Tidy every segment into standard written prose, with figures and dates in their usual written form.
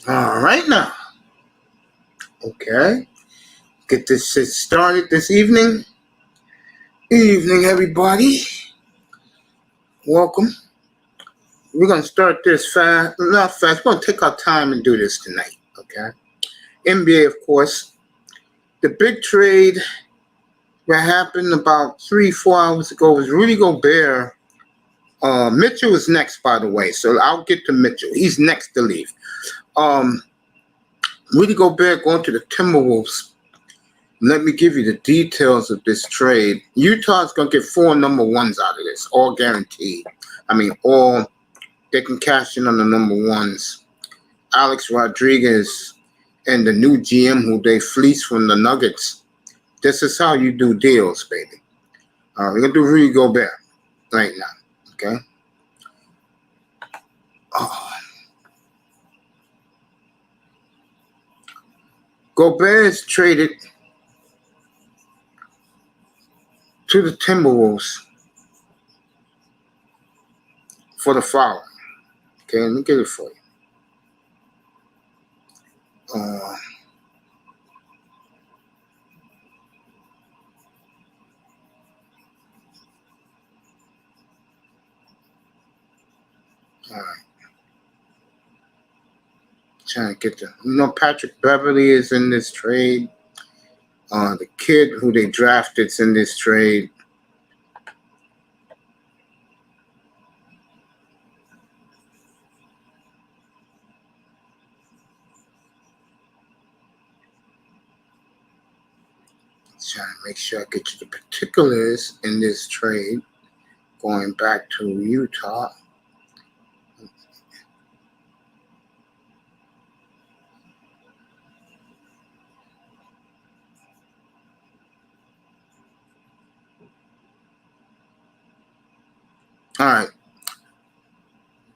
All right now. Okay. Get this shit started this evening. Evening, everybody. Welcome. We're going to start this fast. Not fast. We're going to take our time and do this tonight. Okay. NBA, of course. The big trade that happened about 3-4 hours ago was Rudy Goebert. Mitchell is next, by the way. So I'll get to Mitchell. He's next to leave. Rudy Goebert going to the Timberwolves. Let me give you the details of this trade. Utah's going to get 4 number ones out of this, all guaranteed. I mean, all they can cash in on the number ones. Alex Rodriguez and the new GM who they fleeced from the Nuggets. This is how you do deals, baby. All right, we're going to do Rudy Goebert right now, okay? Goebert is traded to the Timberwolves for the following. Okay, let me get it for you. All right. Trying to get Patrick Beverly is in this trade. The kid who they drafted is in this trade. Trying to make sure I get you the particulars in this trade. Going back to Utah. All right.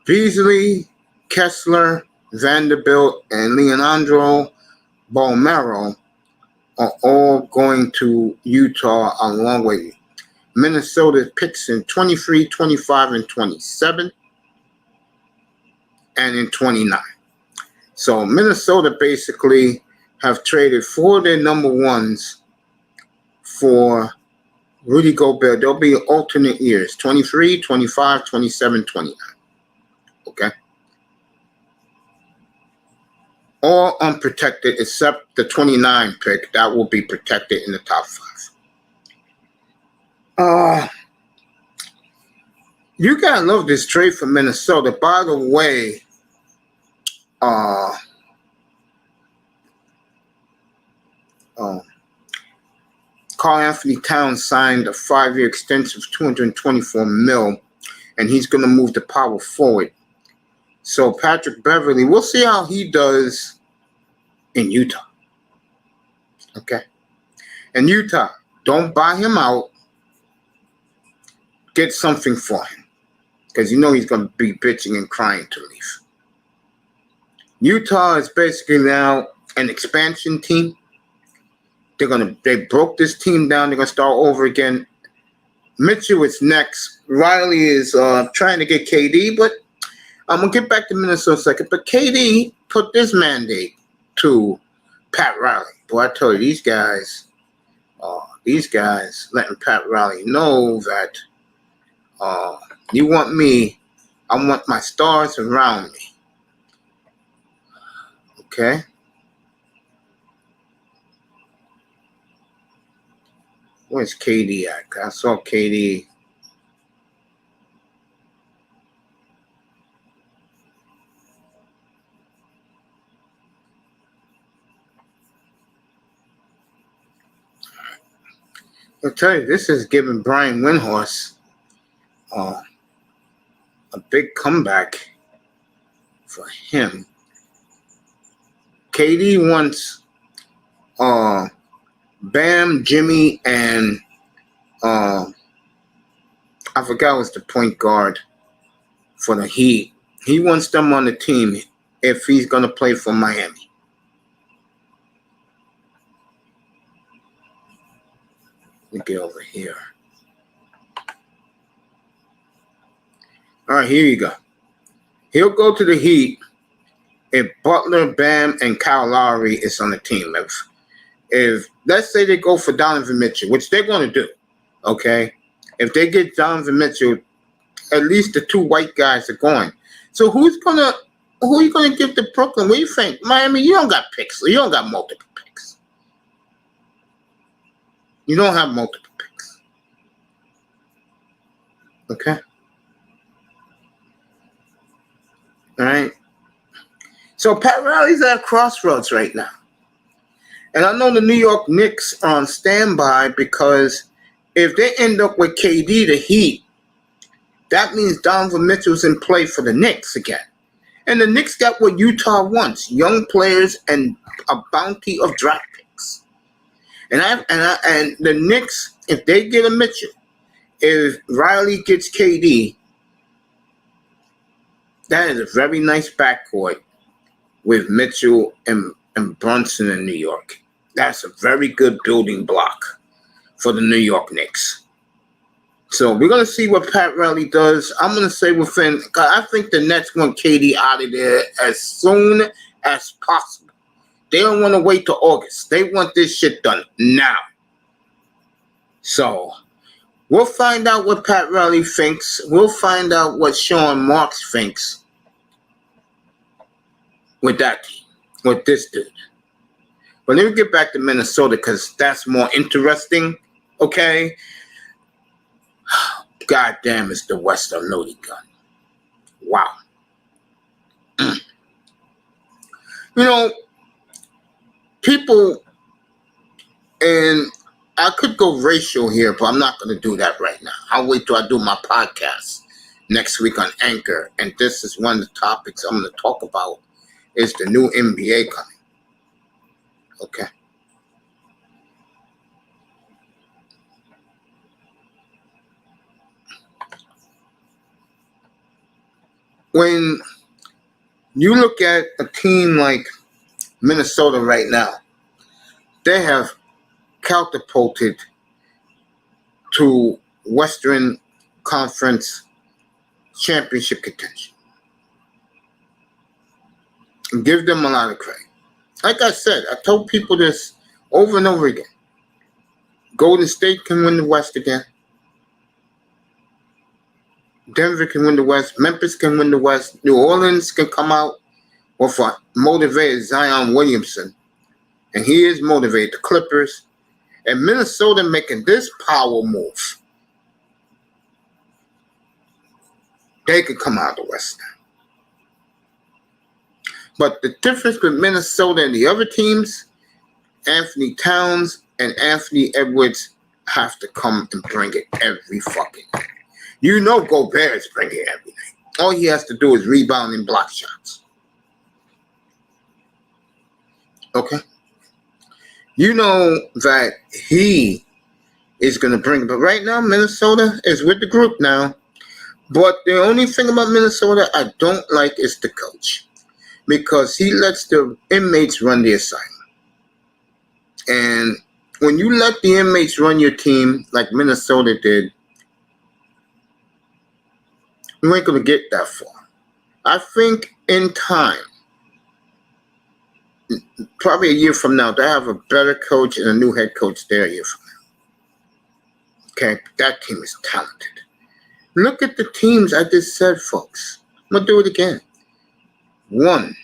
Beasley, Kessler, Vanderbilt, and Leandro Bolmaro are all going to Utah along with Minnesota picks in 23, 25, and 27, and in 29. So Minnesota basically have traded 4 of their number ones for Rudy Goebert. There'll be alternate years, 23, 25, 27, 29. Okay? All unprotected except the 29 pick. That will be protected in the top 5. You gotta love this trade for Minnesota. By the way, Karl Anthony Towns signed a 5-year extension of $224 million, and he's going to move the power forward. So Patrick Beverly, we'll see how he does in Utah. Okay? In Utah, don't buy him out. Get something for him, because you know he's going to be bitching and crying to leave. Utah is basically now an expansion team. They broke this team down. They're gonna start over again. Mitchell is next. Riley is trying to get KD, but I'm gonna get back to Minnesota in a second. But KD put this mandate to Pat Riley. Boy, I tell you, these guys letting Pat Riley know that you want me, I want my stars around me. Okay. Where's KD at? I saw KD. I'll tell you, this is giving Brian Windhorst a big comeback for him. KD wants Bam, Jimmy, and I forgot what's the point guard for the Heat. He wants them on the team if he's going to play for Miami. Let me get over here. All right, here you go. He'll go to the Heat if Butler, Bam, and Kyle Lowry is on the team, if let's say they go for Donovan Mitchell, which they're going to do, okay? If they get Donovan Mitchell, at least the two white guys are going. So who are you gonna give to Brooklyn? What do you think? Miami, you don't got picks. You don't got multiple picks. You don't have multiple picks. Okay? All right? So Pat Riley's at a crossroads right now. And I know the New York Knicks are on standby because if they end up with KD, the Heat, that means Donovan Mitchell's in play for the Knicks again. And the Knicks got what Utah wants, young players and a bounty of draft picks. And the Knicks, if they get a Mitchell, if Riley gets KD, that is a very nice backcourt with Mitchell and Brunson in New York. That's a very good building block for the New York Knicks. So we're going to see what Pat Riley does. I'm going to say I think the Nets want KD out of there as soon as possible. They don't want to wait till August. They want this shit done now. So we'll find out what Pat Riley thinks. We'll find out what Sean Marks thinks with that team, with this dude. But let me get back to Minnesota because that's more interesting, okay? God damn, it's the West a loaded gun. Wow. People, and I could go racial here, but I'm not going to do that right now. I'll wait till I do my podcast next week on Anchor, and this is one of the topics I'm going to talk about is the new NBA coming. Okay. When you look at a team like Minnesota right now, they have catapulted to Western Conference championship contention. Give them a lot of credit. Like I said, I told people this over and over again. Golden State can win the West again. Denver can win the West. Memphis can win the West. New Orleans can come out with a motivated Zion Williamson. And he is motivated. The Clippers. And Minnesota making this power move. They could come out of the West now. But the difference with Minnesota and the other teams, Anthony Towns and Anthony Edwards have to come and bring it every fucking night. You know Goebert is bringing it every night. All he has to do is rebound and block shots. Okay? You know that he is going to bring it. But right now, Minnesota is with the group now. But the only thing about Minnesota I don't like is the coach. Because he lets the inmates run the assignment. And when you let the inmates run your team like Minnesota did, you ain't going to get that far. I think in time, probably a year from now, they have a better coach and a new head coach there a year from now. Okay, that team is talented. Look at the teams I just said, folks. I'm going to do it again. 1,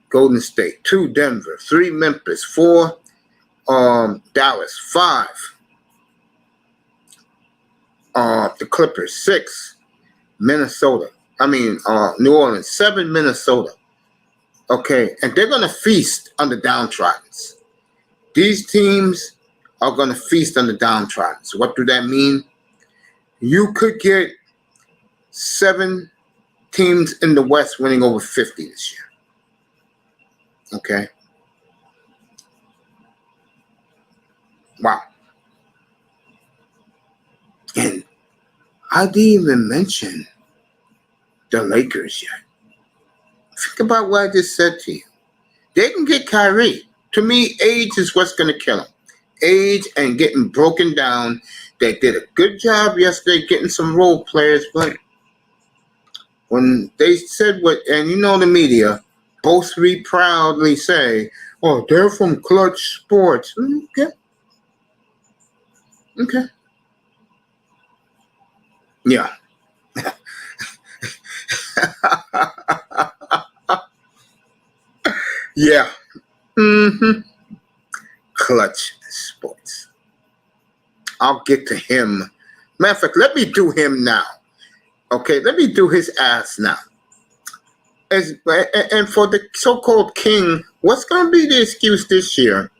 Golden State. 2, Denver. 3, Memphis. 4, Dallas. 5, the Clippers. 6, Minnesota. New Orleans. 7, Minnesota. Okay, and they're going to feast on the downtrodden. These teams are going to feast on the downtrodden. So what do that mean? You could get 7 teams in the West winning over 50 this year. Okay. Wow. And I didn't even mention the Lakers yet. Think about what I just said to you. They can get Kyrie. To me, age is what's going to kill them. Age and getting broken down. They did a good job yesterday getting some role players, but when they said what, and you know the media, both we proudly say, oh, they're from Clutch Sports. Okay. Okay. Yeah. Yeah. Mm-hmm. Clutch Sports. I'll get to him. Matter of fact, let me do him now. Okay, let me do his ass now. And for the so-called king, what's going to be the excuse this year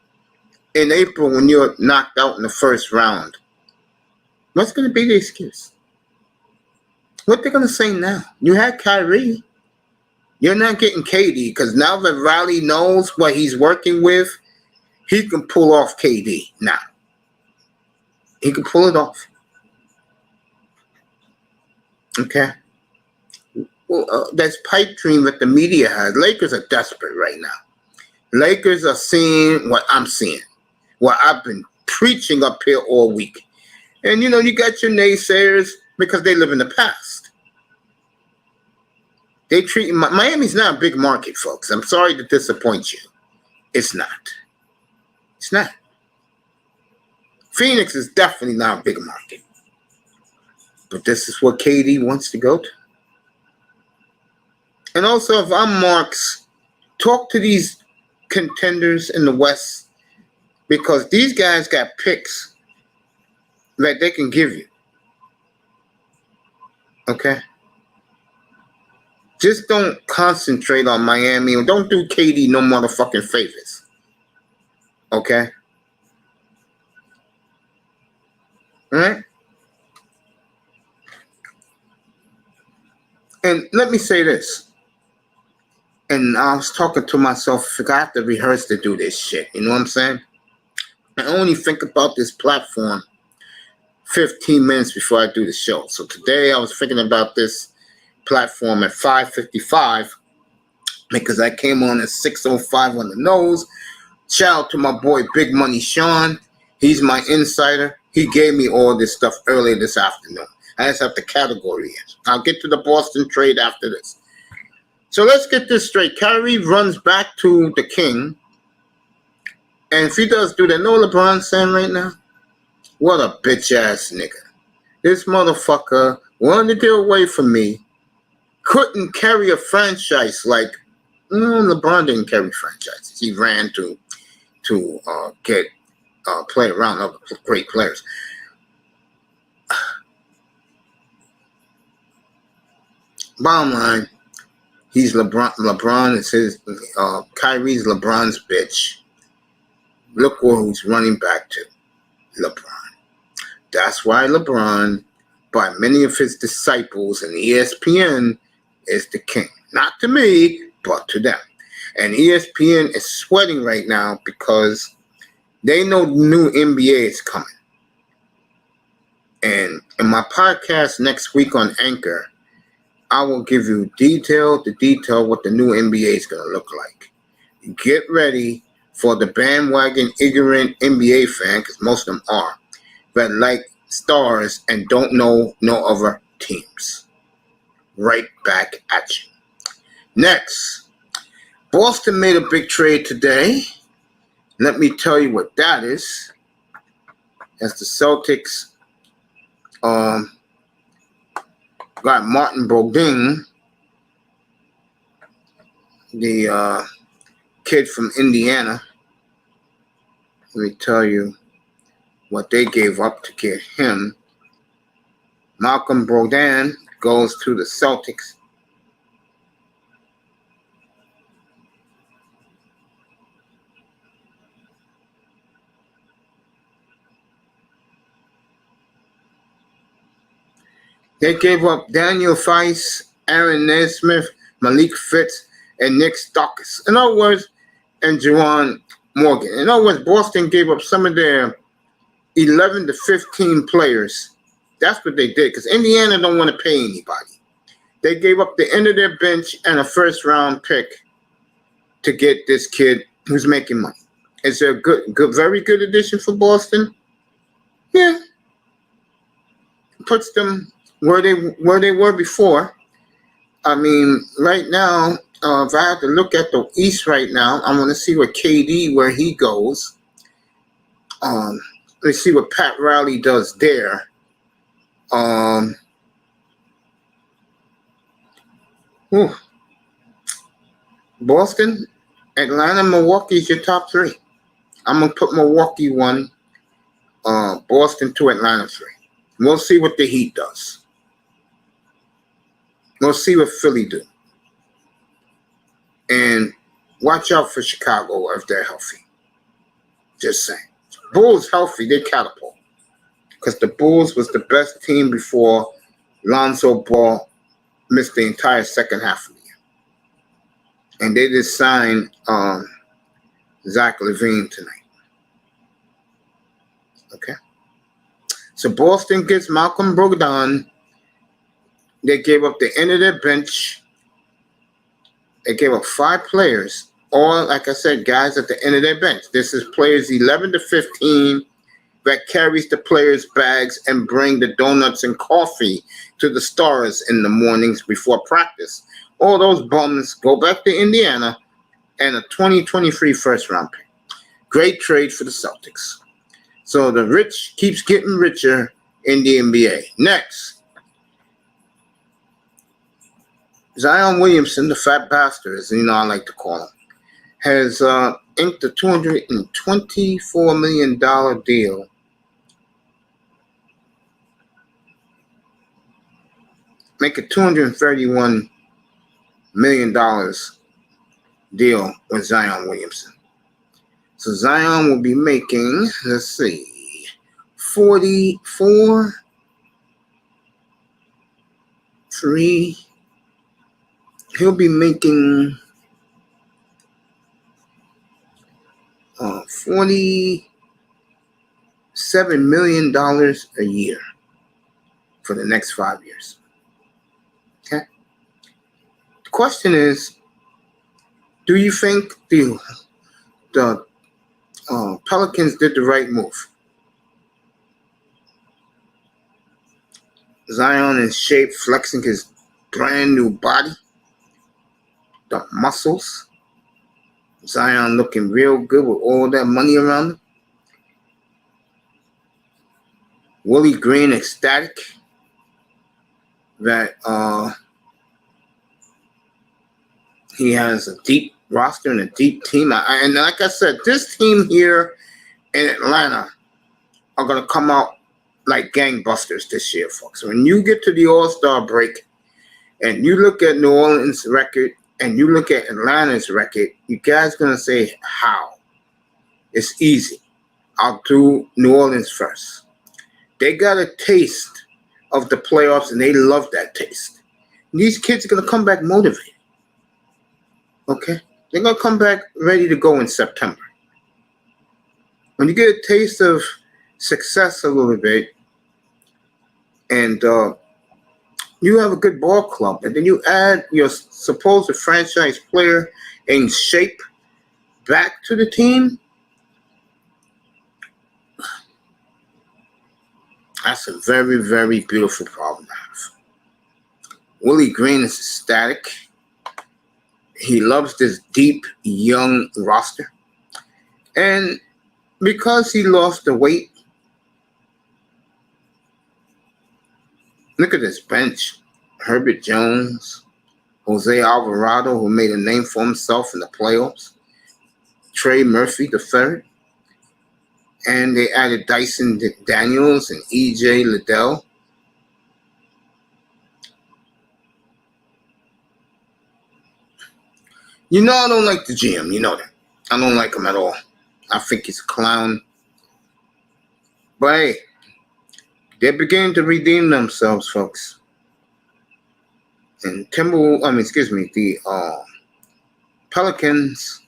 in April when you're knocked out in the first round? What's going to be the excuse? What they're going to say now? You had Kyrie. You're not getting KD because now that Riley knows what he's working with, he can pull off KD now. He can pull it off. Okay? Well, that's pipe dream that the media has. Lakers are desperate right now. Lakers are seeing what I'm seeing, what I've been preaching up here all week. And, you know, you got your naysayers because they live in the past. They treat Miami's not a big market, folks. I'm sorry to disappoint you. It's not. It's not. Phoenix is definitely not a big market. But this is what KD wants to go to. And also, if I'm Marks, talk to these contenders in the West because these guys got picks that they can give you. Okay? Just don't concentrate on Miami and don't do KD no motherfucking favors. Okay? All right? And let me say this. And I was talking to myself, I forgot to rehearse to do this shit. You know what I'm saying? I only think about this platform 15 minutes before I do the show. So today I was thinking about this platform at 5:55 because I came on at 6:05 on the nose. Shout out to my boy Big Money Sean. He's my insider. He gave me all this stuff earlier this afternoon. I just have to category it. I'll get to the Boston trade after this. So let's get this straight. Kyrie runs back to the king. And if he does do that, know what LeBron's saying right now? What a bitch-ass nigga. This motherfucker wanted to get away from me. Couldn't carry a franchise like LeBron didn't carry franchises. He ran to play around other great players. Bottom line, he's LeBron. LeBron is his. Kyrie's LeBron's bitch. Look who's running back to LeBron. That's why LeBron, by many of his disciples and ESPN, is the king. Not to me, but to them. And ESPN is sweating right now because they know the new NBA is coming. And in my podcast next week on Anchor, I will give you detail what the new NBA is going to look like. Get ready for the bandwagon ignorant NBA fan, because most of them are, that like stars and don't know no other teams. Right back at you. Next, Boston made a big trade today. Let me tell you what that is. As the Celtics got Martin Brodin, the kid from Indiana. Let me tell you what they gave up to get him. Malcolm Brogdon goes to the Celtics. They gave up Daniel Theis, Aaron Nesmith, Malik Fitz, and Nick Stockis. In other words, and Juwan Morgan. In other words, Boston gave up some of their 11 to 15 players. That's what they did, because Indiana don't want to pay anybody. They gave up the end of their bench and a first-round pick to get this kid who's making money. Is it a good, very good addition for Boston? Yeah. Puts them where they were before. I mean, right now, if I have to look at the East right now, I want to see what KD, where he goes. Let's see what Pat Riley does there. Boston, Atlanta, Milwaukee is your top three. I'm going to put Milwaukee 1, Boston 2, Atlanta 3. We'll see what the Heat does. We'll see what Philly do. And watch out for Chicago if they're healthy. Just saying. Bulls healthy, they catapult. Because the Bulls was the best team before Lonzo Ball missed the entire second half of the year. And they just signed Zach LaVine tonight. Okay. So Boston gets Malcolm Brogdon. They gave up the end of their bench. They gave up 5 players, all, like I said, guys at the end of their bench. This is players 11 to 15 that carries the players' bags and bring the donuts and coffee to the stars in the mornings before practice. All those bums go back to Indiana and a 2023 first-round pick. Great trade for the Celtics. So the rich keeps getting richer in the NBA. Next, Zion Williamson, the fat bastard, as you know I like to call him, has inked a $224 million deal make a $231 million deal with Zion Williamson. So Zion will be making, let's see, 44, 3. He'll be making $47 million a year for the next 5 years. Okay. The question is, do you think the Pelicans did the right move? Zion in shape, flexing his brand new body, the muscles. Zion looking real good with all that money around him. Willie Green ecstatic that he has a deep roster and a deep team. And like I said, this team here in Atlanta are going to come out like gangbusters this year, folks. When you get to the All-Star break and you look at New Orleans' record and you look at Atlanta's record, you guys going to say, how? It's easy. I'll do New Orleans first. They got a taste of the playoffs, and they love that taste. And these kids are going to come back motivated. Okay? They're going to come back ready to go in September. When you get a taste of success a little bit, and you have a good ball club, and then you add your supposed franchise player in shape back to the team, that's a very, very beautiful problem to have. Willie Green is ecstatic. He loves this deep, young roster. And because he lost the weight, look at this bench. Herbert Jones, Jose Alvarado, who made a name for himself in the playoffs, Trey Murphy III, and they added Dyson Daniels and E.J. Liddell. You know I don't like the GM. You know that. I don't like him at all. I think he's a clown. But hey, they're beginning to redeem themselves, folks. And the Pelicans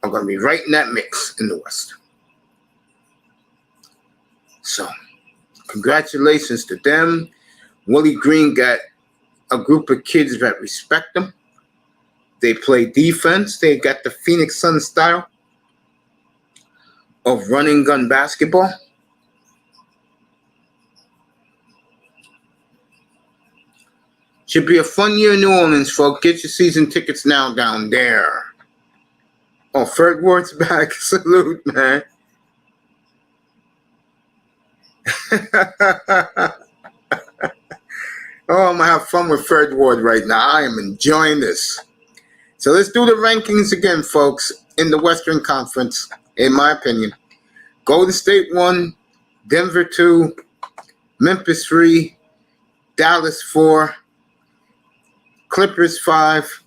are going to be right in that mix in the West. So, congratulations to them. Willie Green got a group of kids that respect him. They play defense. They got the Phoenix Suns style of running gun basketball. Should be a fun year in New Orleans, folks. Get your season tickets now down there. Oh, Fred Ward's back. Salute, man. Oh, I'm going to have fun with Fred Ward right now. I am enjoying this. So let's do the rankings again, folks, in the Western Conference, in my opinion. Golden State 1, Denver 2, Memphis 3, Dallas 4, Clippers 5,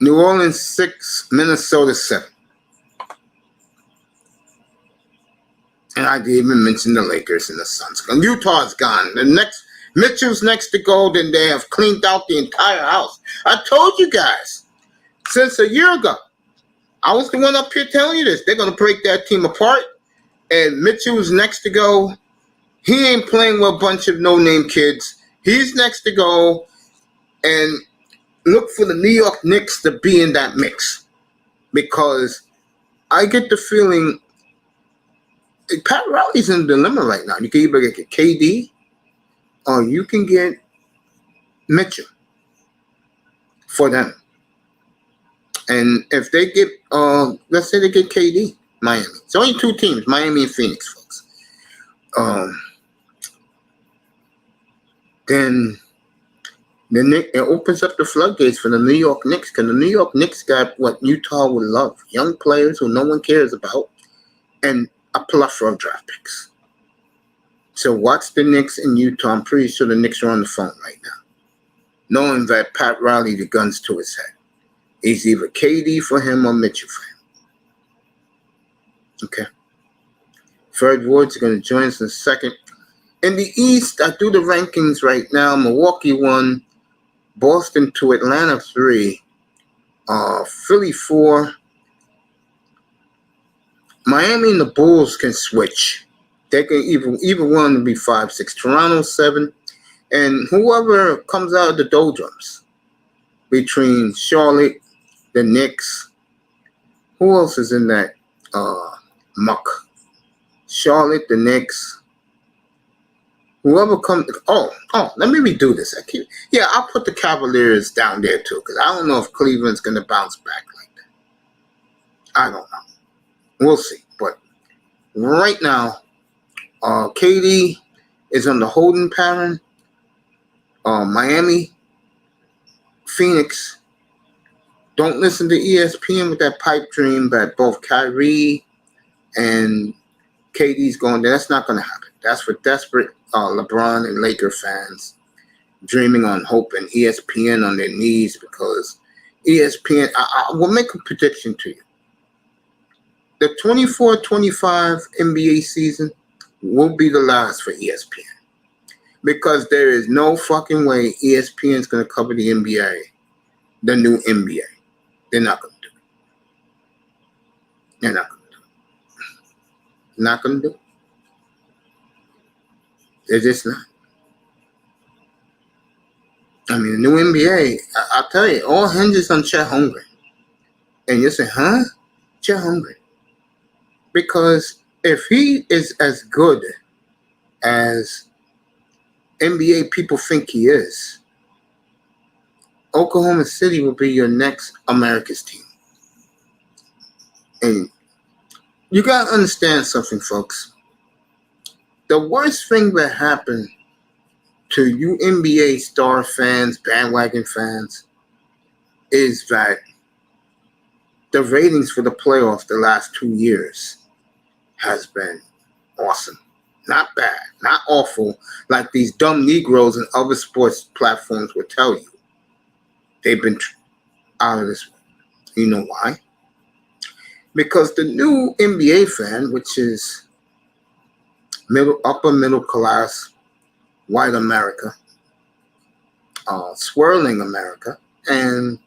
New Orleans 6, Minnesota 7. And I didn't even mention the Lakers and the Suns. Utah's gone. Mitchell's next to go, then they have cleaned out the entire house. I told you guys since a year ago. I was the one up here telling you this. They're going to break that team apart. And Mitchell's next to go. He ain't playing with a bunch of no-name kids. He's next to go. And look for the New York Knicks to be in that mix. Because I get the feeling Pat Riley's in a dilemma right now. You can either get KD or you can get Mitchell for them. And if they get, let's say they get KD, Miami. It's only two teams, Miami and Phoenix, folks. Then it opens up the floodgates for the New York Knicks, because the New York Knicks got what Utah would love. Young players who no one cares about, and a plethora of draft picks. So watch the Knicks in Utah. I'm pretty sure the Knicks are on the phone right now, knowing that Pat Riley, the gun's to his head. He's either KD for him or Mitchell for him. Okay. Fred Ward's going to join us in a second. In the East, I do the rankings right now. Milwaukee 1, Boston 2, Atlanta 3, Philly 4. Miami and the Bulls can switch. They can either one to be 5, 6. Toronto 7, and whoever comes out of the doldrums between Charlotte, the Knicks. Who else is in that muck? Charlotte, the Knicks. Whoever comes. Oh, let me redo this. I'll put the Cavaliers down there too, because I don't know if Cleveland's going to bounce back like that. I don't know. We'll see. But right now, KD is on the holding pattern. Miami, Phoenix. Don't listen to ESPN with that pipe dream that both Kyrie and KD's going there. That's not going to happen. That's for desperate LeBron and Laker fans dreaming on hope and ESPN on their knees, because ESPN, I will make a prediction to you. The 24-25 NBA season will be the last for ESPN, because there is no fucking way ESPN is going to cover the NBA, the new NBA. They're not going to do it. They're not going to do it. Not going to do it. They're just not. I mean, the new NBA, I'll tell you, all hinges on Chet Holmgren. And you say, huh? Chet Holmgren. Because if he is as good as NBA people think he is, Oklahoma City will be your next America's team. And you got to understand something, folks. The worst thing that happened to you NBA star fans, bandwagon fans, is that the ratings for the playoffs the last 2 years has been awesome. Not bad, not awful, like these dumb Negroes and other sports platforms would tell you. They've been out of this world. You know why? Because the new NBA fan, which is upper middle class, white America, swirling America, and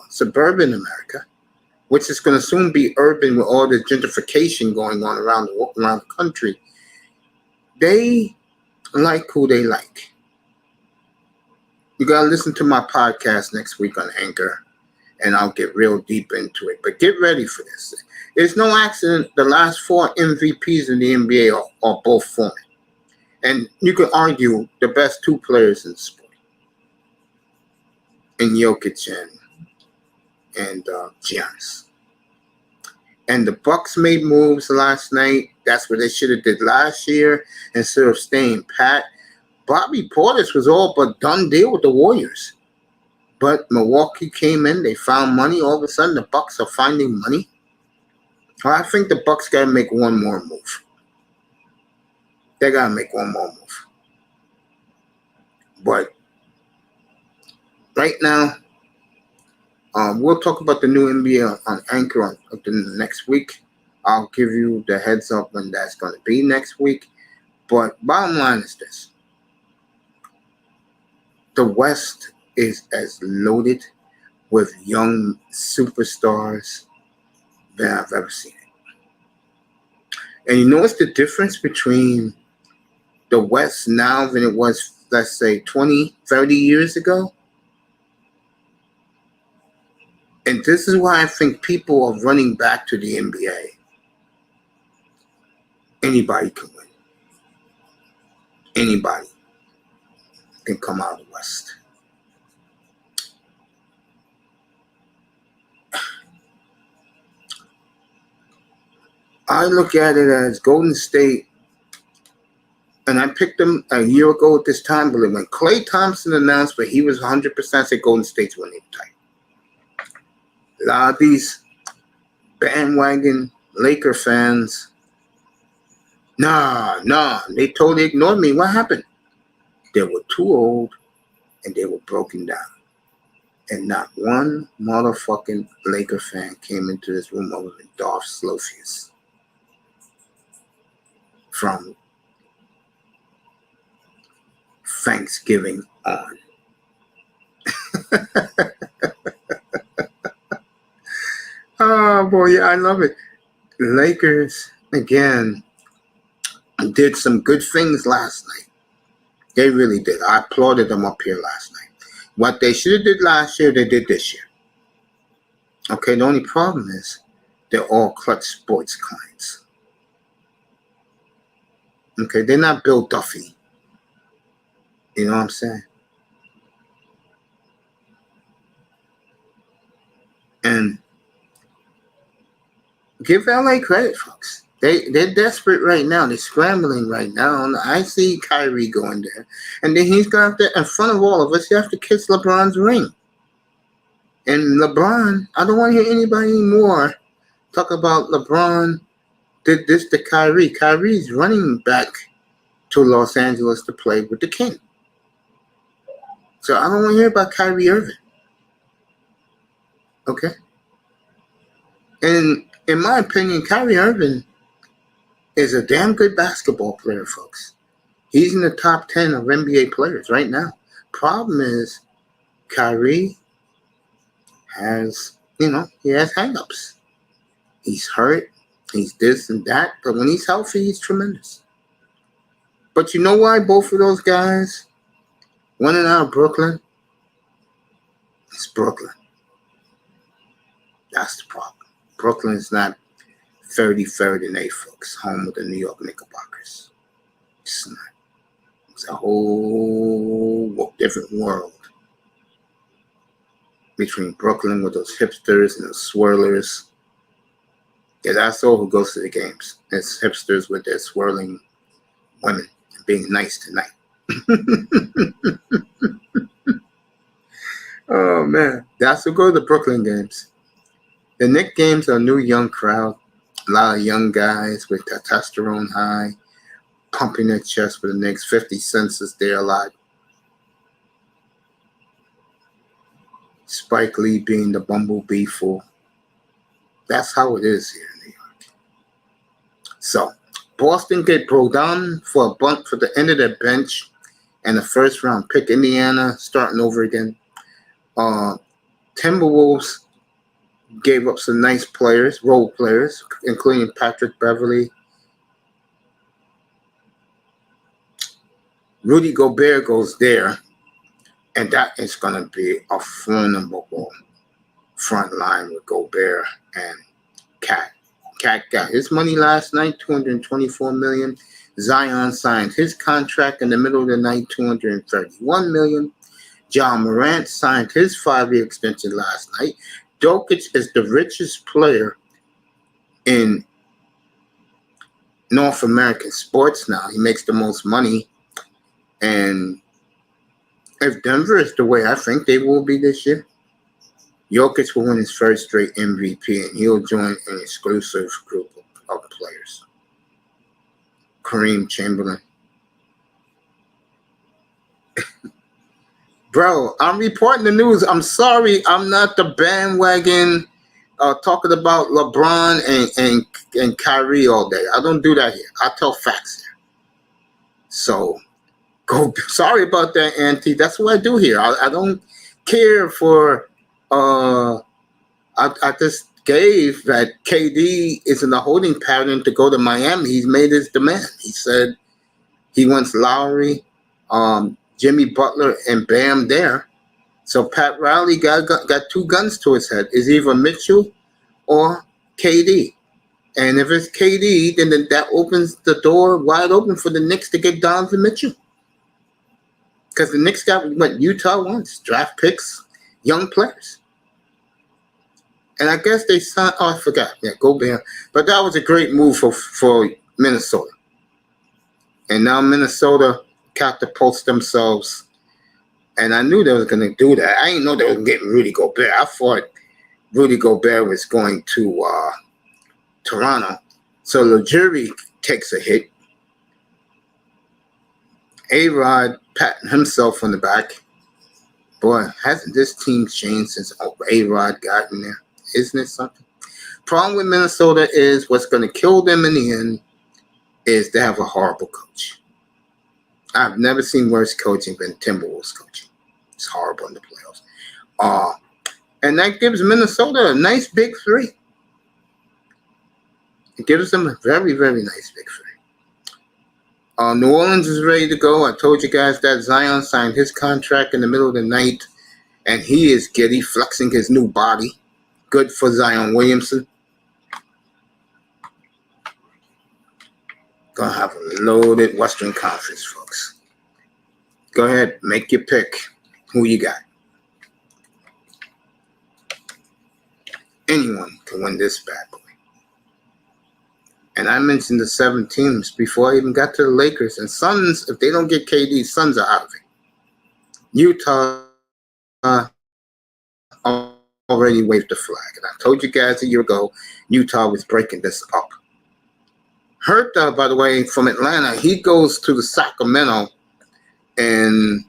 suburban America, which is going to soon be urban with all the gentrification going on around the country, they like who they like. You got to listen to my podcast next week on Anchor, and I'll get real deep into it. But get ready for this. It's no accident the last 4 MVPs in the NBA are both former. And you could argue the best 2 players in the sport, in Jokic and Giannis. And the Bucks made moves last night. That's what they should have did last year instead of staying pat. Bobby Portis was all but done deal with the Warriors. But Milwaukee came in. They found money. All of a sudden, the Bucks are finding money. I think the Bucks got to make one more move. They got to make one more move. But right now, we'll talk about the new NBA on Anchor on the next week. I'll give you the heads up when that's going to be next week. But bottom line is this. The West is as loaded with young superstars than I've ever seen it. And you know what's the difference between the West now than it was, let's say, 20, 30 years ago? And this is why I think people are running back to the NBA. Anybody can win. Anybody can come out of the West. I look at it as Golden State, and I picked them a year ago at this time, but when Klay Thompson announced that he was 100%, I said Golden State's winning the title. A lot of these bandwagon Laker fans, nah, they totally ignored me. What happened? They were too old and they were broken down. And not one motherfucking Laker fan came into this room other than Dolph Slofius from Thanksgiving on. Oh boy, yeah, I love it. The Lakers, again, did some good things last night. They really did. I applauded them up here last night. What they should have did last year, they did this year. Okay, the only problem is they're all Clutch Sports clients. Okay, they're not Bill Duffy. You know what I'm saying? And give LA credit, folks. They're desperate right now. They're scrambling right now. And I see Kyrie going there. And then he's got to, in front of all of us, you have to kiss LeBron's ring. And LeBron, I don't want to hear anybody anymore talk about LeBron did this to Kyrie. Kyrie's running back to Los Angeles to play with the King. So I don't want to hear about Kyrie Irving. Okay? And in my opinion, Kyrie Irving is a damn good basketball player, folks. He's in the top 10 of NBA players right now. Problem is, Kyrie has, he has hang-ups. He's hurt. He's this and that. But when he's healthy, he's tremendous. But you know why both of those guys went out of Brooklyn? It's Brooklyn. That's the problem. Brooklyn is not 33rd and 8th, folks, home of the New York Knickerbockers. It's not. It's a whole different world between Brooklyn with those hipsters and those swirlers. Yeah, that's all who goes to the games. It's hipsters with their swirling women and being nice tonight. Oh, man. That's who go to the Brooklyn games. The Knicks games are a new young crowd. A lot of young guys with testosterone high, pumping their chest for the Knicks. 50 cents is there a lot. Spike Lee being the bumblebee fool. That's how it is here in New York. So, Boston get pulled down for a bunt for the end of their bench and a first-round pick. Indiana starting over again. Timberwolves gave up some nice players, role players, including Patrick Beverley. Rudy Goebert goes there, and that is going to be a formidable front line with Goebert and Cat. Cat got his money last night, $224 million. Zion signed his contract in the middle of the night, $231 million. John Morant signed his 5-year extension last night. Jokic is the richest player in North American sports now. He makes the most money. And if Denver is the way I think they will be this year, Jokic will win his first straight MVP, and he'll join an exclusive group of players. Kareem Chamberlain. Bro, I'm reporting the news. I'm sorry, I'm not the bandwagon talking about LeBron and Kyrie all day. I don't do that here. I tell facts here. So, sorry about that, Auntie. That's what I do here. I don't care for... I just gave that KD is in a holding pattern to go to Miami. He's made his demand. He said he wants Lowry, Jimmy Butler, and Bam there. So Pat Riley got two guns to his head. It's either Mitchell or KD. And if it's KD, then that opens the door wide open for the Knicks to get Donovan Mitchell. Because the Knicks got what Utah wants, draft picks, young players. And I guess they signed, I forgot. Yeah, Goebert. But that was a great move for Minnesota. And now Minnesota catapults themselves. And I knew they were going to do that. I didn't know they were getting Rudy Goebert. I thought Rudy Goebert was going to Toronto. So Lajiri takes a hit. A-Rod patting himself on the back. Boy, hasn't this team changed since A-Rod got in there? Isn't it something? Problem with Minnesota is what's going to kill them in the end is they have a horrible coach. I've never seen worse coaching than Timberwolves coaching. It's horrible in the playoffs. And that gives Minnesota a nice big three. It gives them a very, very nice big three. New Orleans is ready to go. I told you guys that Zion signed his contract in the middle of the night, and he is giddy, flexing his new body. Good for Zion Williamson. Gonna have a loaded Western Conference, folks. Go ahead, make your pick. Who you got? Anyone can win this bad boy. And I mentioned the 7 teams before I even got to the Lakers. And Suns, if they don't get KD, Suns are out of it. Utah already waved the flag. And I told you guys a year ago, Utah was breaking this up. Huerta, by the way, from Atlanta, he goes to the Sacramento. And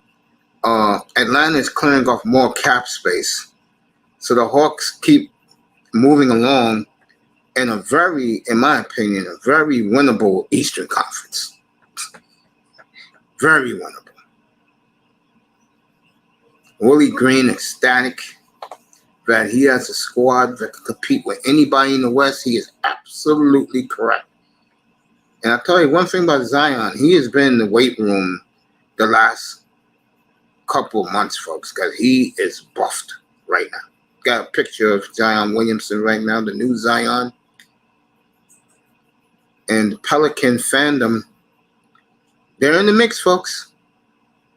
Atlanta is clearing off more cap space. So the Hawks keep moving along in a very, in my opinion, a very winnable Eastern Conference. Very winnable. Willie Green ecstatic that he has a squad that can compete with anybody in the West. He is absolutely correct. And I'll tell you one thing about Zion. He has been in the weight room the last couple of months, folks, because he is buffed right now. Got a picture of Zion Williamson right now, the new Zion. And the Pelican fandom, they're in the mix, folks.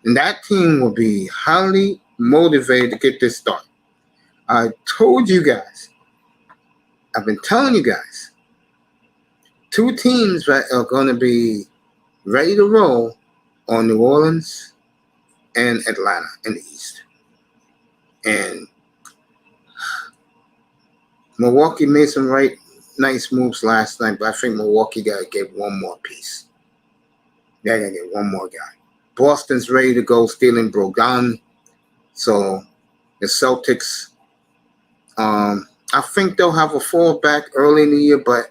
And that team will be highly motivated to get this started. I told you guys, I've been telling you guys, 2 teams that are going to be ready to roll on New Orleans and Atlanta in the East. And Milwaukee made some nice moves last night, but I think Milwaukee got to get one more piece. They got to get one more guy. Boston's ready to go, stealing Brogdon. So the Celtics, I think they'll have a fallback early in the year, but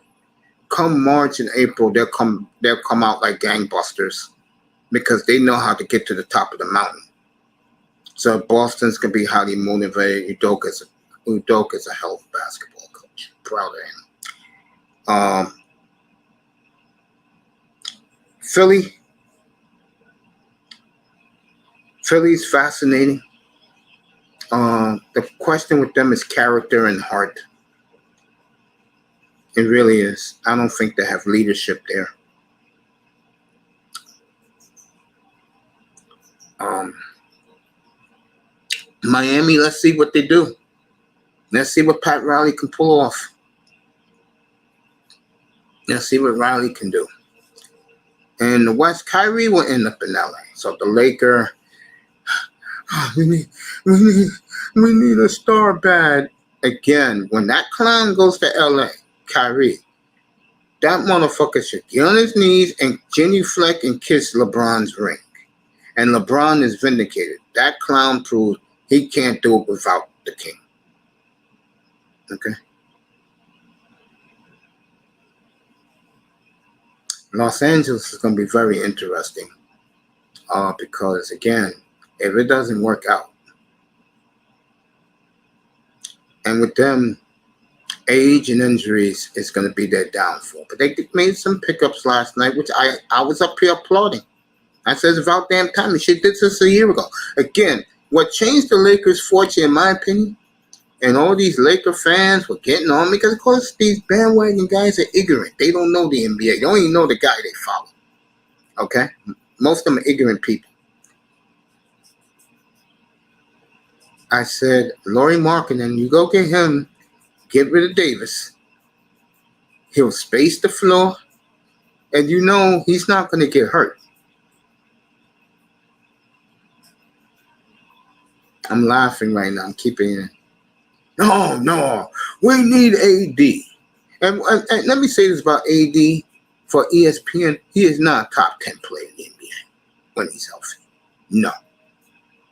come March and April, they'll come out like gangbusters because they know how to get to the top of the mountain. So Boston's gonna be highly motivated. Udoka is a hell of a basketball coach. Proud of him. Philly's fascinating. The question with them is character and heart. It really is. I don't think they have leadership there. Miami, let's see what they do. Let's see what Pat Riley can pull off. Let's see what Riley can do. And the West, Kyrie will end up in LA. So the Laker, we need a star bad. Again, when that clown goes to LA, Kyrie, that motherfucker should get on his knees and genuflect and kiss LeBron's ring. And LeBron is vindicated. That clown proved he can't do it without the king. Okay? Los Angeles is going to be very interesting. Because, again, if it doesn't work out, and with them, age and injuries is going to be their downfall. But they made some pickups last night, which I was up here applauding. I said it's about damn time. They should did this a year ago. Again, what changed the Lakers' fortune, in my opinion, and all these Laker fans were getting on me because, of course, these bandwagon guys are ignorant. They don't know the NBA. They don't even know the guy they follow. Okay? Most of them are ignorant people. I said, Lauri Markkanen, you go get him, get rid of Davis. He'll space the floor, and you know he's not going to get hurt. I'm laughing right now. I'm keeping it. No. We need AD. And let me say this about AD for ESPN. He is not a top 10 player in the NBA when he's healthy. No,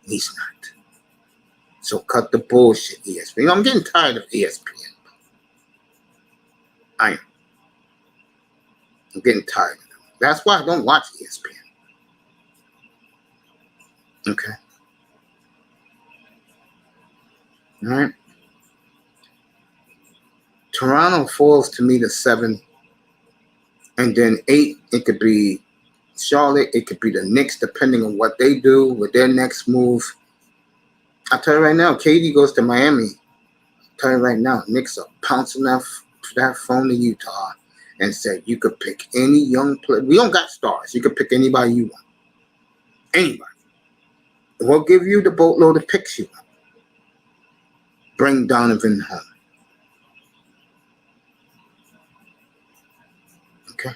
he's not. So cut the bullshit, ESPN. I'm getting tired of ESPN. I'm getting tired of them. That's why I don't watch ESPN. Okay. All right. Toronto falls to me to 7. And then 8, it could be Charlotte. It could be the Knicks, depending on what they do with their next move. I'll tell you right now, KD goes to Miami. I'll tell you right now, Knicks are pouncing off that phone to Utah and said, you could pick any young player. We don't got stars. You could pick anybody you want. Anybody. We'll give you the boatload of picks you want. Bring Donovan home. Okay.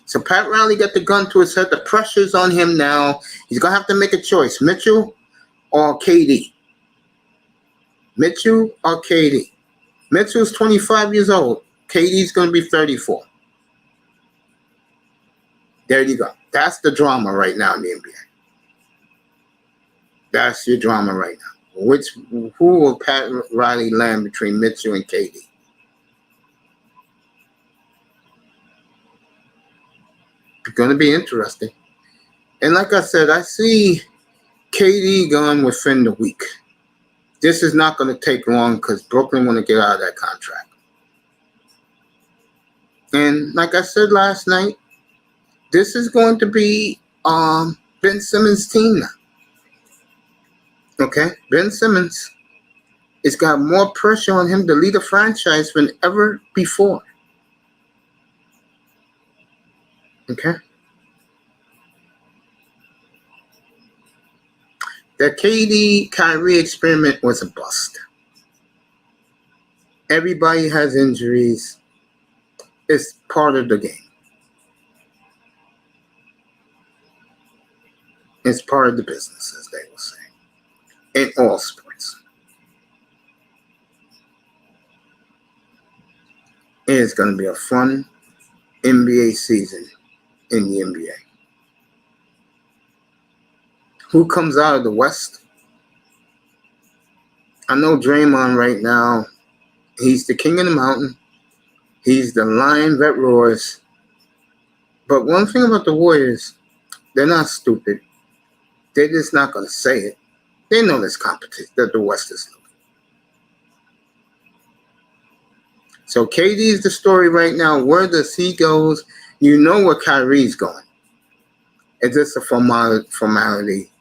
So Pat Riley got the gun to his head. The pressure's on him now. He's going to have to make a choice. Mitchell or KD? Mitchell or KD? Mitchell's 25 years old. KD's going to be 34. There you go. That's the drama right now in the NBA. That's your drama right now. Who will Pat Riley land between Mitchell and KD? It's going to be interesting. And like I said, I see KD gone within the week. This is not going to take long because Brooklyn want to get out of that contract. And like I said last night, this is going to be Ben Simmons' team now. Okay? Ben Simmons has got more pressure on him to lead a franchise than ever before. Okay? The KD-Kyrie experiment was a bust. Everybody has injuries. It's part of the game. It's part of the business, as they will say, in all sports. It is going to be a fun NBA season in the NBA. Who comes out of the West? I know Draymond right now, he's the king of the mountain. He's the lion that roars. But one thing about the Warriors, they're not stupid. They're just not going to say it. They know this competition, that the West is losing. So KD is the story right now. Where does he goes? You know where Kyrie's going. Is this a formality?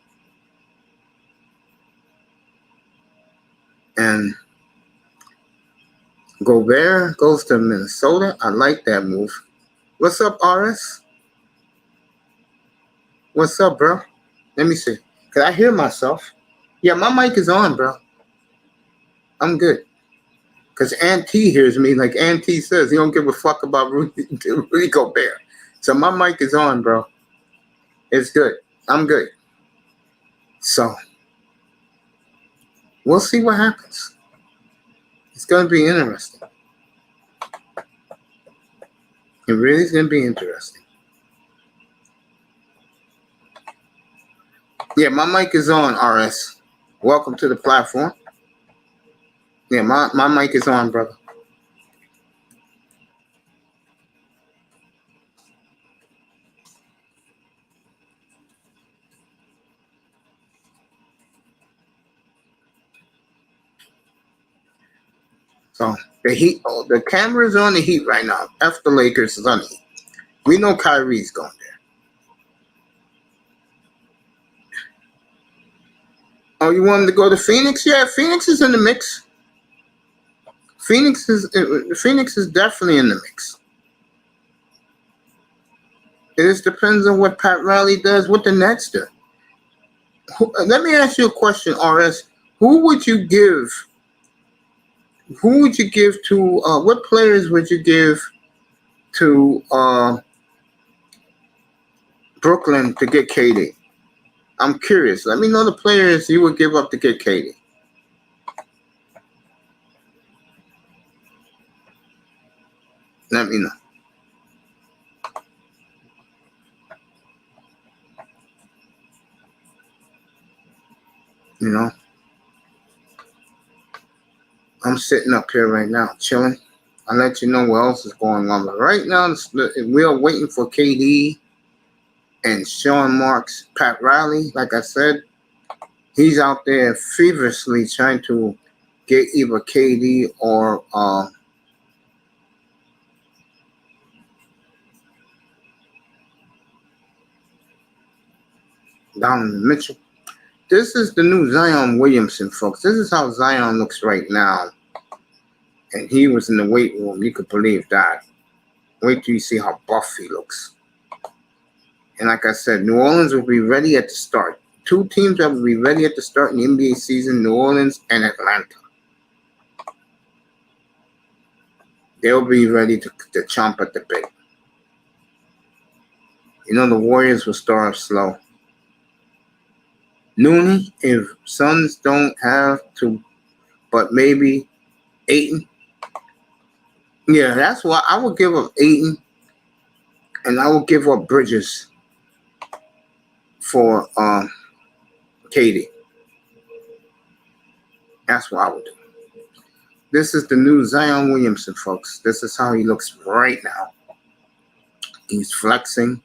And Goebert goes to Minnesota. I like that move. What's up, RS? What's up, bro? Let me see. Can I hear myself? Yeah, my mic is on, bro. I'm good. Because Aunt T hears me. Like Aunt T says, he don't give a fuck about Rudy Goebert. So my mic is on, bro. It's good. I'm good. So, we'll see what happens. It's going to be interesting. It really is going to be interesting. Yeah, my mic is on, RS. Welcome to the platform. Yeah, my mic is on, brother. So the Heat, the camera's on the Heat right now. F the Lakers is on the Heat. We know Kyrie's going there. Oh, you want him to go to Phoenix? Yeah, Phoenix is in the mix. Phoenix is definitely in the mix. It just depends on what Pat Riley does, what the Nets do. Let me ask you a question, RS. Who would you give to, what players would you give to Brooklyn to get KD? I'm curious. Let me know the players you would give up to get KD. Let me know. You know, I'm sitting up here right now, chilling. I'll let you know what else is going on. But right now, we are waiting for KD and Sean Marks. Pat Riley, like I said, he's out there feverishly trying to get either KD or Donovan Mitchell. This is the new Zion Williamson, folks. This is how Zion looks right now. And he was in the weight room. You could believe that. Wait till you see how buff he looks. And like I said, New Orleans will be ready at the start. Two teams that will be ready at the start in the NBA season, New Orleans and Atlanta. They'll be ready to chomp at the bit. You know, the Warriors will start off slow. Nooney, if Suns don't have to, but maybe Ayton. Yeah, that's why I would give up Ayton, and I would give up Bridges for KD. That's what I would do. This is the new Zion Williamson, folks. This is how he looks right now. He's flexing.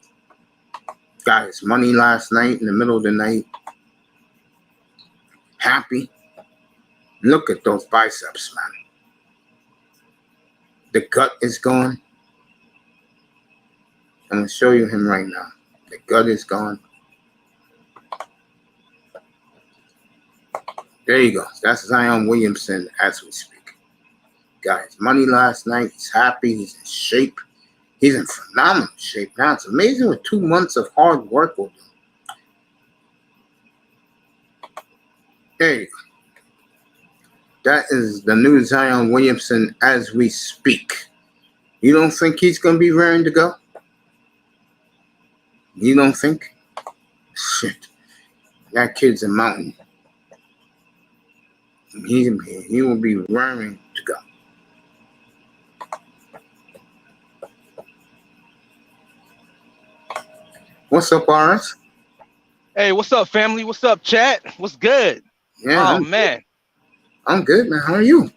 Got his money last night in the middle of the night. Happy. Look at those biceps, man. The gut is gone. I'm going to show you him right now. The gut is gone. There you go. That's Zion Williamson as we speak. Got his money last night. He's happy. He's in shape. He's in phenomenal shape now. It's amazing what 2 months of hard work will do. There you go. That is the new Zion Williamson as we speak. You don't think he's going to be raring to go? You don't think? Shit. That kid's a mountain. He will be raring to go. What's up, RS? Hey, what's up, family? What's up, chat? What's good? Yeah, man. I'm good, man. How are you?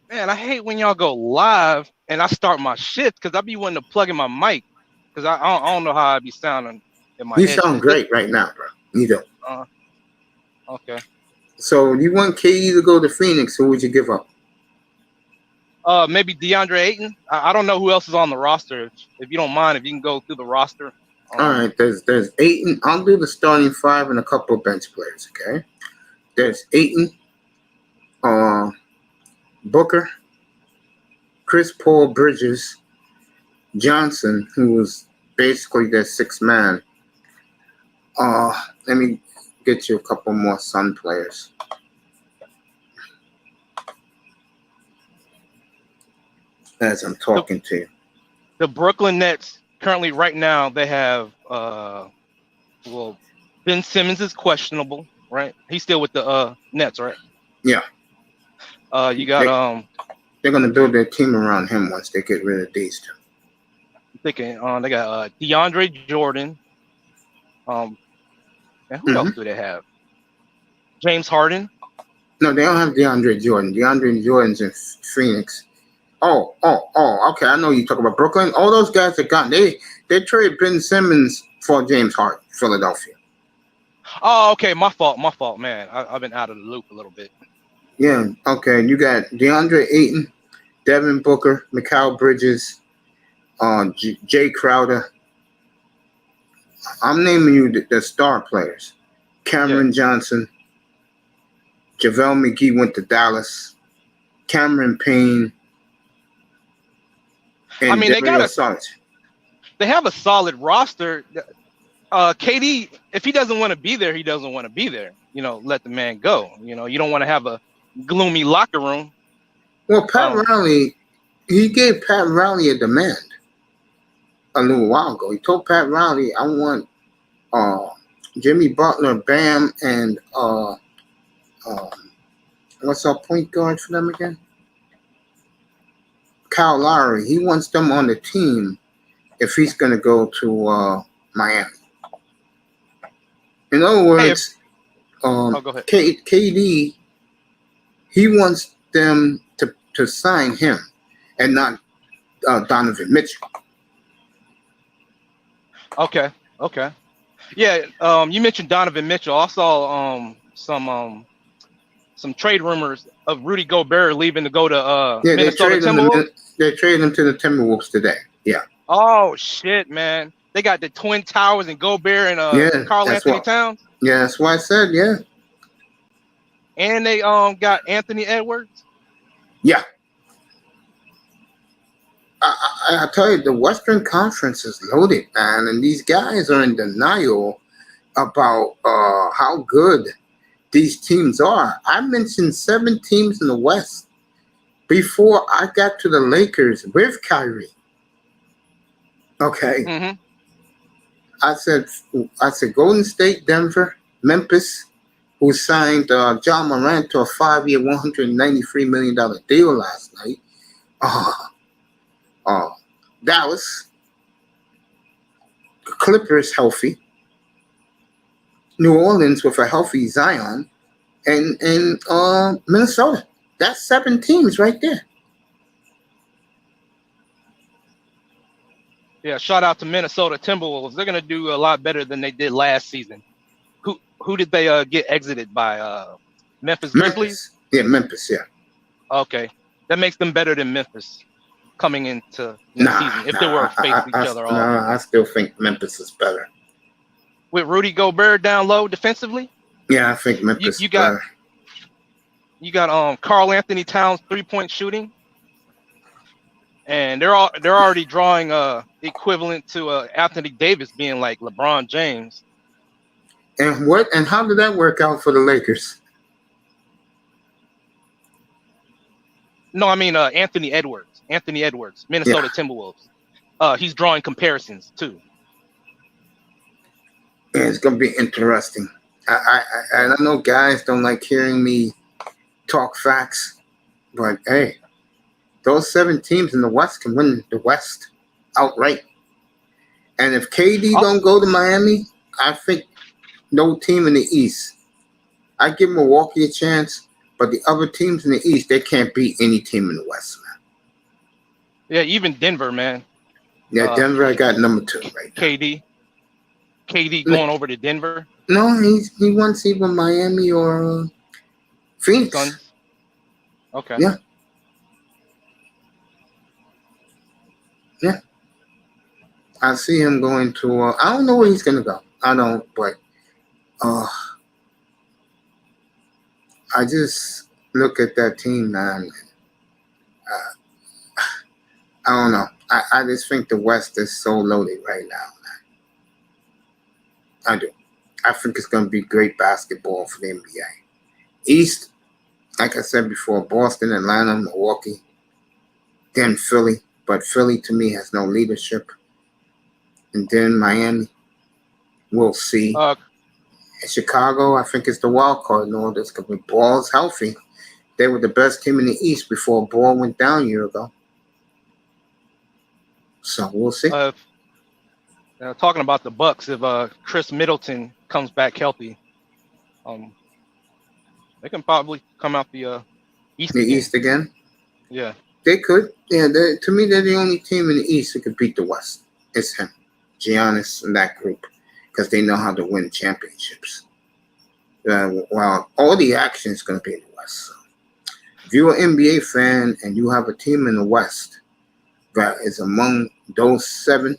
Man, I hate when y'all go live and I start my shit because I be wanting to plug in my mic because I don't know how I be sounding in my You head. sound great right now, bro. You do. Okay. So you want KD to go to Phoenix? Who would you give up? Maybe DeAndre Ayton. I don't know who else is on the roster. If you don't mind, if you can go through the roster. All right, there's Ayton. I'll do the starting five and a couple of bench players, okay? There's Ayton, Booker, Chris Paul, Bridges, Johnson, who was basically their sixth man. Let me get you a couple more Sun players. As I'm talking to you. The Brooklyn Nets currently right now they have Ben Simmons is questionable, right? He's still with the Nets, right? Yeah. You got they're gonna build their team around him once they get rid of these two. they got DeAndre Jordan. And who else do they have? James Harden. No, they don't have DeAndre Jordan. DeAndre Jordan's in Phoenix. Oh, okay. I know you talk about Brooklyn. All those guys are gone. They traded Ben Simmons for James Harden, Philadelphia. Oh, okay. My fault, man. I've been out of the loop a little bit. Yeah, okay. You got DeAndre Ayton, Devin Booker, Mikal Bridges, Jay Crowder. I'm naming you the star players. Cameron Johnson, JaVale McGee went to Dallas, Cameron Payne, and they have a solid roster. KD, if he doesn't want to be there, he doesn't want to be there. Let the man go. You don't want to have a gloomy locker room. Well, Pat Riley, he gave Pat Riley a demand a little while ago. He told Pat Riley, I want Jimmy Butler, Bam, and what's our point guard for them again? Kyle Lowry. He wants them on the team if he's going to go to Miami. In other words, go ahead. KD, he wants them to sign him and not Donovan Mitchell. Okay. Yeah, you mentioned Donovan Mitchell. I saw some trade rumors of Rudy Goebert leaving to go to Minnesota Timberwolves. They traded him to the Timberwolves today. Yeah. Oh shit, man! They got the Twin Towers and Goebert and Karl Anthony Towns. Yeah, that's why I said yeah. And they got Anthony Edwards. Yeah. I tell you, the Western Conference is loaded, man, and these guys are in denial about how good these teams are. I mentioned 7 teams in the West before I got to the Lakers with Kyrie. Okay. Mm-hmm. I said Golden State, Denver, Memphis, who signed John Morant to a 5-year, $193 million deal last night. Dallas, Clippers healthy, New Orleans with a healthy Zion, and Minnesota. That's 7 teams right there. Yeah, shout out to Minnesota Timberwolves. They're gonna do a lot better than they did last season. Who did they get exited by? Memphis Grizzlies? Yeah, Memphis. Yeah. Okay, that makes them better than Memphis coming into the season if they were facing each other. I still think Memphis is better. With Rudy Gobert down low defensively? Yeah, I think Memphis is better. You got Karl Anthony Towns 3-point shooting, and they're already drawing equivalent to Anthony Davis being like LeBron James. And how did that work out for the Lakers? No, I mean Anthony Edwards, Minnesota Timberwolves. He's drawing comparisons too. Yeah, it's gonna be interesting. I know guys don't like hearing me talk facts, but hey, those 7 teams in the West can win the West outright. And if KD don't go to Miami, I think no team in the East. I give Milwaukee a chance, but the other teams in the East, they can't beat any team in the West, man. Yeah, even Denver, man. Yeah, Denver, I got number 2 right now. KD going over to Denver. No, he wants either Miami or Phoenix. Suns. Okay. Yeah. Yeah. I see him going to. I don't know where he's gonna go. I don't, but look at that team, man. I don't know. I just think the West is so loaded right now, man. I do. I think it's going to be great basketball for the NBA. East, like I said before, Boston, Atlanta, Milwaukee, then Philly. But Philly, to me, has no leadership. And then Miami. We'll see. Chicago, I think, is the wild card in all this because with Ball's healthy. They were the best team in the East before Ball went down a year ago. So we'll see. Talking about the Bucks, if Chris Middleton comes back healthy, they can probably come out the East. The East again? Yeah. They could. Yeah, to me, they're the only team in the East who could beat the West. It's him, Giannis, and that group, because they know how to win championships. Well, all the action is going to be in the West. So if you're an NBA fan and you have a team in the West that is among those 7,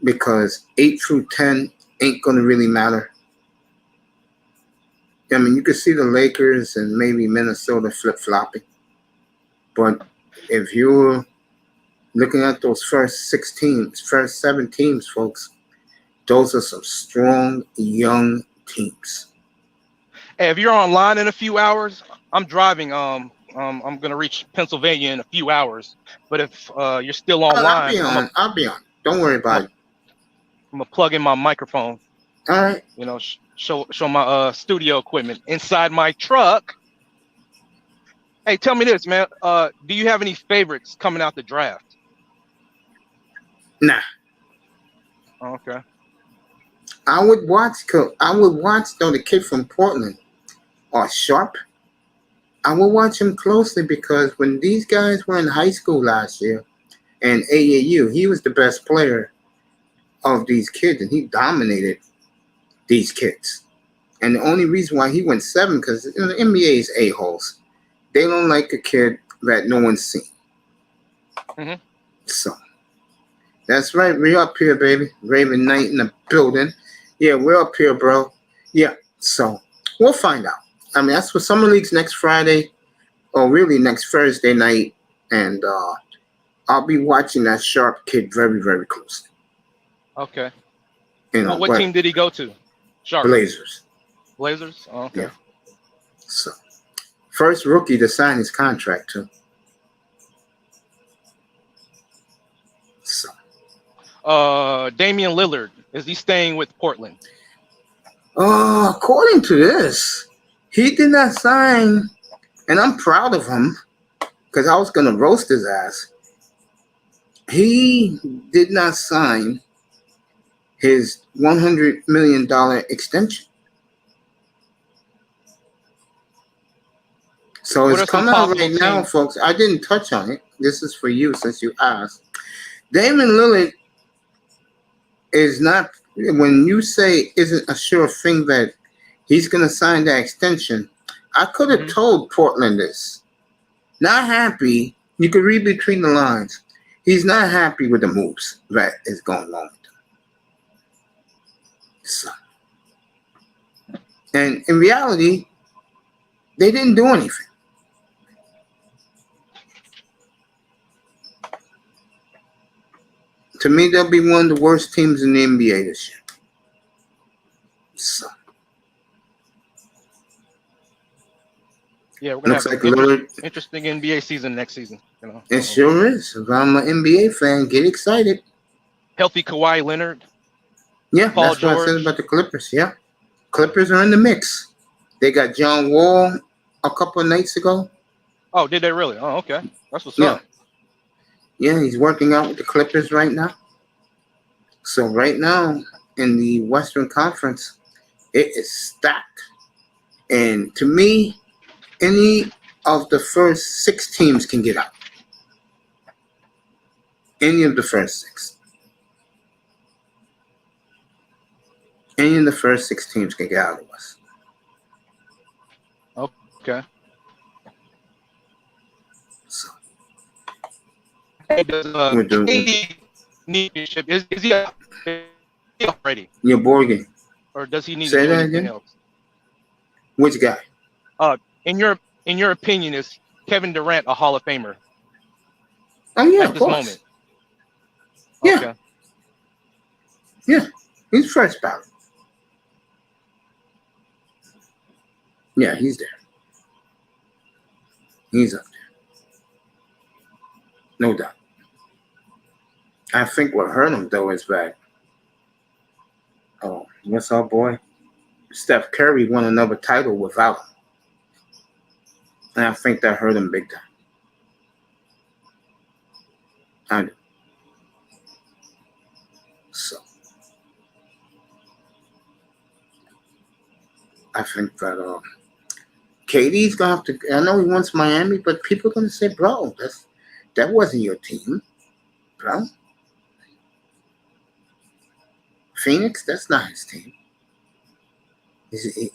because 8 through 10 ain't going to really matter. I mean, you could see the Lakers and maybe Minnesota flip-flopping. But if you're looking at those first 7 teams, folks, those are some strong, young teams. Hey, if you're online in a few hours, I'm driving. I'm going to reach Pennsylvania in a few hours. But if you're still online, I'll be on. Don't worry about it. I'm going to plug in my microphone. All right. You know, show my studio equipment inside my truck. Hey, tell me this, man. Do you have any favorites coming out the draft? Nah. Okay. I would watch though the kid from Portland, or Sharp. I will watch him closely because when these guys were in high school last year and AAU, he was the best player of these kids, and he dominated these kids. And the only reason why he went 7, because the NBA is a-holes. They don't like a kid that no one's seen. Mm-hmm. So that's right. We're up here, baby. Raven Knight in the building. Yeah, we're up here, bro. Yeah. So we'll find out. I mean, that's for Summer League's next Friday, or really next Thursday night. And I'll be watching that Sharp kid very, very closely. Okay. What team did he go to? Sharp. Blazers. Blazers? Oh, okay. Yeah. So, first rookie to sign his contract, too. So. Damian Lillard, is he staying with Portland? According to this, he did not sign, and I'm proud of him because I was going to roast his ass. He did not sign his $100 million extension. So it's coming out right now, folks. I didn't touch on it. This is for you since you asked. Damian Lillard is not, when you say isn't a sure thing that he's going to sign that extension, I could have told Portland this. Not happy. You could read between the lines. He's not happy with the moves that is going on with him. So, and in reality, they didn't do anything. To me, they'll be one of the worst teams in the NBA this year. So, yeah, we're gonna have an interesting NBA season next season. You know, it sure is. If I'm an NBA fan, get excited. Healthy Kawhi Leonard. Yeah, Paul that's George. what I said about the Clippers. Yeah, Clippers are in the mix. They got John Wall a couple of nights ago. Oh, did they really? Oh, okay. That's what's up. Yeah, he's working out with the Clippers right now. So right now in the Western Conference, it is stacked. And to me, any of the first 6 teams can get out. Any of the first 6. Any of the first 6 teams can get out of the West. Okay. So. Hey, does KD need leadership? Is he already? Your Borgen. Or does he need Say to do that anything again? else? Which guy? Uh, in your opinion, is Kevin Durant a Hall of Famer Oh yeah, at of this course. moment? Yeah, Okay. yeah. He's fresh ballot. Yeah, he's there. He's up there, no doubt. I think what hurt him though is that what's our boy? Steph Curry won another title without him. And I think that hurt him big time. I do. So I think that KD's gonna have to. I know he wants Miami, but people are gonna say, "Bro, that wasn't your team, bro. Phoenix, that's not his team."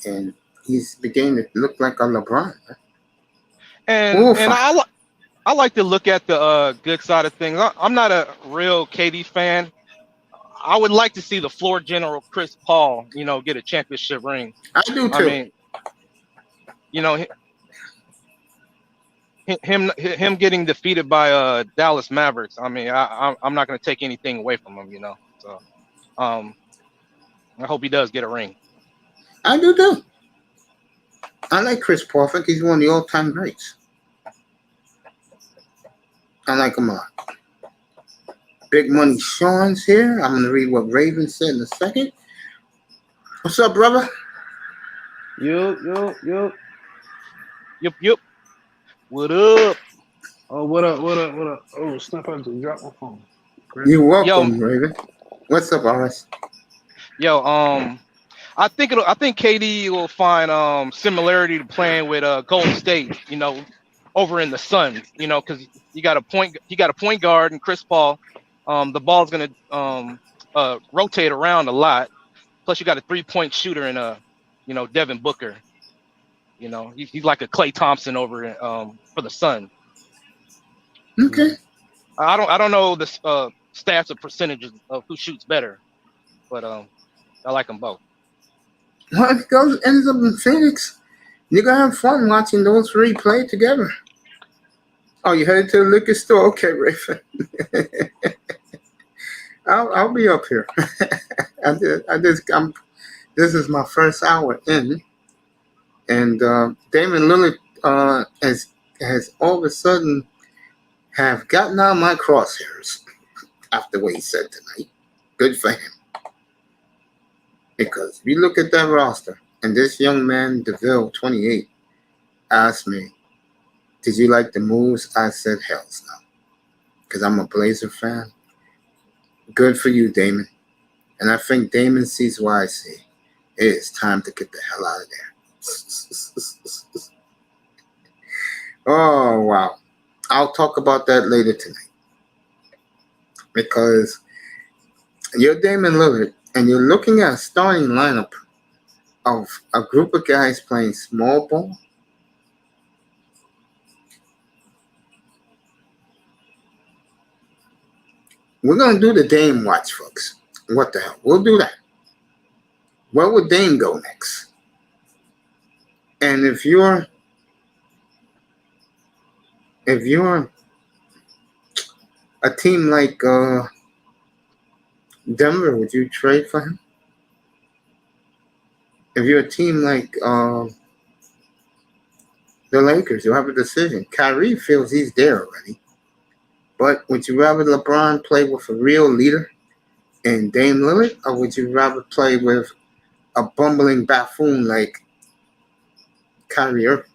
And he's beginning to look like a LeBron. And We'll and find. I like to look at the good side of things. I'm not a real KD fan. I would like to see the floor general Chris Paul, get a championship ring. I do I too. mean, you know, him getting defeated by Dallas Mavericks. I mean, I'm not going to take anything away from him. So um, I hope he does get a ring. I do too. I like Chris Paul. I think he's one of the all-time greats. I like him a lot. Big Money Sean's here. I'm gonna read what Raven said in a second. What's up, brother? Yup. Yup. What up? Oh, what up? Oh, snap! I just dropped my phone. You're Yo, welcome, Raven. What's up, RS? yo. I think KD will find similarity to playing with Golden State. Over in the Sun. Because you got a point guard and Chris Paul. The ball's gonna rotate around a lot. Plus, you got a 3-point shooter in Devin Booker. He's like a Klay Thompson over for the Sun. Okay. I don't know the stats or percentages of who shoots better, but I like them both. Well, if it ends up in Phoenix, you're gonna have fun watching those three play together. Oh, you headed to the liquor store? Okay, Raven. I'll be up here. This is my first hour in, and Damon Lillard has all of a sudden have gotten out of my crosshairs after what he said tonight. Good for him. Because if you look at that roster, and this young man, DeVille, 28, asked me, "Did you like the moves?" I said, "Hell's no." Because I'm a Blazer fan. Good for you, Damon. And I think Damon sees what I see. It is time to get the hell out of there. Oh, wow. I'll talk about that later tonight. Because you're Damon Lillard, and you're looking at a starting lineup of a group of guys playing small ball. We're going to do the Dame watch, folks. What the hell? We'll do that. Where would Dame go next? And if you're a team like Denver, would you trade for him? If you're a team like the Lakers, you'll have a decision. Kyrie feels he's there already. But would you rather LeBron play with a real leader in Dame Lillard, or would you rather play with a bumbling buffoon like Kyrie Irving?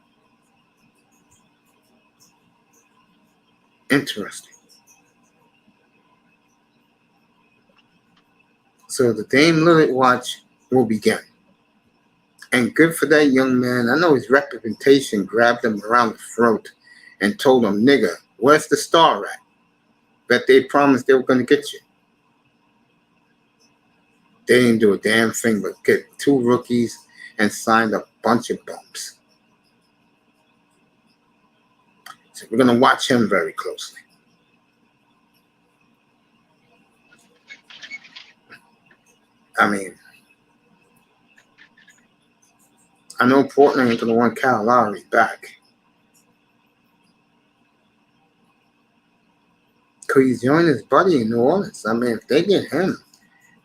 Interesting. So the Dame Lillard watch will begin. And good for that young man. I know his reputation grabbed him around the throat and told him, "Nigga, where's the star at? Bet they promised they were going to get you." They didn't do a damn thing but get 2 rookies and signed a bunch of bumps. So we're going to watch him very closely. I know Portland ain't gonna want Kyle Lowry back. Cause he's joined his buddy in New Orleans. I mean, if they get him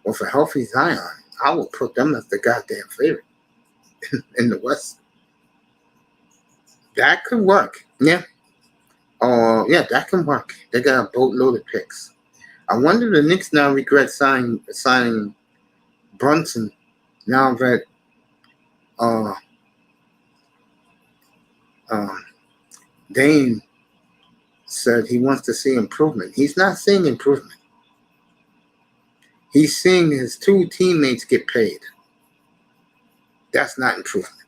with a healthy Zion, I would put them as the goddamn favorite in the West. That could work. Yeah. Yeah, that can work. They got a boatload of picks. I wonder if the Knicks now regret signing Brunson now that Dane said he wants to see improvement. He's not seeing improvement. He's seeing his two teammates get paid. That's not improvement.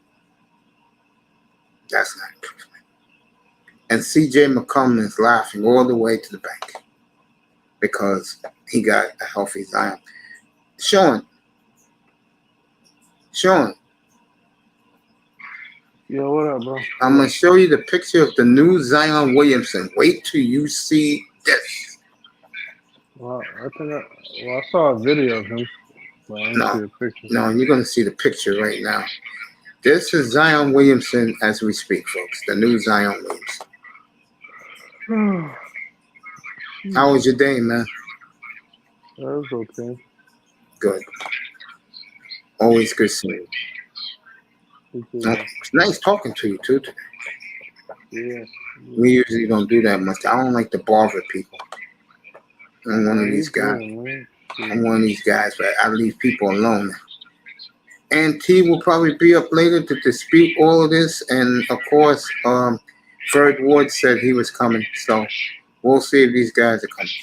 That's not improvement. And CJ McCollum is laughing all the way to the bank because he got a healthy Zion. Sean. Yo, what up, bro? I'm going to show you the picture of the new Zion Williamson. Wait till you see this. Well, I saw a video of him, but I didn't see a picture. No, you're going to see the picture right now. This is Zion Williamson as we speak, folks. The new Zion Williamson. How was your day, man? That was okay. Good. Always good seeing you. It's nice talking to you, too, today. Yeah. We usually don't do that much. I don't like to bother people. I'm one of these guys. I'm one of these guys, but I leave people alone. And T will probably be up later to dispute all of this. And, of course, Ferd Ward said he was coming. So we'll see if these guys are coming.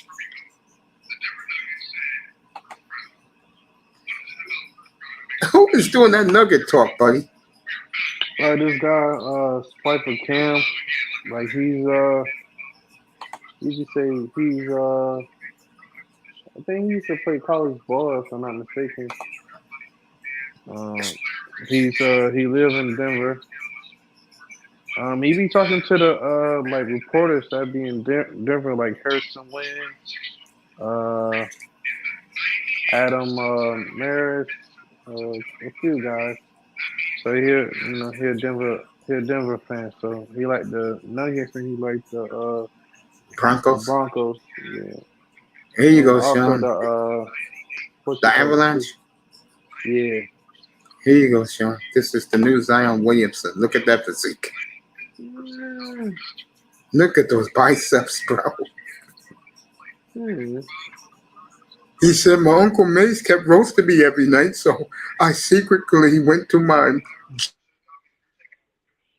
Who is doing that nugget talk, buddy? This guy, Spiker Cam, like you could say he's, I think he used to play college ball, if I'm not mistaken. He lives in Denver. He be talking to the like reporters that be in Denver, like Harrison Wind, Adam Maris, a few guys. So he a Denver fan. So he like the Nuggets and he like the Broncos. Yeah. Here you go, also Sean. The Avalanche. Yeah. Here you go, Sean. This is the new Zion Williamson. Look at that physique. Look at those biceps, bro. He said, my Uncle Mace kept roasting me every night, so I secretly went to my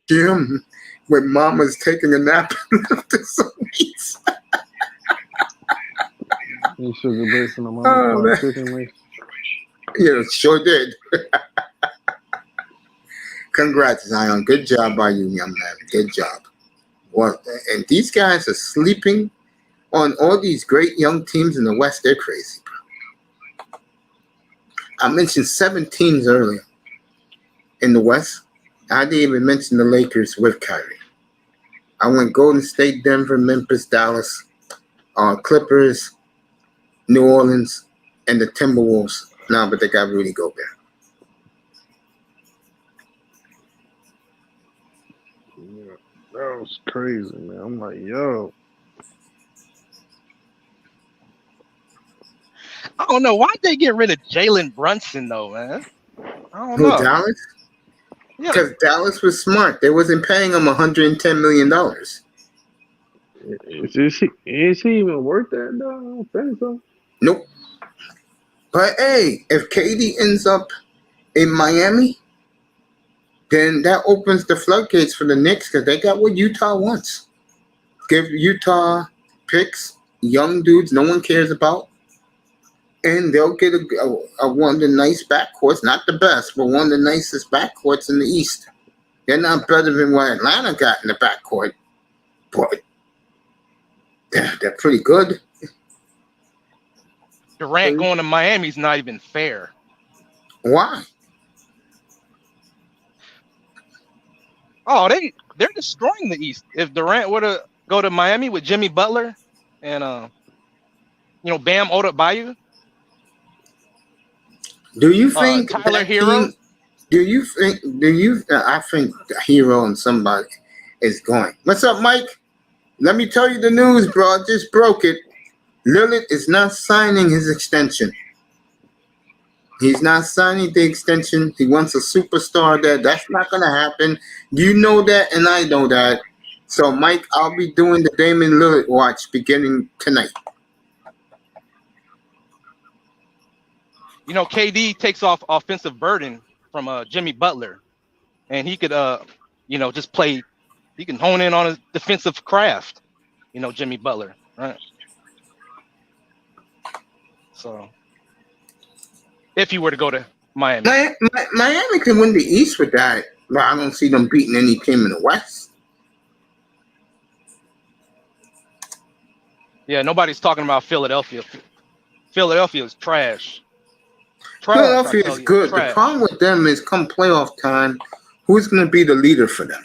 gym when Mama's taking a nap and lifted some weights. You sugar base in the mama chicken wings. Yeah, sure did. Congrats, Zion. Good job by you, young man. Good job. Well, and these guys are sleeping on all these great young teams in the West. They're crazy, bro. I mentioned 7 teams earlier in the West. I didn't even mention the Lakers with Kyrie. I went Golden State, Denver, Memphis, Dallas, Clippers, New Orleans, and the Timberwolves. No, but they got Rudy Goebert. Yeah, that was crazy, man. I'm like, yo. I don't know. Why'd they get rid of Jalen Brunson, though, man? I don't know. Dallas? Yeah. Because Dallas was smart. They wasn't paying him $110 million. Is he even worth that, though? I don't think so. Nope. But, hey, if KD ends up in Miami, then that opens the floodgates for the Knicks because they got what Utah wants. Give Utah picks, young dudes no one cares about, and they'll get a one of the nice backcourts, not the best, but one of the nicest backcourts in the East. They're not better than what Atlanta got in the backcourt, but they're pretty good. Durant going to Miami's not even fair. Why? Oh, they're destroying the East. If Durant were to go to Miami with Jimmy Butler and Bam Adebayo. Do you think Tyler Hero? Do you think? I think the hero and somebody is going. What's up, Mike? Let me tell you the news, bro. I just broke it. Lillard is not signing his extension. He's not signing the extension. He wants a superstar there. That's not going to happen. You know that, and I know that. So, Mike, I'll be doing the Damian Lillard watch beginning tonight. You know, KD takes off offensive burden from Jimmy Butler, and he could, just play. He can hone in on his defensive craft. You know, Jimmy Butler, right? So, if he were to go to Miami, Miami can win the East with that, but I don't see them beating any team in the West. Yeah, nobody's talking about Philadelphia. Philadelphia is trash. Philadelphia is good. Trash. The problem with them is come playoff time, who's going to be the leader for them?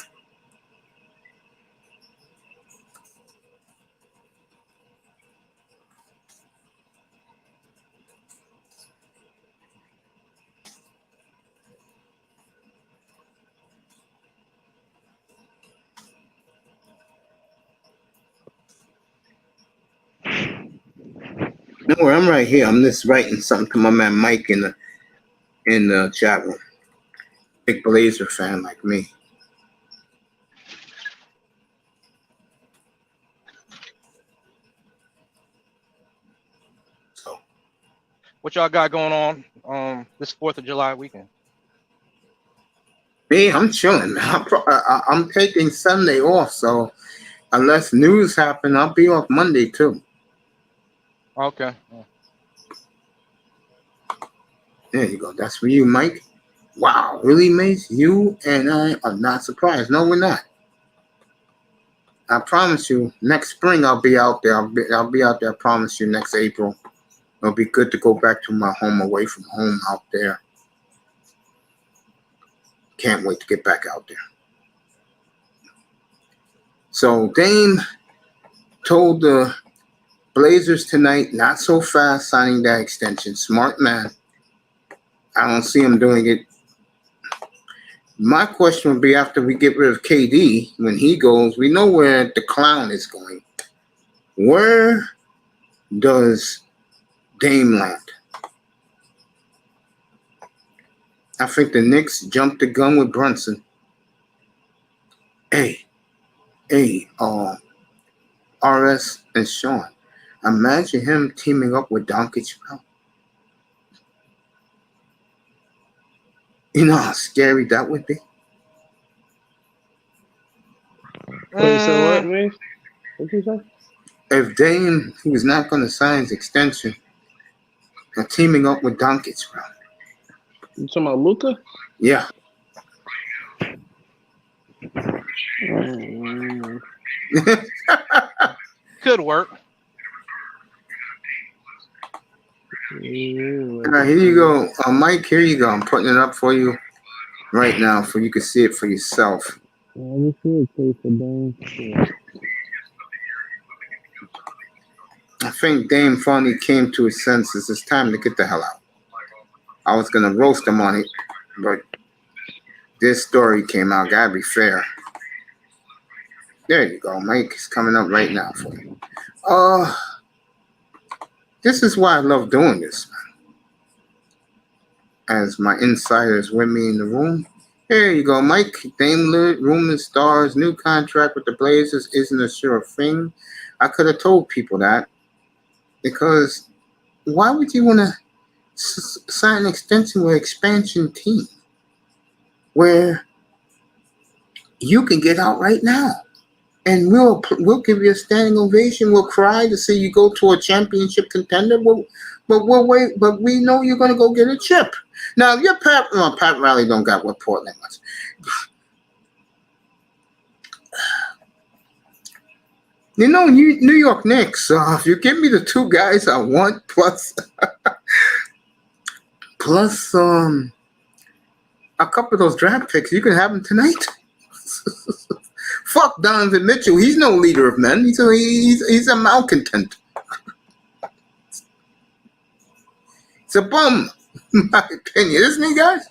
No, I'm right here. I'm just writing something to my man Mike in the chat room. Big Blazer fan like me. So, What y'all got going on this 4th of July weekend? me, I'm chilling. I'm taking Sunday off, so unless news happen, I'll be off Monday too. Okay. There you go. That's for you, Mike. Wow, really, Mace? You and I are not surprised. No, we're not. I promise you, next spring I'll be out there. I'll be out there. I promise you, next April. It'll be good to go back to my home, away from home out there. Can't wait to get back out there. So Dame told the Blazers tonight, not so fast signing that extension. Smart man. I don't see him doing it. My question would be after we get rid of KD, when he goes, we know where the clown is going. Where does Dame land? I think the Knicks jumped the gun with Brunson. Hey, RS and Sean. Imagine him teaming up with Doncic. You know how scary that would be? Wait, so what, man? What you say? If Dame, who is not going to sign his extension, are teaming up with Doncic, bro. You talking about Luka? Yeah. Could work. All right, here you go. Mike, here you go. I'm putting it up for you right now so you can see it for yourself. Let me see a case for Dame. I think Dame finally came to his senses. It's time to get the hell out. I was going to roast him on it, but this story came out. Gotta be fair. There you go. Mike is coming up right now for you. This is why I love doing this, man. As my insiders with me in the room. There you go, Mike. Dame Lillard, rumors, stars, new contract with the Blazers isn't a sure thing. I could have told people that. Because why would you want to sign an extension with an expansion team where you can get out right now? And we'll give you a standing ovation. We'll cry to see you go to a championship contender. But we'll wait. But we know you're going to go get a chip. Now, your Pat Riley don't got what Portland was. You know, New York Knicks, if you give me the two guys I want, plus a couple of those draft picks, you can have them tonight. Fuck Donovan Mitchell. He's no leader of men. He's a malcontent. He's a bum, in my opinion, isn't he, guys?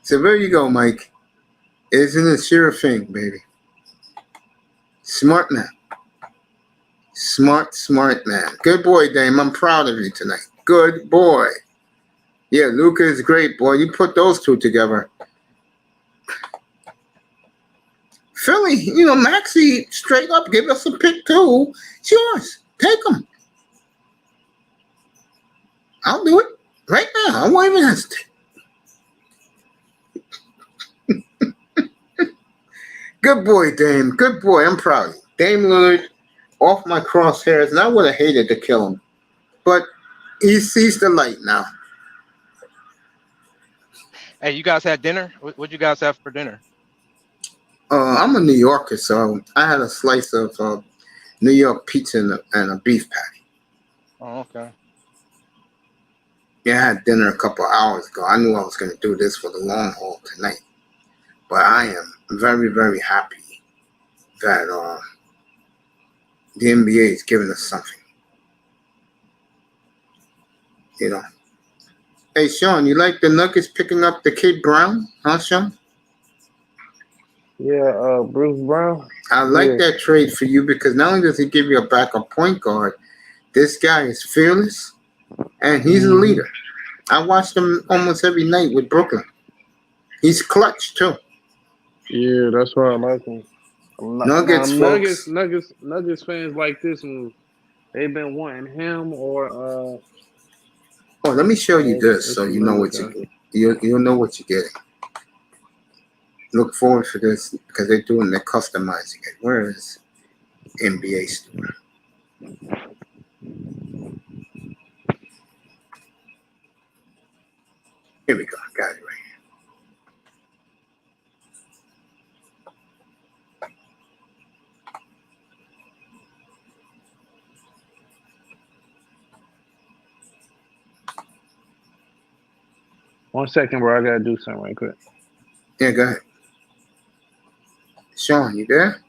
So there you go, Mike. Isn't it sure thing, baby? Smart man. Smart man. Good boy, Dame. I'm proud of you tonight. Good boy. Yeah, Luca is great, boy. You put those two together. Philly, Maxie straight up give us a pick too. It's yours. Take them. I'll do it right now. I won't even hesitate. Good boy, Dame. Good boy. I'm proud of you. Dame Lillard off my crosshairs, and I would have hated to kill him. But he sees the light now. Hey, you guys had dinner? What'd you guys have for dinner? I'm a New Yorker, so I had a slice of New York pizza and a beef patty. Oh, okay. Yeah, I had dinner a couple hours ago. I knew I was going to do this for the long haul tonight. But I am very, very happy that the NBA is giving us something. Hey, Sean, you like the Nuggets picking up the kid Brown? Huh, Sean? Yeah, Bruce Brown. I like that trade for you because not only does he give you a backup point guard, this guy is fearless and he's a leader. I watched him almost every night with Brooklyn. He's clutch too. Yeah, that's why I like him. Nuggets fans like this one. They've been wanting him or. Let me show you this so you know what you'll know what you're getting. Look forward for this because they're customizing it. Where is NBA store? Here we go. Got it right here. One second, bro. I gotta do something right quick. Yeah, go ahead. Sean, you there?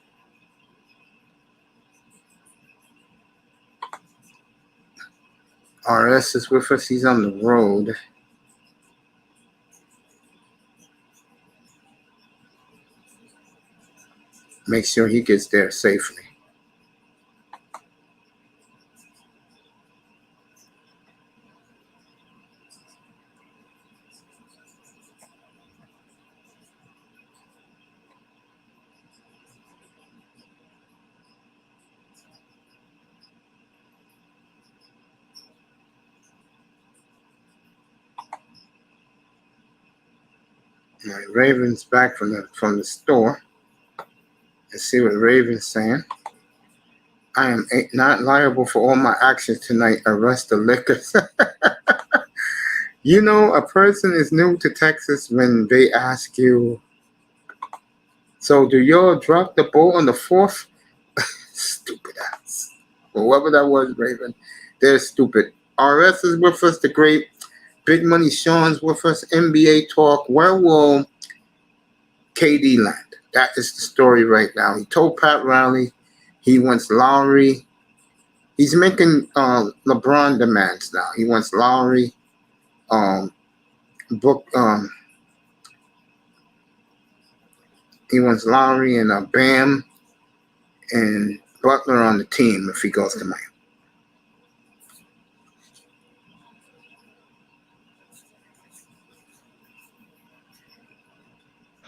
RS is with us. He's on the road. Make sure he gets there safely. All right, Raven's back from the store. Let's see what Raven's saying. I am not liable for all my actions tonight. Arrest the liquors. A person is new to Texas when they ask you, so do y'all drop the ball on the fourth? Stupid ass. Whoever that was, Raven, they're stupid. RS is with us, the great Big Money Sean's with us, NBA talk. Where will KD land? That is the story right now. He told Pat Riley he wants Lowry. He's making LeBron demands now. He wants Lowry, he wants Lowry and Bam and Butler on the team if he goes to Miami.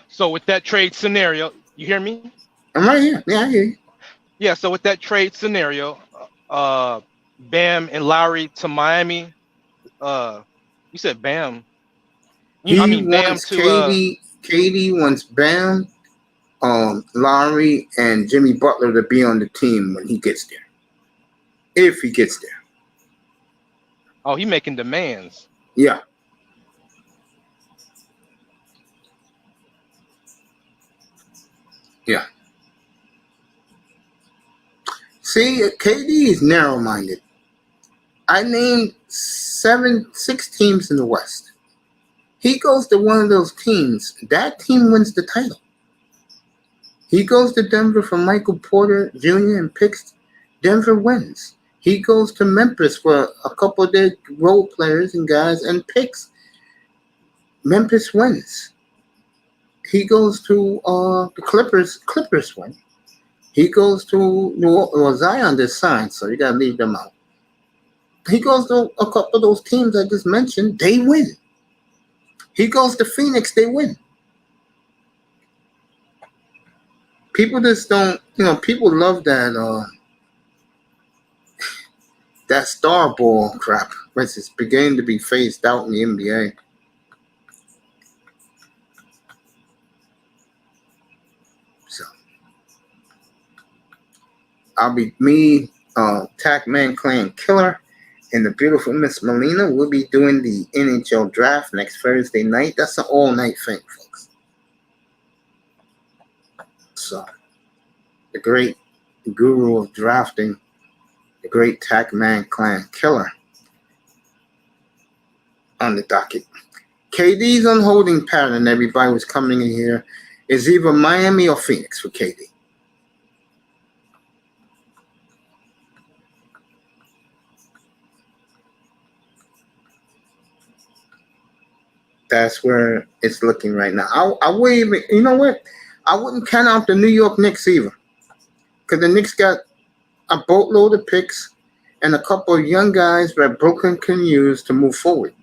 So with that trade scenario, you hear me? I'm right here. Yeah, I hear you. Yeah, so with that trade scenario, Bam and Lowry to Miami. You said Bam. Bam to KD wants Bam, Lowry, and Jimmy Butler to be on the team when he gets there. If he gets there. Oh, he making demands. Yeah. Yeah. See, KD is narrow-minded. I named 6 teams in the West. He goes to one of those teams. That team wins the title. He goes to Denver for Michael Porter Jr. and picks. Denver wins. He goes to Memphis for a couple of their role players and guys and picks. Memphis wins. He goes to the Clippers. Clippers win. He goes to New Orleans. Well, Zion just signed, so you gotta leave them out. He goes to a couple of those teams I just mentioned. They win. He goes to Phoenix. They win. People just don't. People love that. That star ball crap, which is beginning to be phased out in the NBA. So, I'll be me, Tackman Clan Killer, and the beautiful Miss Melina. We'll be doing the NHL draft next Thursday night. That's an all-night thing, folks. So, the great guru of drafting, the great Tackman Clan Killer, on the docket. KD's on holding pattern. Everybody was coming in here. Is either Miami or Phoenix for KD. That's where it's looking right now. I wouldn't even, you know what? I wouldn't count out the New York Knicks either. Because the Knicks got a boatload of picks and a couple of young guys that Brooklyn can use to move forward.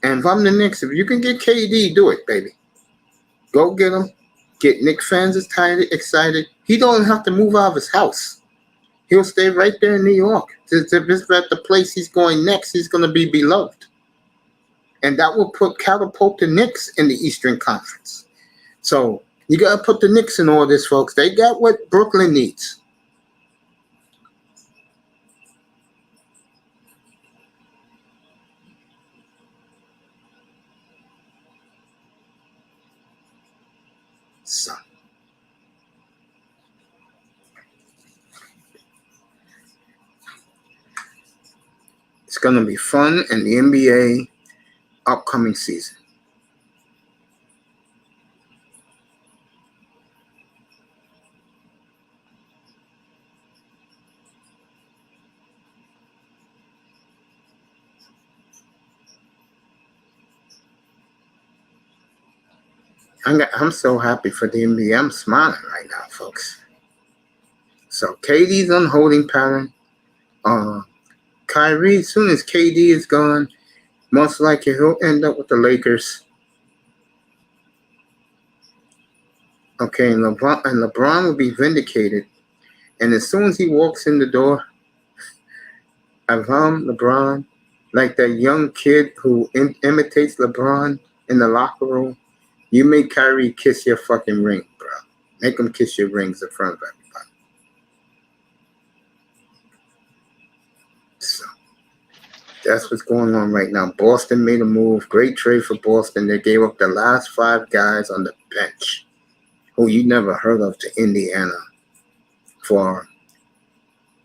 And if I'm the Knicks, if you can get KD, do it, baby. Go get him. Get Knicks fans excited. He don't have to move out of his house. He'll stay right there in New York. If it's at the place he's going next, he's going to be beloved. And that will catapult the Knicks in the Eastern Conference. So you got to put the Knicks in all this, folks. They got what Brooklyn needs. So it's going to be fun in the NBA upcoming season. I'm so happy for the NBA. I'm smiling right now, folks. So KD's on holding pattern. Kyrie, as soon as KD is gone, most likely he'll end up with the Lakers. Okay, and LeBron will be vindicated. And as soon as he walks in the door, LeBron, like that young kid who imitates LeBron in the locker room, you make Kyrie kiss your fucking ring, bro. Make him kiss your rings in front of everybody. So that's what's going on right now. Boston made a move. Great trade for Boston. They gave up the last 5 guys on the bench who you never heard of to Indiana for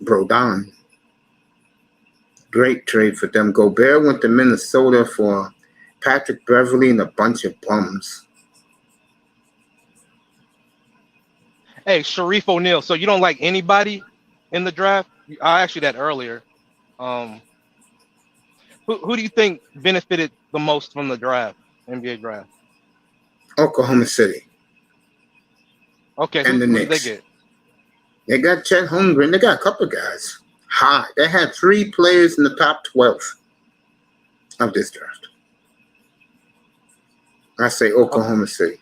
Brodon. Great trade for them. Goebert went to Minnesota for Patrick Beverly and a bunch of bums. Hey, Sharif O'Neal. So you don't like anybody in the draft? I asked you that earlier. Who do you think benefited the most from the draft, NBA draft? Oklahoma City. Okay, and the who Knicks. did they get? They got Chet Holmgren. They got a couple of guys. High. They had 3 players in the top 12 of this draft. I say Oklahoma City.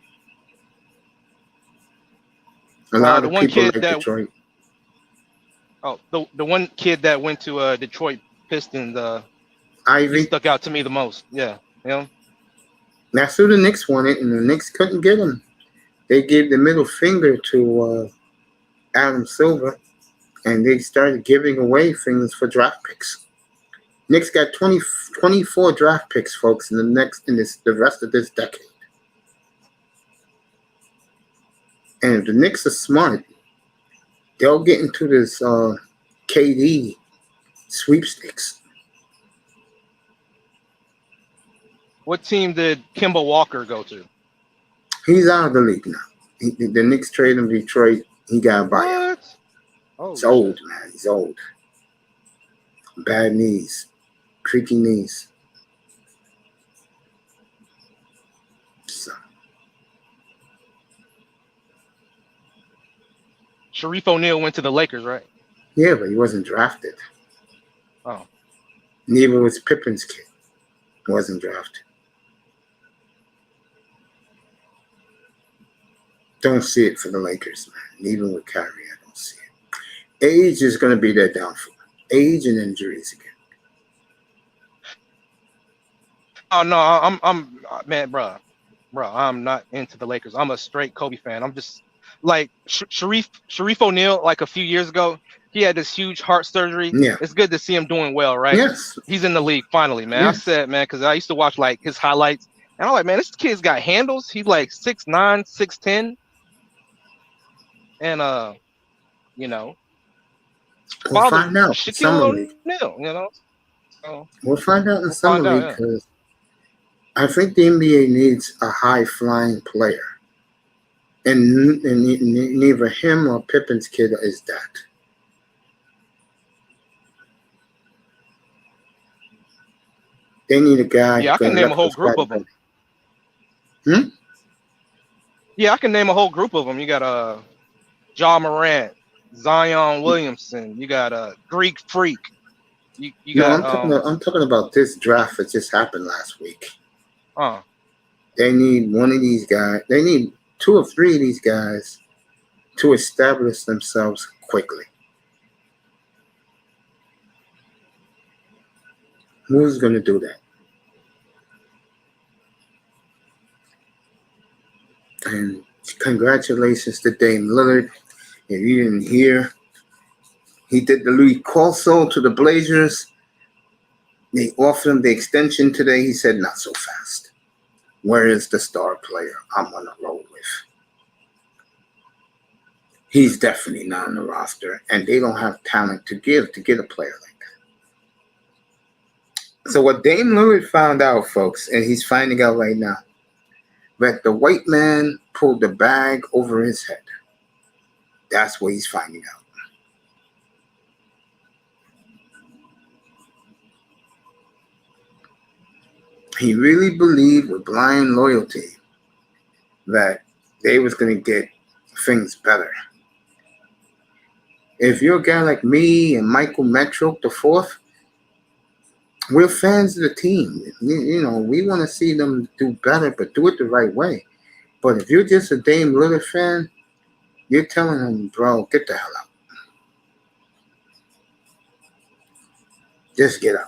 A lot of people like Detroit. Oh, the one kid that went to Detroit Pistons, Ivy. he stuck out to me the most. Yeah, him. That's who the Knicks wanted, and the Knicks couldn't get him. They gave the middle finger to Adam Silver, and they started giving away things for draft picks. Knicks got 24 draft picks, folks, in the rest of this decade. And if the Knicks are smart, they'll get into this KD sweepstakes. What team did Kemba Walker go to? He's out of the league now. The Knicks traded him to Detroit. He got a buyout. What? Oh, He's old, man. He's old. Bad knees. Creaky knees. Sharif O'Neal went to the Lakers, right? Yeah, but he wasn't drafted. Oh. Neither was Pippen's kid. Wasn't drafted. Don't see it for the Lakers, man. Even with Kyrie, I don't see it. Age is going to be their downfall. Age and injuries again. Oh no, I'm man, bro, I'm not into the Lakers. I'm a straight Kobe fan. I'm just like Sharif O'Neal. Like a few years ago, he had this huge heart surgery. Yeah. It's good to see him doing well, right? Yes. He's in the league finally, man. Yes. I said, man, because I used to watch like his highlights, and I'm like, man, this kid's got handles. He's like 6'9", 6'10", and you know, We'll find out in Shaquille summer league. O'Neal, you know. So We'll find out in summer league yeah. because I think the NBA needs a high-flying player, and neither him or Pippen's kid is that. They need a guy. Yeah, I can name a whole group of them. Yeah, I can name a whole group of them. You got Ja Morant, Zion Williamson. You got Greek Freak. You got. I'm talking about this draft that just happened last week. Oh. They need one of these guys. They need 2 or 3 of these guys to establish themselves quickly. Who's going to do that? And congratulations to Dame Lillard. If you didn't hear, he did the Louis Corso to the Blazers. They offered him the extension today. He said, not so fast. Where is the star player I'm on the road with? He's definitely not on the roster, and they don't have talent to give to get a player like that. So what Dame Lillard found out, folks, and he's finding out right now, that the white man pulled the bag over his head. That's what he's finding out. He really believed with blind loyalty that they was going to get things better. If you're a guy like me and Michael Metroke the fourth, we're fans of the team. You know, we want to see them do better, but do it the right way. But if you're just a Dame Lillard fan, you're telling them, bro, get the hell out. Just get out.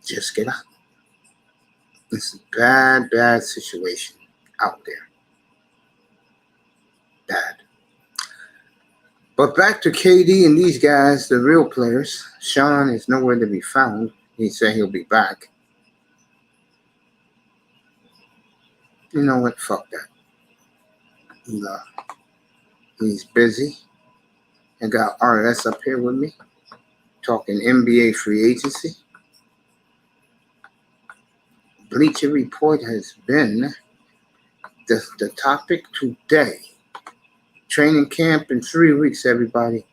Just get out. It's a bad, bad situation out there. Bad. But back to KD and these guys, the real players. Sean is nowhere to be found. He said he'll be back. You know what? Fuck that. He's busy. I got RS up here with me, talking NBA free agency. Bleacher Report has been the topic today. Training camp in 3 weeks, everybody.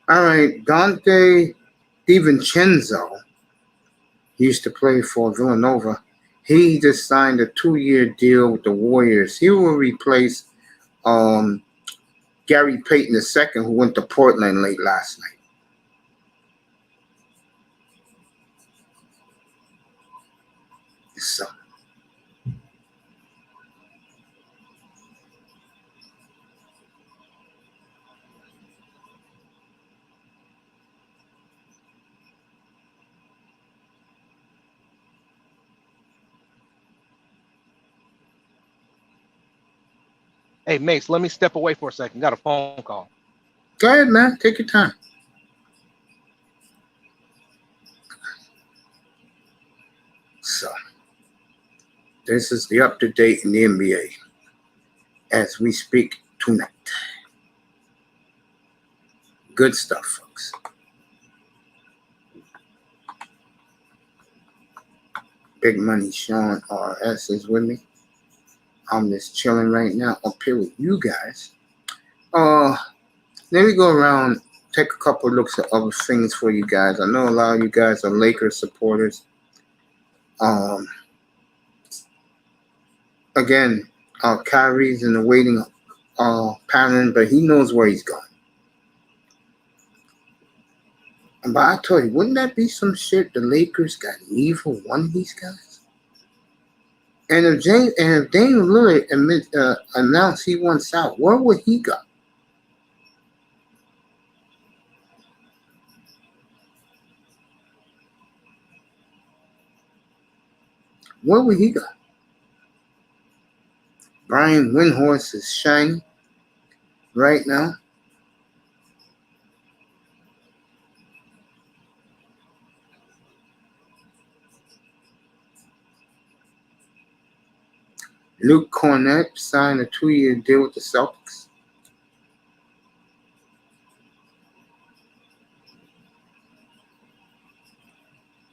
All right, Dante DiVincenzo, he used to play for Villanova. He just signed a 2-year deal with the Warriors. He will replace Gary Payton II, who went to Portland late last night. So, Hey, Mace, let me step away for a second. Got a phone call. Go ahead, man. Take your time. So, this is the up-to-date in the NBA as we speak tonight. Good stuff, folks. Big Money Sean RS is with me. I'm just chilling right now up here with you guys. Let Let me go around, take a couple of looks at other things for you guys. I know a lot of you guys are Lakers supporters. Again, Kyrie's in the waiting pattern, but he knows where he's going. But I tell you, wouldn't that be some shit? The Lakers got neither one of these guys. And if Dame Lillard announced he wants out, where would he go? Where would he go? Brian Windhorst is shining right now. Luke Cornett signed a 2-year deal with the Celtics.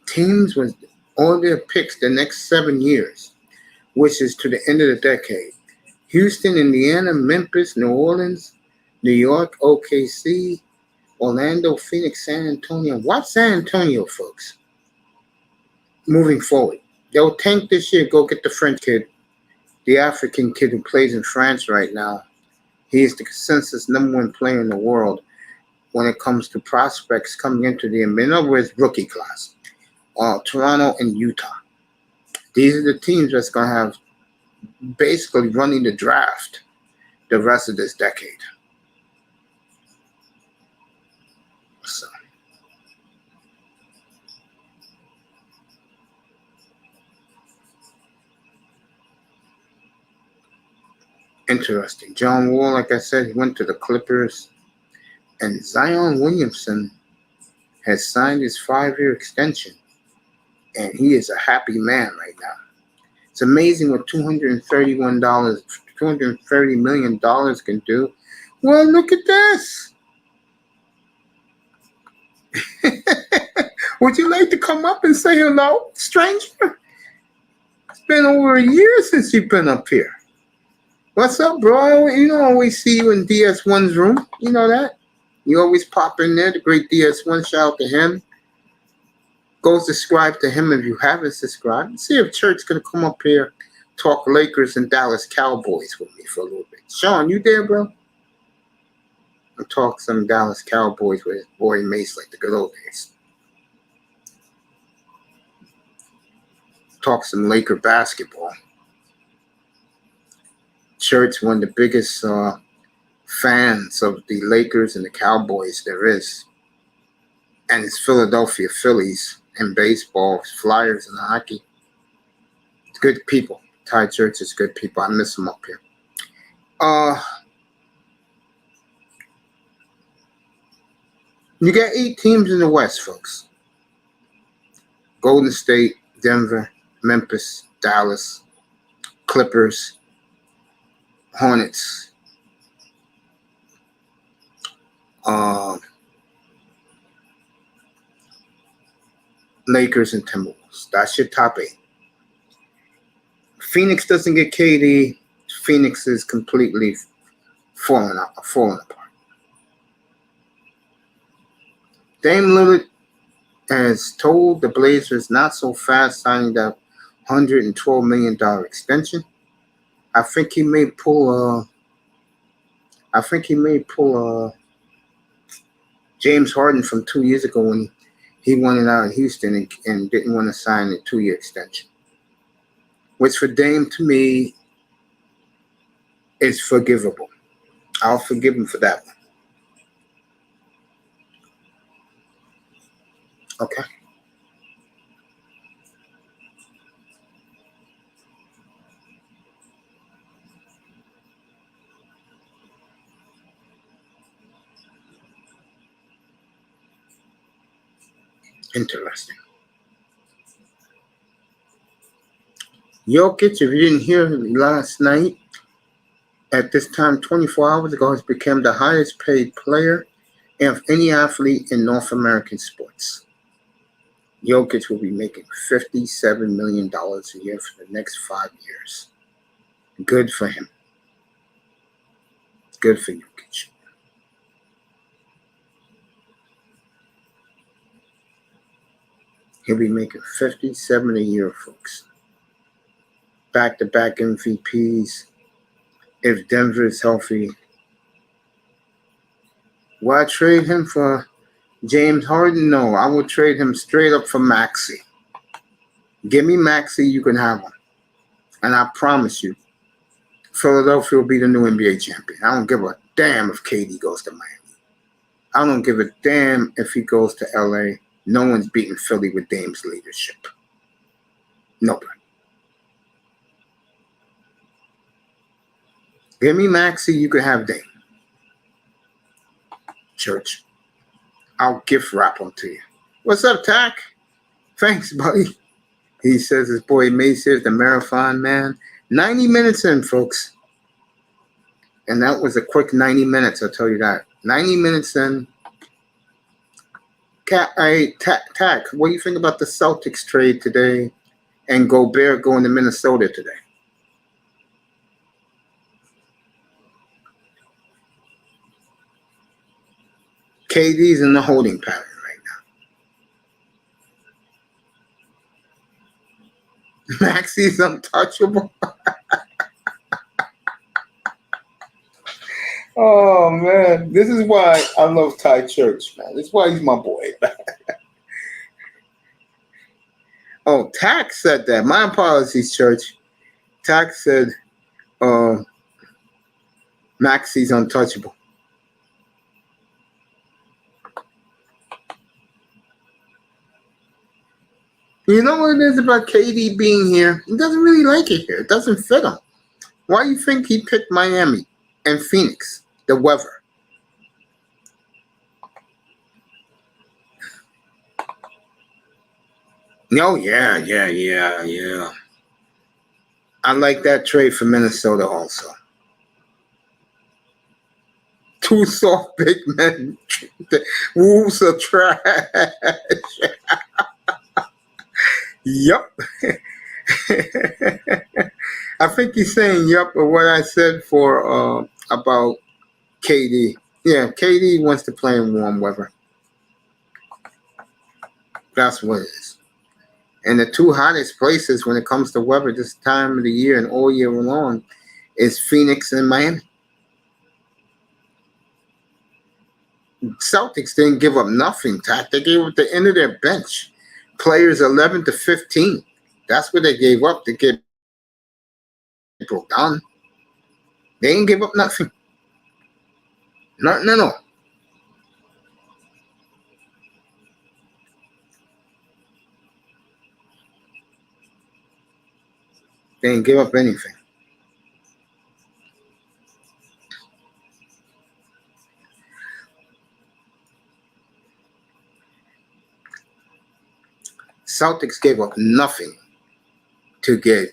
Teams with all their picks the next 7 years, which is to the end of the decade. Houston, Indiana, Memphis, New Orleans, New York, OKC, Orlando, Phoenix, San Antonio. Watch San Antonio, folks. Moving forward. They'll tank this year, go get the French kid. The African kid who plays in France right now. He is the consensus number 1 player in the world when it comes to prospects coming into the NBA. In other words, rookie class. Toronto and Utah. These are the teams that's going to have basically running the draft the rest of this decade. So. Interesting. John Wall, like I said, he went to the Clippers. And Zion Williamson has signed his 5-year extension. And he is a happy man right now. It's amazing what $230 million can do. Well, look at this. Would you like to come up and say hello, stranger? It's been over a year since you've been up here. What's up, bro? You know, I always see you in DS1's room. You know that? You always pop in there. The great DS1. Shout out to him. Go subscribe to him if you haven't subscribed. See if Church's going to come up here, talk Lakers and Dallas Cowboys with me for a little bit. Sean, you there, bro? I'll talk some Dallas Cowboys with his boy Mace like the good old days. Talk some Laker basketball. Church, one of the biggest fans of the Lakers and the Cowboys there is. And it's Philadelphia Phillies in baseball, Flyers and hockey. It's good people. Ty Church is good people. I miss them up here. You got 8 teams in the West, folks. Golden State, Denver, Memphis, Dallas, Clippers, Hornets, Lakers, and Timberwolves. That's your top 8. Phoenix doesn't get KD. Phoenix is completely falling apart. Dame Lillard has told the Blazers not so fast signing that $112 million extension. I think he may pull James Harden from 2 years ago when he wanted out in Houston and didn't want to sign a 2-year extension. Which for Dame, to me, is forgivable. I'll forgive him for that one. Okay. Interesting. Jokic, if you didn't hear last night, at this time 24 hours ago, has become the highest paid player of any athlete in North American sports. Jokic will be making $57 million a year for the next 5 years. Good for him. Good for Jokic. He'll be making 57 a year, folks. Back-to-back MVPs. If Denver is healthy, will I trade him for James Harden? No, I will trade him straight up for Maxey. Give me Maxey, you can have him. And I promise you, Philadelphia will be the new NBA champion. I don't give a damn if KD goes to Miami. I don't give a damn if he goes to LA. No one's beating Philly with Dame's leadership. Nobody. Give me Maxey, you can have Dame. Church. I'll gift wrap them to you. What's up, Tack? Thanks, buddy. He says his boy Macy is the marathon man. 90 minutes in, folks. And that was a quick 90 minutes, I'll tell you that. 90 minutes in. Tack, what do you think about the Celtics trade today and Goebert going to Minnesota today? KD's in the holding pattern right now. Maxey's untouchable. Oh, man. This is why I love Ty Church, man. This is why he's my boy. Oh, Tack said that. My apologies, Church. Tack said Maxey's untouchable. You know what it is about KD being here? He doesn't really like it here. It doesn't fit him. Why do you think he picked Miami and Phoenix? The weather. Oh, yeah. I like that trade for Minnesota also. Two soft big men. The Wolves are trash. Yup. I think he's saying yup or what I said for about KD. Yeah, KD wants to play in warm weather. That's what it is. And the two hottest places when it comes to weather this time of the year and all year long is Phoenix and Miami. Celtics didn't give up nothing, Tack. They gave up the end of their bench. Players 11 to 15. That's what they gave up to get broke down. They didn't give up nothing. Nothing at all. They didn't give up anything. Celtics gave up nothing to get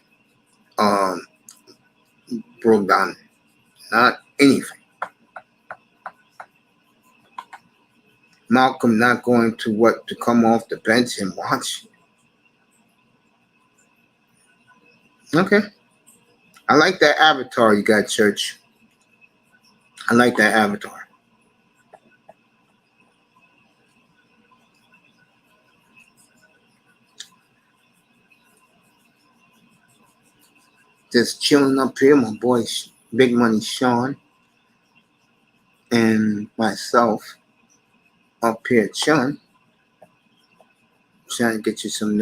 broke down. Not anything. Malcolm not going to come off the bench and watch. Okay. I like that avatar you got, Church. I like that avatar. Just chilling up here, my boy Big Money Sean and myself up here chilling. Trying to get you some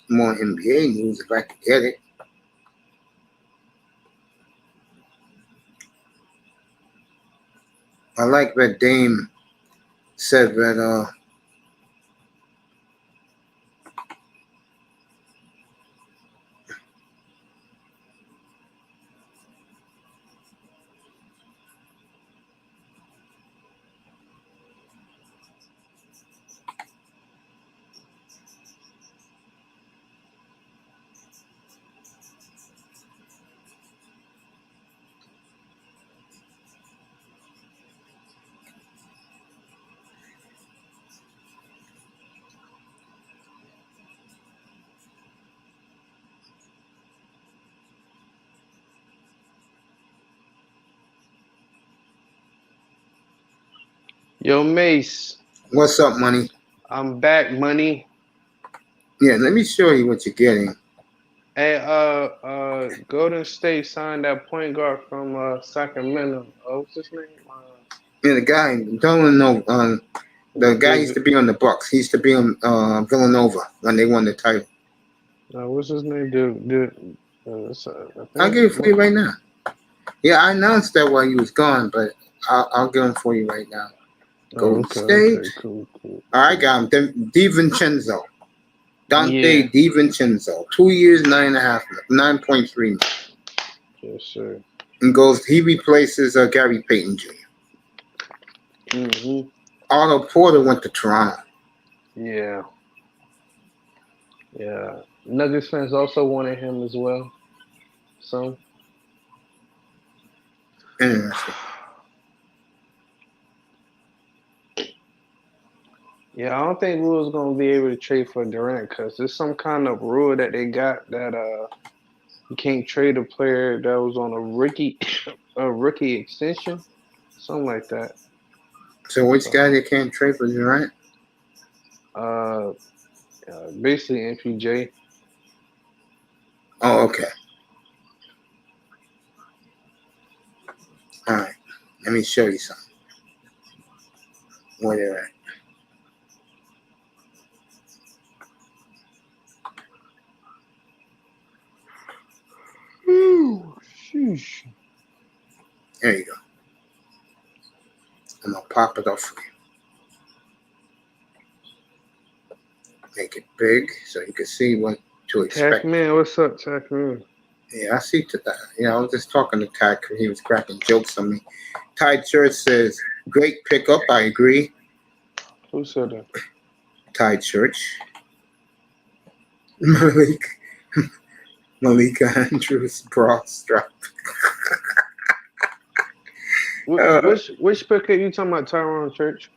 more NBA news if I can get it. I like that Dame said that Yo, Mace. what's up, Money? I'm back, Money. Yeah, let me show you what you're getting. Hey, Golden State signed that point guard from Sacramento. What's his name? Yeah, the guy, don't know. The guy used to be on the Bucks. He used to be on Villanova when they won the title. What's his name? I'll give it for you right now. Yeah, I announced that while you was gone, but I'll give him for you right now. Golden State. Okay, cool. All right, got him. DiVincenzo. Dante Yeah. DiVincenzo. 2 years, 9.5, 9.3. Yes, sir. And he replaces Gary Payton Jr. Mm-hmm. Otto Porter went to Toronto. Yeah. Nuggets fans also wanted him as well. So. Interesting. Yeah, I don't think we was gonna be able to trade for Durant because there's some kind of rule that they got that you can't trade a player that was on a rookie extension, something like that. So which guy they can't trade for Durant? Basically MPJ. Oh, okay. All right. Let me show you something. Where they're at. Ooh, sheesh. There you go. I'm gonna pop it up for you. Make it big so you can see what to expect. Tackman, what's up, Tackman? Yeah, I see to that. I was just talking to Ty. He was cracking jokes on me. Ty Church says, "Great pickup." I agree. Who said that? Ty Church. Malika Andrews, bra strap. Which pickup you talking about, Tyrone Church?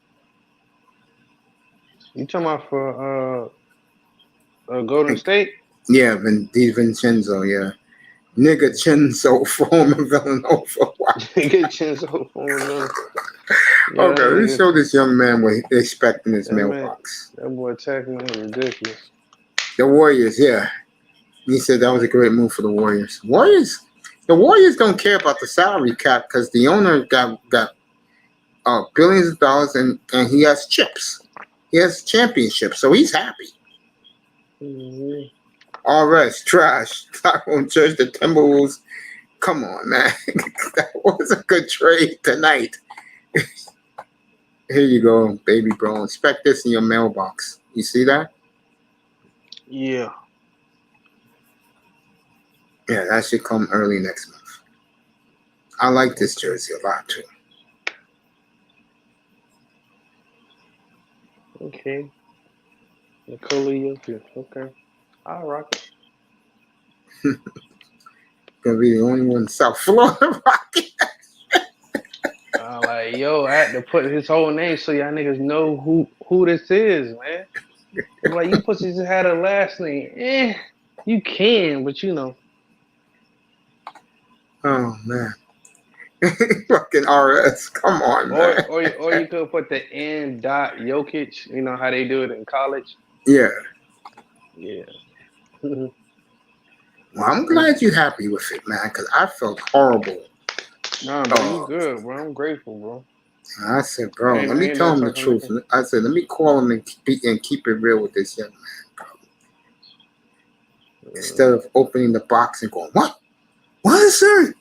You talking about for Golden State? Yeah, DiVincenzo, yeah. Nigga Chenzo, former Villanova. Wow. Nigga Chenzo, former Villanova. Okay, let's show this young man what he's expecting his mailbox. That boy Tackman is ridiculous. The Warriors, yeah. He said that was a great move for the Warriors. The Warriors don't care about the salary cap because the owner got billions of dollars and he has chips. He has championships, so he's happy. Mm-hmm. All right, trash. Tyrone Church, the Timberwolves. Come on, man. That was a good trade tonight. Here you go, baby bro. Expect this in your mailbox. You see that? Yeah. Yeah, that should come early next month. I like this jersey a lot, too. Okay. Nikola Jokic. Okay. I'll rock it. Gonna be the only one in South Florida rocking. I'm like, yo, I had to put his whole name so y'all niggas know who this is, man. I'm like, you pussies just had a last name. You can, but you know. Oh, man. Fucking RS. Come on, man. Or you could put the N. Jokic. You know how they do it in college? Yeah. Yeah. Well, I'm glad you're happy with it, man, because I felt horrible. Nah, bro, you good, bro. I'm grateful, bro. I said, bro, let me tell him the truth. I said, let me call him and keep it real with this young man, bro. Instead of opening the box and going, what? What is it?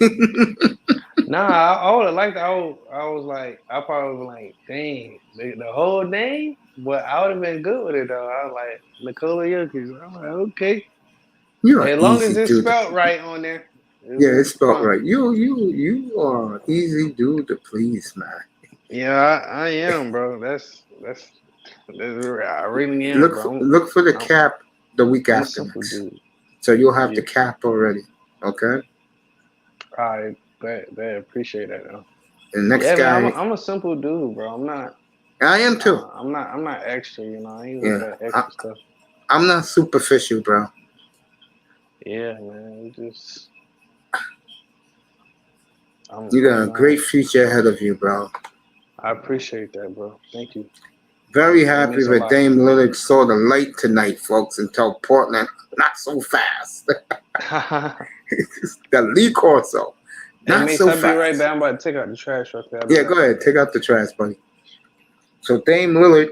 Nah, I would have liked. I was like, I probably was like, dang, the whole name. But I would have been good with it though. I was like, Nikola Jokic. I'm like, okay. As long as it's spelled right on there. Yeah, it's spelled right. You are an easy dude to please, man. Yeah, I am, bro. That's I really am, bro. Look for the cap the week after next. So you'll have the cap already. Okay. All right, bad. Appreciate that though. The next guy. Man, I'm a simple dude, bro. I'm not. I am too. I'm not extra, you know. I ain't with that extra stuff. I'm not superficial, bro. Yeah, man. You got a great future ahead of you, bro. I appreciate that, bro. Thank you. Very That happy means a that lot. Dame Lillard saw the light tonight, folks, and tell Portland, not so fast. The leak also. Hey, Not Mace, so I'll be right fast. back. I'm about to take out the trash real quick. I'll be Yeah, right go back. ahead. Take out the trash, buddy. So Dame Lillard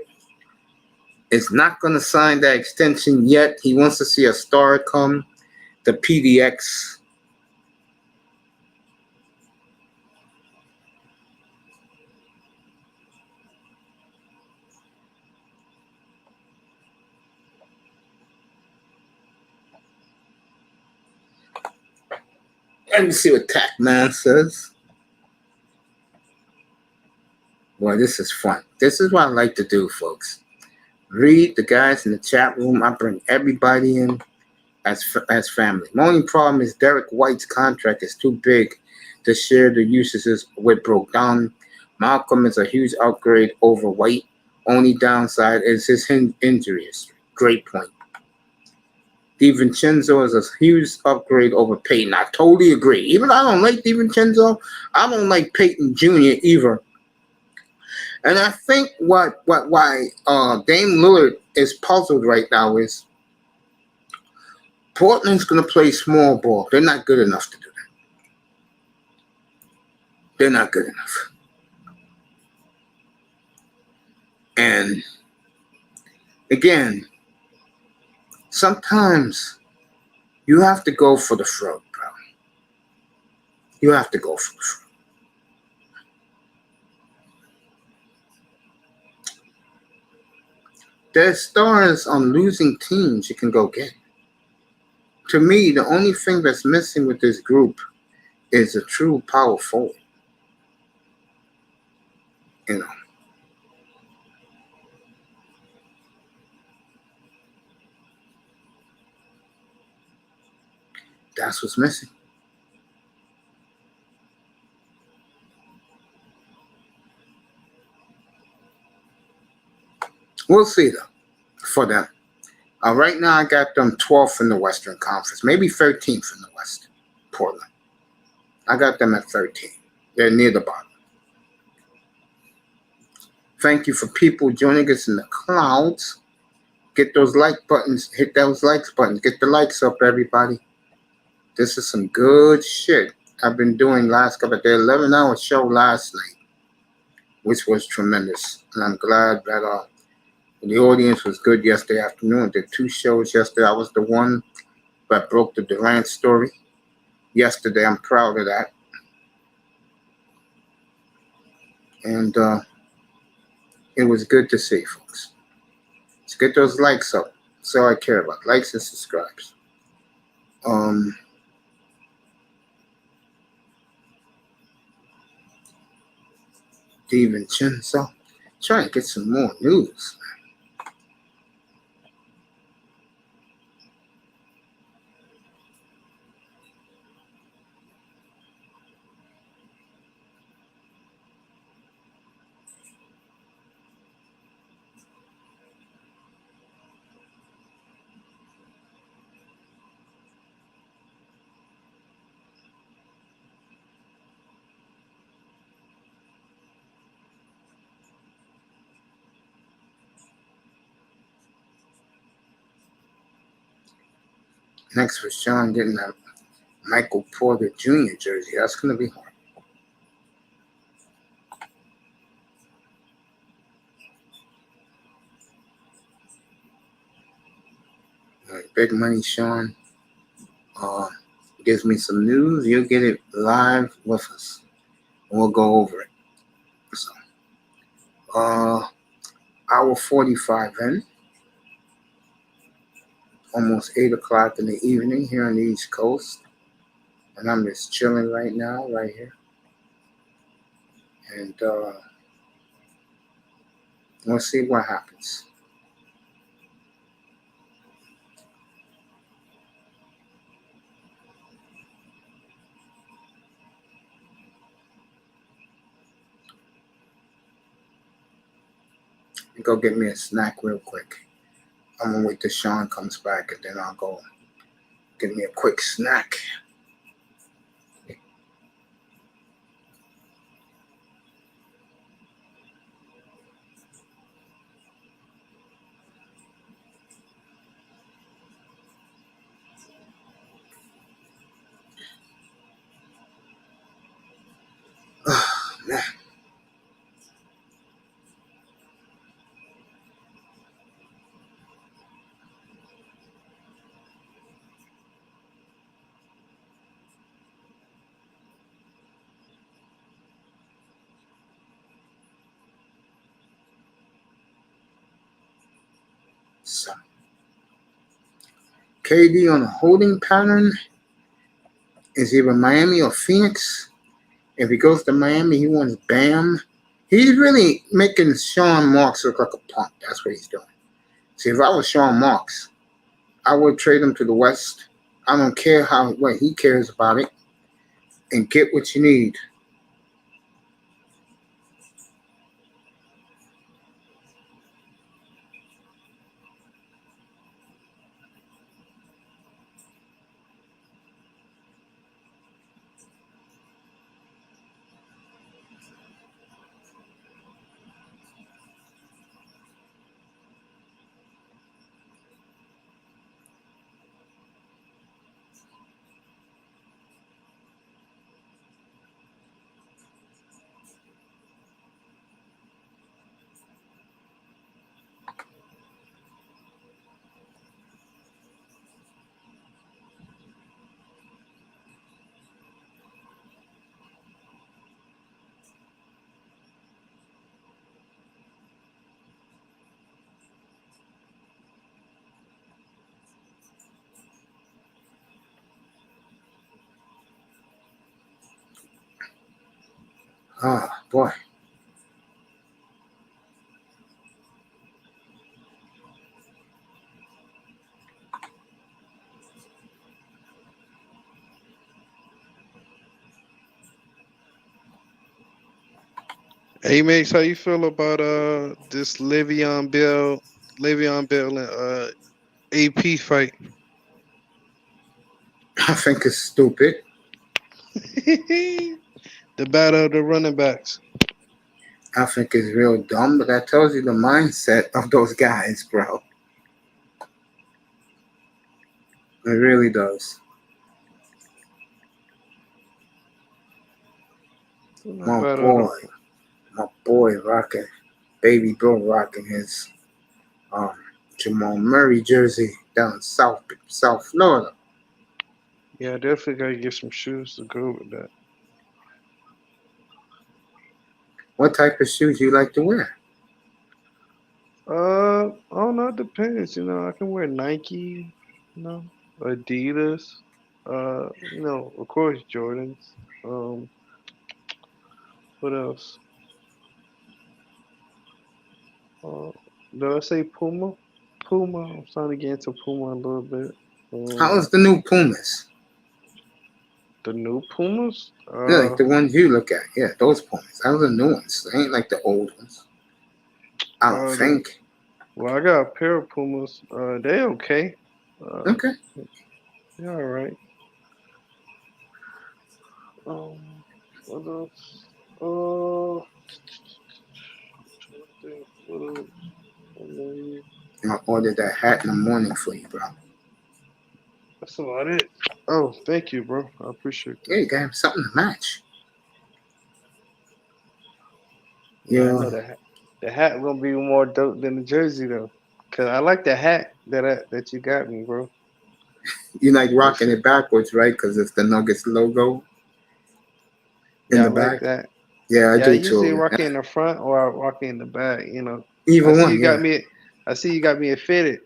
is not going to sign that extension yet. He wants to see a star come. The PDX. Let me see what Tackman says. Boy, this is fun. This is what I like to do, folks. Read the guys in the chat room. I bring everybody in as family. My only problem is Derek White's contract is too big to share the usages with broke down. Malcolm is a huge upgrade over White. Only downside is his injury history. Great point. DiVincenzo is a huge upgrade over Peyton. I totally agree. Even though I don't like DiVincenzo, I don't like Peyton Jr. either. And I think why Dame Lillard is puzzled right now is Portland's going to play small ball. They're not good enough to do that. They're not good enough. And again, sometimes you have to go for the throat, bro. You have to go for the throat. There's stars on losing teams you can go get. To me, the only thing that's missing with this group is a true power forward. You know. That's what's missing. We'll see, though, for them. Right now, I got them 12th in the Western Conference, maybe 13th in the West, Portland. I got them at 13. They're near the bottom. Thank you for people joining us in the clouds. Get those like buttons. Hit those likes buttons. Get the likes up, everybody. This is some good shit I've been doing last couple of days. 11-hour show last night, which was tremendous. And I'm glad that the audience was good yesterday afternoon. I did 2 shows yesterday. I was the one that broke the Durant story yesterday. I'm proud of that. And it was good to see, folks. Let's get those likes up. That's all I care about. Likes and subscribes. DiVincenzo. Trying to get some more news. Next was Sean getting a Michael Porter Jr. jersey. That's going to be hard. All right, big money, Sean. Gives me some news. You'll get it live with us. And we'll go over it. So, hour 45 in. Almost 8 o'clock in the evening here on the East Coast. And I'm just chilling right now, right here. And we'll see what happens. Go get me a snack real quick. I'm going to wait till Sean comes back, and then I'll go get me a quick snack. So, KD on a holding pattern is either Miami or Phoenix. If he goes to Miami, he wants Bam. He's really making Sean Marks look like a punk. That's what he's doing. See, if I was Sean Marks, I would trade him to the West. I don't care what he cares about it. And get what you need. Oh, boy. Hey Max, how you feel about this Le'Veon Bell and AP fight? I think it's stupid. The battle of the running backs. I think it's real dumb, but that tells you the mindset of those guys, bro. It really does. My boy rocking, baby bro rocking his Jamal Murray jersey down South Florida. Yeah, I definitely gotta get some shoes to go with that. What type of shoes you like to wear? I don't know, it depends. I can wear Nike, Adidas, of course Jordans. What else? Did I say Puma? Puma. I'm starting to get into Puma a little bit. How's the new Pumas? The new Pumas? Yeah, like the ones you look at. Yeah, those Pumas. Those are new ones. They ain't like the old ones. I don't think. Well, I got a pair of Pumas. They okay. Okay. Yeah, all right. What else? What else? I'll order that hat in the morning for you, bro. That's about it. Oh, thank you, bro. I appreciate that. Yeah, you gotta have something to match. Yeah, I know the hat gonna be more dope than the jersey though, cause I like the hat that you got me, bro. You like rocking it backwards, right? Because it's the Nuggets logo in Yeah, I the like back. that. Yeah, I Yeah, I do usually too. rock it in the front or I rock it in the back. Either I see one, you yeah. got me. I see you got me fitted.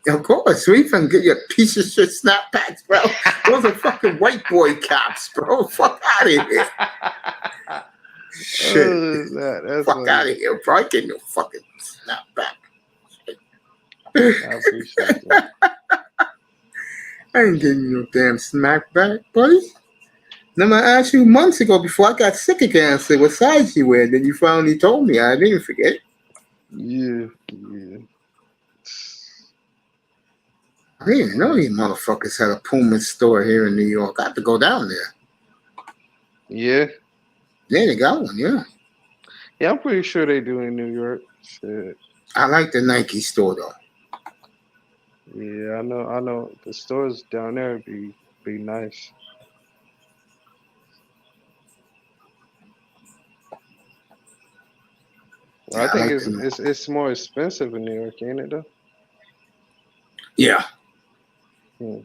Of course, we can get your piece of shit snapbacks, bro. Those are fucking white boy caps, bro. Fuck out of here. Shit. That's fuck funny. out of here, bro. I get no fucking snapback. I appreciate that. I ain't getting you no damn smack back, buddy. Remember I asked you months ago before I got sick again, I said, what size you wear? Then you finally told me. I didn't forget. Yeah. I didn't even know these motherfuckers had a Puma store here in New York. I have to go down there. Yeah. Yeah, they got one, yeah. Yeah, I'm pretty sure they do in New York. Shit. I like the Nike store though. Yeah, I know. The stores down there be nice. I I think like it's them. it's it's more expensive in New York, ain't it though? Yeah. Hmm.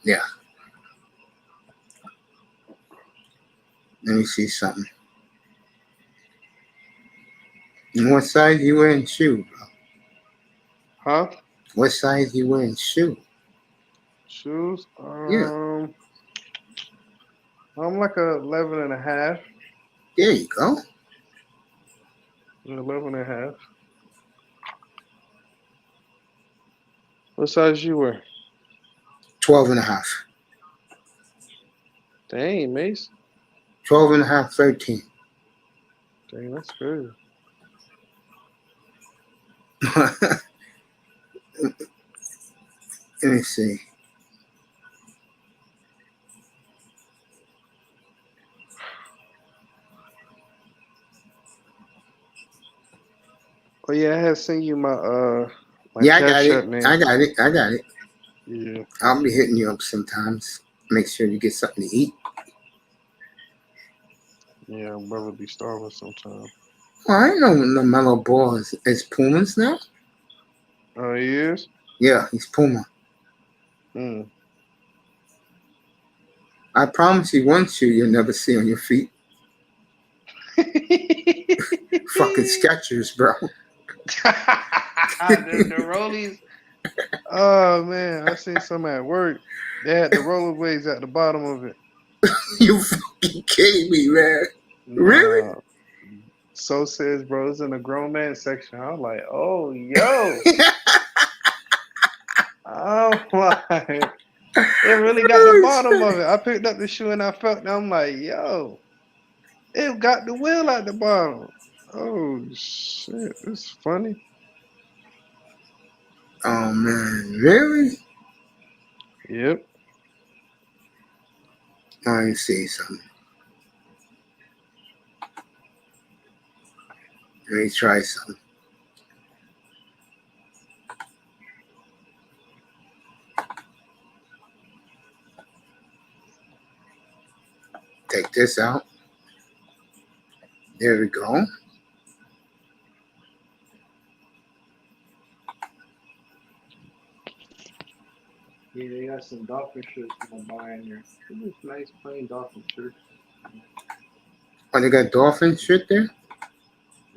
Yeah. Let me see something. And what size you wearing shoe, bro? Huh? What size you wearing shoe? Shoes? Yeah. I'm like a 11 and a half. There you go. 11 and a half. What size you wear? 12 and a half. Dang, Mace. 12 and a half, 13. Dang, that's good. Let me see. Oh yeah, I had sent you my Yeah, I got Cash it. App name. I got it. I got it. Yeah. I'll be hitting you up sometimes. Make sure you get something to eat. Yeah, brother be starving sometime. Well, I know the mellow ball is Pumas now. Oh, he is? Yeah, he's Puma. Mm. I promise you one shoe you'll never see on your feet. Fucking Skechers, bro. the rollies. Oh man, I seen some at work. They had the rollerblades at the bottom of it. You fucking kidding me, man? Really? Nah. So says bro, it's in the grown man section. I'm like, oh yo. Oh my. It really got the bottom of it. I picked up the shoe and I felt it. I'm like, yo, it got the wheel at the bottom. Oh shit, it's funny. Oh man, really? Yep. Let me see something. Let me try something. Take this out. There we go. Yeah, they got some dolphin shirts you can buy in there. It's nice plain dolphin shirts. Oh, they got dolphin shit there?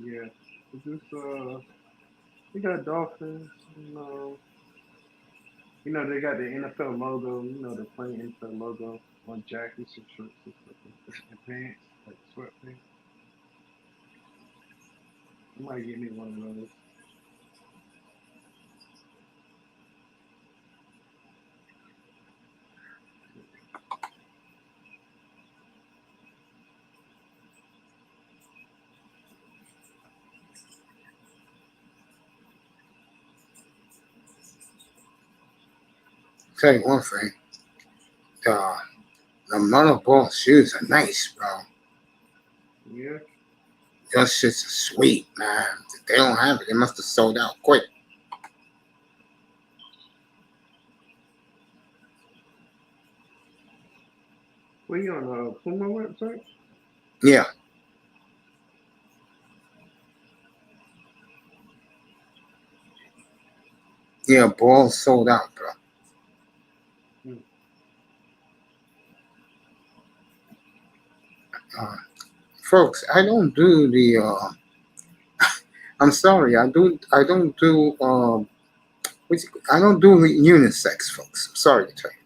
Yeah. It's just they got dolphins, they got the NFL logo, the plain NFL logo on jackets and shirts and stuff and pants, like sweatpants. I might get me one of those. Tell you one thing. The mellow ball shoes are nice, bro. Yeah. Those shits are sweet, man. If they don't have it, they must have sold out quick. What you on the Puma website? Yeah. Yeah, ball sold out, bro. Hmm. Folks, I don't do the I'm sorry, I don't do I don't do unisex, folks. I'm sorry to tell you.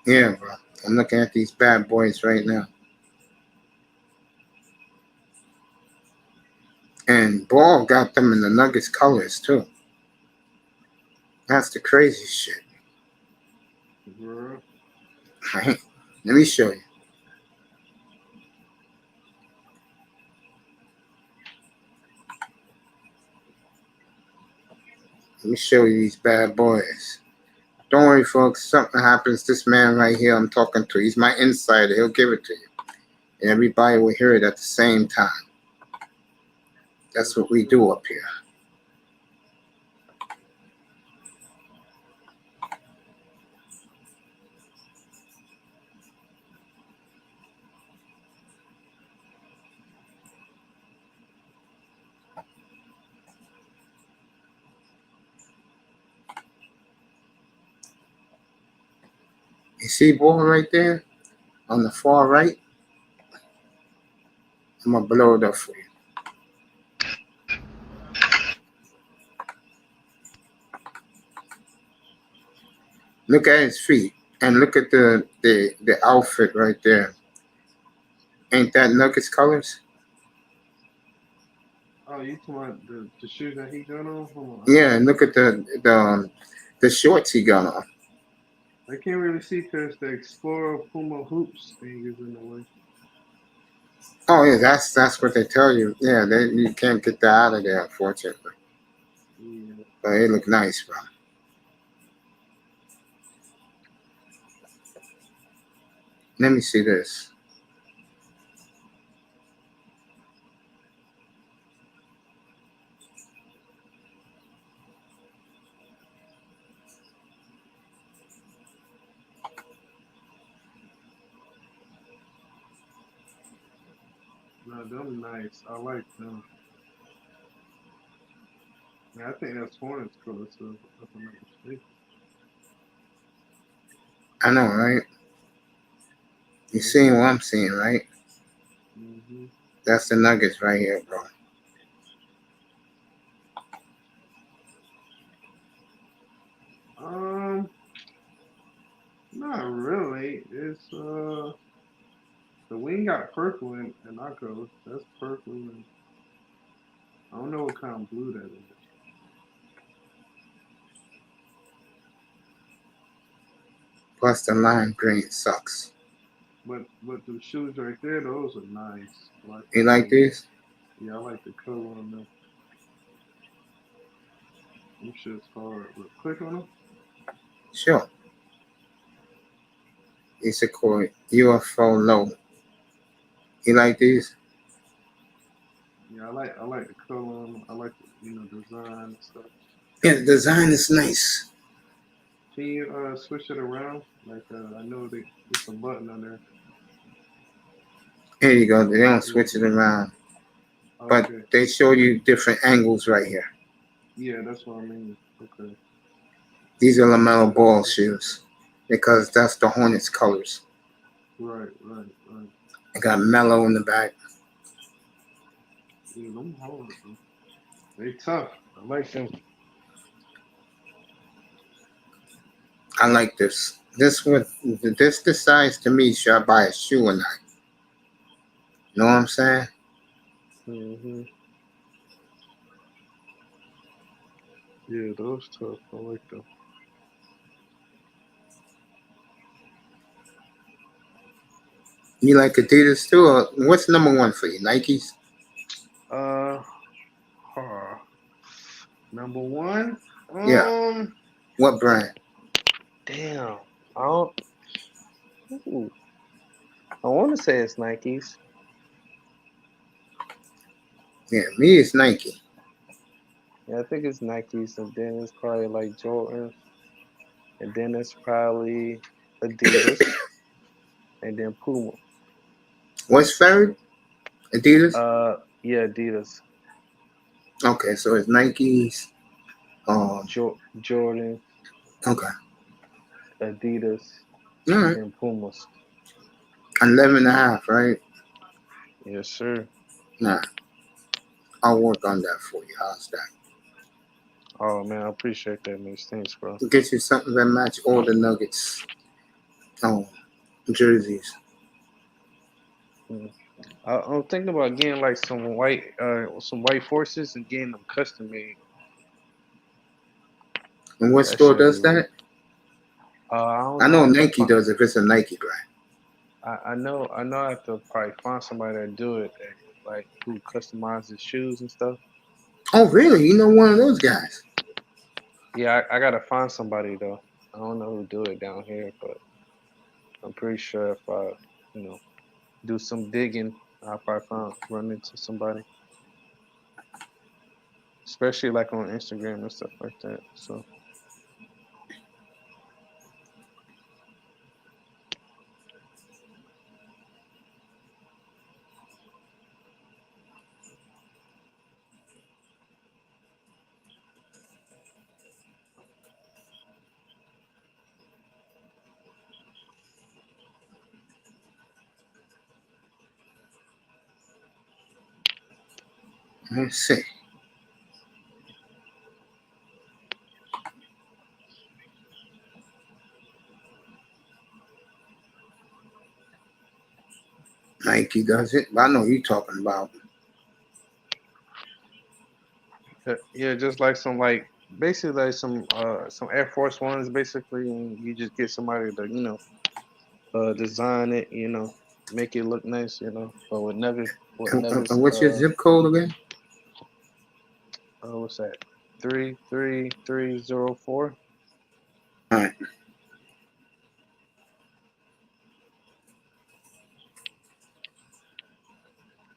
Yeah, bro. I'm looking at these bad boys right now. And Ball got them in the Nuggets colors too. That's the crazy shit. Girl. Right? Let me show you. Let me show you these bad boys. Don't worry, folks. Something happens. This man right here I'm talking to, he's my insider. He'll give it to you. And everybody will hear it at the same time. That's what we do up here. You see ball right there on the far right? I'm going to blow it up for you. Look at his feet and look at the outfit right there. Ain't that Nuggets colors? Oh, you talking about the shoes that he got on? Hold on. Yeah, and look at the shorts he got on. I can't really see because the Explorer Puma hoops thing is in the way. Oh yeah, that's what they tell you. Yeah, you can't get that out of there, unfortunately. Yeah. But it look nice, bro. Let me see this. No, them nice. I like them. Yeah, I think that's Hornets color, so if I'm not mistaken. I know, right? You seeing what I'm seeing, right? Mm-hmm. That's the Nuggets right here, bro. Not really. It's the wing got purple and Akko. That's purple and I don't know what kind of blue that is. Plus the lime green sucks. But the shoes right there, those are nice. You like these? Yeah, I like the color on them. Them shit's hard. But click on them. Sure. These are called UFO low. You like these? Yeah, I like the color on them. I like the design and stuff. Yeah, the design is nice. Can you switch it around? Like I know there's a button on there. Here you go. They don't switch it around. But Okay. they show you different angles right here. Yeah, that's what I mean. Okay. These are LaMelo Ball shoes because that's the Hornets colors. Right. I got Melo in the back. Yeah, them hard, bro. They tough. I like them. I like this. This decides to me, should I buy a shoe or not? You know what I'm saying? Mm-hmm. Yeah, those tough. I like them. You like Adidas too? Or what's number one for you? Nikes? Number one. Yeah. What brand? Damn. I don't. Ooh, I want to say it's Nikes. Yeah, me it's Nike. Yeah, I think it's Nikes, and then it's probably like Jordan, and then it's probably Adidas, and then Puma. What's third? Adidas? Yeah, Adidas, Okay, so it's Nikes. Jordan, Okay. Adidas, All and right. then Pumas. 11.5, right? Yes, sir. Nah. I'll work on that for you. How's that? Oh man, I appreciate that, man. Thanks, bro. Get you something that match all the Nuggets jerseys. I'm thinking about getting like some white forces and getting them custom made. And what That store should be does right. that? I I don't know. know Nike does if it's a Nike brand. I know. I have to probably find somebody that do it, like who customizes shoes and stuff. Oh, really? You know one of those guys? Yeah, I gotta find somebody though. I don't know who do it down here, but I'm pretty sure if I, you know, do some digging, I'll probably run into somebody, especially like on Instagram and stuff like that. So Let's see. Nike does it. I know you talking about. yeah, just like basically like some Air Force Ones basically, and you just get somebody to design it, make it look nice, but What's your zip code again? what's that? 33304. All right.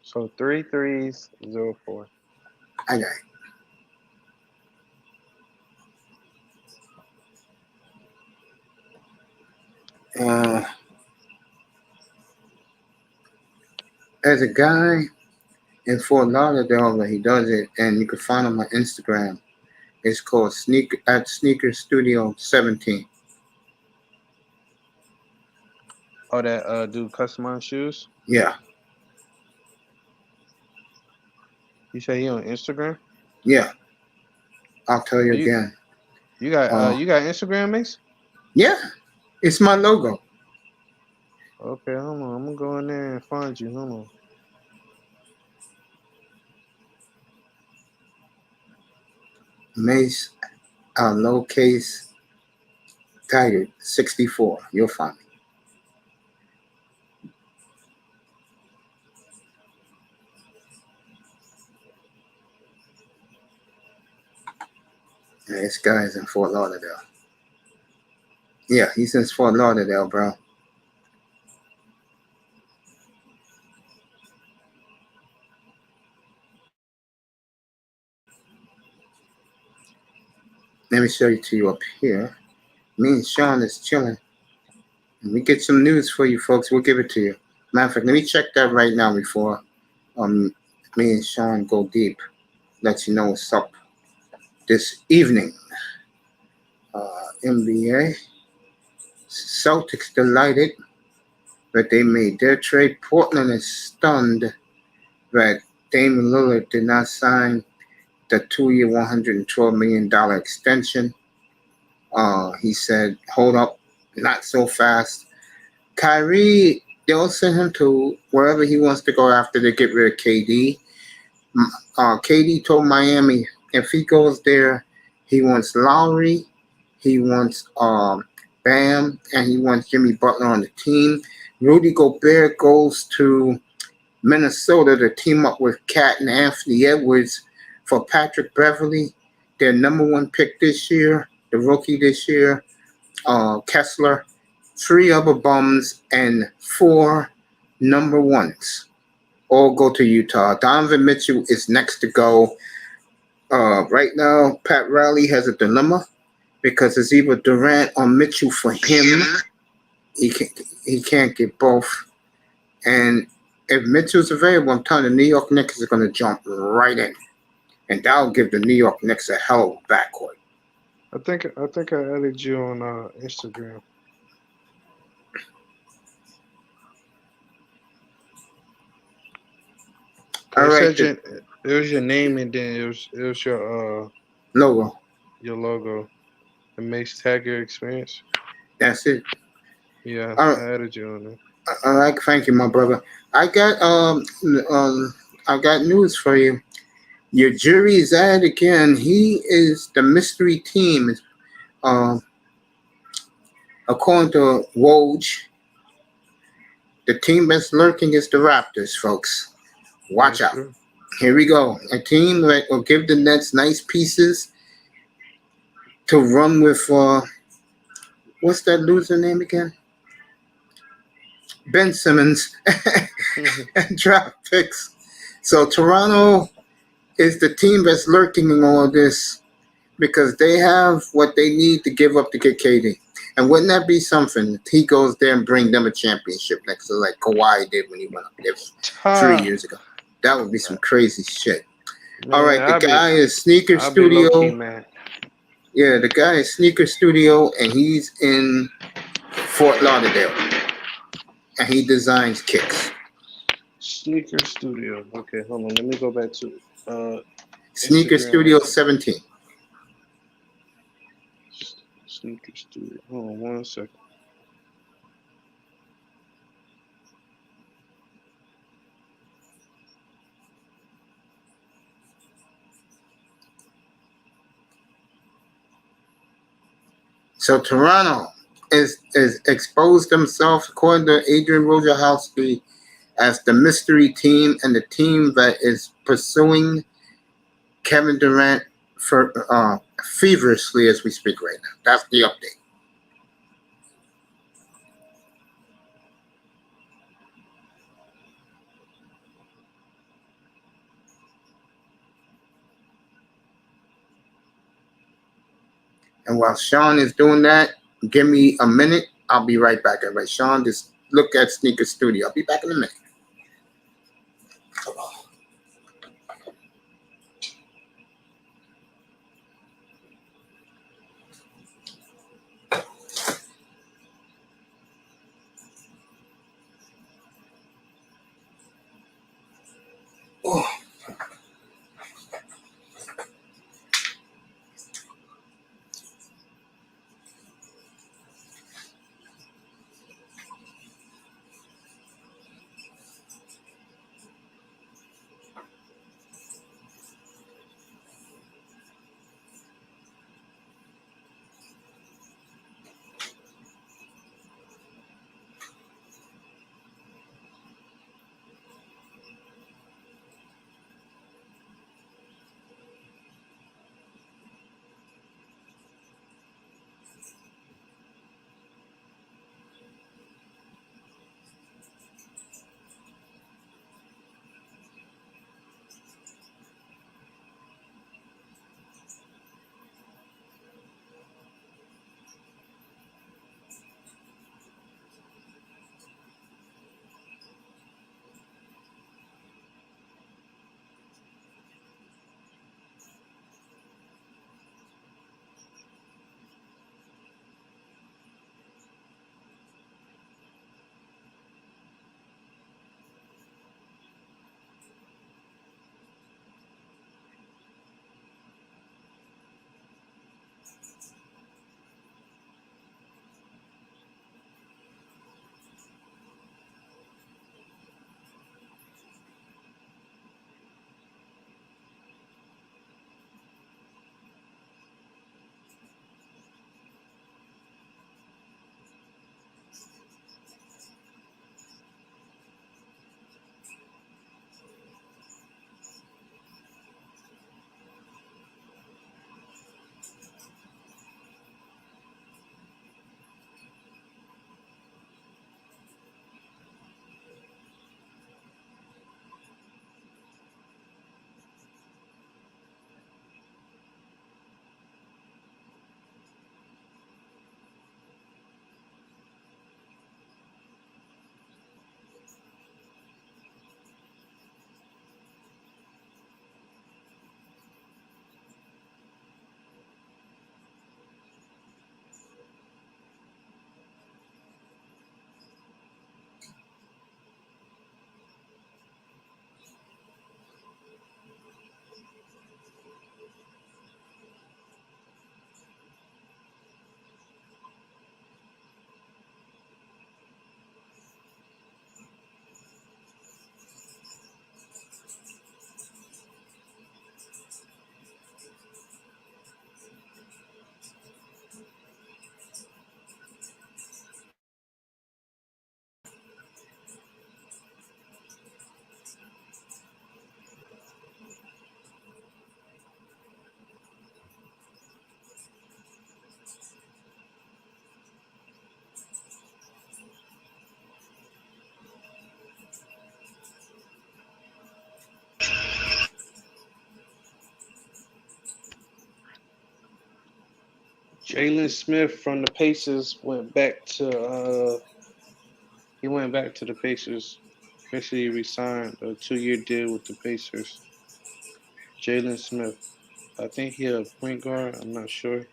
So 3304. I got it. There's a guy in Fort Lauderdale that he does it, and you can find him on Instagram. It's called Sneaker Studio 17. Oh, that do customized shoes? Yeah, You say he on Instagram? yeah. I'll tell you Oh, again. you got Uh, you got Instagram, Mace? Yeah, it's my logo. Okay, hold on. I'm gonna go in there and find you. Hold on. Mace, lowercase, Tiger 64. You'll find me. Yeah, this guy's in Fort Lauderdale. Yeah, he's in Fort Lauderdale, bro. Let me show you to you up here. Me and Sean is chilling. And we get some news for you folks. We'll give it to you. Matter of fact, let me check that right now before me and Sean go deep. Let you know what's up this evening. NBA. Celtics delighted that they made their trade. Portland is stunned that Damian Lillard did not sign the 2-year, $112 million extension. He said, hold up, not so fast. Kyrie, they'll send him to wherever he wants to go after they get rid of KD. KD told Miami if he goes there, he wants Lowry, he wants Bam, and he wants Jimmy Butler on the team. Rudy Goebert goes to Minnesota to team up with Cat and Anthony Edwards for Patrick Beverly, their number one pick this year, the rookie this year, Kessler, 3 other bums, and 4 number ones. All go to Utah. Donovan Mitchell is next to go. Right now, Pat Riley has a dilemma because it's either Durant or Mitchell for him. He can't get both. And if Mitchell's available, I'm telling you, the New York Knicks are going to jump right in. And that'll give the New York Knicks a hell of a backcourt. I think I added you on Instagram. All right. It was your name and then it was your logo. Your logo. The Mace Tagger experience. That's it. Yeah, I added you on there. All right, thank you, my brother. I got news for you. Your jury is out again. He is the mystery team. According to Woj, the team that's lurking is the Raptors, folks. Watch out. Here we go. A team that will give the Nets nice pieces to run with what's that loser name again? Ben Simmons and draft picks. So Toronto is the team that's lurking in all this because they have what they need to give up to get KD. And wouldn't that be something? He goes there and bring them a championship next to like Kawhi did when he went up there 3 years ago. That would be some crazy shit. Man, All right, the guy is Sneaker I'll be low-key, Studio. man. Yeah, the guy is Sneaker Studio, and he's in Fort Lauderdale. And he designs kicks. Sneaker Studio. Okay, hold on. Let me go back to Sneaker Instagram. Studio 17. Sneaker Studio. Hold on 1 second. So Toronto is exposed themselves, according to Adrian Wojciechowski, as the mystery team and the team that is pursuing Kevin Durant for feverishly as we speak right now. That's the update. And while Sean is doing that, give me a minute. I'll be right back. Everybody, Sean, just look at Sneaker Studio. I'll be back in a minute. Oh. Jalen Smith from the Pacers went back to the Pacers. Officially resigned a 2-year deal with the Pacers. Jalen Smith. I think he a point guard. I'm not sure.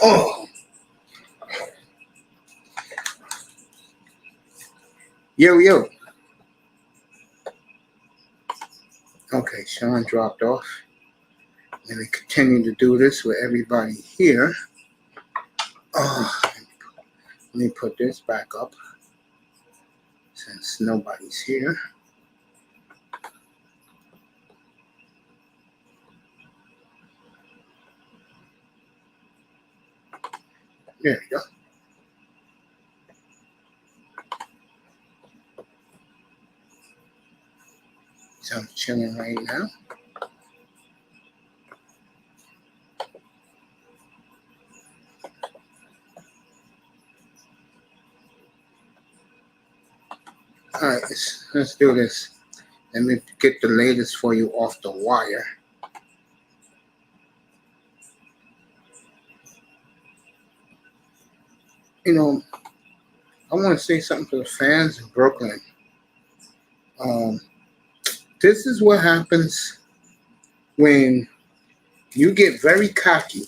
Oh, yo. Okay, Sean dropped off. Let me continue to do this with everybody here. Let me put this back up since nobody's here. There you go. So I'm chilling right now. All right, let's do this. Let me get the latest for you off the wire. You know, I want to say something to the fans in Brooklyn. This is what happens when you get very cocky.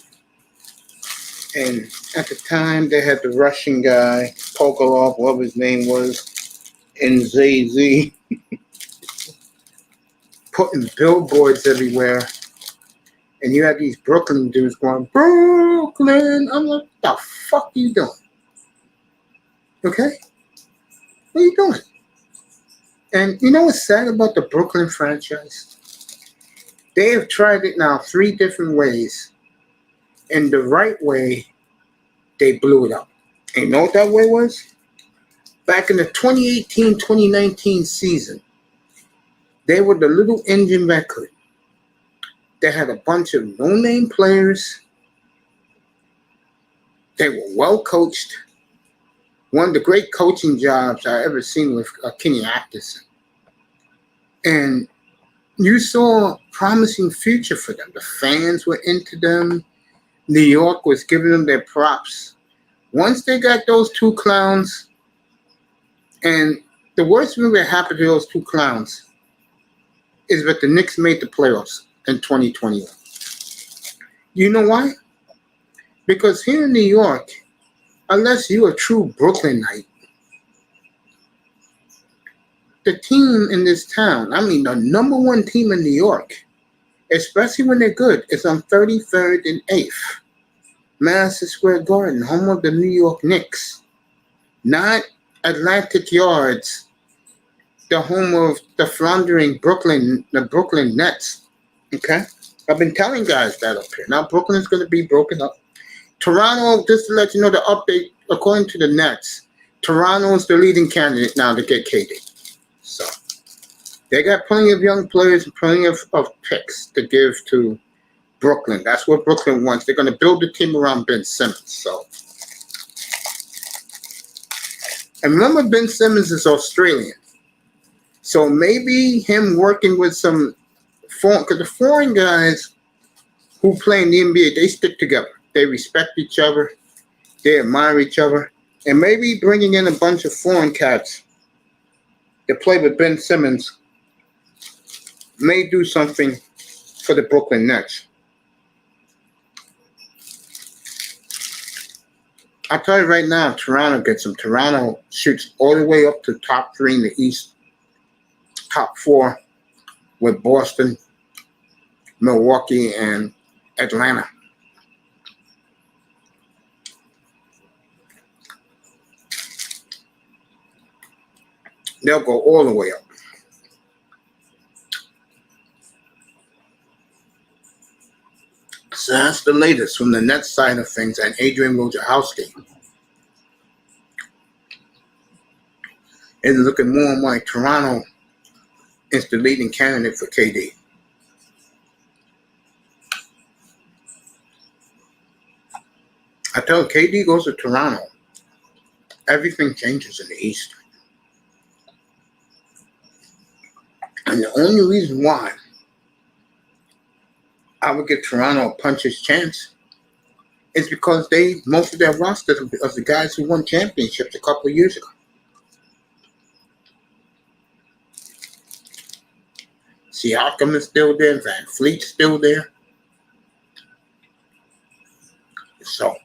And at the time, they had the Russian guy, Pokolov, whatever his name was, in ZZ, putting billboards everywhere. And you had these Brooklyn dudes going, Brooklyn. I'm like, what the fuck are you doing? Okay? What are you doing? And you know what's sad about the Brooklyn franchise? They have tried it now 3 different ways. And the right way, they blew it up. And you know what that way was? Back in the 2018-2019 season, they were the little engine that could. They had a bunch of no-name players. They were well coached. One of the great coaching jobs I ever seen with Kenny Atkinson. And you saw a promising future for them. The fans were into them. New York was giving them their props. Once they got those 2 clowns, and the worst thing that happened to those 2 clowns is that the Knicks made the playoffs in 2021. You know why? Because here in New York, unless you're a true Brooklynite, the team in this town, I mean the number 1 team in New York, especially when they're good, is on 33rd and 8th. Madison Square Garden, home of the New York Knicks. Not Atlantic Yards, the home of the floundering the Brooklyn Nets. Okay? I've been telling guys that up here. Now Brooklyn's going to be broken up. Toronto, just to let you know the update, according to the Nets, Toronto's the leading candidate now to get KD. So they got plenty of young players and plenty of picks to give to Brooklyn. That's what Brooklyn wants. They're going to build the team around Ben Simmons. So, and remember, Ben Simmons is Australian. So maybe him working with some foreign, because the foreign guys who play in the NBA, they stick together. They respect each other. They admire each other. And maybe bringing in a bunch of foreign cats to play with Ben Simmons may do something for the Brooklyn Nets. I'll tell you right now, Toronto gets them. Toronto shoots all the way up to top 3 in the East, top 4 with Boston, Milwaukee, and Atlanta. They'll go all the way up. So that's the latest from the Nets side of things and Adrian Wojciechowski. It's looking more and more like Toronto is the leading candidate for KD. I tell you, KD goes to Toronto, everything changes in the East. And the only reason why I would give Toronto a puncher's chance is because most of their roster of the guys who won championships a couple of years ago. Siakam is still there. Van Fleet's still there. So,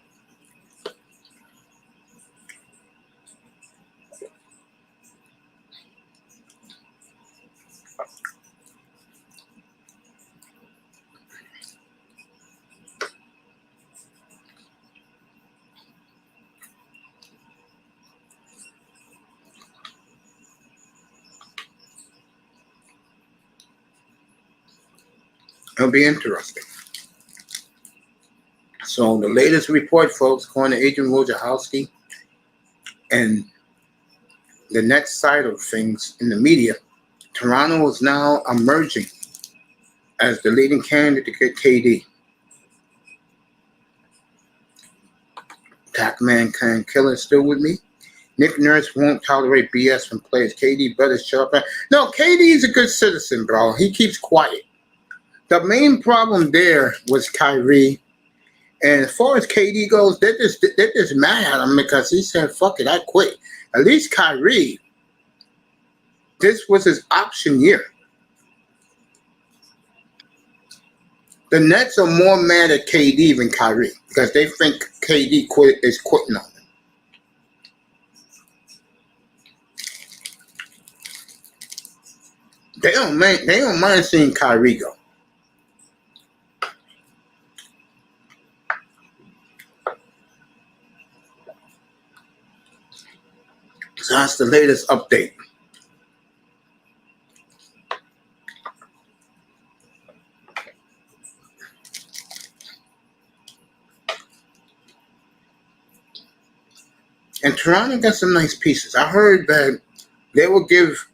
it'll be interesting. So the latest report, folks, according to Agent Wojciechowski, and the next side of things in the media, Toronto is now emerging as the leading candidate to get KD. Tackman Can Killer still with me. Nick Nurse won't tolerate BS from players. KD better show up. No, KD is a good citizen, bro. He keeps quiet. The main problem there was Kyrie. And as far as KD goes, they're just mad at him because he said, fuck it, I quit. At least Kyrie, this was his option year. The Nets are more mad at KD than Kyrie because they think KD is quitting on them. They don't mind seeing Kyrie go. So that's the latest update. And Toronto got some nice pieces. I heard that they will give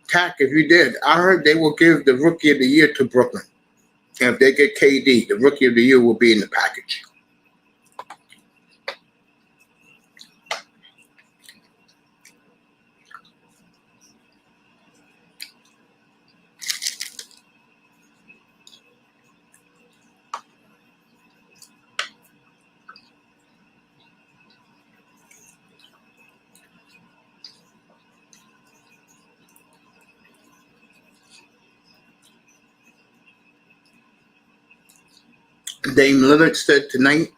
Tack, if you did, I heard they will give the Rookie of the Year to Brooklyn. And if they get KD, the Rookie of the Year will be in the package. Dame Lillard said tonight,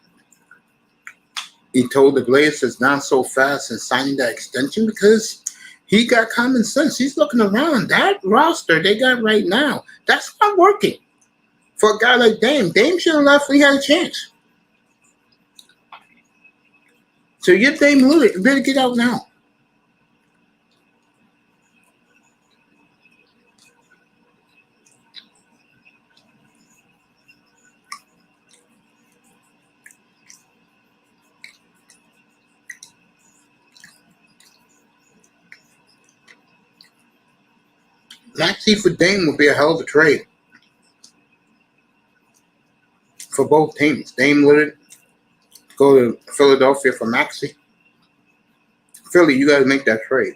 he told the Blazers not so fast in signing that extension because he got common sense. He's looking around. That roster they got right now, that's not working for a guy like Dame. Dame should have left when he had a chance. So you're Dame Lillard. You better get out now. Maxey for Dame would be a hell of a trade for both teams. Dame Lillard go to Philadelphia for Maxey. Philly, you got to make that trade.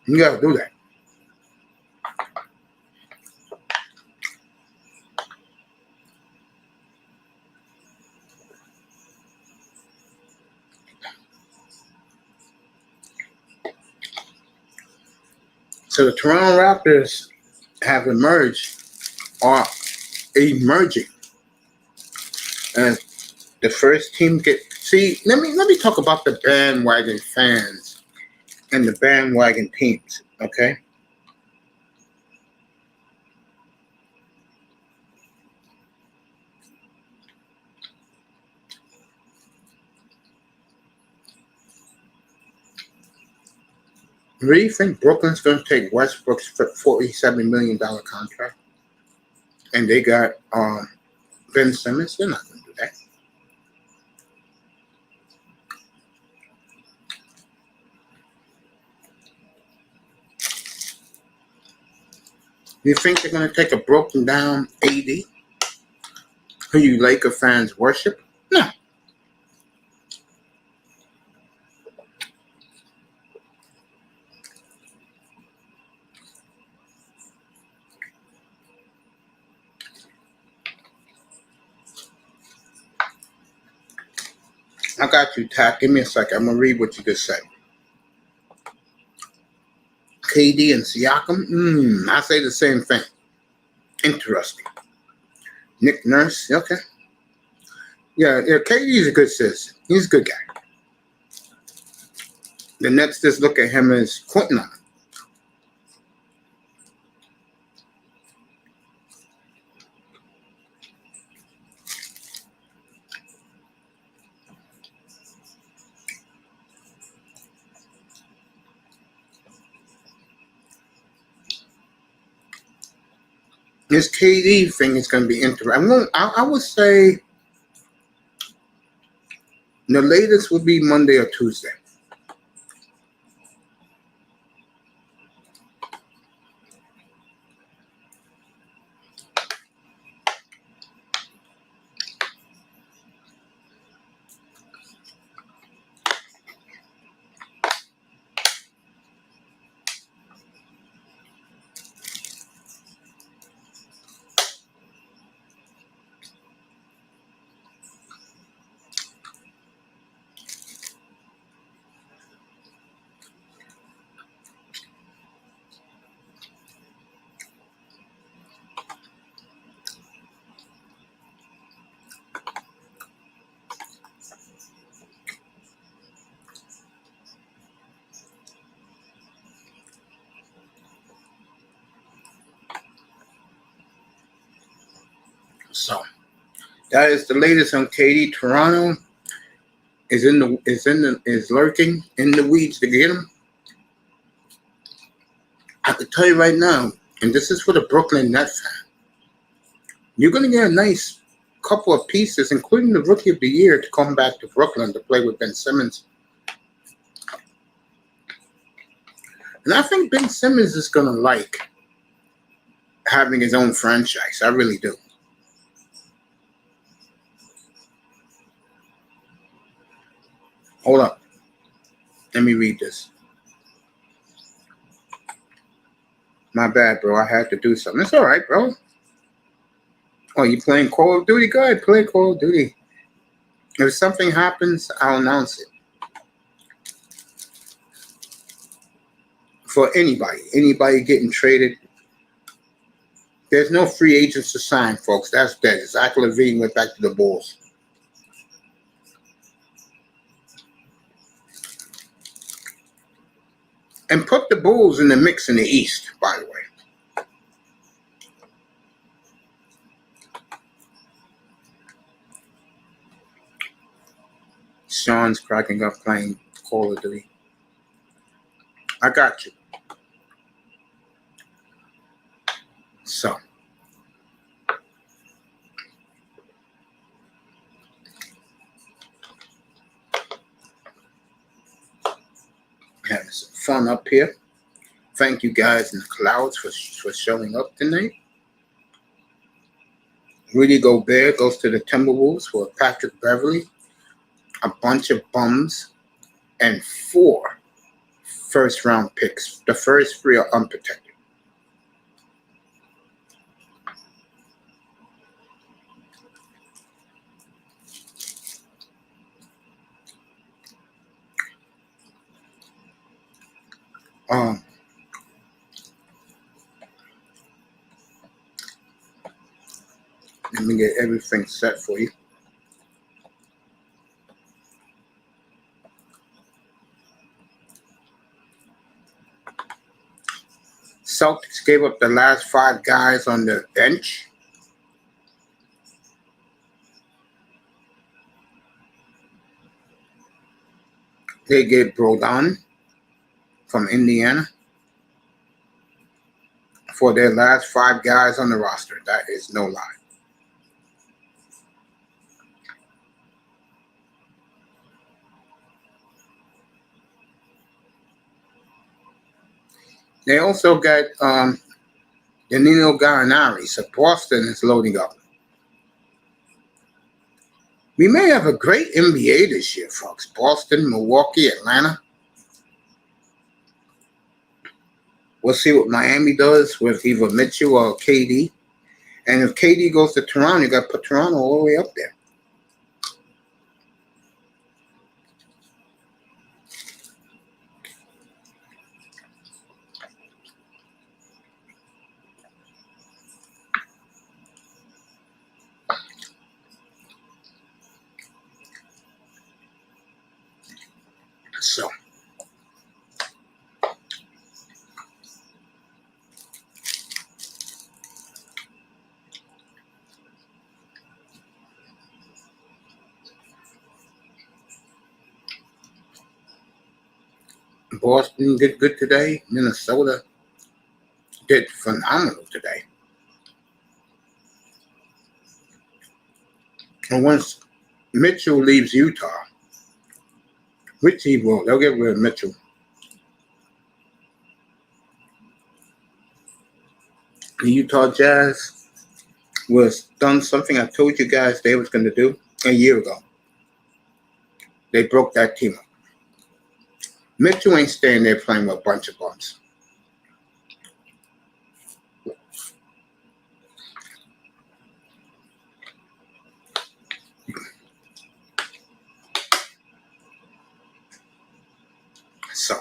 You got to do that. So the Toronto Raptors have emerged, or emerging, as the first team get. See, let me talk about the bandwagon fans and the bandwagon teams. Okay. Really think Brooklyn's going to take Westbrook's $47 million contract? And they got Ben Simmons? They're not going to do that. You think they're going to take a broken down AD who you Laker fans worship? No. I got you, Tack. Give me a second. I'm going to read what you just said. KD and Siakam? I say the same thing. Interesting. Nick Nurse? Okay. Yeah, KD's a good citizen. He's a good guy. The Nets just look at him as quitting on him. this KD thing is going to be interesting. I would say the latest would be Monday or Tuesday. So that is the latest on KD. Toronto is lurking in the weeds to get him. I could tell you right now, and this is for the Brooklyn Nets fan, you're going to get a nice couple of pieces, including the Rookie of the Year, to come back to Brooklyn to play with Ben Simmons. And I think Ben Simmons is going to like having his own franchise. I really do. Hold up. Let me read this. My bad, bro. I had to do something. It's all right, bro. Oh, you playing Call of Duty? Go ahead, play Call of Duty. If something happens, I'll announce it. For anybody getting traded, there's no free agents to sign, folks. That's dead. Zach LaVine went back to the Bulls. And put the Bulls in the mix in the East, by the way. Sean's cracking up playing Call of Duty. I got you. So. Having some fun up here. Thank you guys in the clouds for showing up tonight. Rudy Goebert goes to the Timberwolves for Patrick Beverley, a bunch of bums, and 4 first-round picks. The first 3 are unprotected. Let me get everything set for you. Celtics gave up the last 5 guys on the bench. They gave Brodon from Indiana for their last 5 guys on the roster. That is no lie. They also got Danilo Gallinari, so Boston is loading up. We may have a great NBA this year, folks. Boston, Milwaukee, Atlanta. We'll see what Miami does with either Mitchell or KD. And if KD goes to Toronto, you got to put Toronto all the way up there. So, Boston did good today. Minnesota did phenomenal today. And once Mitchell leaves Utah, which he will, they'll get rid of Mitchell. The Utah Jazz was done something I told you guys they was going to do a year ago. They broke that team up. Mitchell ain't staying there playing with a bunch of bums. So,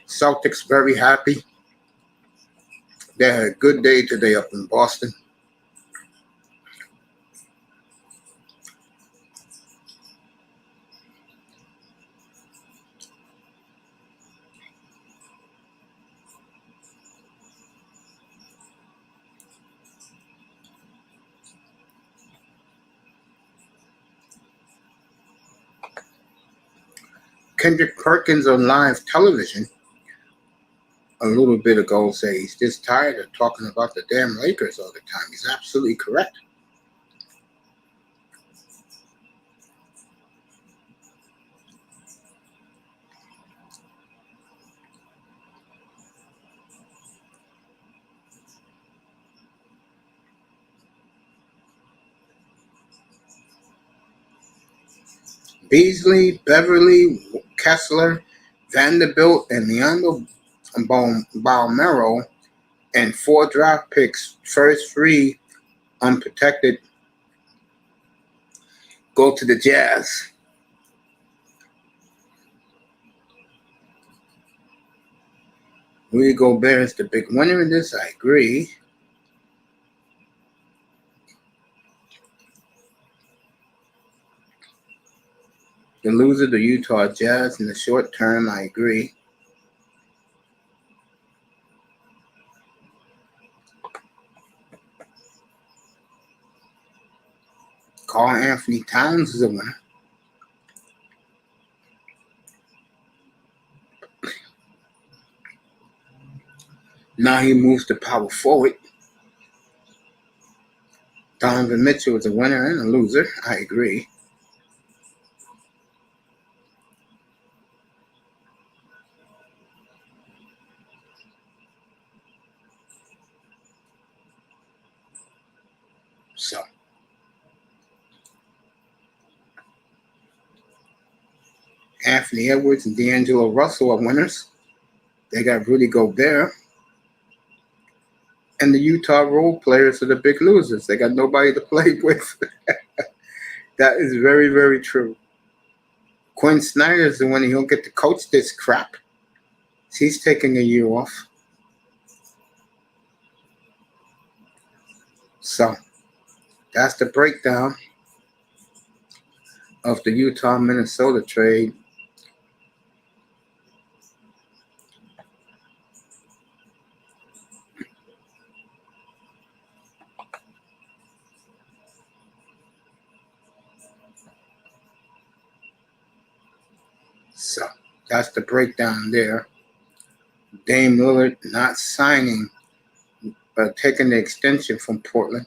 Celtics very happy. They had a good day today up in Boston. Kendrick Perkins on live television a little bit ago said he's just tired of talking about the damn Lakers all the time. He's absolutely correct. Beasley, Beverly, Kessler, Vanderbilt, and Leandro Balmero, and 4 draft picks, first 3 unprotected, go to the Jazz. Rudy Goebert is the big winner in this, I agree. The loser, the Utah Jazz, in the short term, I agree. Karl Anthony Towns is a winner. Now he moves to power forward. Donovan Mitchell is a winner and a loser, I agree. So, Anthony Edwards and D'Angelo Russell are winners. They got Rudy Goebert. And the Utah role players are the big losers. They got nobody to play with. That is very, very true. Quinn Snyder is the one he'll get to coach this crap. He's taking a year off. So, that's the breakdown of the Utah-Minnesota trade. So, that's the breakdown there. Dame Lillard not signing, but taking the extension from Portland.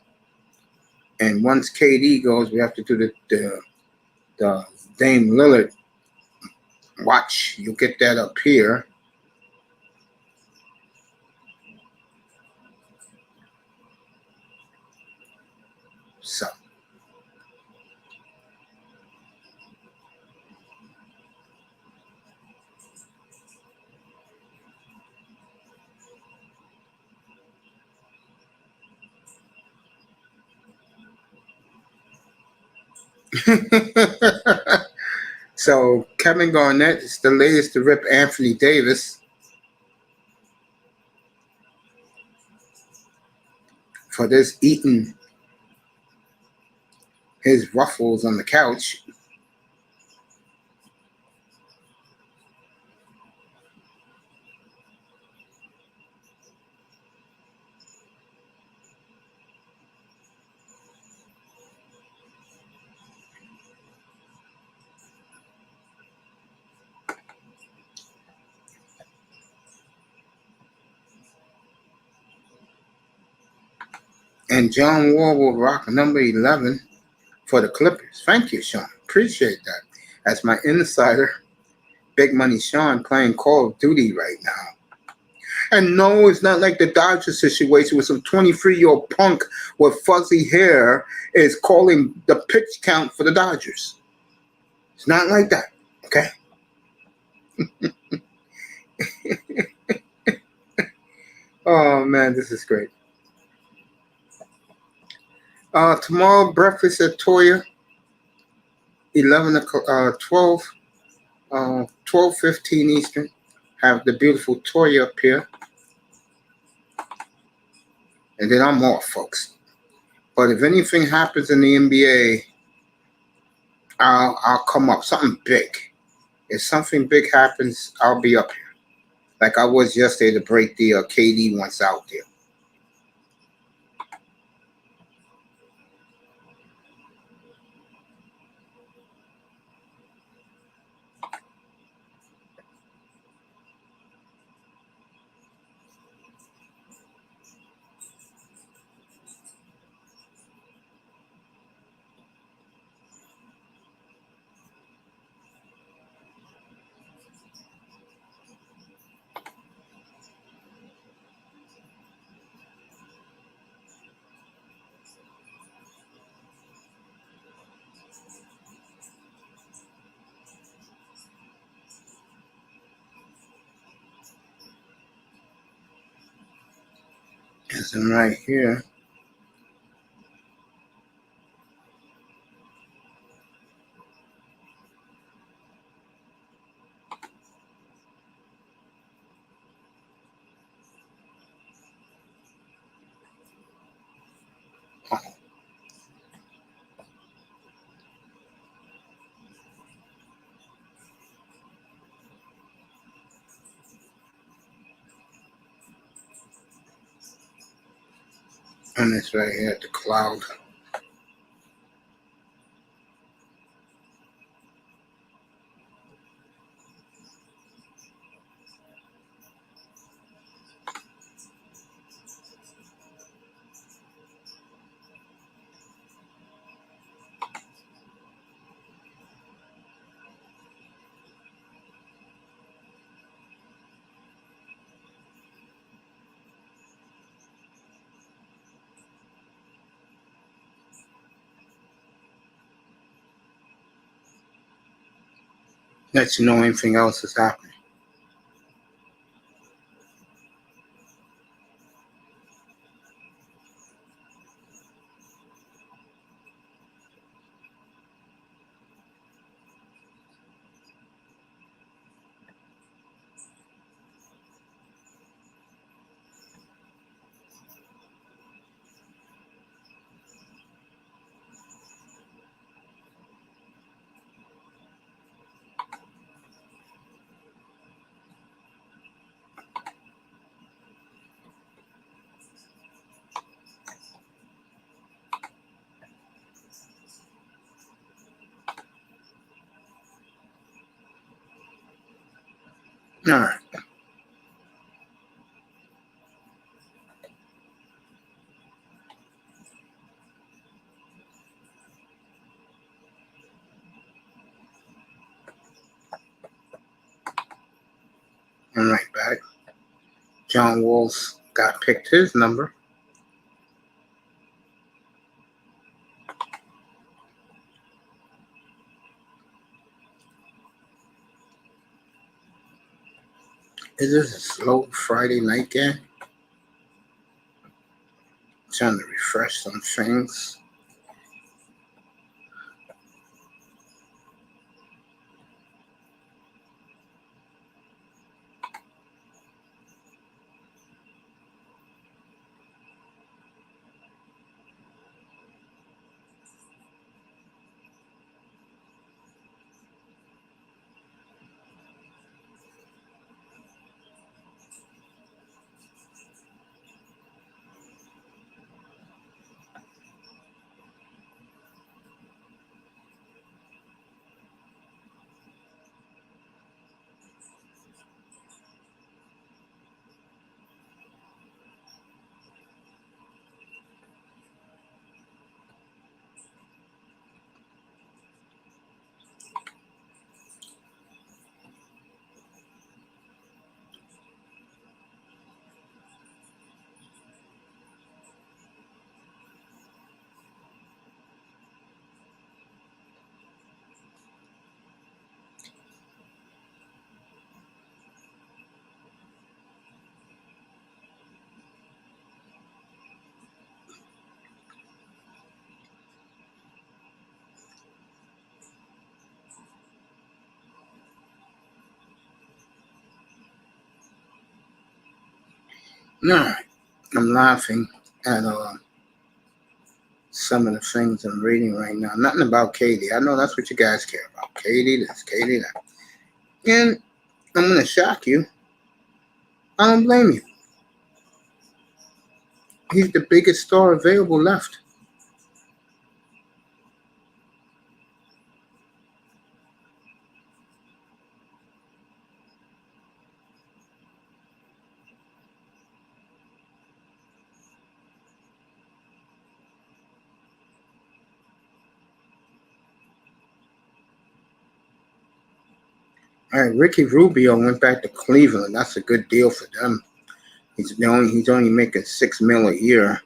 And once KD goes, we have to do the Dame Lillard watch. You'll get that up here. So, so Kevin Garnett is the latest to rip Anthony Davis for this eating his ruffles on the couch. And John Wall will rock number 11. for the Clippers. Thank you, Sean. Appreciate that. As my insider, Big Money Sean playing Call of Duty right now. And no, it's not like the Dodgers situation with some 23-year-old punk with fuzzy hair is calling the pitch count for the Dodgers. It's not like that, okay? Oh, man, this is great. Tomorrow, breakfast at Toya, 12:15 Eastern. Have the beautiful Toya up here. And then I'm off, folks. But if anything happens in the NBA, I'll come up. Something big. If something big happens, I'll be up here. Like I was yesterday to break the KD once out there. As in right here. And it's right here at the cloud. Let you know anything else is happening. All right. I'm right back. John Walls got picked his number. Is this a slow Friday night game? Trying to refresh some things. No, I'm laughing at some of the things I'm reading right now. Nothing about Katie. I know that's what you guys care about. Katie this, Katie that. And I'm going to shock you. I don't blame you. He's the biggest star available left. All right, Ricky Rubio went back to Cleveland. That's a good deal for them. He's only making $6 million a year.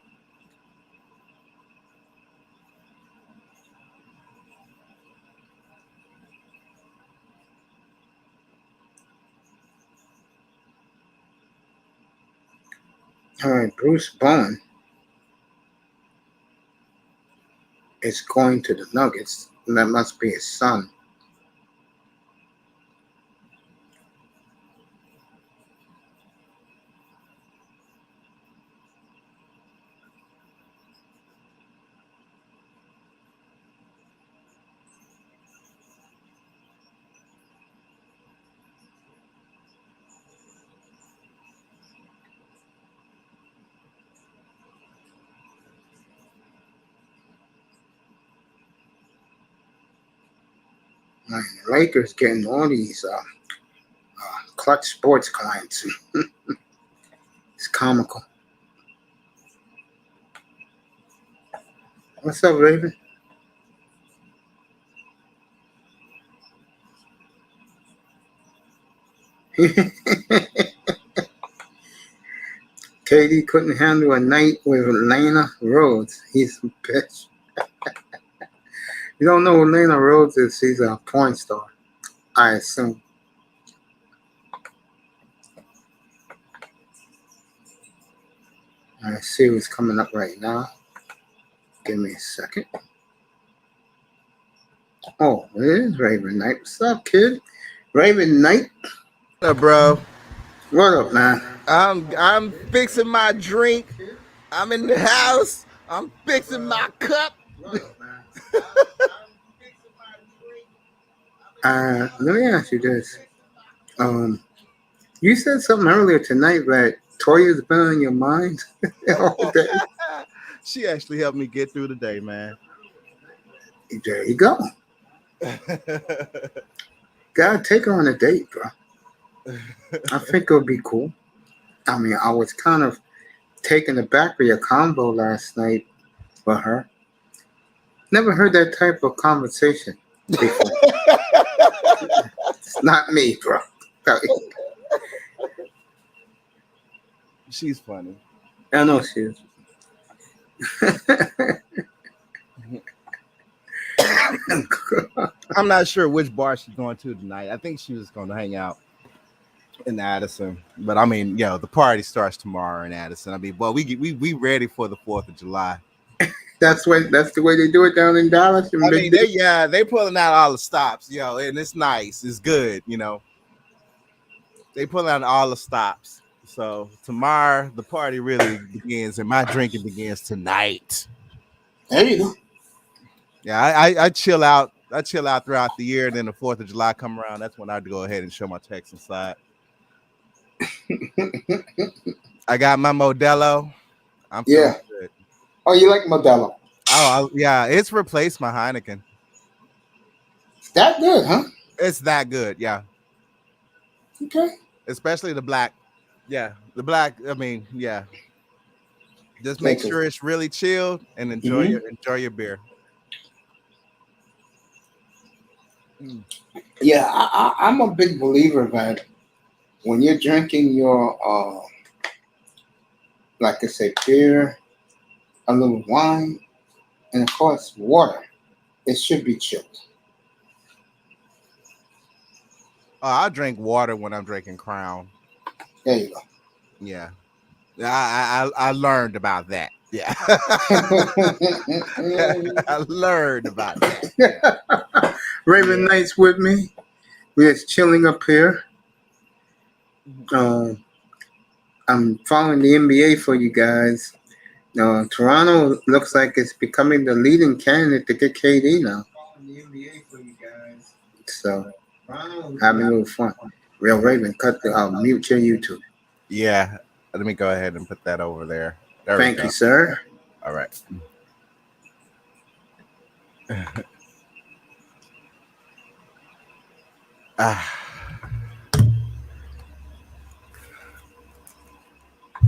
All right, Bruce Bowen is going to the Nuggets. That must be his son. Man, the Lakers getting all these clutch sports clients. It's comical. What's up, Raven? KD couldn't handle a night with Lena Rhodes. He's a bitch. You don't know who Lena Rhodes is? She's a porn star, I assume. I see what's coming up right now. Give me a second. Oh, it is Raven Knight. What's up, kid? Raven Knight. What up, bro? What up, man? I'm fixing my drink. I'm in the house. I'm fixing my cup. What up, man? Let me ask you this. You said something earlier tonight that Toya's been on your mind all day. She actually helped me get through the day, man. There you go. Gotta take her on a date, bro. I think it'll be cool. I mean, I was kind of taken aback with your combo last night for her. Never heard that type of conversation before. It's not me, bro. She's funny. I know she is. I'm not sure which bar she's going to tonight. I think she was going to hang out in Addison, but I mean, the party starts tomorrow in Addison. I mean, well, we ready for the 4th of July. That's the way they do it down in Dallas. I mean, they pulling out all the stops, and it's nice, it's good, They pulling out all the stops. So tomorrow the party really begins, and my drinking begins tonight. There you go. Yeah, I chill out. I chill out throughout the year, and then the 4th of July come around. That's when I go ahead and show my Texan side. I got my Modelo. I'm feeling good. Oh, you like Modelo? Oh, yeah. It's replaced my Heineken. It's that good, huh? It's that good, yeah. Okay. Especially the black. Yeah, the black. I mean, yeah. Just make sure it's really chilled and enjoy your beer. Yeah, I'm a big believer that when you're drinking your, like I say, beer, a little wine, and of course water, it should be chilled. I drink water when I'm drinking Crown. There you go. Yeah, I learned about that. Yeah, I learned about that. Raven Knight's with me. We're just chilling up here. I I'm following the NBA for you guys. Toronto looks like it's becoming the leading candidate to get KD now. So, having a little fun. Real Raven, mute your YouTube. Yeah, let me go ahead and put that over there. There we Thank go. you, sir. All right.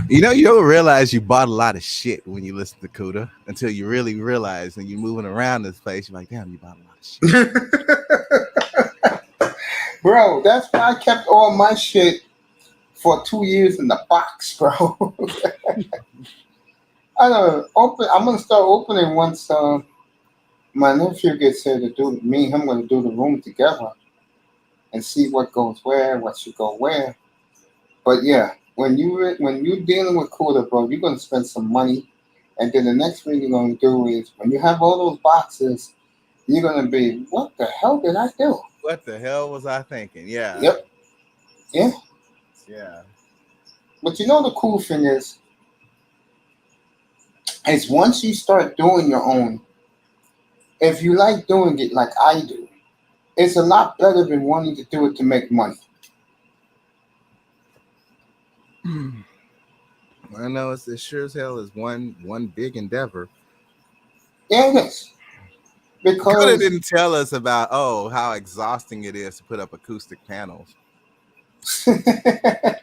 You know, you don't realize you bought a lot of shit when you listen to Kuda until you really realize when you're moving around this place, you're like, damn, you bought a lot of shit. Bro, that's why I kept all my shit for 2 years in the box, bro. I'm gonna start opening once my nephew gets here to do me and him gonna do the room together and see what goes where, what should go where. But yeah, when you're dealing with Kuda, bro, you're gonna spend some money, and then the next thing you're gonna do is when you have all those boxes, you're gonna be, what the hell did I do? What the hell was I thinking? Yeah. Yep. Yeah. Yeah. But you know the cool thing is once you start doing your own, if you like doing it like I do, it's a lot better than wanting to do it to make money. I know it sure as hell is one big endeavor. Yeah, it is. Because Kuda didn't tell us about how exhausting it is to put up acoustic panels.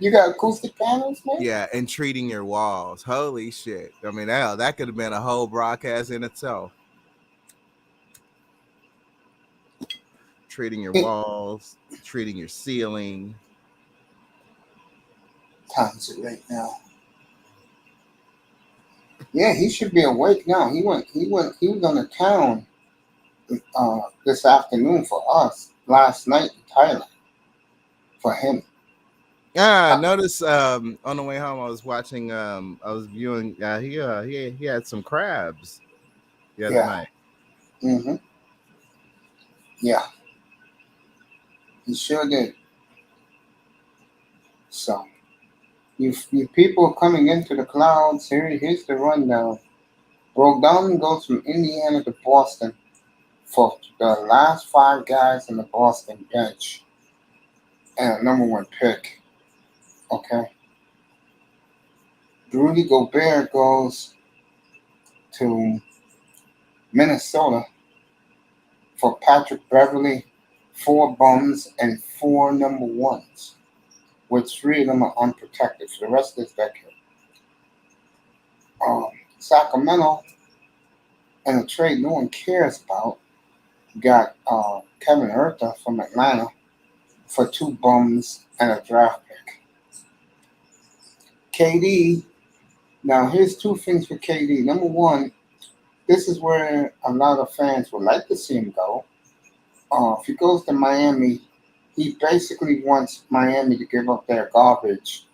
You got acoustic panels, man? Yeah, and treating your walls. Holy shit. I mean, that could have been a whole broadcast in itself. Treating your walls, treating your ceiling. Time's it right now. Yeah, he should be awake now. He was on the town this afternoon for us. Last night in Thailand. For him. Yeah, I noticed on the way home I was watching I was viewing he had some crabs the other night. Mm-hmm. Yeah. He sure did. So you people coming into the clouds, here's the rundown. Broke down goes from Indiana to Boston for the last 5 guys in the Boston bench and a number 1 pick. Okay. Rudy Goebert goes to Minnesota for Patrick Beverly, 4 bums and 4 number 1s, with 3 of them are unprotected for the rest of this decade. Sacramento, in a trade no one cares about, got Kevin Huerta from Atlanta for 2 bums and a draft pick. KD, now here's 2 things for KD. Number 1, this is where a lot of fans would like to see him go. If he goes to Miami, he basically wants Miami to give up their garbage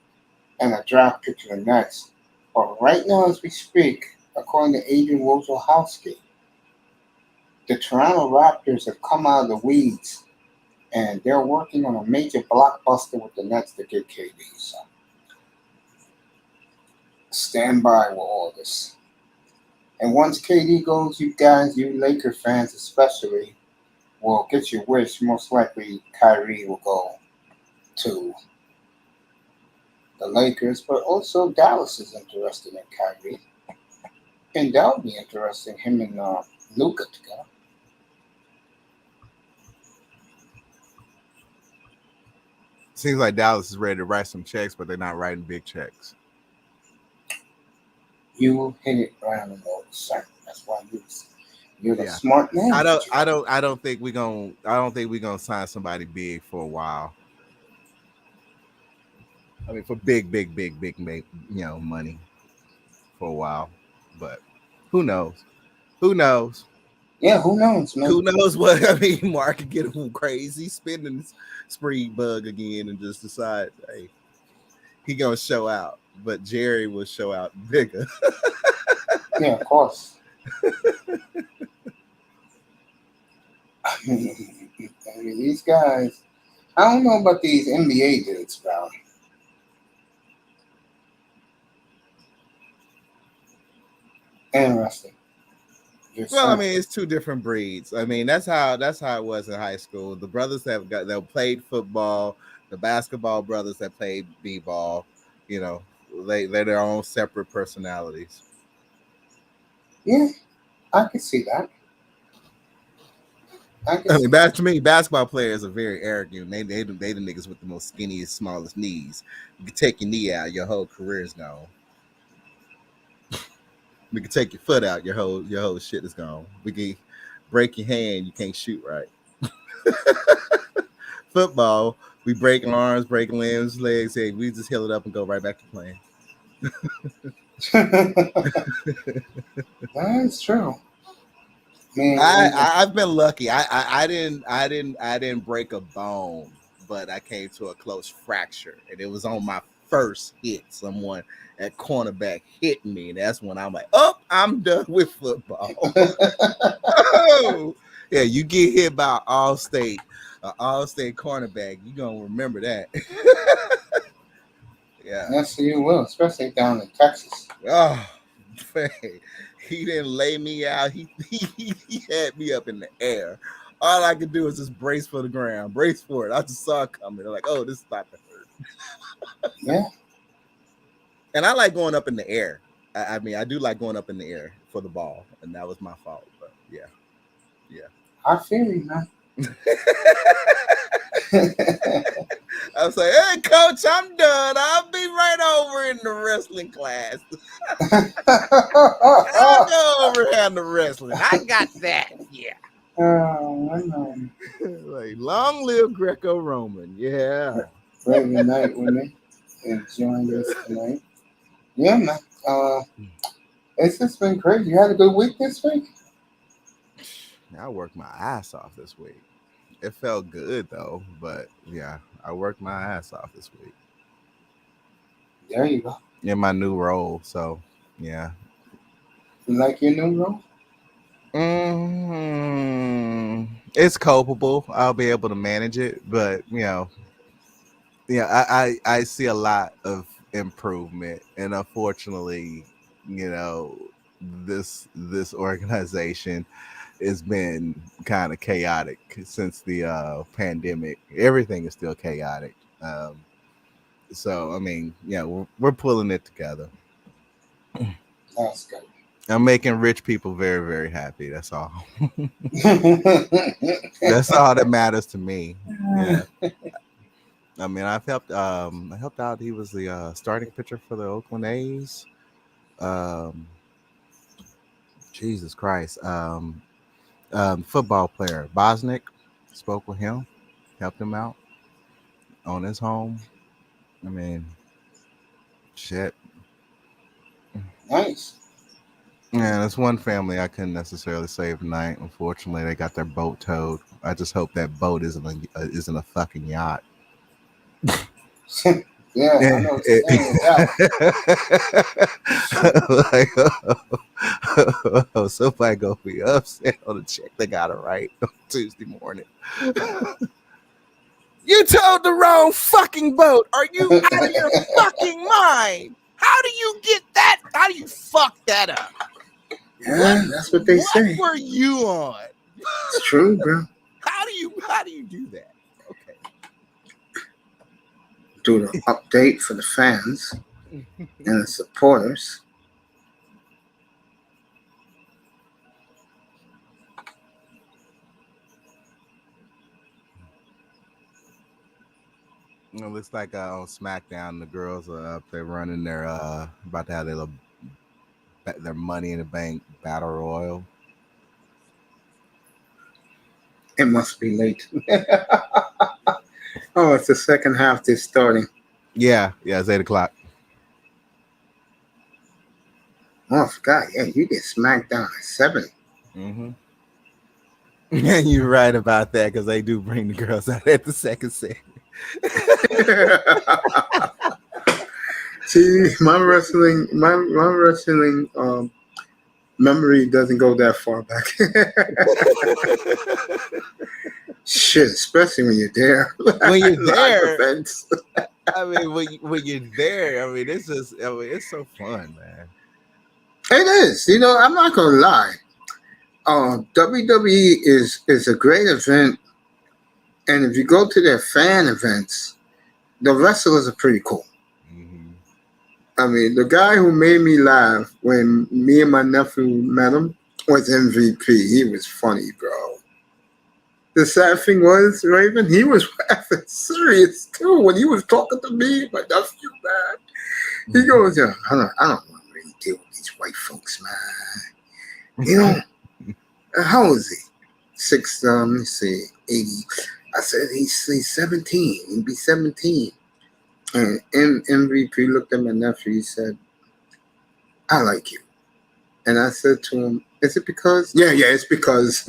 and a draft pick to the Nets. But right now, as we speak, according to Adrian Wojciechowski, the Toronto Raptors have come out of the weeds, and they're working on a major blockbuster with the Nets to get KD. So stand by with all this. And once KD goes, you guys, you Laker fans especially, will get your wish. Most likely, Kyrie will go to the Lakers, but also Dallas is interested in Kyrie. And that would be interesting, him and Luka together. Seems like Dallas is ready to write some checks, but they're not writing big checks. You hit it right on the nose, sir. That's why you're the smart man. I don't think we're gonna sign somebody big for a while. I mean, for big, money for a while. But who knows? Who knows? Yeah, who knows, man? Who knows what? I mean, Mark could get him crazy spending spree bug again and just decide, hey, he gonna show out. But Jerry will show out bigger. Yeah, of course. I mean, these guys, I don't know about these NBA dudes, bro. and wrestling. Well, I mean, it's two different breeds. I mean, that's how it was in high school. The brothers that played football, the basketball brothers that played b-ball, you know, they're their own separate personalities. Yeah, I can see that. I mean, to me, basketball players are very arrogant. They the niggas with the most skinniest, smallest knees. You can take your knee out, your whole career is gone. We can take your foot out, your whole shit is gone. We can break your hand, you can't shoot right. Football, we break arms, break limbs, legs. Hey, we just heal it up and go right back to playing. That's true. Man, I've been lucky. I didn't break a bone, but I came to a close fracture, and it was on my first hit. Someone at cornerback hit me, and that's when I'm like, oh, I'm done with football. Oh, yeah, you get hit by All-State cornerback, you gonna remember that. Yeah, yes, you will, especially down in Texas. Oh, man. He didn't lay me out. He had me up in the air. All I could do was just brace for the ground, brace for it. I just saw it coming. I'm like, oh, this is about to hurt. Yeah. And I like going up in the air. I mean, I do like going up in the air for the ball, and that was my fault. But yeah. I feel you, man. I was like, hey, coach, I'm done. I'll be right over in the wrestling class. I'll go over here in the wrestling. I got that. Yeah. Oh, I know. Like, long live Greco-Roman. Yeah. Great night with me. Enjoying this tonight. Yeah, man. It's just been great. You had a good week this week? I worked my ass off this week. It felt good though, but yeah, I worked my ass off this week. There you go. In my new role, so yeah. You like your new role? It's culpable. I'll be able to manage it, but I see a lot of improvement, and unfortunately, this organization has been kind of chaotic since the pandemic. Everything is still chaotic. So I mean, we're pulling it together. That's good. I'm making rich people very, very happy. That's all. That's all that matters to me. Yeah. I mean, I helped out. He was the starting pitcher for the Oakland A's. Jesus Christ. Football player Bosnick, spoke with him, helped him out on his home. I mean, shit. Nice. Yeah, there's one family I couldn't necessarily save tonight. Unfortunately, they got their boat towed. I just hope that boat isn't a fucking yacht. Yeah, I know what you're saying with that. Somebody gonna be upset on the check they got to write on Tuesday morning. You towed the wrong fucking boat. Are you out of your fucking mind? How do you get that? How do you fuck that up? Yeah, that's what they say. What were you on? It's true, bro. How do you do that? Okay. Do the update for the fans and the supporters. It looks like on SmackDown, the girls are up there running their about to have their Money in the Bank Battle Royal. It must be late. Oh, it's the second half that's starting. Yeah, it's 8:00. Oh, I forgot. Yeah, you get smacked down at 7. Mm-hmm. And you're right about that, because they do bring the girls out at the second set. See, my wrestling memory doesn't go that far back. Shit, especially when you're there. When you're there, events. I mean, when you're there, I mean, it's so fun, man. It is. I'm not gonna lie. WWE is a great event, and if you go to their fan events, the wrestlers are pretty cool. Mm-hmm. I mean, the guy who made me laugh when me and my nephew met him was MVP. He was funny, bro. The sad thing was, Raven, he was laughing serious too when he was talking to me, my nephew, man. He goes, "Yeah, I don't want to really deal with these white folks, man. How old is he? Let me see, 80. I said he's 17. He'd be 17." And MVP looked at my nephew. He said, "I like you." And I said to him, "Is it because?" Yeah, it's because.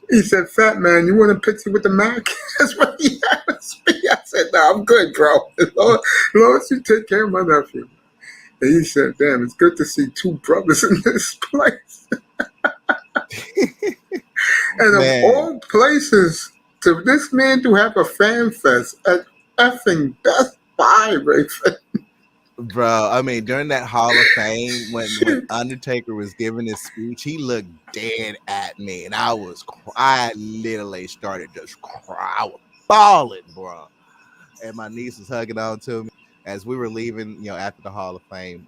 He said, "Fat man, you want a picture with the Mac?" That's what he asked me. I said, "No, I'm good, bro. As long as you take care of my nephew." And he said, "Damn, it's good to see two brothers in this place." And of all places, to this man to have a fan fest at effing Best Buy, Rayford. Bro, I mean, during that Hall of Fame, when Undertaker was giving his speech, he looked dead at me, and I literally started just crying. I was bawling, bro. And my niece was hugging on to me as we were leaving, after the Hall of Fame.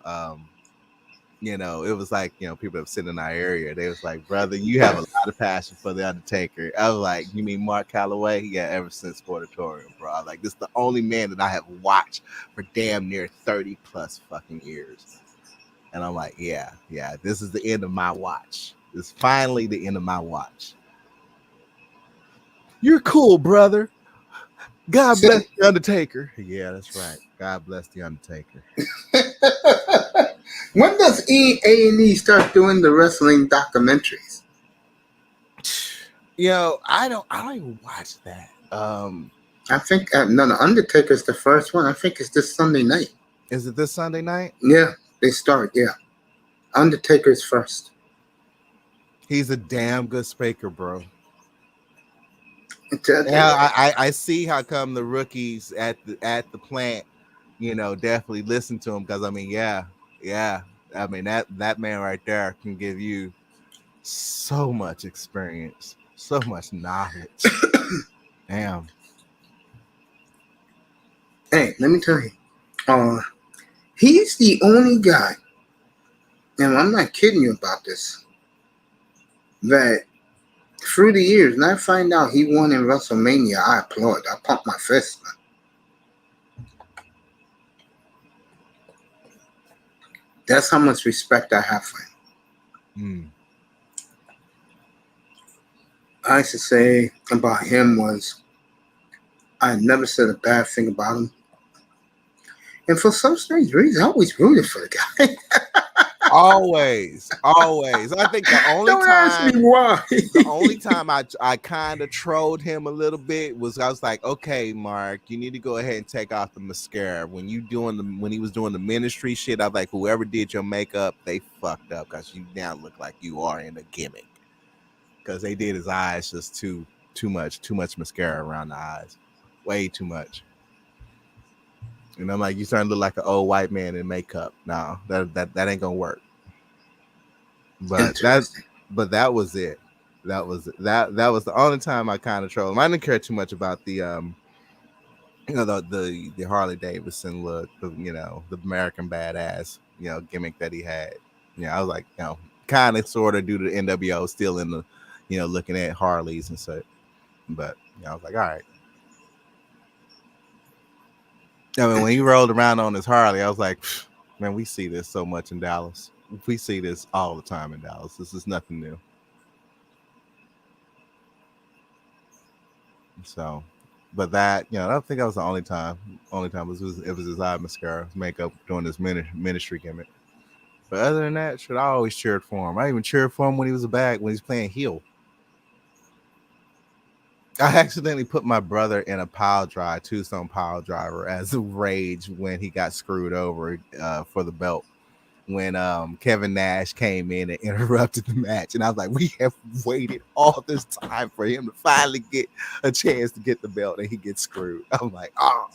It was like, people that were sitting in our area, they was like, "Brother, you have a lot of passion for the Undertaker." I was like, "You mean Mark Calloway?" Yeah, ever since Sportatorium, bro. Like, this is the only man that I have watched for damn near 30 plus fucking years. And I'm like, yeah, this is the end of my watch. It's finally the end of my watch. You're cool, brother. God bless the Undertaker. Yeah, that's right. God bless the Undertaker. When does A&E start doing the wrestling documentaries? I don't even watch that. I think the Undertaker's the first one. I think it's this Sunday night. Is it this Sunday night? Yeah, they start. Yeah, Undertaker's first. He's a damn good speaker, bro. Yeah, I see how come the rookies at the plant, definitely listen to him, because I mean, yeah. I mean, that man right there can give you so much experience, so much knowledge. Damn. Hey, let me tell you, he's the only guy, and I'm not kidding you about this, that through the years, and I find out he won in WrestleMania, I applaud. I pump my fist, man. That's how much respect I have for him. I used to say about him was, I never said a bad thing about him. And for some strange reason, I always rooted for the guy. Always. I think the only Don't time, ask me why. the only time I kind of trolled him a little bit was, I was like, "Okay, Mark, you need to go ahead and take off the mascara. When he was doing the ministry shit, I was like, whoever did your makeup, they fucked up, because you now look like you are in a gimmick. Because they did his eyes just too much mascara around the eyes, way too much." And I'm like, "You starting to look like an old white man in makeup. No, that ain't gonna work." But that was it. That was the only time I kind of trolled him. I didn't care too much about the the Harley Davidson look, the American badass, gimmick that he had. I was like, kind of sort of due to the NWO still in the, looking at Harleys and such. But I was like, all right. I mean, when he rolled around on his Harley, I was like, man, we see this so much in Dallas. We see this all the time in Dallas. This is nothing new. So, but that, I don't think that was the only time. Only time it was his eye mascara, his makeup, doing this ministry gimmick. But other than that, I always cheered for him. I even cheered for him when he was when he was playing heel. I accidentally put my brother in a two-stone pile driver as a rage when he got screwed over for the belt. When Kevin Nash came in and interrupted the match. And I was like, we have waited all this time for him to finally get a chance to get the belt, and he gets screwed. I'm like, oh.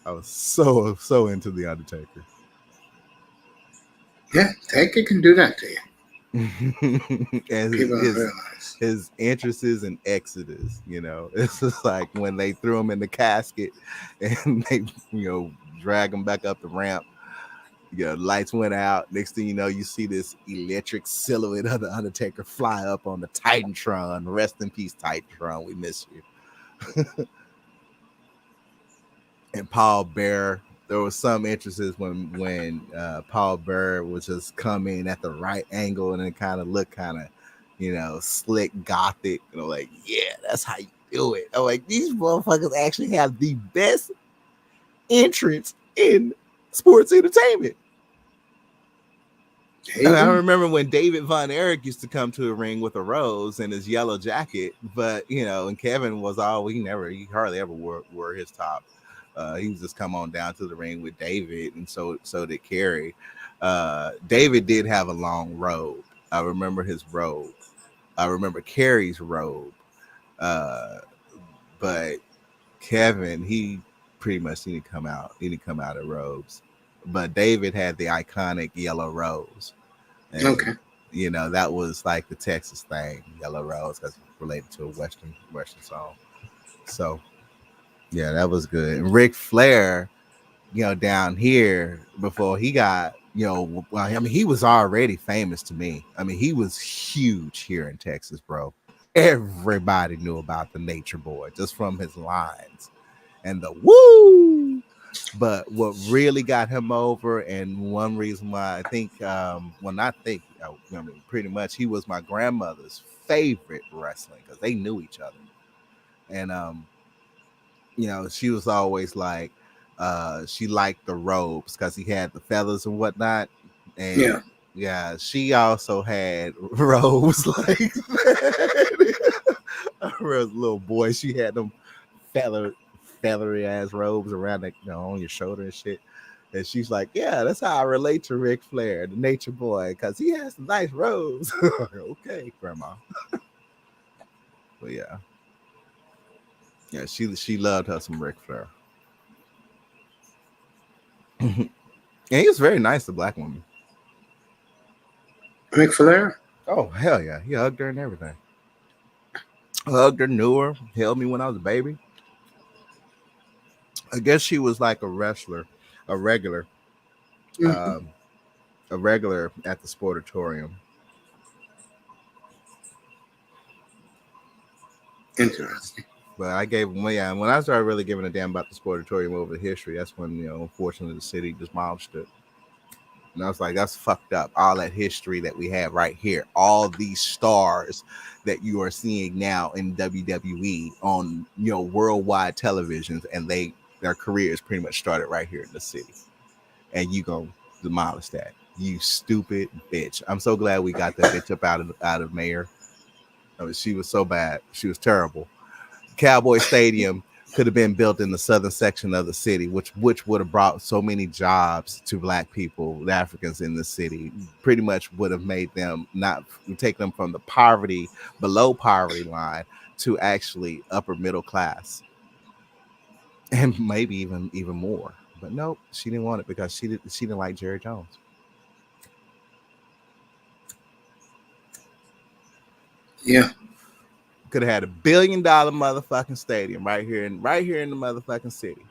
I was so into the Undertaker. Yeah, Taker can do that to you. And People don't realize. his entrances and exodus, you know, it's just like when they threw him in the casket and they, you know, drag him back up the ramp. You know, lights went out. Next thing you know, you see this electric silhouette of the Undertaker fly up on the Titantron. Rest in peace, Titantron. We miss you. And Paul Bearer. There was some entrances when Paul Bearer was just coming at the right angle and it kind of looked kind of, you know, slick gothic. You know, like, yeah, that's how you do it. I'm like, these motherfuckers actually have the best entrance in sports entertainment. I remember when David Von Erich used to come to the ring with a rose and his yellow jacket, but you know, and Kevin was he hardly ever wore his top. He was just come on down to the ring with David, and so did Kerry. David did have a long robe. I remember his robe. I remember Kerry's robe. But Kevin, he pretty much didn't come out. He didn't come out of robes. But David had the iconic yellow rose. And, Okay. you know, that was like the Texas thing, yellow rose, because it's related to a Western song. So yeah, that was good. And Ric Flair, you know, down here before he got, you know, well, I mean, he was already famous to me. I mean, he was huge here in Texas, bro. Everybody knew about the Nature Boy just from his lines and the woo. But what really got him over, and one reason why I think, I mean, pretty much he was my grandmother's favorite wrestling because they knew each other. And, you know, she was always like, she liked the robes because he had the feathers and whatnot. And yeah, she also had robes like that. I remember as a little boy, she had them feathery ass robes around the, you know, on your shoulder and shit. And she's like, yeah, that's how I relate to Ric Flair, the Nature Boy, because he has some nice robes. Okay, grandma. But yeah. Yeah, she loved her some Ric Flair. And he was very nice to black women. Ric Flair? Oh, hell yeah. He hugged her and everything. Hugged her, knew her, held me when I was a baby. I guess she was like a wrestler, a regular at the Sportatorium. Interesting. But I gave him, yeah, when I started really giving a damn about the Sportatorium over the history, that's when, you know, unfortunately the city demolished it. And I was like, that's fucked up. All that history that we have right here, all these stars that you are seeing now in WWE on, you know, worldwide televisions, and their careers pretty much started right here in the city. And you gonna demolish that, you stupid bitch. I'm so glad we got that bitch up out of mayor. I mean, she was so bad. She was terrible. Cowboy Stadium could have been built in the southern section of the city, which would have brought so many jobs to black people, the Africans in the city. Pretty much would have made them not take them from the below poverty line to actually upper middle class, and maybe even more. But nope, she didn't want it because she didn't like Jerry Jones. Yeah. Could have had $1 billion motherfucking stadium right here in the motherfucking city.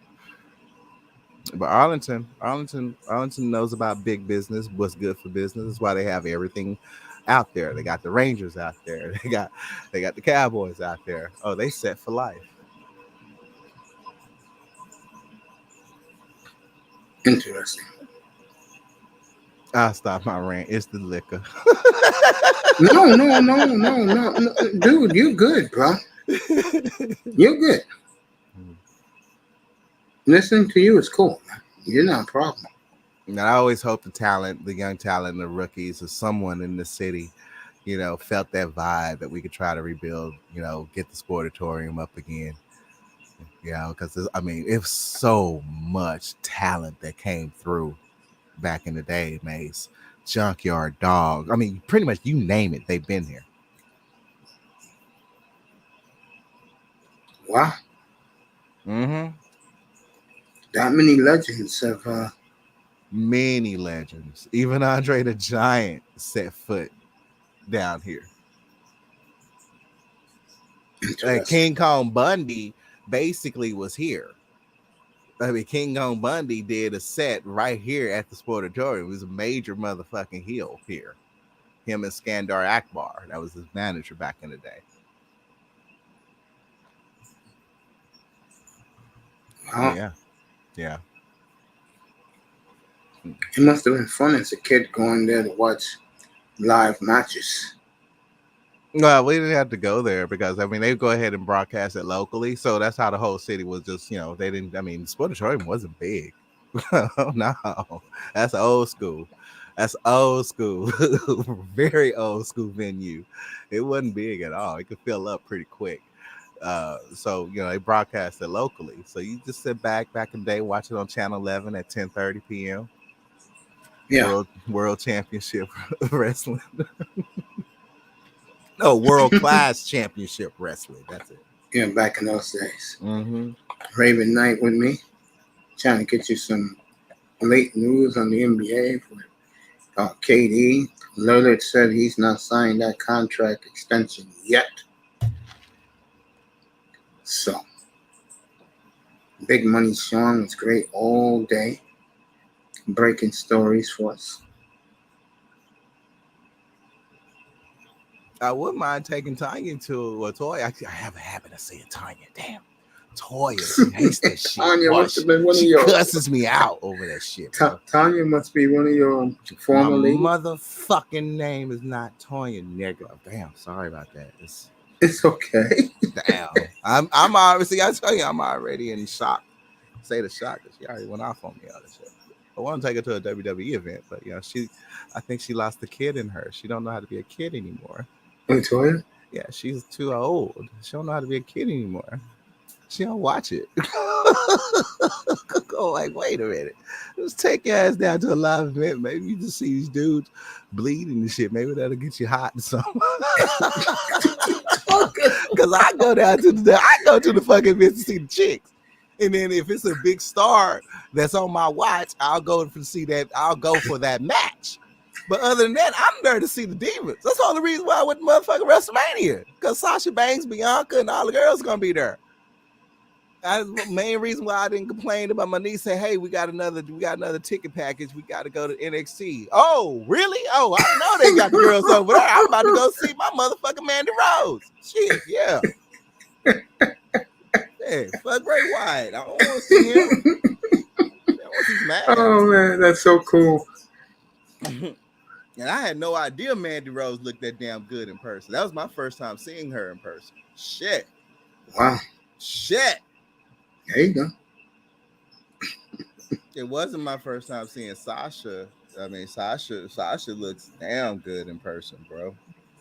But Arlington knows about big business, what's good for business. That's why they have everything out there. They got the Rangers out there. They got the Cowboys out there. Oh, they set for life. Interesting. I'll stop my rant. It's the liquor. No. Dude, you're good, bro. You're good. Listening to you is cool, man. You're not a problem. And I always hope the young talent, the rookies, or someone in the city, you know, felt that vibe that we could try to rebuild, you know, get the Sportatorium up again. You know, because I mean, it was so much talent that came through back in the day, Mace. Junkyard Dog. I mean, pretty much you name it, they've been here. Wow. Mm-hmm. that many legends have. Many legends. Even Andre the Giant set foot down here. Like King Kong Bundy basically was here. I mean, King Kong Bundy did a set right here at the Sportatorium. It was a major motherfucking heel here. Him and Skandar Akbar. That was his manager back in the day. Wow. Yeah. It must have been fun as a kid going there to watch live matches. Well, we didn't have to go there because, I mean, they go ahead and broadcast it locally. So that's how the whole city was just, they didn't, I mean, the Sportatorium wasn't big. No, that's old school. That's old school. Very old school venue. It wasn't big at all. It could fill up pretty quick. So, they broadcast it locally. So you just sit back in the day, watch it on Channel 11 at 10:30 p.m. Yeah. World Championship Wrestling. No, World Class Championship Wrestling. That's it. Yeah, back in those days. Mm-hmm. Raven Knight with me, trying to get you some late news on the NBA for KD. Lillard said he's not signed that contract extension yet. So, Big Money Sean was great all day, breaking stories for us. I wouldn't mind taking Tanya to a toy. I have a habit of saying Tanya. Damn. Toya, she hates that shit. Tanya must have been one of she your. cusses me out over that shit. Tanya must be one of your former ladies. My motherfucking name is not Toya, nigga. Damn, sorry about that. It's okay. Damn. I'm obviously, I tell you, I'm already in shock. Say the shock because she already went off on me all this shit. I want to take her to a WWE event, but I think she lost the kid in her. She don't know how to be a kid anymore. Toya? Yeah, she's too old. She don't know how to be a kid anymore. She don't watch it. Go like, wait a minute. Let's take your ass down to a live event. Maybe you just see these dudes bleeding and shit. Maybe that'll get you hot or something. Because I go to the fucking event to see the chicks. And then if it's a big star that's on my watch, I'll go for that match. But other than that, I'm there to see the Divas. That's the only reason why I went to motherfucking WrestleMania. Because Sasha Banks, Bianca, and all the girls are gonna be there. That's the main reason why I didn't complain about my niece saying, hey, we got another ticket package. We got to go to NXT. Oh, really? Oh, I know they got the girls over there. I'm about to go see my motherfucking Mandy Rose. Shit, yeah. Hey, fuck Bray Wyatt. I don't want to see him. I want to see mad. Oh, man, that's so cool. And I had no idea Mandy Rose looked that damn good in person. That was my first time seeing her in person. Shit. Wow. Shit. There you go. It wasn't my first time seeing Sasha. I mean, Sasha looks damn good in person, bro.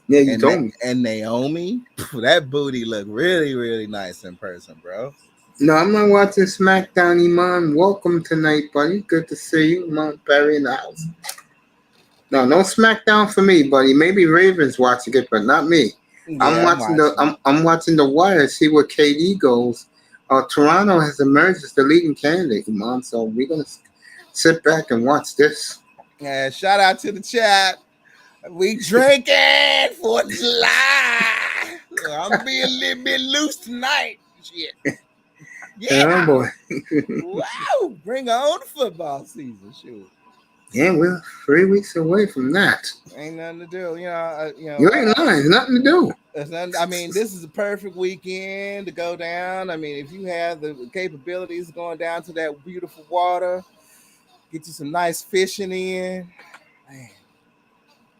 Yeah, you told me. And Naomi, that booty looked really, really nice in person, bro. No, I'm not watching SmackDown, Iman. Welcome tonight, buddy. Good to see you, Iman Perry in the house. No SmackDown for me, buddy. Maybe Raven's watching it, but not me. Yeah, I'm watching the Wire, see where KD goes. Toronto has emerged as the leading candidate, Iman. So we're gonna sit back and watch this. Yeah, shout out to the chat. We drinking 4th of July. I'm being a little bit loose tonight. Shit. Yeah, boy. Wow, bring on the football season, shoot. Yeah, we're 3 weeks away from that. Ain't nothing to do, you ain't lying. There's nothing to do. I mean, this is a perfect weekend to go down. I mean, if you have the capabilities of going down to that beautiful water, get you some nice fishing in. Man,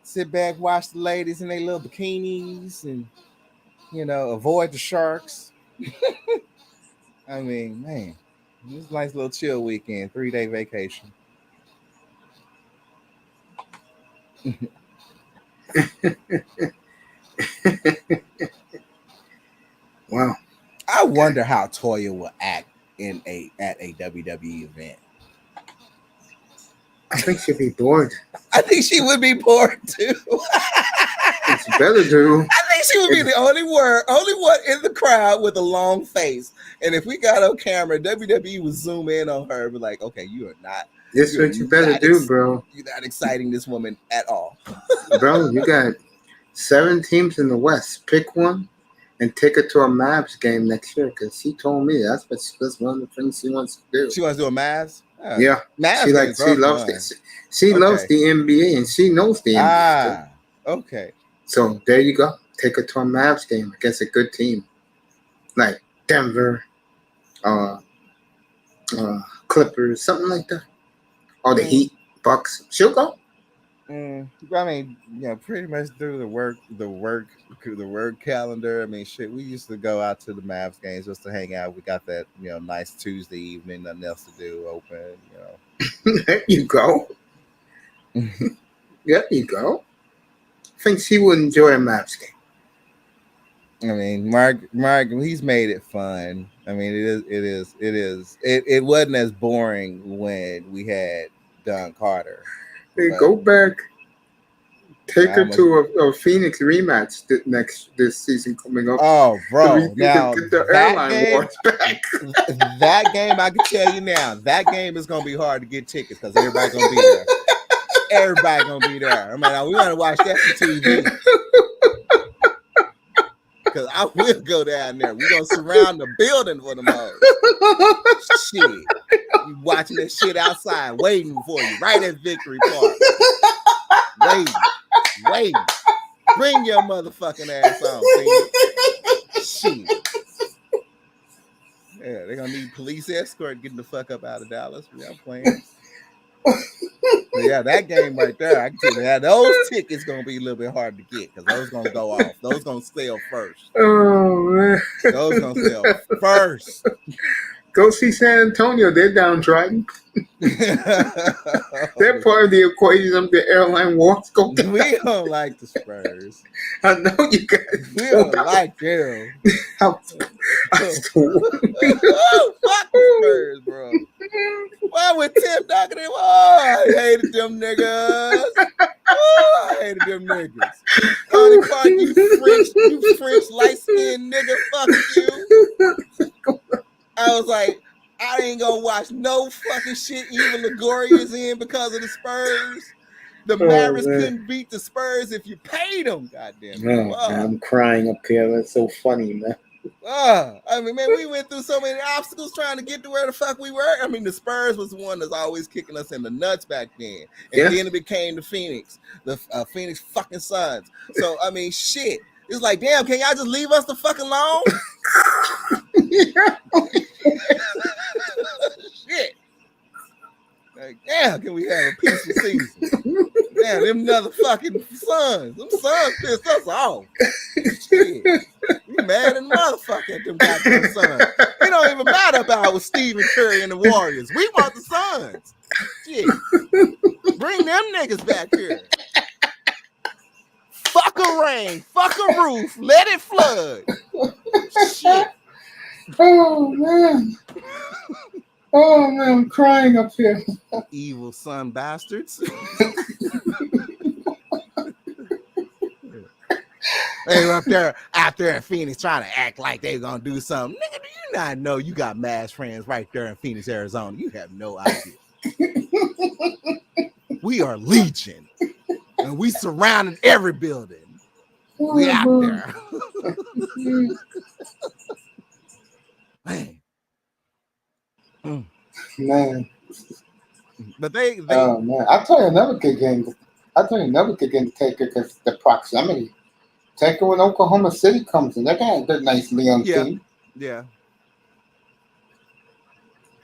sit back, watch the ladies in their little bikinis, and avoid the sharks. I mean, man, it's a nice little chill weekend, 3-day vacation. Wow. I wonder how Toya will act at a WWE event. I think she'd be bored. I think she would be bored too. It's better to. I think she would be the only one in the crowd with a long face. And if we got on camera, WWE would zoom in on her and be like, okay, you are not. This is what you better do, bro. You're not exciting this woman at all. Bro, you got 7 teams in the West. Pick one and take her to a Mavs game next year, because she told me that's one of the things she wants to do. She wants to do a Mavs? Yeah. Mavs she loves it. She loves the NBA, and she knows the NBA. Okay. So there you go. Take her to a Mavs game against a good team. Like Denver, Clippers, something like that. Or the Heat, Bucks. She'll go. I mean, pretty much through the work calendar. I mean, shit, we used to go out to the Mavs games just to hang out. We got that, nice Tuesday evening, nothing else to do, open, There you go. There you go. I think she would enjoy a Mavs game. I mean, Mark, he's made it fun. I mean, it wasn't as boring when we had Don Carter. Hey, go back. Take her to a Phoenix rematch this season coming up. Oh, bro! Now get the airline wars back. That game, I can tell you now, that game is gonna be hard to get tickets because everybody's gonna be there. Everybody gonna be there. I mean, we want to watch that for TV. Because I will go down there. We're gonna surround the building for them hoes. Shit. You watching that shit outside, waiting for you, right at Victory Park. Waiting. Bring your motherfucking ass on, see? Shit. Yeah, they're gonna need police escort getting the fuck up out of Dallas. We are playing. Yeah, that game right there, I can tell you that those tickets gonna be a little bit hard to get because those gonna go off. Those gonna sell first. Oh man, those gonna sell first. Go see San Antonio. They're downtrodden. They're part of the equation of the airline wars. We don't like the Spurs. I know you guys. We don't like them. Fuck the Spurs, bro. Why would Tim Duncan? Oh, I hated them niggas. Oh, I hated them niggas. Tony Park, you French light-skinned nigga, fuck you. I was like, I ain't gonna watch no fucking shit Eva Longoria's in because of the Spurs. The Mavericks couldn't beat the Spurs if you paid them. Goddamn. Man, I'm crying up here. That's so funny, man. I mean, man, we went through so many obstacles trying to get to where the fuck we were. I mean, the Spurs was the one that's always kicking us in the nuts back then. And then it became the Phoenix fucking Suns. So, I mean, shit. It's like, damn, can y'all just leave us the fuck alone? Shit. Like, damn, can we have a peaceful season? Damn, them motherfucking Suns. Them Suns pissed us off. Shit. We mad in the motherfucker at them goddamn Suns. It don't even matter about with Stephen Curry and the Warriors. We want the Suns. Shit. Bring them niggas back here. Fuck a rain. Fuck a roof. Let it flood. Shit. Oh, man. Oh, man, I'm crying up here. Evil son bastards. They were out there in Phoenix trying to act like they were going to do something. Nigga, do you not know you got mass friends right there in Phoenix, Arizona? You have no idea. We are legion. And we surrounded every building. We out there. Man. Man. But they oh man, I'll tell you another good game. To take her because the proximity. Take her when Oklahoma City comes in. They got a good, nice Leon team. Yeah.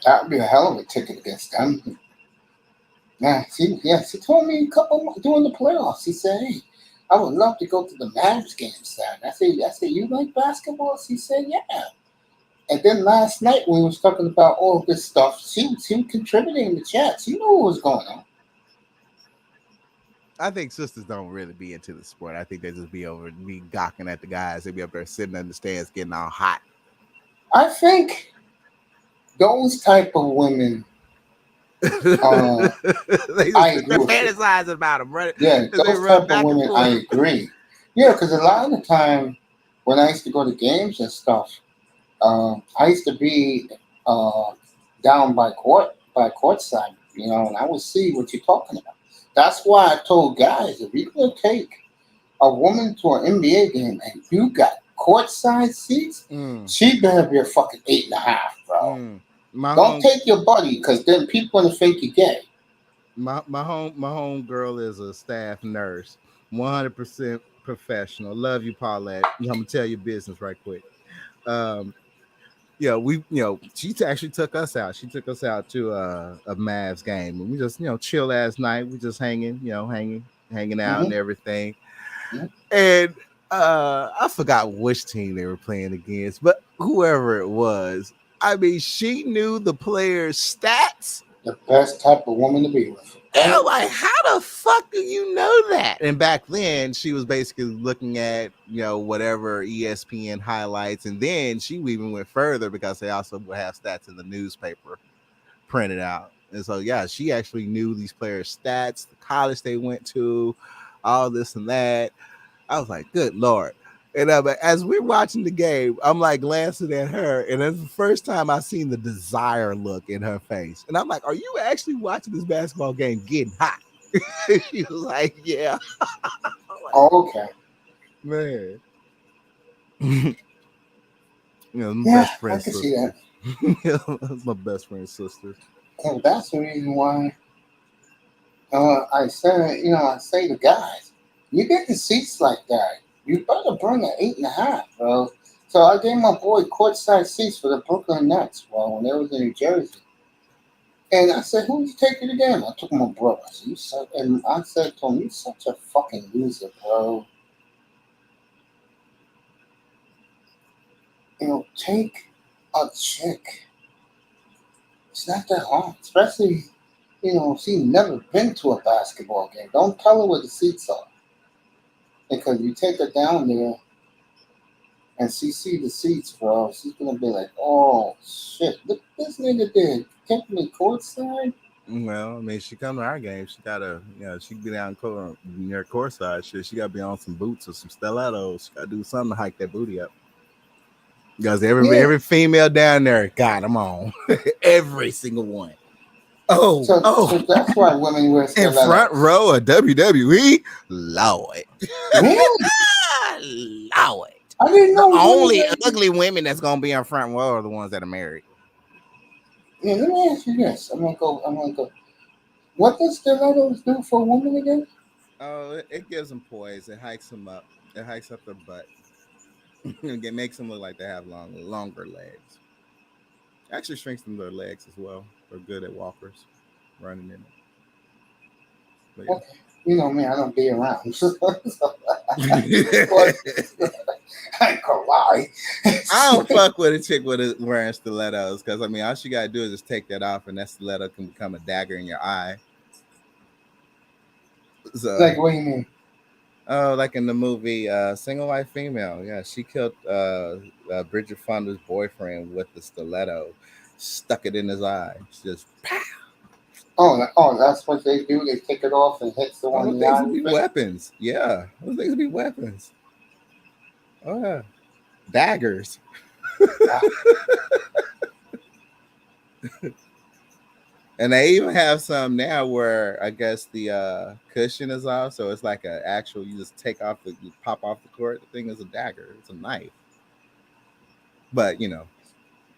That would be a hell of a ticket against them. She told me during the playoffs. She said, "Hey, I would love to go to the Mavs game Saturday." I said, "You like basketball?" She said, "Yeah." And then last night when we was talking about all this stuff, she was contributing in the chat. She knew what was going on. I think sisters don't really be into the sport. I think they just be gawking at the guys. They be up there sitting in the stands getting all hot. I think those type of women. They I agree. Fantasize about them, right? Yeah, those type of women. I agree. Yeah, because a lot of the time when I used to go to games and stuff, I used to be uh, down by courtside, and I would see what you're talking about. That's why I told guys if you're gonna take a woman to an NBA game and you got courtside seats, Mm, she better be a fucking 8.5, bro. mm. My Don't home, take your buddy because then people gonna think you're gay. my home girl is a staff nurse, 100% professional. Love you, Paulette. I'm gonna tell you business right quick. Um, yeah, she actually took us out. She took us out to a Mavs game, and we just chill last night. We just hanging out and Mm-hmm. everything. Mm-hmm. And I forgot which team they were playing against, but whoever it was, I mean, she knew the players' stats. The best type of woman to be with. And I'm like, how the fuck do you know that? And back then, she was basically looking at, whatever ESPN highlights. And then she even went further because they also would have stats in the newspaper printed out. And so, yeah, she actually knew these players' stats, the college they went to, all this and that. I was like, good Lord. And as we're watching the game, I'm like glancing at her, and it's the first time I seen the desire look in her face. And I'm like, are you actually watching this basketball game getting hot? She was like, yeah. Like, Oh, okay. Man. My Yeah, best friend's I can sister. see that. That's my best friend's sister. And that's the reason why I say to guys, you get the seats like that, you better bring an 8.5, bro. So I gave my boy courtside seats for the Brooklyn Nets, bro, when they was in New Jersey. And I said, who you taking the game? I took my brother. And I said to him, you such a fucking loser, bro. Take a chick. It's not that hard, especially, she's never been to a basketball game. Don't tell her where the seats are. Because you take her down there and she see the seats, bro, she's going to be like, oh, shit, look what this nigga did. Take me courtside? Well, I mean, she come to our game. She gotta, she can be down near courtside. Shit, she gotta be on some boots or some stilettos. She gotta do something to hike that booty up. Because every female down there got them on, every single one. So that's why women wear in stilettos. front row of WWE, Lord, Really? Lord. I didn't know. The only ugly women that's gonna be in front row are the ones that are married. Yeah, let me ask you this. I'm gonna go. What does stilettos do for a woman again? Oh, it gives them poise. It hikes them up. It hikes up their butt. It makes them look like they have longer legs. Actually strengthens their legs as well. They're good at walkers, running in it. But, yeah. Okay. You know me, I don't be around. I ain't gonna lie. I don't fuck with a chick wearing stilettos because, I mean, all she got to do is just take that off and that stiletto can become a dagger in your eye. So, Like, what do you mean? Oh, like in the movie Single White Female. Yeah, she killed Bridget Fonda's boyfriend with the stiletto, stuck it in his eye. She just, pow! Oh, that's what they do. They take it off and hit the one in the eye. Those things be weapons. Yeah, those things be weapons. Oh, yeah. Daggers. And they even have some now where I guess the cushion is off, so it's like an actual. You just you pop off the cord. The thing is a dagger. It's a knife. But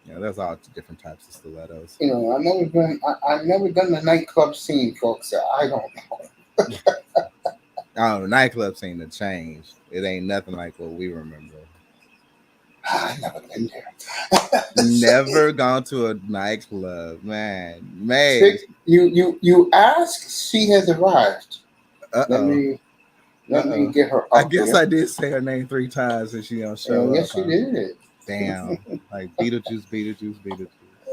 there's all different types of stilettos. I've never done the nightclub scene, folks. So I don't know. The nightclub scene to change. It ain't nothing like what we remember. I've never been there. Never gone to a nightclub, man. You ask, she has arrived. Let me get her up. I guess I did say her name 3 times and she don't show up. Yes, she did. Damn. Like Beetlejuice.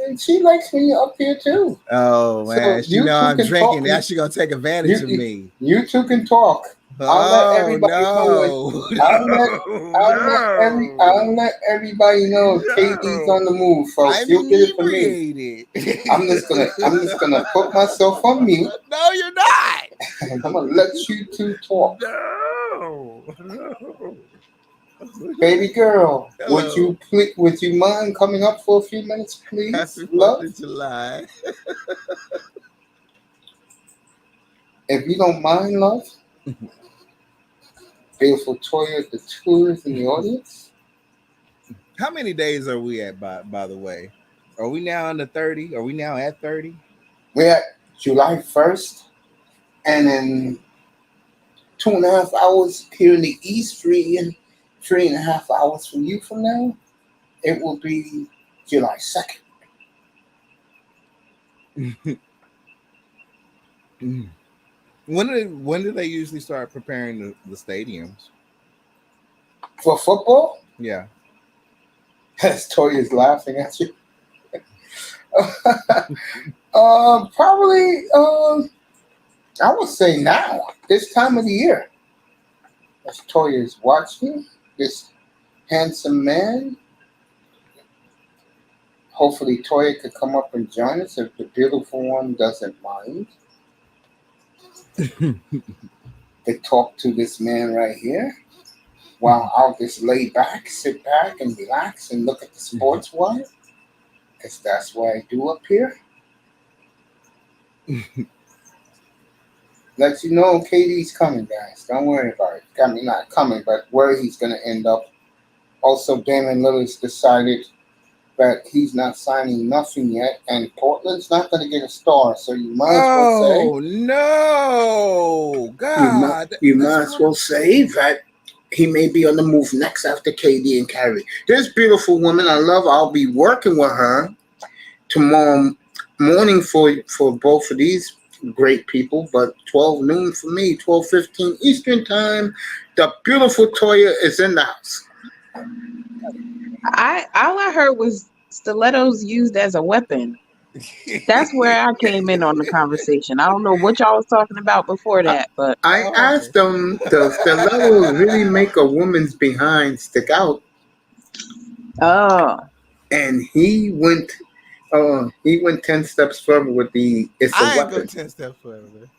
And she likes me up here too. Oh man, So she know I'm drinking. Now she gonna take advantage of me. You two can talk. I'll let everybody know. I'll let everybody know KD's on the move, folks. You'll get it from me. I'm just gonna put myself on mute. No, you're not. I'm gonna let you two talk. No. Baby girl, Hello. would you mind coming up for a few minutes, please, Happy 4th love? of July. If you don't mind, love. Beautiful Toya, the tours in the audience. How many days are we at, by the way? Are we now under 30? Are we now at 30? We're at July 1st, and in 2.5 hours here in the East, 3.5 hours from you from now, it will be July 2nd. When do they usually start preparing the stadiums? For football? Yeah. As Toya's laughing at you. Probably, I would say now, this time of the year. As Toya is watching this handsome man. Hopefully Toya could come up and join us if the beautiful one doesn't mind. To talk to this man right here. While I'll just sit back and relax and look at the sports wire. Because that's what I do up here. Let you know KD's coming, guys. Don't worry about it. I mean, not coming, but where he's going to end up. Also, Damian Lillard's decided that he's not signing nothing yet, and Portland's not going to get a star, so you might as well say... Oh, no! God! You might as well say that he may be on the move next after KD and Kyrie. This beautiful woman I love, I'll be working with her tomorrow morning for both of these great people, but 12 noon for me, 12:15 Eastern time. The beautiful Toya is in the house. All I heard was stilettos used as a weapon. That's where I came in on the conversation. I don't know what y'all was talking about before that, but I asked them, does stilettos really make a woman's behind stick out? oh, And he went 10 steps further with it's a I ain't weapon. go 10 steps further.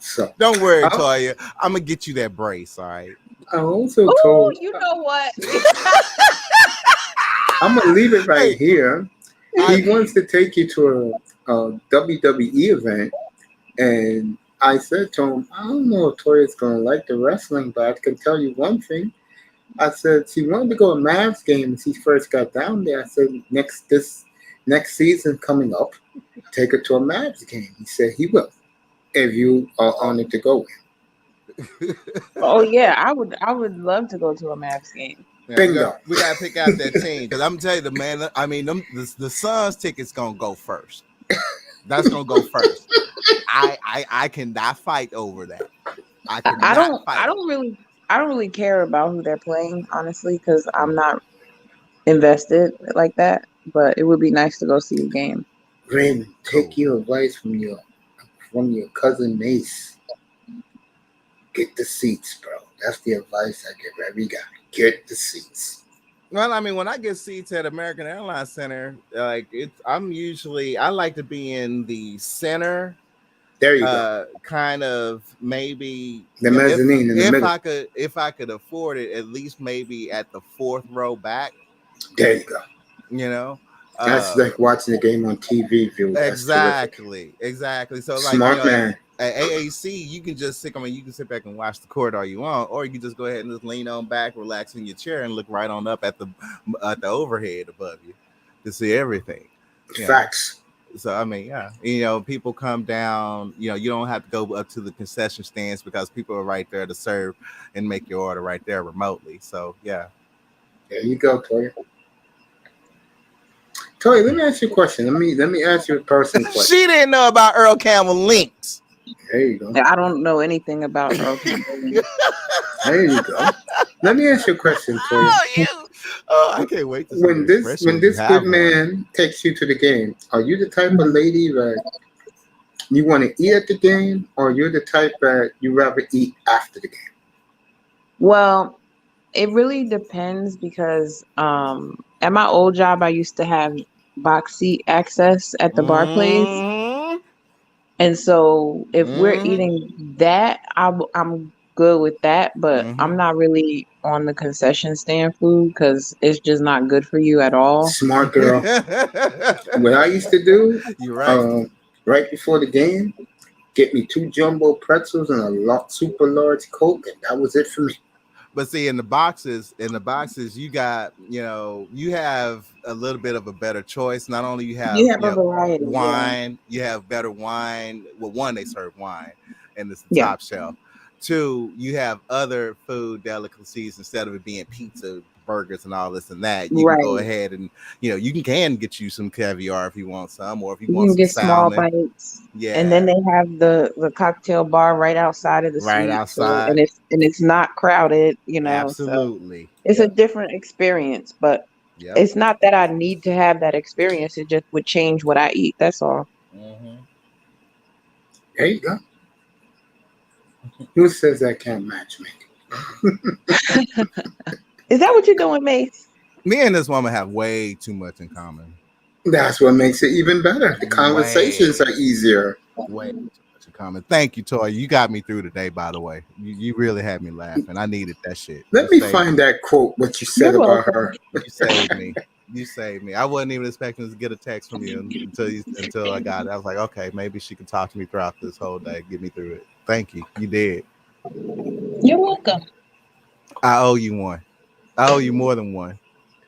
So Don't worry, Toya. I'm going to get you that brace, all right? I also ooh, told... you know what? I'm going to leave it right here. He wants to take you to a WWE event, and I said to him, I don't know if Toya's going to like the wrestling, but I can tell you one thing. I said she wanted to go to Mavs game when she first got down there. I said next season coming up, take her to a Mavs game. He said he will, if you are honored to go. Oh yeah, I would love to go to a Mavs game. Yeah, Bingo. We gotta pick out that team because I'm telling you, the Suns ticket's gonna go first. That's gonna go first. I cannot fight over that. I don't really care about who they're playing, honestly, because I'm not invested like that. But it would be nice to go see a game. Raymond, take your advice from your cousin Mace. Get the seats, bro. That's the advice I give every guy. Get the seats. Well, I mean, when I get seats at American Airlines Center, I like to be in the center. There you go. Kind of maybe the mezzanine in the middle. If I could afford it, at least maybe at the fourth row back. There you go. You know, that's like watching the game on TV view. Exactly. So, like, smart man. At AAC, you can just sit back and watch the court all you want, or you can just go ahead and just lean on back, relax in your chair, and look right on up at the overhead above you to see everything. Facts. So, I mean, yeah, people come down, you don't have to go up to the concession stands because people are right there to serve and make your order right there remotely. So, yeah. There you go, Toya. Toya, let me ask you a question. Let me ask you a personal question. She didn't know about Earl Campbell links. There you go. I don't know anything about Earl Campbell. There you go. Let me ask you a question, Toya. I can't wait to see when this good man takes you to the game, are you the type of lady that you want to eat at the game, or you're the type that you rather eat after the game? Well, it really depends because at my old job, I used to have box seat access at the bar place. And so if we're eating that, I'm good with that, but Mhm. I'm not really on the concession stand food because it's just not good for you at all. Smart girl. What I used to do, You're right. right before the game, get me 2 jumbo pretzels and a super large Coke, and that was it for me. But see, in the boxes, you got, you have a little bit of a better choice. Not only you have, You have a variety. wine, you have better wine. Well, one, they serve wine, and it's the Yeah. top shelf. 2, you have other food delicacies instead of it being pizza, burgers, and all this and that. You can go Right. ahead and, you can get you some caviar if you want some, or if you You want can some get small salmon. bites. Yeah. And then they have the cocktail bar right outside of the Right suite. outside. So, and it's not crowded, So Absolutely. it's a different experience, but Yep. it's not that I need to have that experience. It just would change what I eat. That's all. Mm-hmm. There you go. Who says that can't matchmake? Is that what you're doing, Mace? Me and this woman have way too much in common. That's what makes it even better. The conversations are easier. Way too much in common. Thank you, Toy. You got me through today, by the way. You really had me laughing. I needed that shit. Let me find that quote, what you said about her. You saved me. You saved me. I wasn't even expecting to get a text from you until I got it. I was like, okay, maybe she could talk to me throughout this whole day, get me through it. Thank you. You did. You're welcome. I owe you one. I owe you more than one.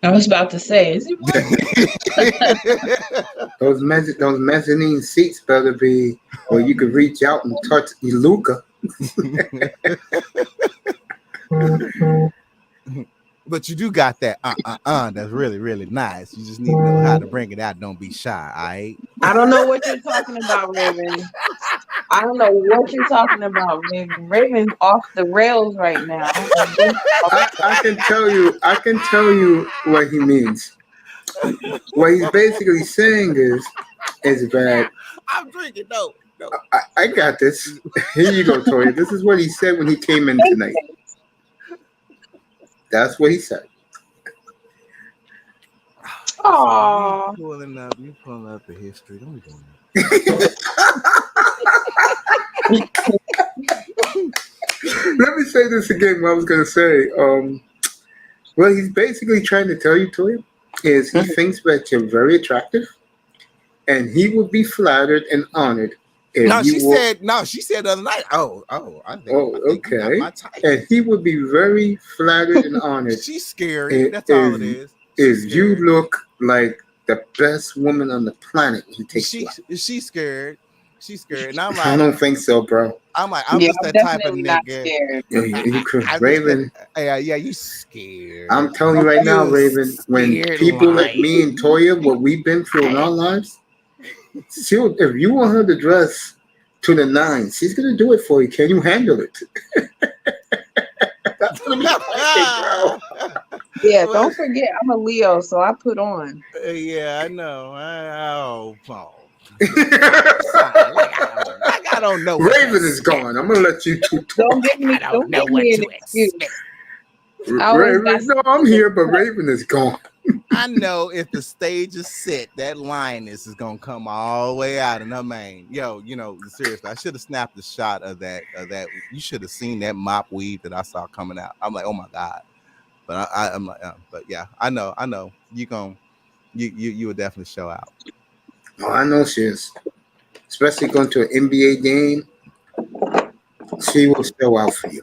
I was about to say, is it Those mezzanine seats better be where you could reach out and touch Iluka. But you do got that that's really, really nice. You just need to know how to bring it out. Don't be shy, all right? I don't know what you're talking about, Raven. I don't know what you're talking about, Raven. Raven's off the rails right now. I can tell you what he means. What he's basically saying is that I'm drinking. No. I got this. Here you go, Tori. This is what he said when he came in tonight. That's what he said. Aww. You pulling up the history. Don't be doing that. Let me say this again. What I was going to say. What he's basically trying to tell you, Toya, is he thinks that you're very attractive, and he would be flattered and honored. She said the other night. I think you got my type. And he would be very flattered and honored. She's scary. That's all it is. If you look like the best woman on the planet, he takes you out. She's scared. She's scared. And I'm like, I don't think so, bro. I'm just that type of nigga. You Raven. Yeah, you scared. I'm telling you right now, Raven, when people like me and Toya, what we've been through in our lives, if you want her to dress to the nines, she's gonna do it for you. Can you handle it? That's gonna be bro. Yeah, don't forget, I'm a Leo, so I put on. Yeah, I know. I don't know. Raven is gone. I'm gonna let you two talk. Don't give me an excuse. Raven, no, I'm here, but Raven is gone. I know if the stage is set, that lioness is gonna come all the way out in her mane. Yo, seriously, I should have snapped a shot of that. You should have seen that mop weave that I saw coming out. I'm like, oh my god. But I'm like, but yeah, I know. You would definitely show out. Oh, I know she is. Especially going to an NBA game, she will show out for you.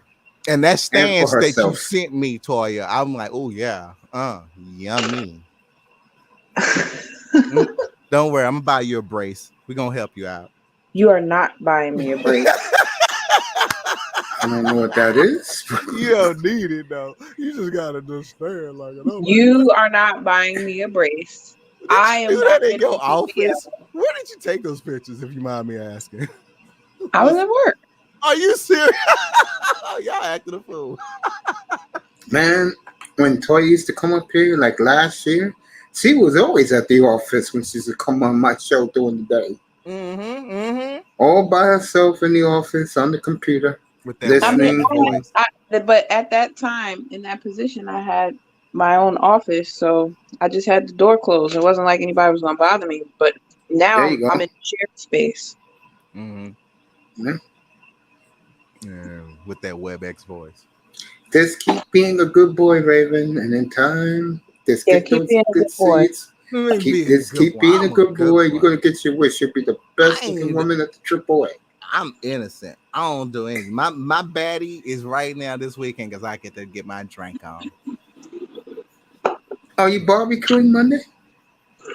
And that stance that you sent me, Toya, I'm like, oh yeah, yummy. Don't worry, I'm gonna buy you a brace. We're gonna help you out. You are not buying me a brace. I don't know what that is. You don't need it though. You just gotta understand, you are not buying me a brace. I am not in your office. Where did you take those pictures, if you mind me asking? I was at work. Are you serious? Y'all acting a fool. Man, when Toya used to come up here, like last year, she was always at the office when she used to come on my show during the day. All by herself in the office on the computer, listening. But at that time, in that position, I had my own office, so I just had the door closed. It wasn't like anybody was going to bother me. But now I'm in shared space. Mm-hmm. Yeah. with that WebEx voice. Just keep being a good boy, Raven, and in time, just Yeah, get keep those being a good good boy. seeds. Keep being a I'm a good boy. You're boy. gonna get your wish. You'll be the I best looking ain't. woman at the AAA. I'm innocent. I don't do anything. My baddie is right now this weekend because I get to get my drink on. Are you barbecuing Monday?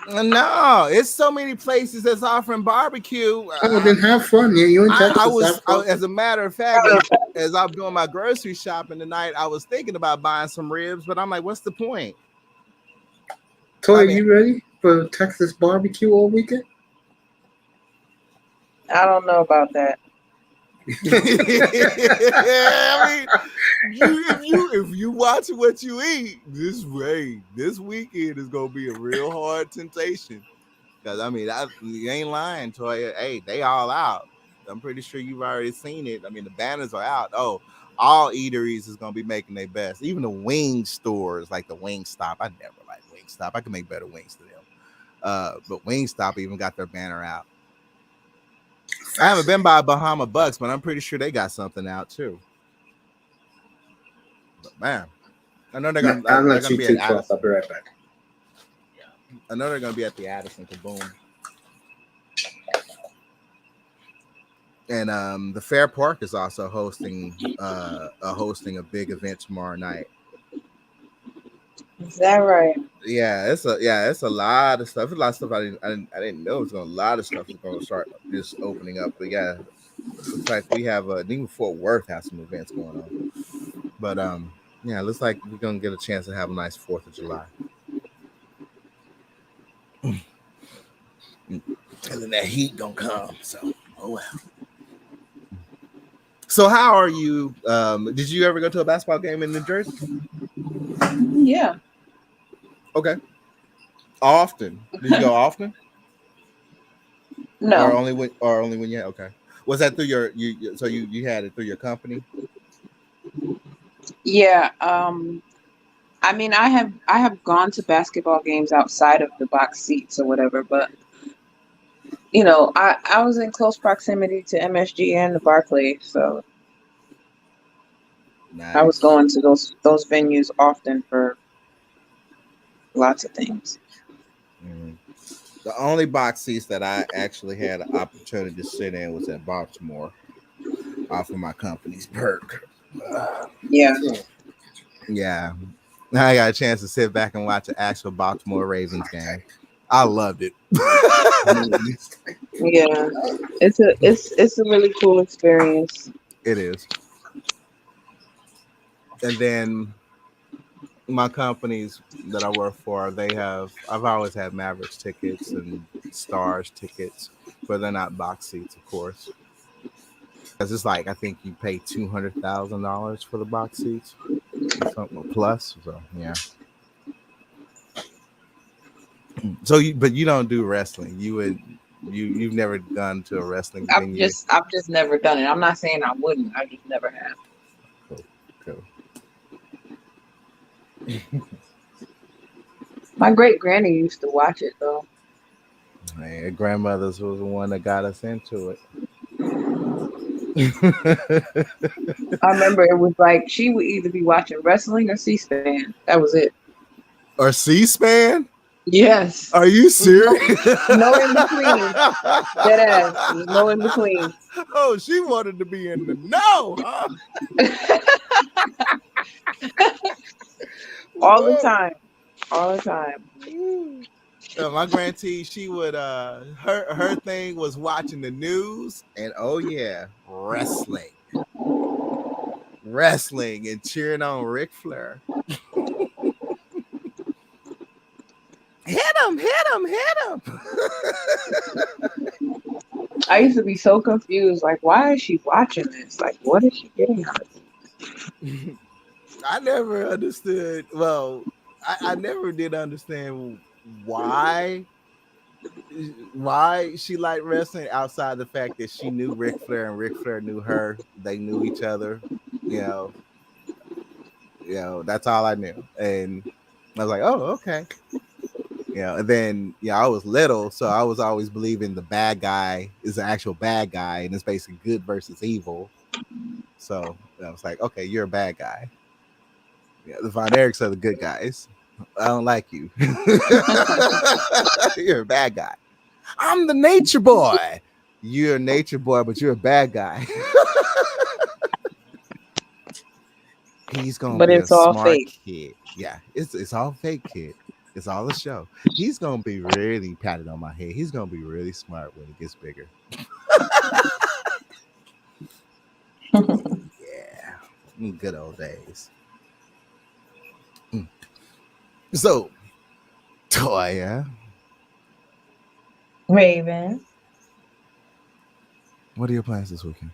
No, it's so many places that's offering barbecue. Oh, then have fun. Yeah, you in Texas. As a matter of fact, as I'm doing my grocery shopping tonight, I was thinking about buying some ribs, but I'm like, what's the point? Toy, you ready for Texas barbecue all weekend? I don't know about that. I mean, if you watch what you eat, this weekend is gonna be a real hard temptation. Because I mean, you ain't lying, Toya. Hey, they all out. I'm pretty sure you've already seen it. I mean, the banners are out. Oh, all eateries is gonna be making their best. Even the wing stores, like the Wingstop. I never liked Wingstop. I can make better wings than them. But Wingstop even got their banner out. I haven't been by Bahama Bucks, but I'm pretty sure they got something out too. But man, I know they're gonna. I'm they're not gonna you be too at close. Addison. I'll be right back. I know they're gonna be at the Addison Kaboom. And the Fair Park is also hosting a big event tomorrow night. Is that right? Yeah, it's a lot of stuff. A lot of stuff I didn't know. A lot of stuff is going to start just opening up. But yeah, looks like we have even Fort Worth has some events going on. But yeah, it looks like we're gonna get a chance to have a nice 4th of July. And then that heat gonna come. So oh well. So how are you? Did you ever go to a basketball game in New Jersey? Yeah. Okay. Often? Did you go often? No. Or only when you okay. Was that through your so you had it through your company? Yeah. I mean, I have gone to basketball games outside of the box seats or whatever, but you know, I was in close proximity to MSG and the Barclays, so Nice. I was going to those venues often for lots of things. Mm. The only box seats that I actually had an opportunity to sit in was at Baltimore, off of my company's perk. Yeah. Yeah, I got a chance to sit back and watch an actual Baltimore Ravens game. I loved it. Yeah, it's a really cool experience. It is. And then my companies that I work for, I've always had Mavericks tickets and Stars tickets, but they're not box seats, of course. Because it's like I think you pay $200,000 for the box seats, or something plus. So yeah. So but you don't do wrestling. You've never gone to a wrestling venue. I've just never done it. I'm not saying I wouldn't. I just never have. Cool. My great granny used to watch it though. Man, grandmother's was the one that got us into it. I remember it was like she would either be watching wrestling or C-SPAN. That was it. Or C-SPAN? Yes. Are you serious? No in between. Dead ass. There's no in between. Oh, she wanted to be in the know, huh? All the time. My grandtie, she would her thing was watching the news and oh yeah, wrestling and cheering on Ric Flair. Hit him. I used to be so confused. Like, why is she watching this? Like, what is she getting out of it? I never understood. Well, I never did understand why she liked wrestling outside the fact that she knew Ric Flair and Ric Flair knew her. They knew each other. You know, that's all I knew. And I was like, oh, okay. And then I was little, so I was always believing the bad guy is the actual bad guy, and it's basically good versus evil. So I was like, okay, you're a bad guy. Yeah, the Von Erichs are the good guys. I don't like you. You're a bad guy. I'm the nature boy. You're a nature boy, but you're a bad guy. He's gonna But be a it's all smart fake. kid. Yeah, it's all fake, kid. It's all a show. He's gonna be really patted on my head. He's gonna be really smart when he gets bigger. Yeah, good old days. So, Toya, Raven. what are your plans this weekend?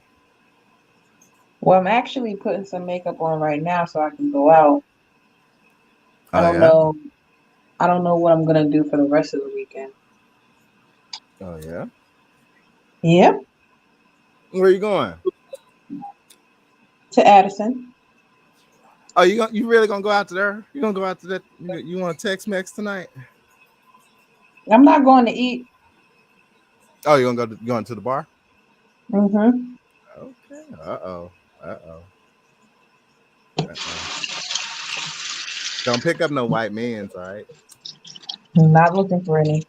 Well, I'm actually putting some makeup on right now so I can go out. I Oh don't yeah. know. I don't know what I'm gonna do for the rest of the weekend. Oh yeah. Yep. Where are you going? To Addison. Oh, you really gonna go out to there? You gonna go out to that? You want to Tex-Mex tonight? I'm not going to eat. Oh, you gonna going to the bar? Mm-hmm. Okay. Uh-oh. Don't pick up no white men's, all right? I'm not looking for any.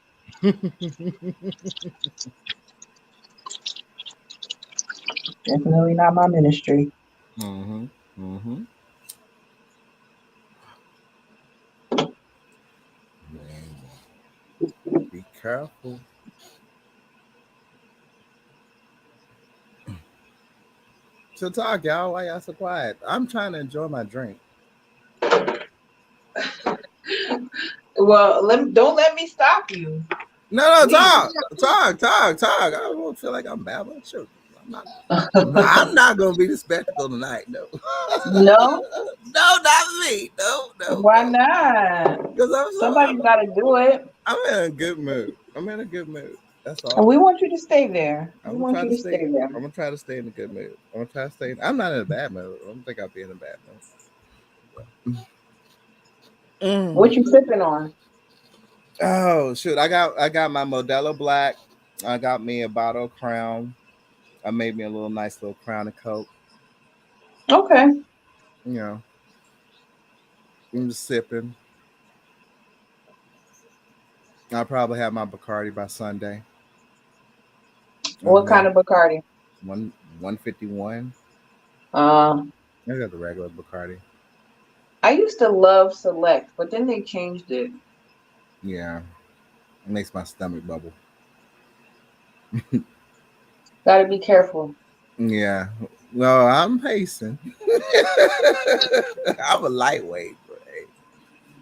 Definitely not my ministry. Mm-hmm. Man, be careful. So talk, y'all. Why y'all so quiet? I'm trying to enjoy my drink. Well, don't let me stop you. No, talk. I don't feel like I'm babbling. Sure. I'm not gonna be the spectacle tonight, no. No? No, not me. No. Why not? Because Somebody's got to do it. I'm in a good mood. That's all. And we want you to stay there. I'm gonna try to stay in a good mood. I'm not in a bad mood. I don't think I'll be in a bad mood. What you sipping on? Oh shoot! I got my Modelo Black. I got me a bottle of Crown. I made me a nice little Crown of Coke. Okay. You know, I'm just sipping. I'll probably have my Bacardi by Sunday. What kind of Bacardi? 151. I I got the regular Bacardi. used to love Select, but then they changed it. Yeah, it makes my stomach bubble. Gotta be careful. Yeah. Well, I'm pacing. I'm a lightweight,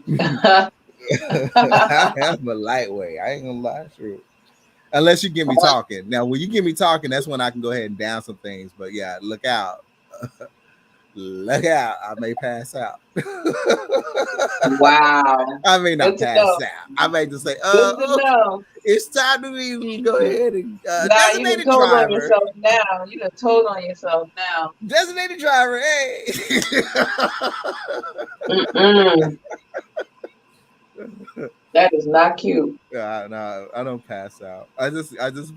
right? I'm a lightweight. I ain't gonna lie, true. Unless you get me talking. Now, when you get me talking, that's when I can go ahead and down some things. But yeah, look out. Look out. I may pass out. Wow. I may not pass out. I may just say, it's time to go ahead and designated driver. You done told on yourself now. Designated driver, hey. That is not cute. No, I don't pass out. I just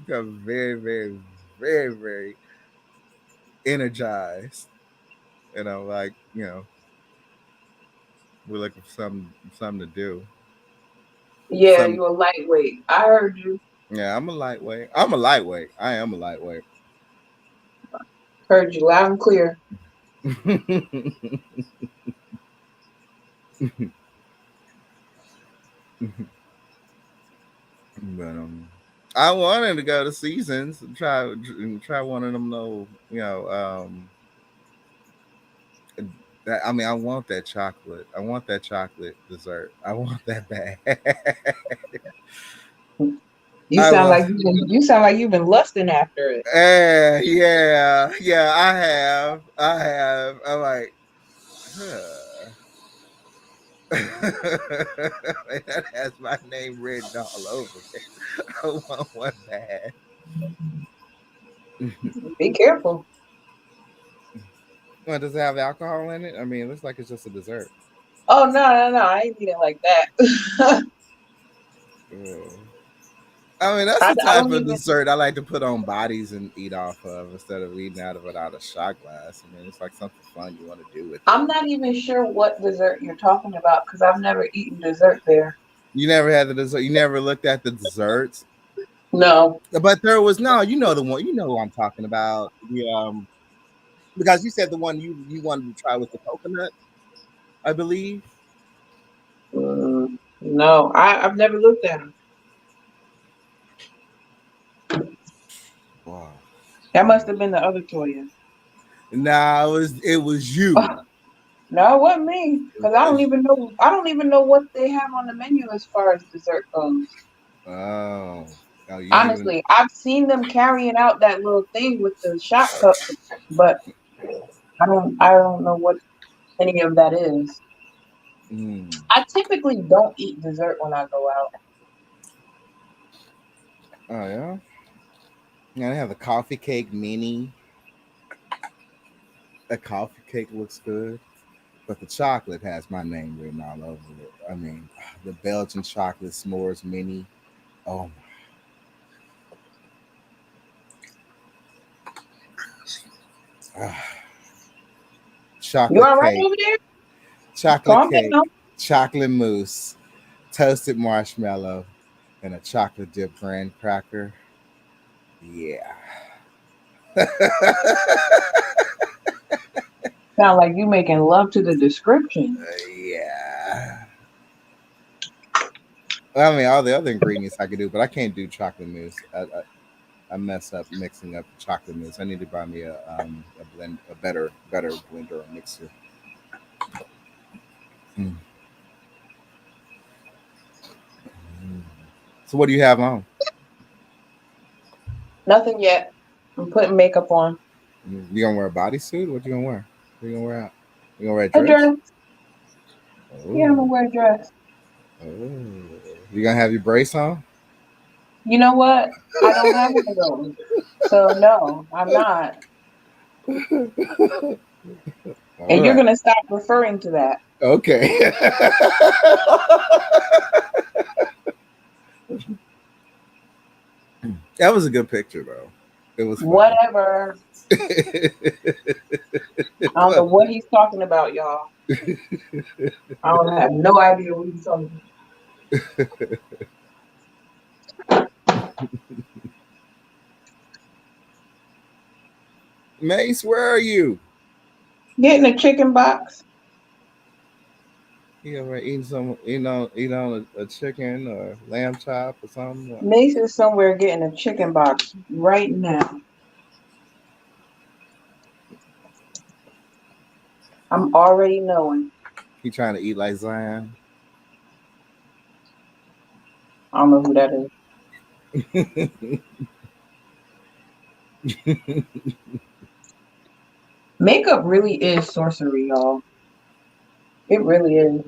become very, very, very, very energized. We're looking for something to do. Yeah, you're a lightweight. I heard you. Yeah, I'm a lightweight. I am a lightweight. Heard you loud and clear. But I wanted to go to Seasons and try one of them little, I want that chocolate. I want that chocolate dessert. I want that bad. You sound like you've been lusting after it. Yeah, I have. I'm like, that has my name written all over it. I want one bad. Be careful. Well, does it have alcohol in it? I mean, it looks like it's just a dessert. Oh no! I ain't eating like that. I mean, that's I, the I type don't of even. dessert I like to put on bodies and eat off of instead of eating out of it out of shot glass. I mean, it's like something fun you want to do with it. I'm not even sure what dessert you're talking about because I've never eaten dessert there. You never had the dessert. You never looked at the desserts. No. But there was no. You know the one. You know who I'm talking about. The because you said the one you wanted to try was the coconut, I believe. No, I've never looked at them. Wow. That must have been the other Toya. Nah, it was you. No, it wasn't me. It Because I don't was even know. I don't even know what they have on the menu as far as dessert goes. Oh, oh, you ain't even. Honestly, I've seen them carrying out that little thing with the shot cups, but I don't know what any of that is. Mm. I typically don't eat dessert when I go out. Oh yeah. Yeah, they have the coffee cake mini. The coffee cake looks good, but the chocolate has my name written all over it. I mean, the Belgian chocolate s'mores mini. Oh, ah, You chocolate all right cake, over there? chocolate Calm cake, down. chocolate mousse, toasted marshmallow, and a chocolate dip graham cracker. Yeah. Sound like you making love to the description. Yeah. Well, I mean, all the other ingredients I could do, but I can't do chocolate mousse. I mess up mixing up chocolate mousse. I need to buy me a better blender or mixer. Mm. Mm. So what do you have on? Nothing yet. I'm putting makeup on. You gonna wear a bodysuit? What you gonna wear? What you gonna wear out? You gonna wear a A dress? dress. Yeah, I'm Oh, gonna wear a dress. oh. You gonna have your brace on? You know what? I don't have one of those. So no, I'm not. All And you're right. gonna stop referring to that. Okay. That was a good picture, though. It was funny. Whatever. I don't know what he's talking about, y'all. I don't have no idea what he's talking Mace, where are you? about. Getting a chicken box. You ever eating eat on a chicken or lamb chop or something? What? Mace is somewhere getting a chicken box right now. I'm already knowing. He trying to eat like Zion. I don't know who that is. Makeup really is sorcery, y'all. It really is.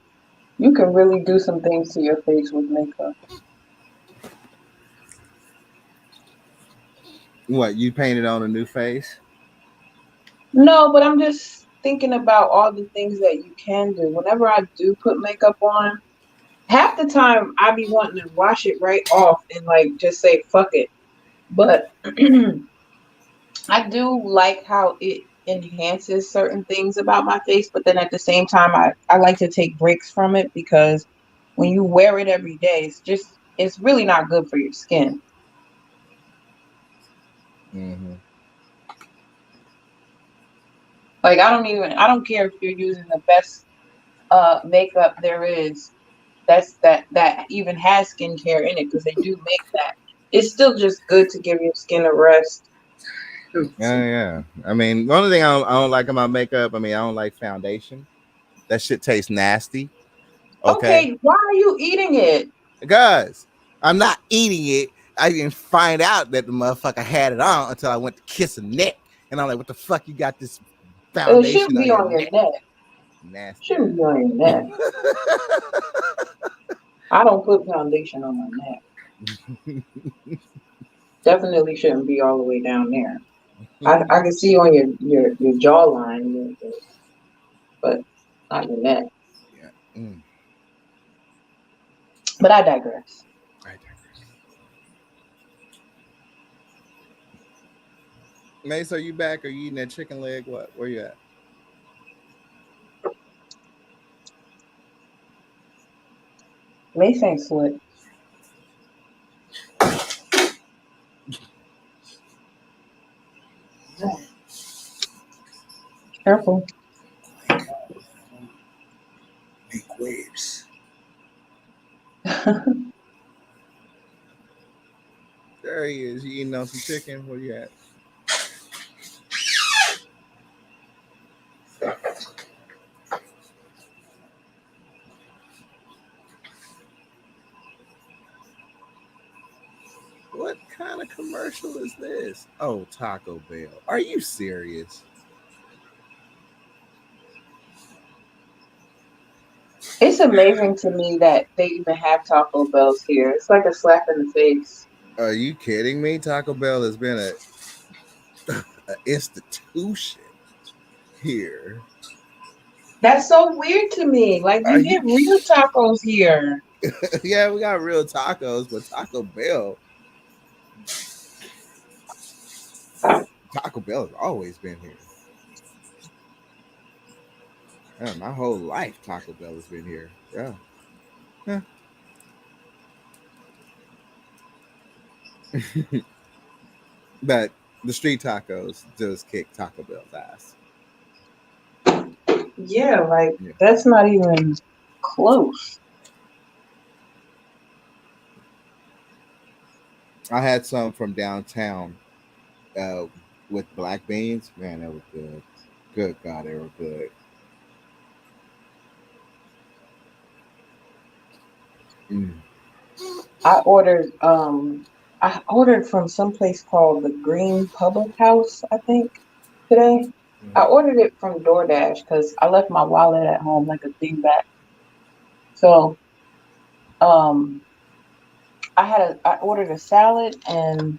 You can really do some things to your face with makeup. What, you painted on a new face? No, but I'm just thinking about all the things that you can do. Whenever I do put makeup on, half the time I be wanting to wash it right off and like just say fuck it. But I do like how it enhances certain things about my face, but then at the same time I like to take breaks from it because when you wear it every day, it's really not good for your skin. Mm-hmm. Like I don't care if you're using the best makeup there is that even has skincare in it because they do make that. It's still just good to give your skin a rest. Yeah, yeah. I mean, the only thing I don't like about makeup, I mean, I don't like foundation. That shit tastes nasty. Okay, Okay, why are you eating it? guys, I'm not eating it. I didn't find out that the motherfucker had it on until I went to kiss a neck, and I'm like, "What the fuck? You got this It foundation shouldn't on be your on your neck?" neck. Nasty Shouldn't be on your neck. I don't put foundation on my neck. Definitely shouldn't be all the way down there. I can see on your jawline, but not your neck. Yeah. Mm. But I digress. I digress. Mace, are you back? Are you eating that chicken leg? What? Where you at? Mace ain't slick. Careful. Make waves. There he is. You eating on some chicken? Where you at? What kind of commercial is this? Oh, Taco Bell. Are you serious? It's amazing to me that they even have Taco Bells here. It's like a slap in the face. Are you kidding me? Taco Bell has been a institution here. That's so weird to me. Like, Are you you? get real tacos here. Yeah, we got real tacos, but Taco Bell has always been here. Yeah, my whole life, Taco Bell has been here. Yeah. Huh. But the street tacos just kick Taco Bell's ass. Yeah, like, Yeah. that's not even close. I had some from downtown with black beans. Man, they were good. Good God, they were good. Mm. I ordered from some place called the Green Public House, I think, today. I ordered it from DoorDash because I left my wallet at home like a dingbat. So I ordered a salad and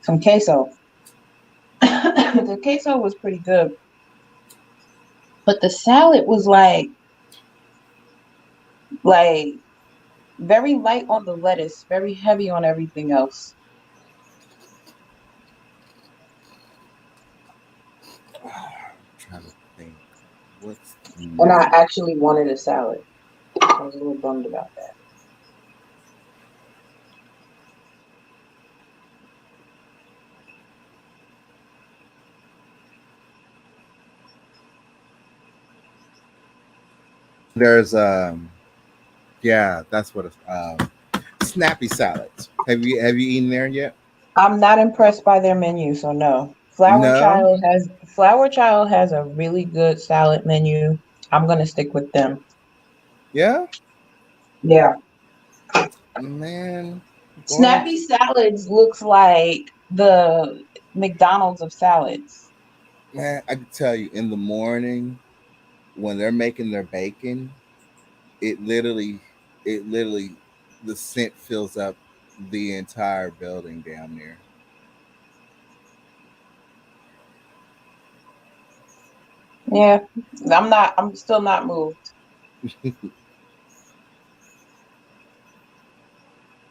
some queso. The queso was pretty good, but the salad was like very light on the lettuce, very heavy on everything else. I'm trying to think. What's And I actually wanted a salad. I was a little bummed about that. There's yeah, that's what it's snappy salads. Have you eaten there yet? I'm not impressed by their menu, so no. No. Flower Child has a really good salad menu. I'm gonna stick with them. Yeah, Yeah. man. Going Snappy Salads looks like the McDonald's of salads. Man, I can tell you in the morning when they're making their bacon, it literally, it literally, the scent fills up the entire building down there. Yeah. I'm still not moved.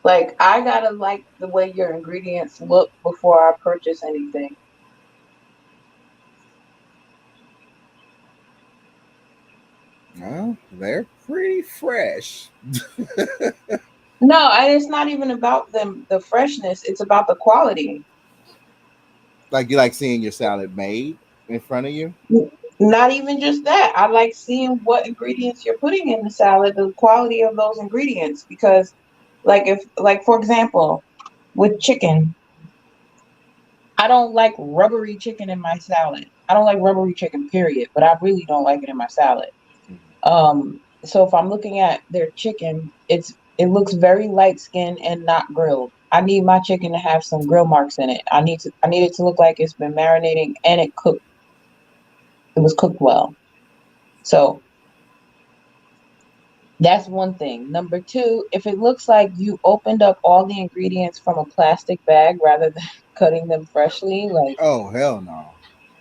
Like, I gotta like the way your ingredients look before I purchase anything. Well, they're pretty fresh. No, and it's not even about the freshness, it's about the quality. Like you like seeing your salad made in front of you. Not even just that. I like seeing what ingredients you're putting in the salad, the quality of those ingredients. Because, like, for example, with chicken, I don't like rubbery chicken in my salad. I don't like rubbery chicken, period. But I really don't like it in my salad. So if I'm looking at their chicken, it looks very light skinned and not grilled. I need my chicken to have some grill marks in it. I need it to look like it's been marinating and it was cooked well. So that's one thing. Number two, if it looks like you opened up all the ingredients from a plastic bag rather than cutting them freshly, like, Oh hell no!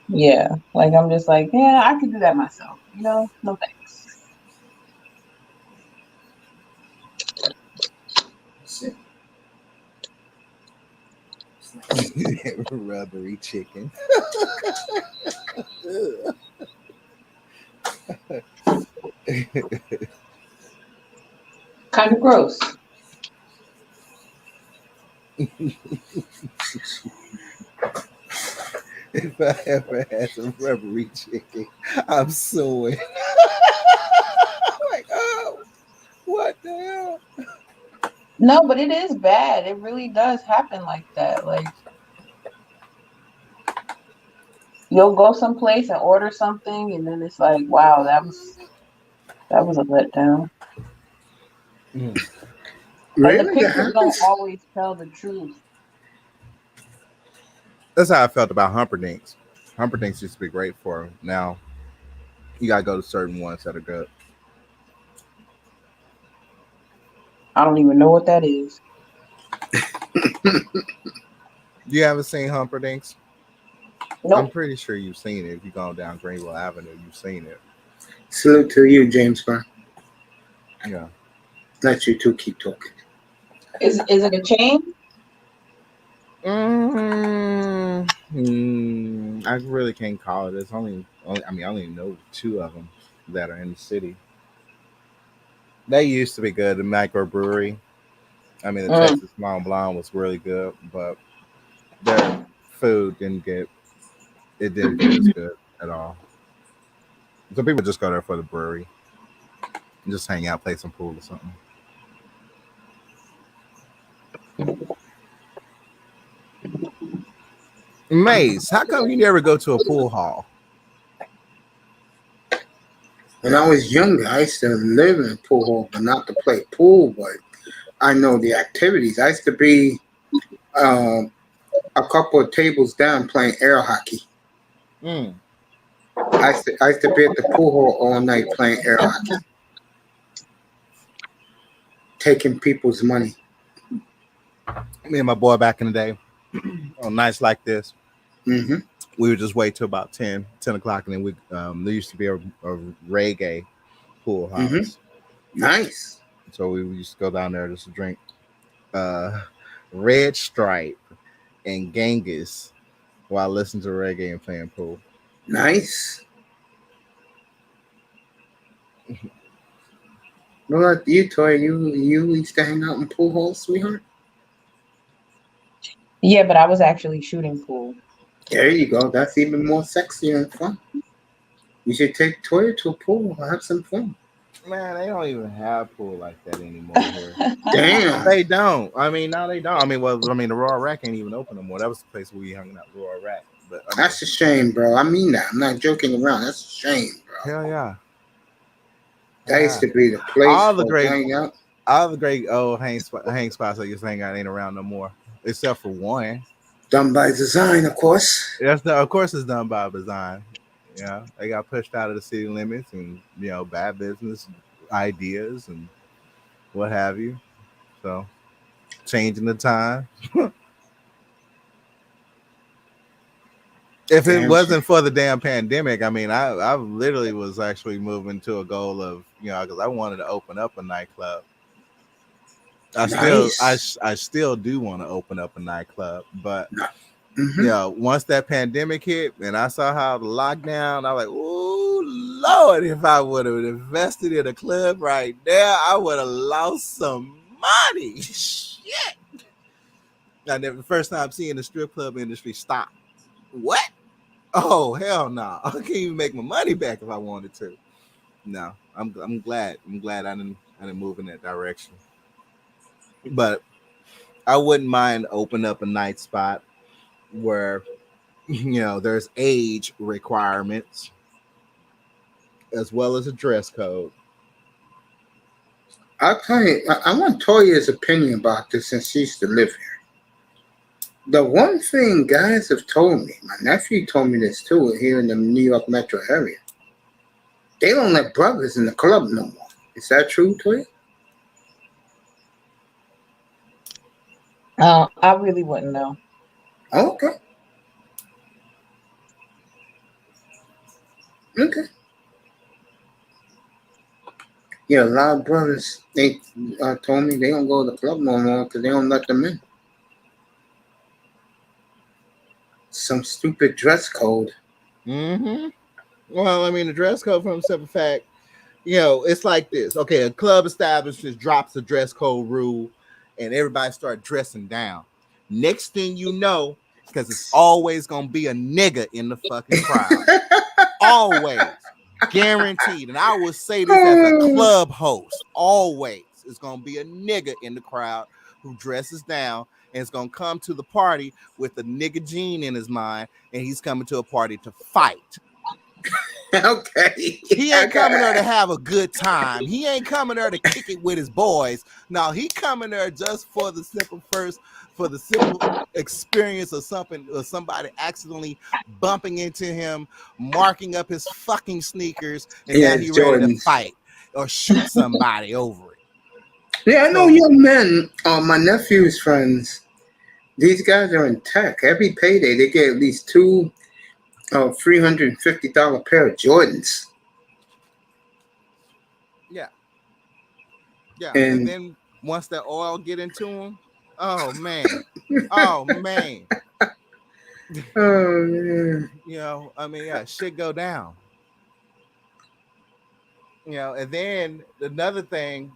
yeah, like I'm just like, yeah, I could do that myself. No thanks. That's it. Rubbery chicken. Kind of gross. If I ever had some rubbery chicken, I'm suing. Like, oh, what the hell? No, but it is bad. It really does happen like that. Like you'll go someplace and order something, and then it's like, wow, that was a letdown. And the Really? That pictures don't happens? always tell the truth. That's how I felt about Humperdinks. Humperdinks used to be great for them. Now you gotta go to certain ones that are good. I don't even know what that is. You haven't seen Humperdinks? Nope. I'm pretty sure you've seen it. If you've gone down Greenville Avenue, you've seen it. Salute to you, James Brown. Yeah. Let you two keep talking. Is it a chain? I really can't call it. It's only I only know two of them that are in the city. They used to be good. The microbrewery. I mean, the Texas Mont Blanc was really good, but their food didn't get as good at all. So people just go there for the brewery and just hang out, play some pool or something. Maze, how come you never go to a pool hall? When I was younger, I used to live in a pool hall, but not to play pool, but I know the activities. I used to be a couple of tables down playing air hockey. I used to be at the pool hall all night playing air hockey, taking people's money. Me and my boy back in the day, on nights like this, Mm-hmm. we would just wait till about 10 o'clock, and then we there used to be a reggae pool house. Mm-hmm. Nice. So we used to go down there just to drink Red Stripe and Genghis while listening to reggae and playing pool. Nice. What about you, Toy? You used to hang out in pool halls, sweetheart? Yeah, but I was actually shooting pool. There you go. That's even more sexy and fun. You should take Toya to a pool and have some fun. Man, they don't even have pool like that anymore here. Damn. They don't. I mean, no, they don't. I mean, the Royal Rack ain't even open no more. That was the place where we hung out, Royal Rack. But That's a shame, bro. I mean that. I'm not joking around. That's a shame, bro. Hell yeah. That used to be the place all the for great hang out. All the great old hang spots that used to hang out ain't around no more, except for one. Done by design, of course. Of course, it's done by design. Yeah, they got pushed out of the city limits, and bad business ideas and what have you. So, changing the time. If it wasn't for the damn pandemic, I mean, I literally was actually moving to a goal of because I wanted to open up a nightclub. I still do want to open up a nightclub, but once that pandemic hit and I saw how the lockdown, I was like, oh Lord, if I would have invested in a club right there, I would have lost some money. Shit. And the first time seeing the strip club industry stop. What? Oh hell no! I can't even make my money back if I wanted to. No, I'm glad. I'm glad I didn't move in that direction. But I wouldn't mind open up a night spot where there's age requirements as well as a dress code. I'll tell you, I want Toya's opinion about this since she used to live here. The one thing guys have told me, my nephew told me this too, here in the New York metro area, they don't let brothers in the club no more. Is that true, Toya? I really wouldn't know. Okay. Yeah, a lot of brothers, they told me they don't go to the club no more because they don't let them in. some stupid dress code. Mm-hmm. Well, I mean, the dress code from the simple fact, it's like this. Okay, a club establishment drops a dress code rule, and everybody start dressing down. Next thing you know, because it's always gonna be a nigga in the fucking crowd. Always. Guaranteed. And I will say this as a club host. Always. It's gonna be a nigga in the crowd who dresses down and is gonna come to the party with a nigga gene in his mind, and he's coming to a party to fight. Okay. He ain't coming there to have a good time. He ain't coming there to kick it with his boys. No, he coming there just for the simple experience of something, or somebody accidentally bumping into him, marking up his fucking sneakers, and now he's ready to fight or shoot somebody over it. Yeah, I know young men, my nephew's friends, these guys are in tech. Every payday, they get at least two $350 pair of Jordans. Yeah. And then once that oil get into them, oh man. Oh man. Shit go down. And then another thing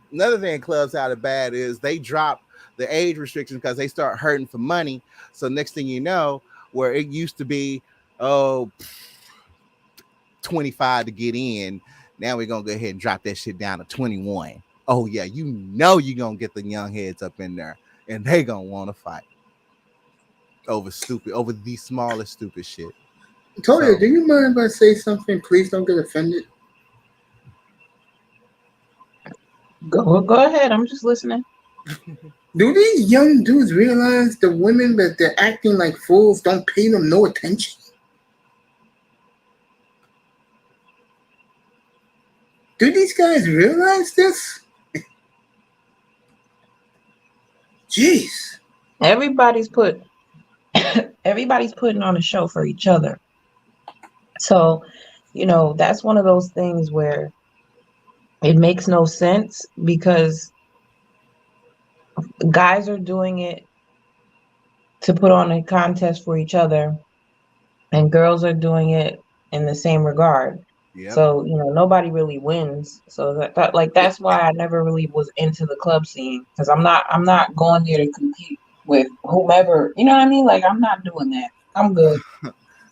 clubs out of bad is they drop the age restriction because they start hurting for money. So next thing you know, where it used to be 25 to get in, now we're gonna go ahead and drop that shit down to 21. Oh yeah, you're gonna get the young heads up in there, and they gonna want to fight over the smallest stupid shit. Toya, do you mind if I say something? Please don't get offended. Go ahead. I'm just listening. Do these young dudes realize the women that they're acting like fools don't pay them no attention? Do these guys realize this? Jeez. Everybody's putting on a show for each other. So, that's one of those things where it makes no sense, because guys are doing it to put on a contest for each other, and girls are doing it in the same regard. Yep. So, nobody really wins. So that's why I never really was into the club scene, because I'm not going there to compete with whomever, you know what I mean? Like, I'm not doing that. I'm good.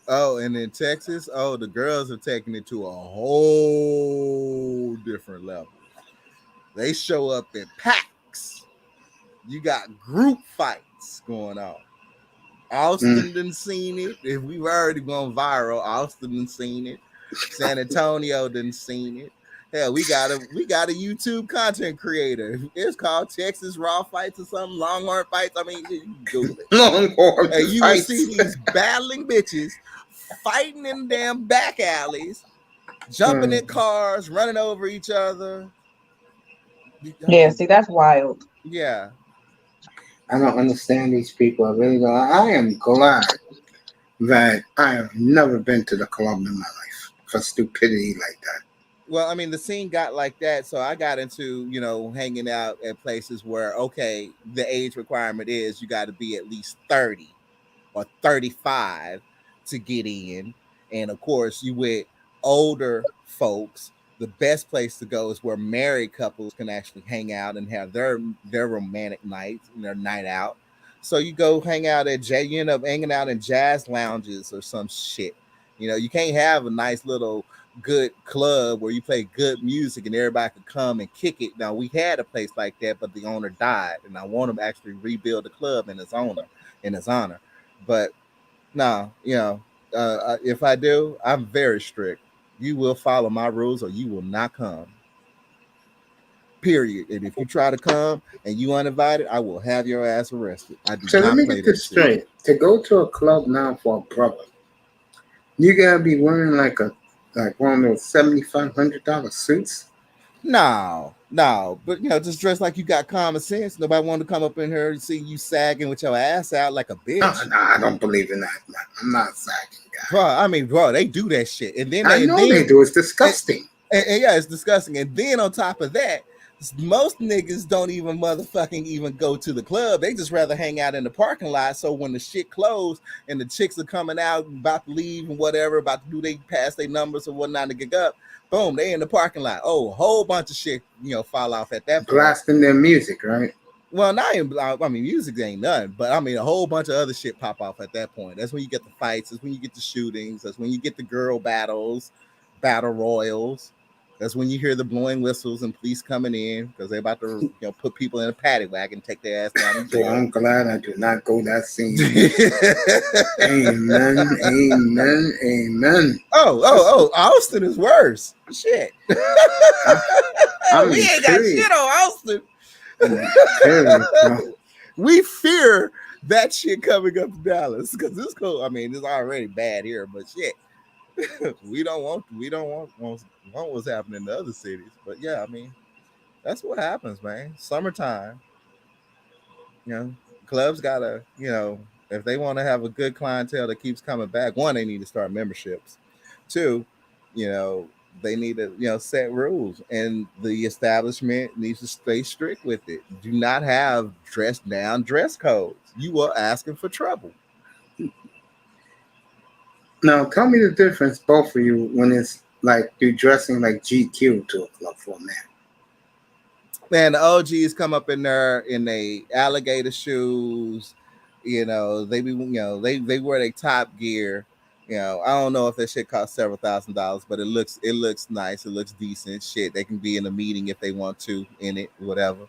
Oh, and in Texas, the girls are taking it to a whole different level. They show up in packs. You got group fights going on. Austin done seen it. If we've already gone viral, Austin done seen it. San Antonio done seen it. Hell, we got a YouTube content creator. It's called Texas Raw Fights or something, Longhorn Fights. I mean, you Google it. Longhorn and you Fights. will see these battling bitches fighting in damn back alleys, jumping in cars, running over each other. Yeah, see, that's wild. Yeah. I don't understand these people. I really don't. I am glad that I have never been to the club in my life for stupidity like that. Well, I mean, the scene got like that, so I got into, hanging out at places where, okay, the age requirement is you got to be at least 30 or 35 to get in. And, of course, you with older folks, the best place to go is where married couples can actually hang out and have their romantic nights and their night out. So you go hang out you end up hanging out in jazz lounges or some shit. You can't have a nice little good club where you play good music and everybody could come and kick it. Now, we had a place like that, but the owner died, and I want him to actually rebuild the club in his honor. But no, if I do, I'm very strict. You will follow my rules or you will not come. Period. And if you try to come and you uninvited, I will have your ass arrested. So let me get this straight. To go to a club now for a brother, you gotta be wearing like one of those $7,500 suits. No, but just dress like you got common sense. Nobody wanted to come up in here and see you sagging with your ass out like a bitch. No, I don't believe in that. I'm not sagging, guy. Bro, they do that shit, and then they do. It's disgusting. And yeah, it's disgusting. And then on top of that, most niggas don't even motherfucking even go to the club. They just rather hang out in the parking lot. So when the shit closed and the chicks are coming out, about to leave and whatever, about to do they pass their numbers or whatnot to get up, boom, they in the parking lot. Oh, a whole bunch of shit, fall off at that point. Blasting their music, right? Well, not even, I mean, music ain't none, but I mean, a whole bunch of other shit pop off at that point. That's when you get the fights. That's when you get the shootings. That's when you get the girl battles, battle royals. That's when you hear the blowing whistles and police coming in because they're about to, put people in a paddy wagon and take their ass down. Boy, I'm glad I do not go that scene. Amen, amen, amen. Oh, Austin is worse. Shit. We ain't got shit on Austin. We fear that shit coming up to Dallas because it's cool. I mean, it's already bad here, but shit. we don't want what's happening in the other cities, but yeah, I mean, that's what happens, man. Summertime, clubs gotta, if they want to have a good clientele that keeps coming back, one, they need to start memberships. Two, they need to, set rules, and the establishment needs to stay strict with it. Do not have dress down dress codes. You are asking for trouble. Now, tell me the difference, both of you, when it's like you're dressing like GQ to a club for a man. Man, the OGs come up in there in they alligator shoes. They be, they wear their Top Gear. I don't know if that shit costs several $1,000s, but it looks nice. It looks decent. Shit, they can be in a meeting if they want to in it, whatever.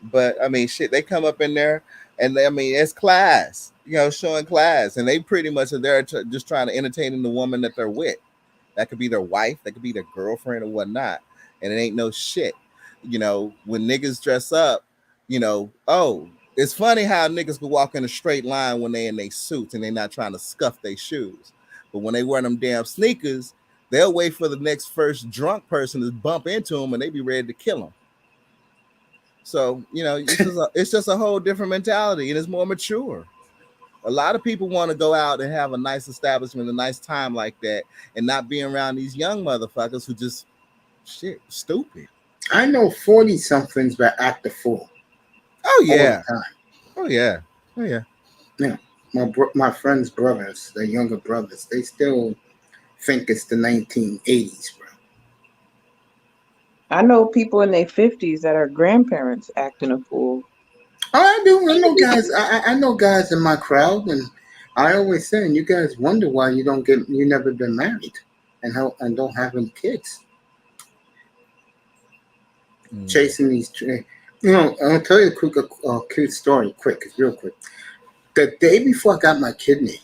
But I mean, shit, they come up in there and it's class, showing class, and they pretty much are there just trying to entertain the woman that they're with. That could be their wife, that could be their girlfriend or whatnot, and it ain't no shit. When niggas dress up, it's funny how niggas can walk in a straight line when they in their suits and they not trying to scuff their shoes, but when they wear them damn sneakers, they'll wait for the next first drunk person to bump into them and they be ready to kill them. So, it's just a whole different mentality, and it's more mature. A lot of people want to go out and have a nice establishment, a nice time like that, and not be around these young motherfuckers who just, stupid. I know 40-somethings that act a fool. Oh, yeah. All the time. Oh, yeah. Oh, yeah. Yeah. My friends' brothers, the younger brothers, they still think it's the 1980s, bro. I know people in their 50s that are grandparents acting a fool. Oh, I do. I know guys. I know guys in my crowd, and I always say, and you guys wonder why you never been married, and don't have any kids. Chasing these, I'll tell you a cute story. It's real quick. The day before I got my kidney,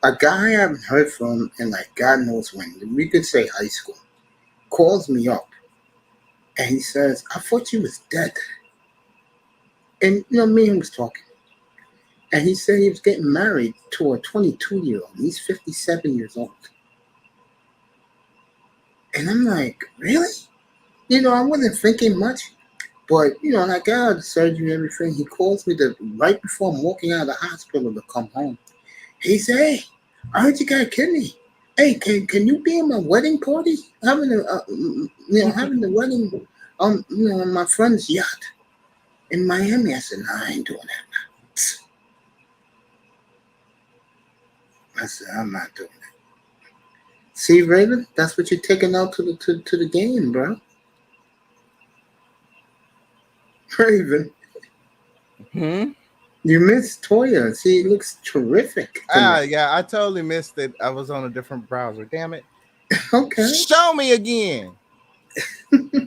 a guy I haven't heard from in like God knows when, we could say high school, calls me up. And he says, I thought you was dead. And, me and him was talking. And he said he was getting married to a 22-year-old. He's 57 years old. And I'm like, really? I wasn't thinking much. But, and I got out of the surgery and everything. He calls me right before I'm walking out of the hospital to come home. He said, hey, I heard you got a kidney. Hey, can you be in my wedding party? Having the wedding on my friend's yacht in Miami. I said, I ain't doing that. I said, I'm not doing that. See, Raven, that's what you're taking out to the game, bro. Raven. You missed Toya. See, it looks terrific. Yeah, I totally missed it. I was on a different browser. Damn it. Okay. Show me again. I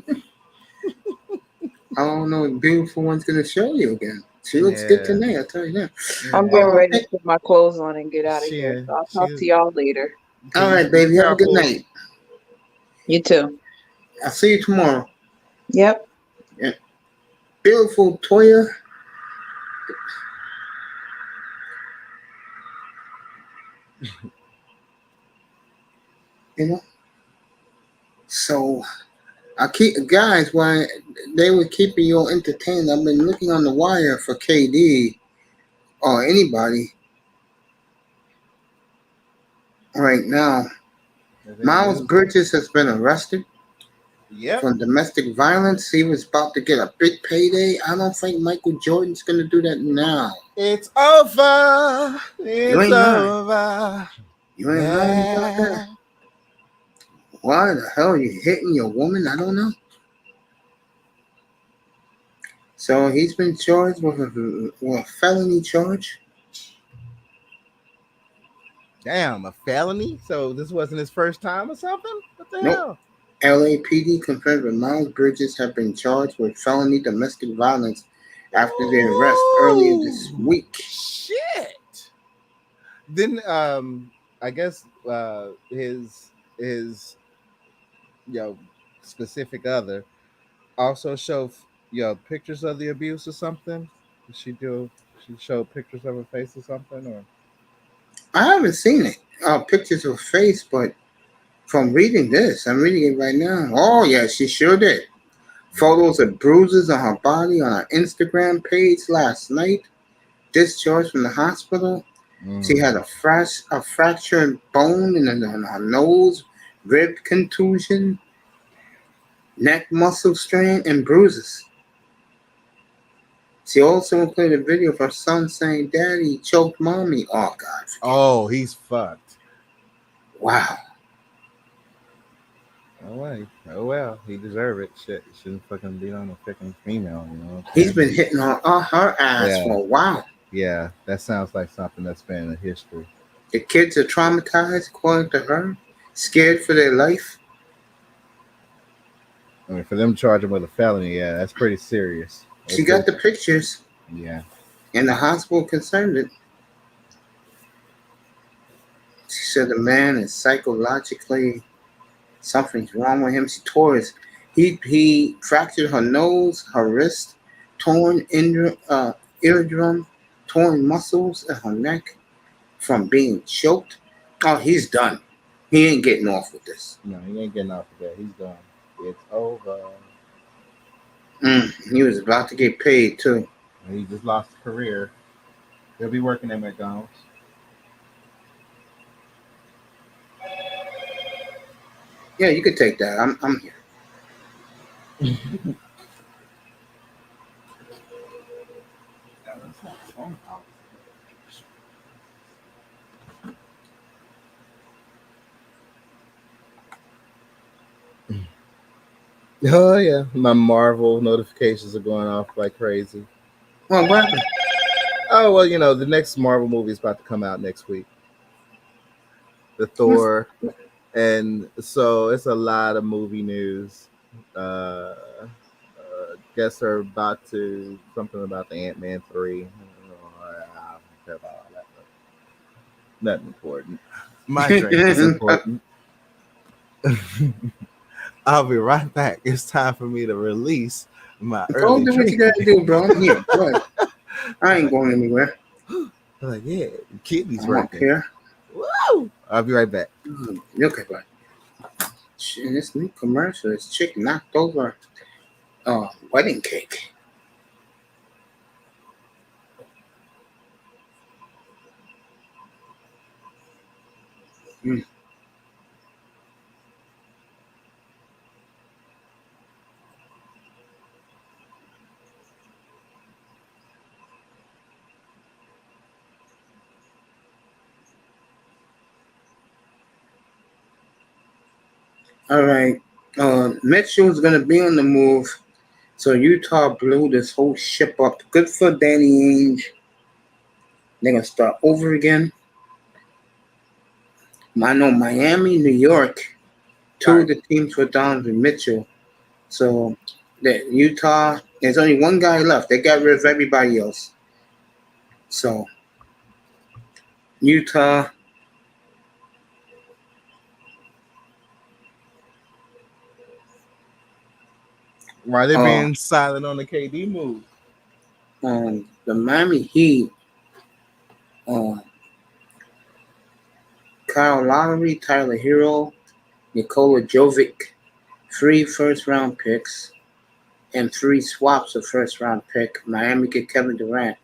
don't know. The beautiful one's going to show you again. She looks good tonight, I'll tell you that. I'm getting ready to put my clothes on and get out of here. So I'll talk to y'all later. All right, baby. Have a good night. You too. I'll see you tomorrow. Yep. Yeah. Beautiful Toya. So I keep guys while they were keeping you all entertained. I've been looking on the wire for KD or anybody right now. Miles Bridges has been arrested. Yep. from domestic violence. He was about to get a big payday. I don't think Michael Jordan's gonna do that now. It's over. You It's ain't lying. over. You ain't lying about that. Why the hell are you hitting your woman? I don't know. So he's been charged with a felony charge. Damn, a felony? So this wasn't his first time or something? What the Nope. hell? LAPD confirmed that Miles Bridges have been charged with felony domestic violence after their arrest earlier this week. Shit. Then I guess his specific other also show pictures of the abuse or something. Did she showed pictures of her face or something, or I haven't seen it. Pictures of her face, but from reading this, I'm reading it right now. Oh yeah, she sure did. Photos of bruises on her body on her Instagram page last night. Discharged from the hospital. She had a fractured bone in her nose, rib contusion, neck muscle strain, and bruises. She also included a video of her son saying, "Daddy choked mommy." Oh God. Oh, he's fucked. Wow. Oh well, he deserved it. Shit, he shouldn't fucking be on a fucking female, you know. He's been hitting her ass for a while. Yeah, that sounds like something that's been in history. The kids are traumatized, according to her, scared for their life. I mean, for them to charge him with a felony, yeah, that's pretty serious. She got the pictures. Yeah. And the hospital confirmed it. She said the man is psychologically, something's wrong with him. She tore his, he fractured her nose, her wrist, torn eardrum, torn muscles in her neck from being choked. Oh, he's done. He ain't getting off with this. No, he ain't getting off with that. He's done. It's over. He was about to get paid too. He just lost his career. He'll be working at McDonald's. Yeah, you could take that. I'm here. Oh yeah, my Marvel notifications are going off like crazy. Well, what happened? Oh well, the next Marvel movie is about to come out next week. The Thor, and so it's a lot of movie news. Guess they're about to something about the Ant-Man 3. I don't care about all that. Nothing important. My drink is important. I'll be right back. It's time for me to release my early do what you gotta do, bro. I'm here. Go ahead. I ain't going anywhere. Like, yeah, kidneys I don't working. care. Woo! I'll be right back. Okay, bud. Shit, this new commercial, this chick knocked over wedding cake. All right. Mitchell's going to be on the move. So Utah blew this whole ship up. Good for Danny Ainge. They're going to start over again. I know Miami, New York, two of the teams were down with Mitchell. So Utah, there's only one guy left. They got rid of everybody else. So Utah. Why they being silent on the KD move? The Miami Heat, Kyle Lowry, Tyler Hero, Nikola Jovic, 3 first-round picks, and 3 swaps of first-round pick. Miami get Kevin Durant.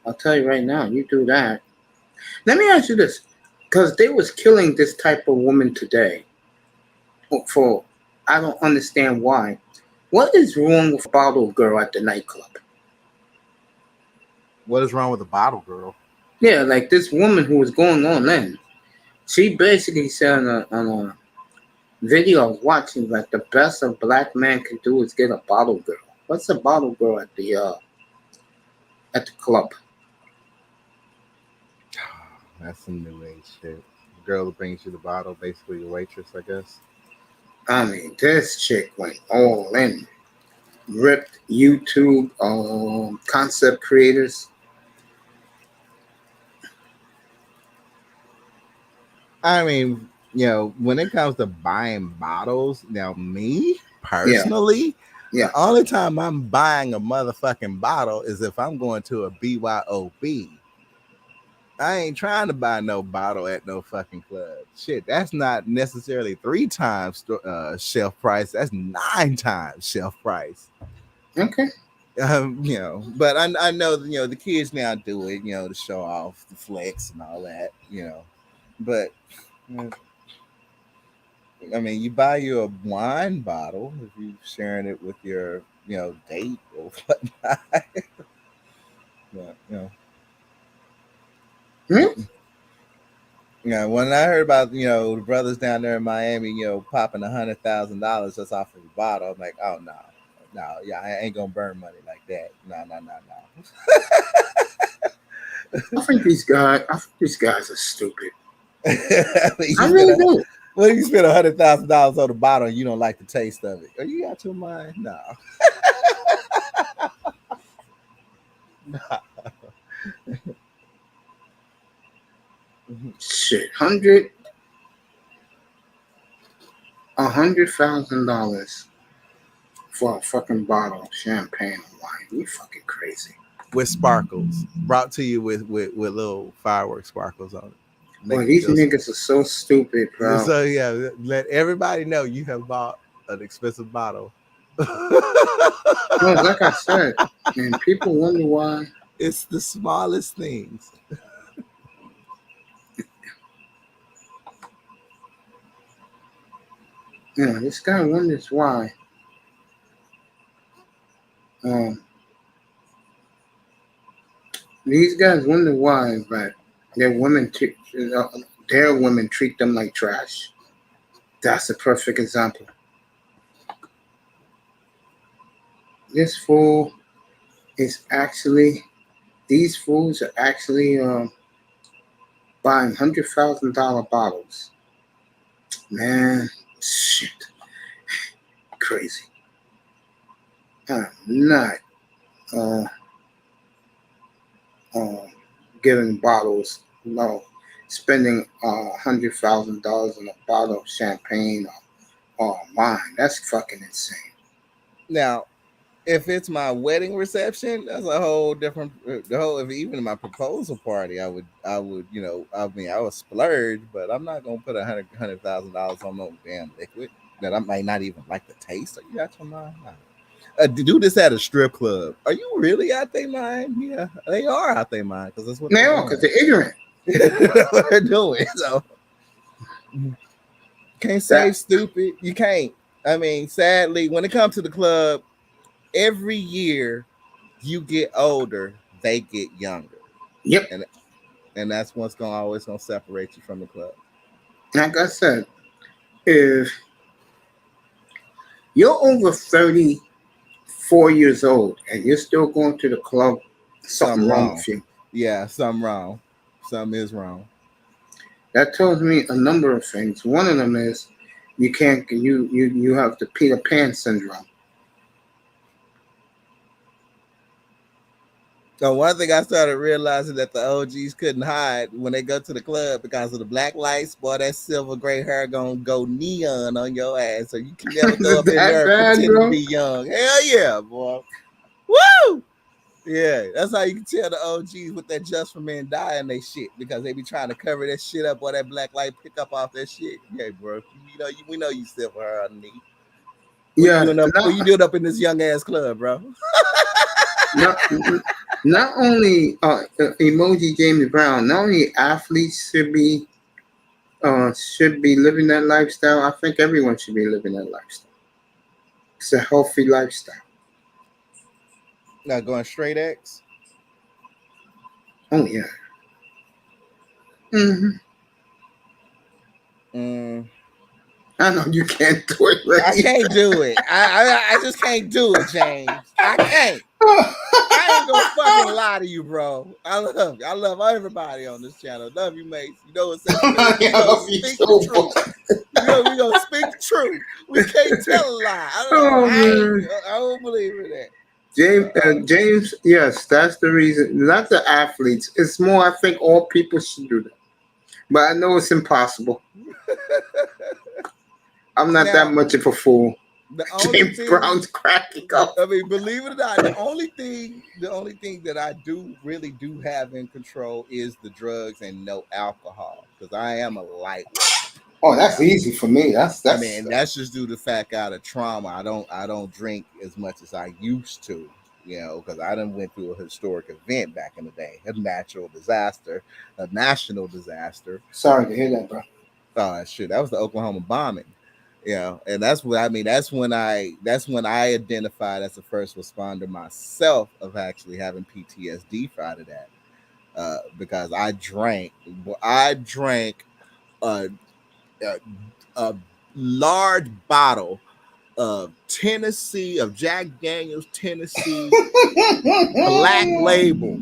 I'll tell you right now, you do that. Let me ask you this, because they was killing this type of woman today. I don't understand why. What is wrong with Bottle Girl at the nightclub? What is wrong with the bottle girl? Yeah, like this woman who was going on then. She basically said on a video I was watching that the best a black man can do is get a bottle girl. What's a bottle girl at the club? That's some new age shit. The girl that brings you the bottle, basically the waitress, I guess. I mean, this chick went all in. Ripped YouTube concept creators. I mean, when it comes to buying bottles, now me personally, Yeah. the only time I'm buying a motherfucking bottle is if I'm going to a BYOB. I ain't trying to buy no bottle at no fucking club. Shit, that's not necessarily 3 times shelf price. That's 9 times shelf price. Okay. But I know, the kids now do it, to show off the flex and all that, But I mean, you buy you a wine bottle if you're sharing it with your, date or whatnot. But, Hmm? When I heard about, the brothers down there in Miami, popping $100,000 just off of a bottle, I'm like, oh no, I ain't gonna burn money like that. No. I think these guys are stupid. I really do. What if you spend $100,000 on the bottle and you don't like the taste of it? Are you out your mind? No. Shit, $100,000 for a fucking bottle of champagne and wine. You fucking crazy. With sparkles, brought to you with little fireworks sparkles on it. Boy, these niggas are so stupid, bro. So yeah, let everybody know you have bought an expensive bottle. No, like I said, and people wonder why. It's the smallest things. Yeah, this guy wonders why. These guys wonder why, but their women treat them like trash. That's a perfect example. This fool is actually. These fools are actually buying $100,000 bottles. Man, shit, crazy. I'm not giving bottles, spending $100,000 on a bottle of champagne or wine. That's fucking insane. Now, if it's my wedding reception, that's a whole different. If even my proposal party, I would, I would splurge, but I'm not gonna put $100,000 on no damn liquid that I might not even like the taste. Are you out your mind? Do this at a strip club. Are you really out their mind? Yeah, they are out their mind because that's what they are, because they're ignorant. That's what they're doing. So can't say stupid. You can't. I mean, sadly, when it comes to the club, every year you get older, they get younger. Yep. And that's what's always gonna separate you from the club. Like I said, if you're over 34 years old and you're still going to the club, something wrong with you. Yeah, something wrong. Something is wrong. That tells me a number of things. One of them is you have the Peter Pan syndrome. So one thing I started realizing that the OGs couldn't hide when they go to the club because of the black lights, boy, that silver gray hair gonna go neon on your ass. So you can never go up in there and pretend to be young. Hell yeah, boy. Woo! Yeah, that's how you can tell the OGs with that Just for Men Die and they shit, because they be trying to cover that shit up or that black light pick up off that shit. Yeah, bro. We know you silver hair underneath. What you doing up in this young ass club, bro? Not only Emoji James Brown, not only athletes should be living that lifestyle. I think everyone should be living that lifestyle. It's a healthy lifestyle. Not going straight X. Oh yeah. Hmm. I know you can't do it. Right? I can't do it. I just can't do it, James. I can't. I ain't gonna fucking lie to you, bro. I love you. I love everybody on this channel. Love you, mates. You know what's up? We gonna speak the truth. We gonna speak the truth. We can't tell a lie. I don't believe in that. James, yes, that's the reason. Not the athletes. It's more, I think all people should do that. But I know it's impossible. I'm not that much of a fool. James Brown's cracking up. I mean, believe it or not, the only thing that I really do have in control is the drugs and no alcohol, because I am a lightweight. Oh, that's easy for me. That's that's just due to the fact out of trauma. I don't drink as much as I used to, because I done went through a historic event back in the day, a national disaster. Sorry to hear that, bro. Oh shit, that was the Oklahoma bombing. And that's what I mean. That's when I identified as a first responder myself of actually having PTSD out of that, because I drank a large bottle of Jack Daniel's Tennessee Black Label.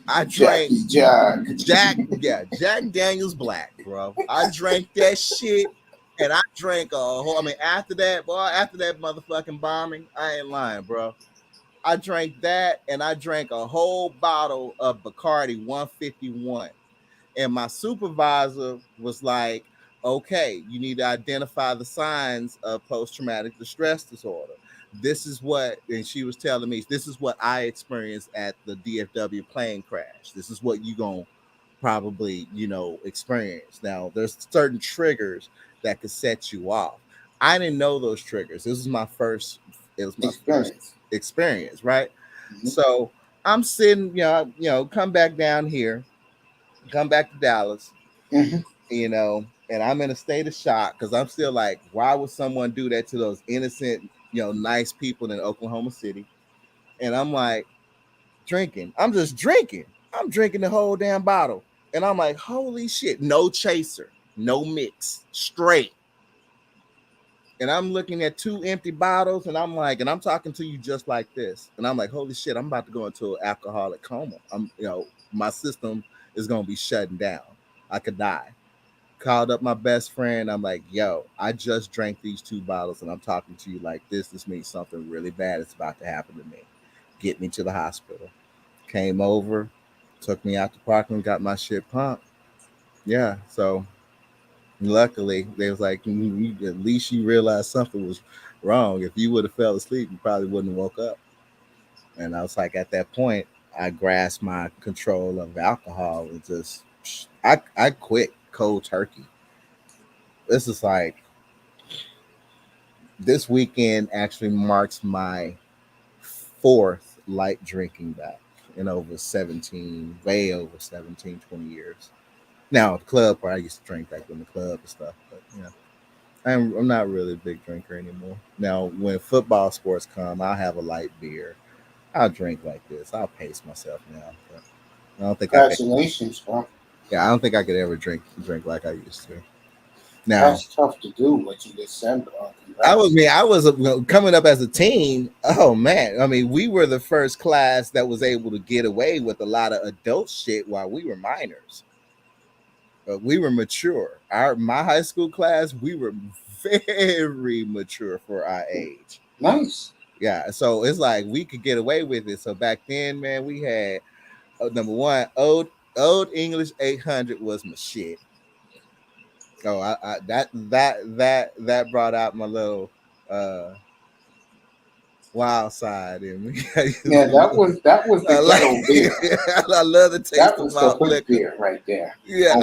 I drank Jack Daniel's Black, bro. I drank that shit. And I drank after that motherfucking bombing, I ain't lying, bro. I drank that, and I drank a whole bottle of Bacardi 151. And my supervisor was like, okay, you need to identify the signs of post-traumatic distress disorder. And she was telling me, this is what I experienced at the DFW plane crash. This is what you gonna probably, experience. Now, there's certain triggers that could set you off. I didn't know those triggers. This was my first experience, right? Mm-hmm. So I'm sitting, come back down here, come back to Dallas, mm-hmm. And I'm in a state of shock because I'm still like, why would someone do that to those innocent, nice people in Oklahoma City? And I'm like, drinking. I'm just drinking. I'm drinking the whole damn bottle. And I'm like, holy shit, no chaser. No mix, straight. And I'm looking at two empty bottles, and I'm like, and I'm talking to you just like this. And I'm like, holy shit, I'm about to go into an alcoholic coma. My system is going to be shutting down. I could die. Called up my best friend. I'm like, yo, I just drank these two bottles, and I'm talking to you like this. This means something really bad is about to happen to me. Get me to the hospital. Came over, took me out the parking lot, got my shit pumped. Yeah, so luckily, they was like, at least you realized something was wrong. If you would have fell asleep, you probably wouldn't have woke up. And I was like, at that point, I grasped my control of alcohol and just, I quit cold turkey. This is like, this weekend actually marks my 4th light drinking back in way over 17, 20 years. Now, the club where I used to drink back in the club and stuff, but I'm not really a big drinker anymore. Now, when football sports come, I'll have a light beer. I'll drink like this. I'll pace myself now. But I don't think congratulations, bro. Yeah, I don't think I could ever drink like I used to. Now, that's tough to do. What you just said, bro. I was coming up as a teen. Oh man, I mean, we were the first class that was able to get away with a lot of adult shit while we were minors. We were mature. My high school class, we were very mature for our age. Nice. Yeah, so it's like we could get away with it. So back then, man, we had number one, old English 800 was my shit. Oh, that brought out my little wild side in me. Yeah, that was the ghetto beer. I love the taste that of was malt the liquor. Beer right there. Yeah,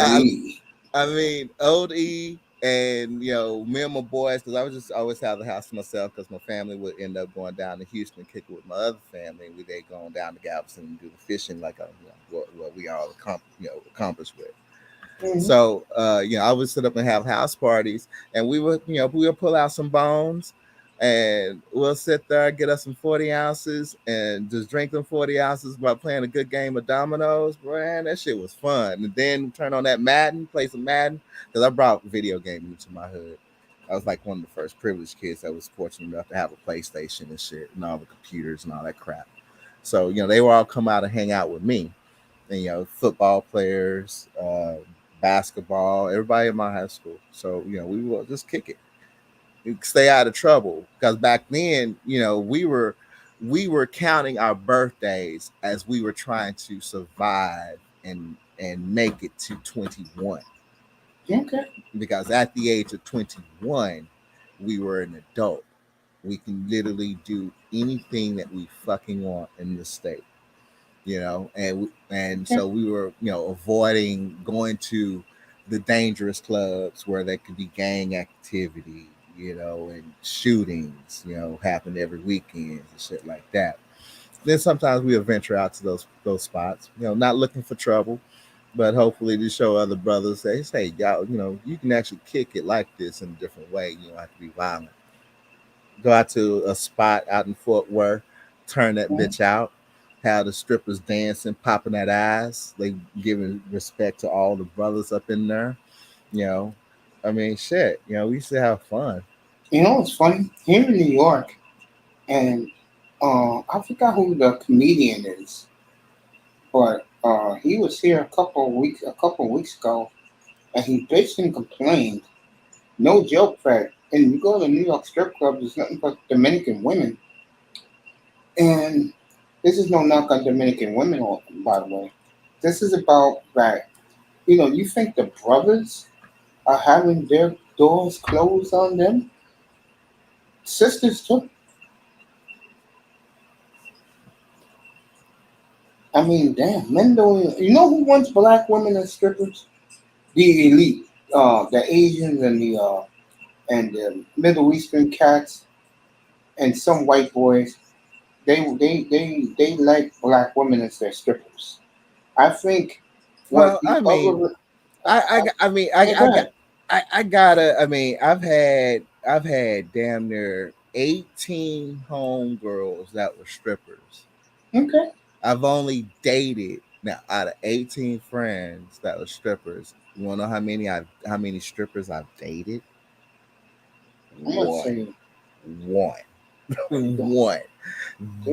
I mean, Old E and me and my boys, because I would just always have the house to myself because my family would end up going down to Houston and kick it with my other family. And they going down to Galveston and do the fishing like what we all accomplished with. Mm-hmm. So I would sit up and have house parties, and we would pull out some bones, and we'll sit there, get us some 40 ounces, and just drink them 40 ounces by playing a good game of dominoes. Man, that shit was fun. And then turn on that Madden, play some Madden, because I brought video gaming into my hood. I was like one of the first privileged kids that was fortunate enough to have a PlayStation and shit, and all the computers and all that crap. So, you know, they would all come out and hang out with me. And, you know, football players, basketball, everybody in my high school. So, you know, we will just kick it. Stay out of trouble, because back then, you know, we were counting our birthdays as we were trying to survive and make it to 21. Okay. Because at the age of 21, we were an adult. We can literally do anything that we fucking want in the state, you know, and so we were, you know, avoiding going to the dangerous clubs where there could be gang activity, you know, and shootings, you know, happen every weekend and shit like that. Then sometimes we would venture out to those spots, you know, not looking for trouble, but hopefully to show other brothers that, hey, y'all, you know, you can actually kick it like this in a different way. You don't have to be violent. Go out to a spot out in Fort Worth, turn that bitch out, have the strippers dancing, popping that ass. They giving respect to all the brothers up in there. You know, I mean, shit, you know, we used to have fun. You know what's funny? Here in New York, and I forgot who the comedian is, but he was here a couple of weeks ago, and he bitched and complained. No joke, Fred. And you go to New York strip clubs, there's nothing but Dominican women. And this is no knock on Dominican women, by the way. This is about that, you know, you think the brothers are having their doors closed on them? Sisters too. I mean, damn, men don't. You know who wants black women as strippers? The elite, the Asians and the Middle Eastern cats and some white boys. They like black women as their strippers. I think. Well, I mean, I've had damn near 18 homegirls that were strippers. Okay. I've only dated now out of 18 friends that were strippers. You wanna know how many strippers I've dated? One. One.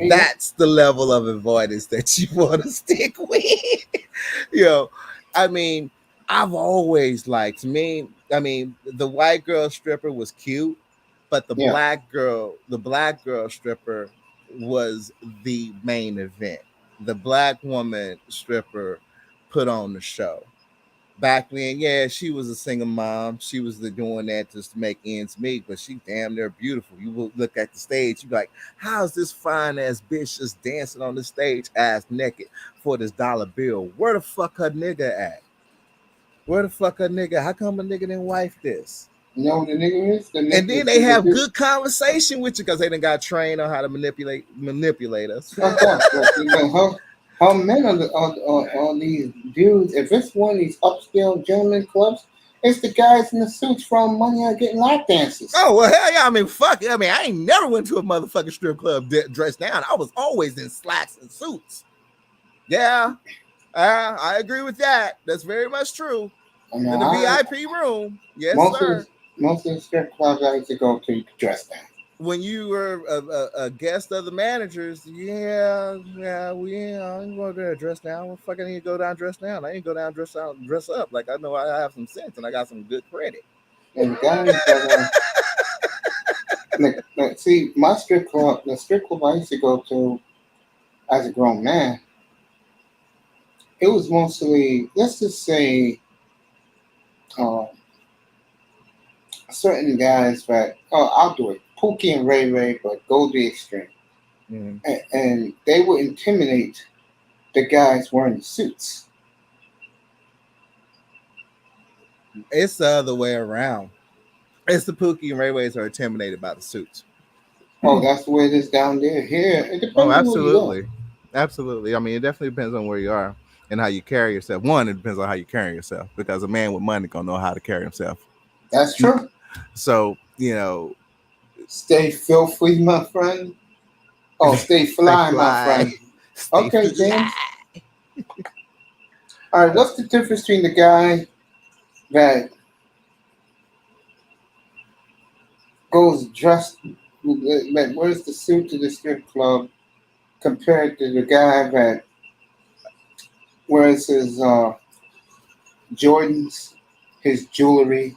That's the level of avoidance that you want to stick with. You know, I mean, I've always liked the white girl stripper was cute, but the black girl stripper was the main event. The black woman stripper put on the show. Back then, yeah, she was a single mom. She was doing that just to make ends meet, but she damn near beautiful. You will look at the stage, you be like, how's this fine ass bitch just dancing on the stage ass naked for this dollar bill? Where the fuck her nigga at? Where the fuck her nigga? How come a nigga didn't wife this? You know what the nigga is? And then they have good conversation with you because they done got trained on how to manipulate us. How men are these dudes? If it's one of these upscale gentlemen clubs, it's the guys in the suits from Money on Getting Lap dances. Oh well, hell yeah! I mean, fuck it. I mean, I ain't never went to a motherfucking strip club dressed down. I was always in slacks and suits. Yeah, I agree with that. That's very much true. In the VIP room, yes, sir. Most of the strip clubs I used to go to, you could dress down. When you were a guest of the managers, we ain't go there dress down. What fuck I need to go down dress down? I ain't go down dress up. Like I know I have some sense and I got some good credit. And guys, see, my strip club, the strip club I used to go to as a grown man, it was mostly, let's just say, certain guys that, I'll do it. Pookie and Ray Ray, but go the extreme. Mm-hmm. And they would intimidate the guys wearing the suits. It's the other way around. It's the Pookie and Ray Rays are intimidated by the suits. Oh, that's the way it is down there. Here, it depends. Oh, absolutely. Absolutely. I mean, it definitely depends on where you are and how you carry yourself. One, it depends on how you carry yourself because a man with money gonna know how to carry himself. That's true. So, you know, Stay filthy, my friend. Oh, stay fly, my friend. Stay Okay, fly. James. All right, what's the difference between the guy that goes dressed, that wears the suit to the strip club, compared to the guy that wears his Jordans, his jewelry?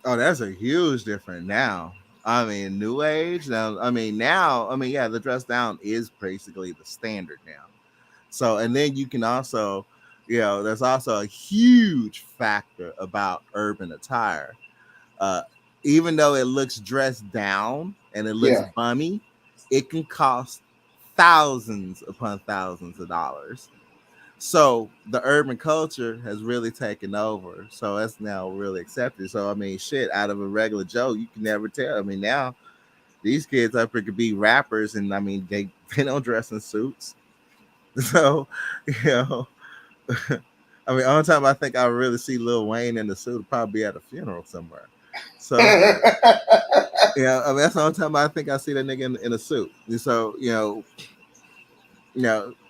Oh, that's a huge difference now. I mean, new age now. Yeah, the dress down is basically the standard now. So, and then you can also, there's also a huge factor about urban attire. Uh, Even though it looks dressed down and it looks Yeah. bummy, it can cost thousands upon thousands of dollars. So the urban culture has really taken over. So that's now really accepted. So I mean, shit, out of a regular Joe, you can never tell. I mean, now these kids up here could be rappers, and I mean, they don't dress in suits. So, you know, I mean, only time I think I really see Lil Wayne in the suit would probably be at a funeral somewhere. So, yeah, I mean, that's the only time I think I see that nigga in a suit. So,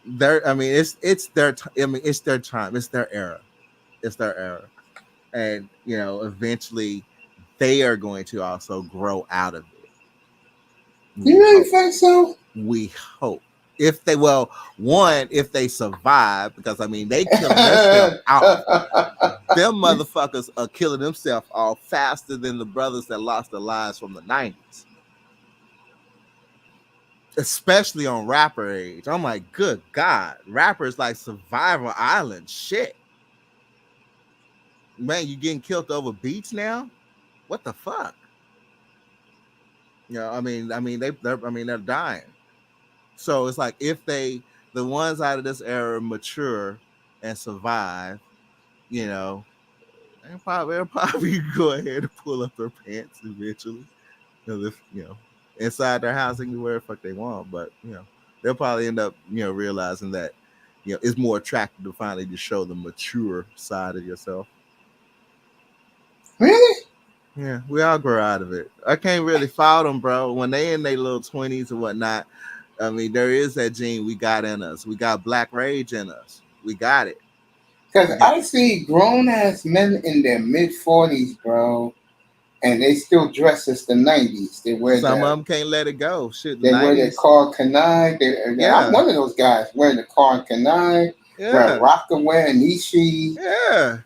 they're. I mean, it's their. I mean, it's their time. It's their era. It's their era, and eventually, they are going to also grow out of it. You really think so? We hope. If they survive, because I mean they killing themselves off. Them motherfuckers are killing themselves off faster than the brothers that lost their lives from the 90s. Especially on rapper age. I'm like, good God, rappers like Survival Island shit. Man, you getting killed over beats now? What the fuck? They're dying. So it's like if the ones out of this era mature and survive, they'll probably go ahead and pull up their pants eventually. If inside their house they can do whatever the fuck they want, but they'll probably end up realizing that it's more attractive to finally just show the mature side of yourself. Really? Yeah, we all grow out of it. I can't really fault them, bro. When they in their little 20s or whatnot, I mean, there is that gene we got in us. We got black rage in us. We got it. Because I see grown ass men in their mid-40s, bro, and they still dress as the 90s. They wear some of them can't let it go. Shit, they 90s. Wear their car canai. I'm one of those guys wearing the car canai, wear Rockaway and Nishi,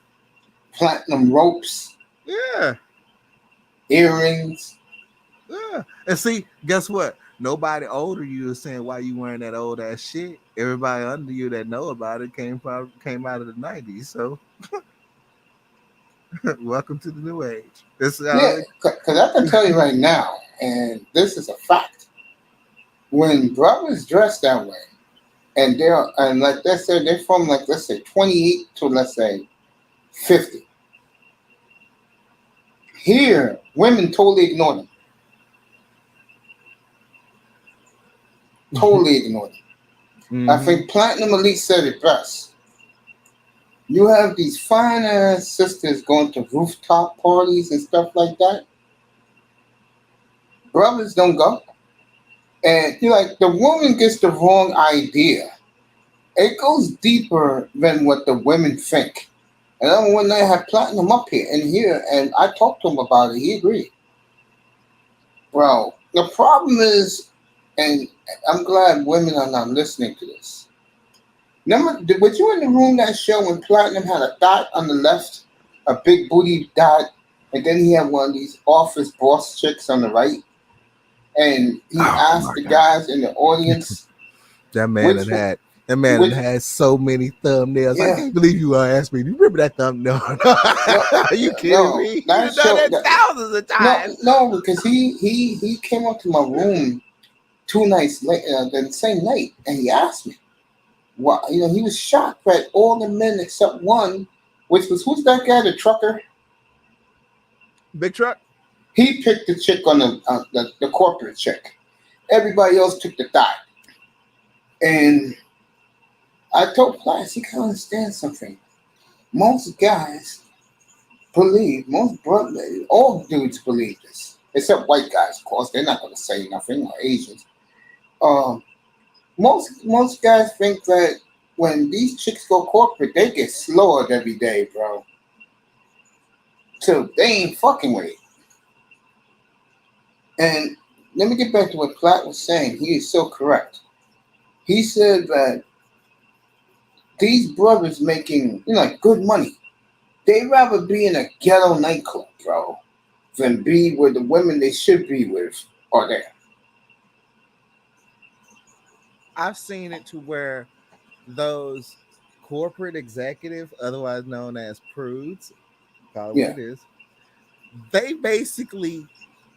platinum ropes, earrings. Yeah. And see, guess what? Nobody older you is saying why you wearing that old ass shit. Everybody under you that know about it came out of the 90s. So welcome to the new age. Because I can tell you right now, and this is a fact. When brothers dress that way, and like let's say they're from let's say 28 to let's say 50. Here, women totally ignore them. Totally ignore them. Mm-hmm. I think Platinum Elite said it best. You have these fine ass sisters going to rooftop parties and stuff like that. Brothers don't go. And the woman gets the wrong idea. It goes deeper than what the women think. And then when they have Platinum up here, and I talked to him about it, he agreed. Well, the problem is, and I'm glad women are not listening to this. Remember, was you in the room that show when Platinum had a dot on the left, a big booty dot, and then he had one of these office boss chicks on the right? And he asked the guys in the audience. That man had so many thumbnails. Yeah. I can't believe you asked me. Do you remember that thumbnail? Are you kidding me? You've done that thousands of times. No, because he came up to my room 2 nights later, the same night, and he asked me. Well, he was shocked that all the men except one, which was who's that guy, the trucker? Big Truck. He picked the chick on the corporate chick. Everybody else took the dot. And I told Platt, you can understand something. Most guys believe, all dudes believe this. except white guys, of course. They're not going to say nothing, or Asians. Most guys think that when these chicks go corporate, they get slaughtered every day, bro. So they ain't fucking with it. And let me get back to what Platt was saying. He is so correct. He said that these brothers making, like good money, they'd rather be in a ghetto nightclub, bro, than be with the women they should be with are there. I've seen it to where those corporate executives, otherwise known as prudes, call it what it is, they basically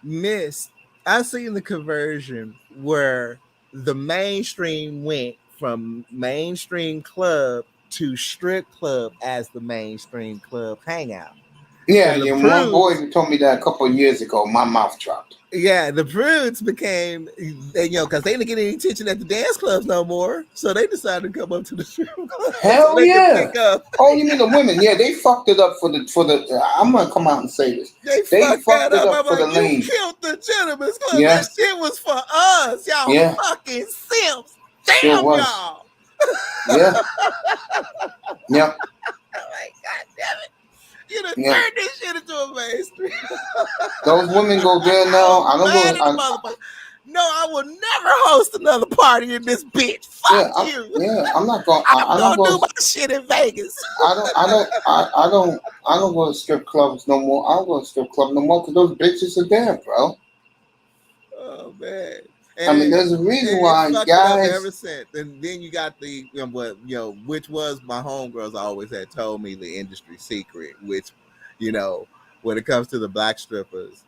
missed. I've seen the conversion where the mainstream went from mainstream club to strip club as the mainstream club hangout. Yeah, one boy told me that a couple of years ago. My mouth dropped. Yeah, the prudes became, because they didn't get any attention at the dance clubs no more, so they decided to come up to the strip club. Hell yeah! Oh, you mean the women? Yeah, they fucked it up for the. I'm gonna come out and say this. They fucked it up for the lane. You killed the gentlemen's club. Yeah. That shit was for us, y'all. Fucking simps. Damn, sure y'all. Yeah. Yeah. Oh my god, damn it! You done turned this shit into a mainstream. Those women go there now. I don't go. No, I will never host another party in this bitch. Fuck you. I'm not going. I don't do my shit in Vegas. I don't go to strip clubs no more. I don't go to strip club no more because those bitches are there, bro. Oh man. There's a reason why guys. Ever since, and then you got the which was my homegirls always had told me the industry secret, which when it comes to the black strippers,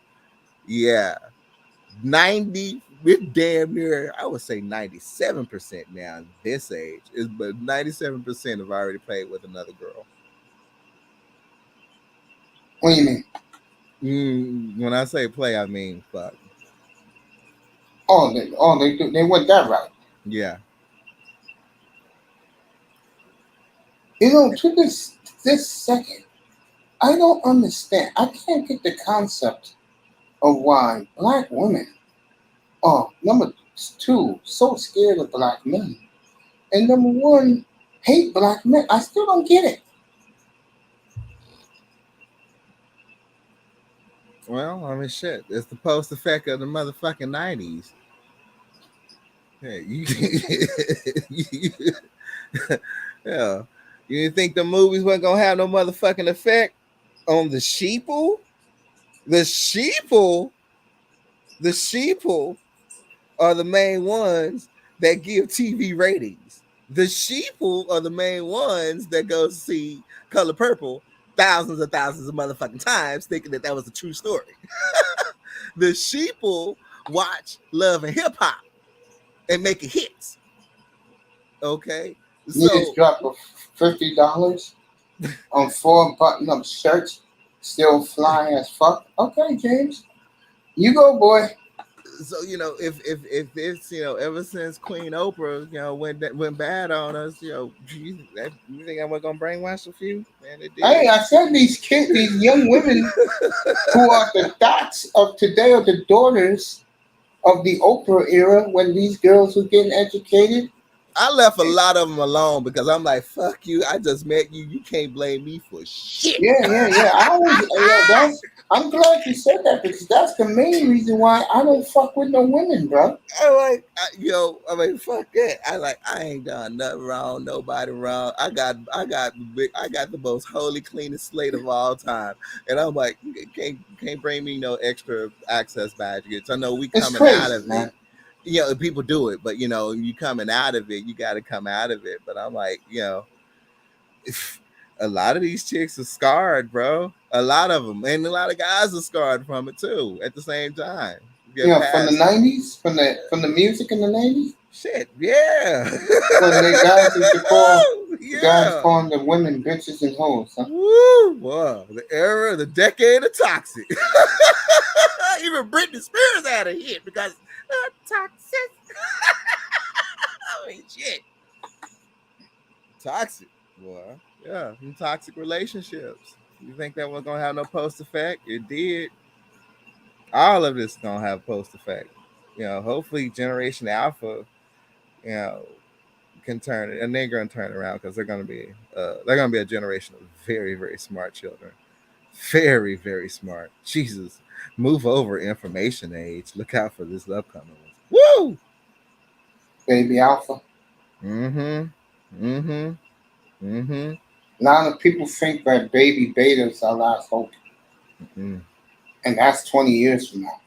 90, we're damn near, I would say 97% now this age but 97% have already played with another girl. What do you mean? When I say play, I mean fuck. They went that route. Yeah. To this second, I don't understand. I can't get the concept of why black women are, number two, so scared of black men, and number one, hate black men. I still don't get it. Well, shit. It's the post effect of the motherfucking 90s. Hey, you didn't think the movies weren't gonna have no motherfucking effect on the sheeple? The sheeple are the main ones that give TV ratings. The sheeple are the main ones that go see Color Purple thousands of motherfucking times thinking that was a true story. The sheeple watch Love and Hip Hop and making hits. Okay. You just dropped $50 on 4 button-up shirts, still fly as fuck. Okay, James. You go, boy. So, if it's, ever since Queen Oprah, went bad on us, you think I was gonna brainwash a few? Man, it did. Hey, I said these kids, these young women who are the dots of today are the daughters of the Oprah era when these girls were getting educated. I left a lot of them alone because I'm like, fuck you. I just met you. You can't blame me for shit. Yeah. I'm glad you said that because that's the main reason why I don't fuck with no women, bro. I'm like, fuck that. I ain't done nothing wrong, nobody wrong. I got the most holy, cleanest slate of all time, and I'm like, can't bring me no extra access badges. I know we coming out of it. People do it, but you coming out of it, you got to come out of it. But I'm like, a lot of these chicks are scarred, bro. A lot of them, and a lot of guys are scarred from it too. At the same time, from the '90s, from the music in the '90s. Shit, yeah. When the guys used to call guys calling the women bitches and hoes. Huh? Woo! Wow, the era, the decade of toxic. Even Britney Spears had a hit because toxic. Shit. Toxic, boy. Yeah, toxic relationships. You think that was gonna have no post effect? It did. All of this is gonna have post effect. Hopefully Generation Alpha, you know, can turn it, and they're gonna turn around because they're gonna be a generation of very, very smart children. Very, very smart. Jesus. Move over information age. Look out for this upcoming one. Woo! Baby Alpha. Mm-hmm. Mm-hmm. Mm-hmm. A lot of people think that baby betas are last hope, Mm-hmm. and that's 20 years from now,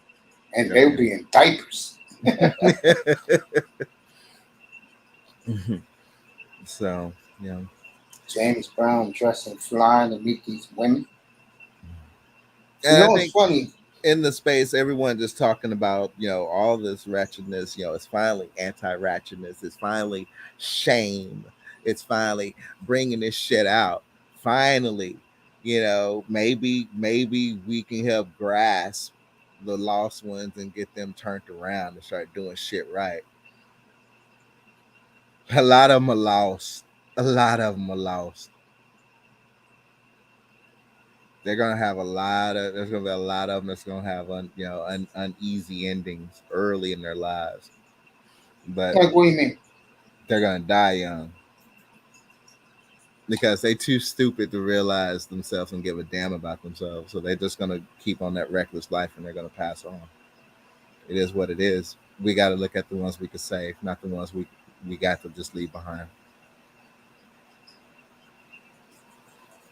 and Oh, they'll yeah. be in diapers. So, you know. James Brown dressing fly to meet these women. You And I know what's think funny? in the space, everyone just talking about, all this wretchedness, it's finally anti-ratchetness. It's finally shame. It's finally bringing this shit out. Finally, maybe we can help grasp the lost ones and get them turned around and start doing shit right. A lot of them are lost. A lot of them are lost. There's gonna be a lot of them that's gonna have uneasy endings early in their lives, but Like, what do you mean? they're gonna die young because they too stupid to realize themselves and give a damn about themselves. So they're just gonna keep on that reckless life and they're gonna pass on. It is what it is. We got to look at the ones we could save, not the ones we got to just leave behind.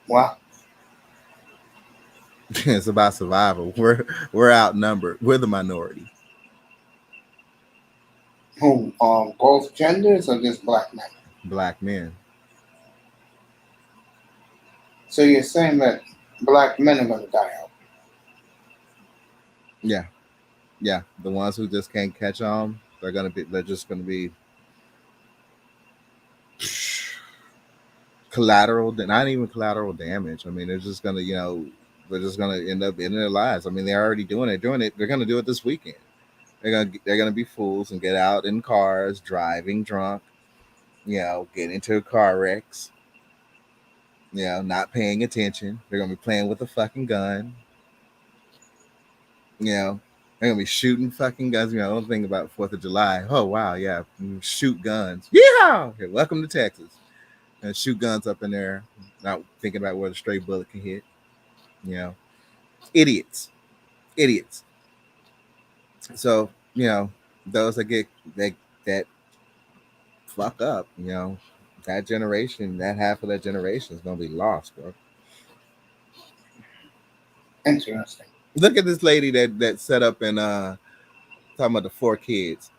Wow. It's about survival. We're outnumbered. We're the minority. Who? Both genders or just black men? Black men. So you're saying that black men are going to die out? Yeah. Yeah, the ones who just can't catch on, they're just gonna be collateral, not even collateral damage. I mean, they're just gonna, they're just gonna end up in their lives. I mean, they're already doing it. They're gonna do it this weekend. They're gonna be fools and get out in cars, driving drunk, get into car wrecks, not paying attention. They're gonna be playing with a fucking gun. They're gonna be shooting fucking guns. Don't think about 4th of July. Oh wow, yeah, shoot guns. Yeah, okay, welcome to Texas. And shoot guns up in there, not thinking about where the stray bullet can hit. Idiots. So those that fuck up. That generation, that half of that generation is gonna be lost, bro. Interesting. Look at this lady that set up and talking about the 4 kids.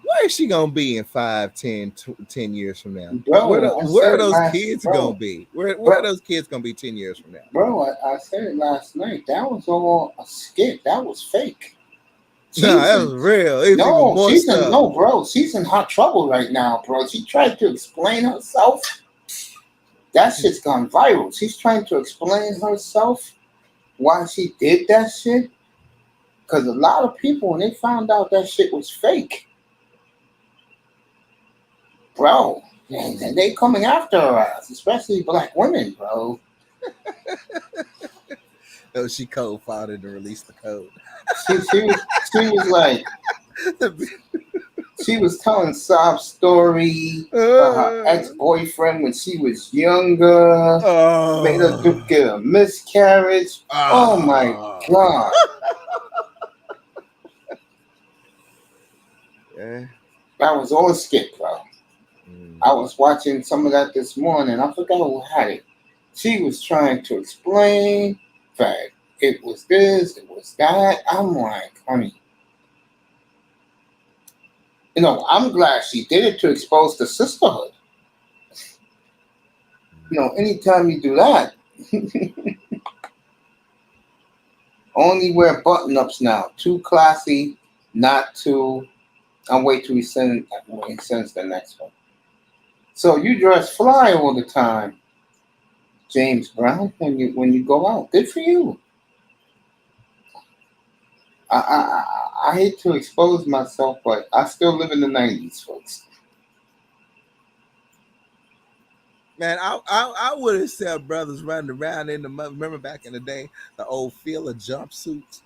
Where is she gonna be in 5, 10, 10 years from now? Bro, where are those kids gonna be? Where are those kids gonna be 10 years from now? Bro, I said it last night. That was all a skit. That was fake. No, that was real. She's in hot trouble right now, bro. She tried to explain herself. That shit's gone viral. She's trying to explain herself why she did that shit. Because a lot of people, when they found out that shit was fake, bro, they coming after her ass, especially black women, bro. Oh, she co-filed to release the code. She was like, she was telling sob story of her ex-boyfriend when she was younger. Made her get a miscarriage. Oh my god. Yeah. That was all a skit, bro. I was watching some of that this morning. I forgot who had it. She was trying to explain that it was this, it was that. I'm like, honey. I'm glad she did it to expose the sisterhood. Anytime you do that, only wear button-ups now. Too classy, not too. I'm wait till he sends the next one. So you dress fly all the time, James Brown, when you go out. Good for you. I hate to expose myself, but I still live in the 90s, folks. Man, I would have said brothers running around remember back in the day, the old Fila jumpsuits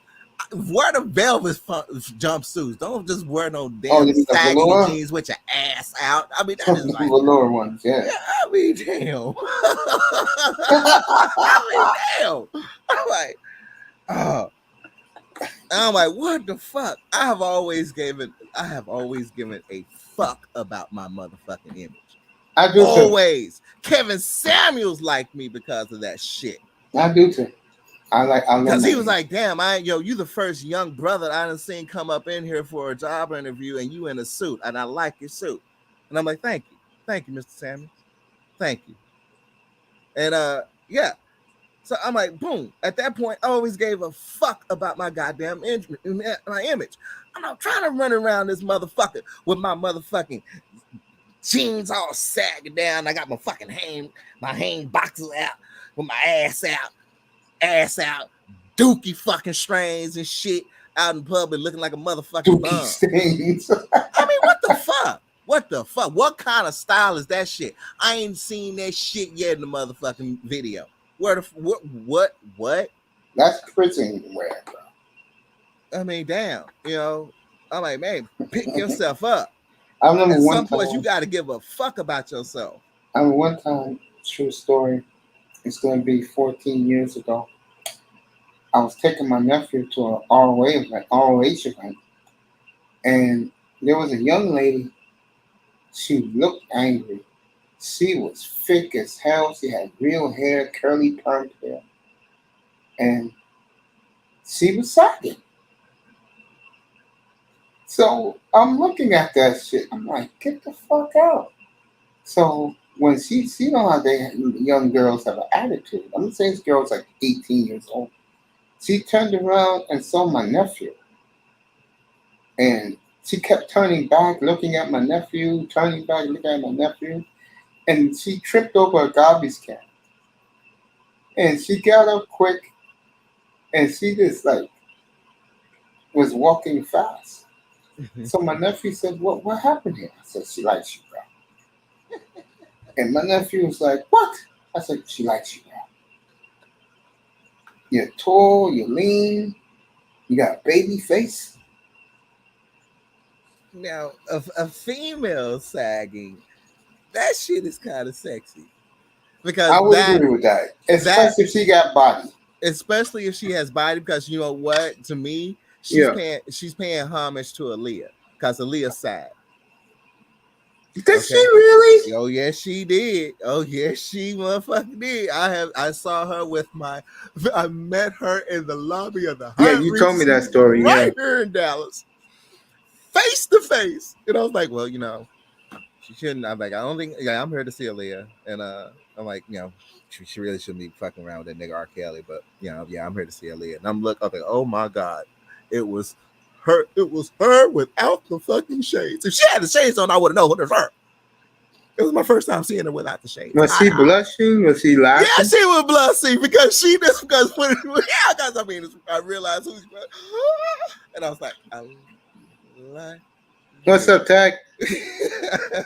Wear the velvet jumpsuits. Don't just wear no Oh, damn the saggy velour? jeans with your ass out. I mean, that is The like, velour ones, yeah. yeah, I mean, damn. I mean, damn. I'm like, oh. I'm like, what the fuck? I have always given a fuck about my motherfucking image. I do too. Always. Kevin Samuels liked me because of that shit. I do too. I love Because he that. was like, damn, you the first young brother I done seen come up in here for a job interview and you in a suit. And I like your suit. And I'm like, thank you. Thank you, Mr. Samuels. Thank you. And yeah. So I'm like, boom. At that point, I always gave a fuck about my goddamn my image. I'm not trying to run around this motherfucker with my motherfucking jeans all sagging down. I got my fucking hang boxes out with my ass out, dookie fucking strains and shit out in public looking like a motherfucking bum. Stains. I mean, what the fuck? What the fuck? What kind of style is that shit? I ain't seen that shit yet in the motherfucking video. Where the what? That's prison wear, bro. I mean, damn. I'm like, man, pick yourself up. I remember At one some time. point, you got to give a fuck about yourself. I remember one time, true story. It's going to be 14 years ago. I was taking my nephew to an ROH event, and there was a young lady. She looked angry. She was thick as hell. She had real hair, curly perm hair, and she was sagging. So I'm looking at that shit. I'm like, get the fuck out. So when she know how young girls have an attitude. I'm saying this girl's like 18 years old. She turned around and saw my nephew. And she kept turning back, looking at my nephew, and she tripped over a garbage can. And she got up quick, and she just like was walking fast. So my nephew said, what happened here? I said, she likes you, bro. And my nephew was like, what? I said, she likes you, bro. You're tall, you're lean, you got a baby face. Now, a female sagging, that shit is kind of sexy. Because I would agree with that. Especially if she got body. Especially if she has body, because you know what? To me, she's paying homage to Aaliyah. Because Aaliyah sad. Did she really? Oh yes, she did. Oh yes, she motherfucking did. I saw her I met her in the lobby of the Yeah, you told me that story. Right here in Dallas. Face to face. And I was like, well, she shouldn't. I'm like, I don't think I'm here to see Aaliyah. And I'm like, she really shouldn't be fucking around with that nigga R. Kelly, but I'm here to see Aaliyah. And I'm like, oh my God, it was her without the fucking shades. If she had the shades on, I would have known it was her. It was my first time seeing her without the shades. Was she blushing? Was she laughing? Yeah, she was blushing because I realized who she was. And I was like, what's up, Tag?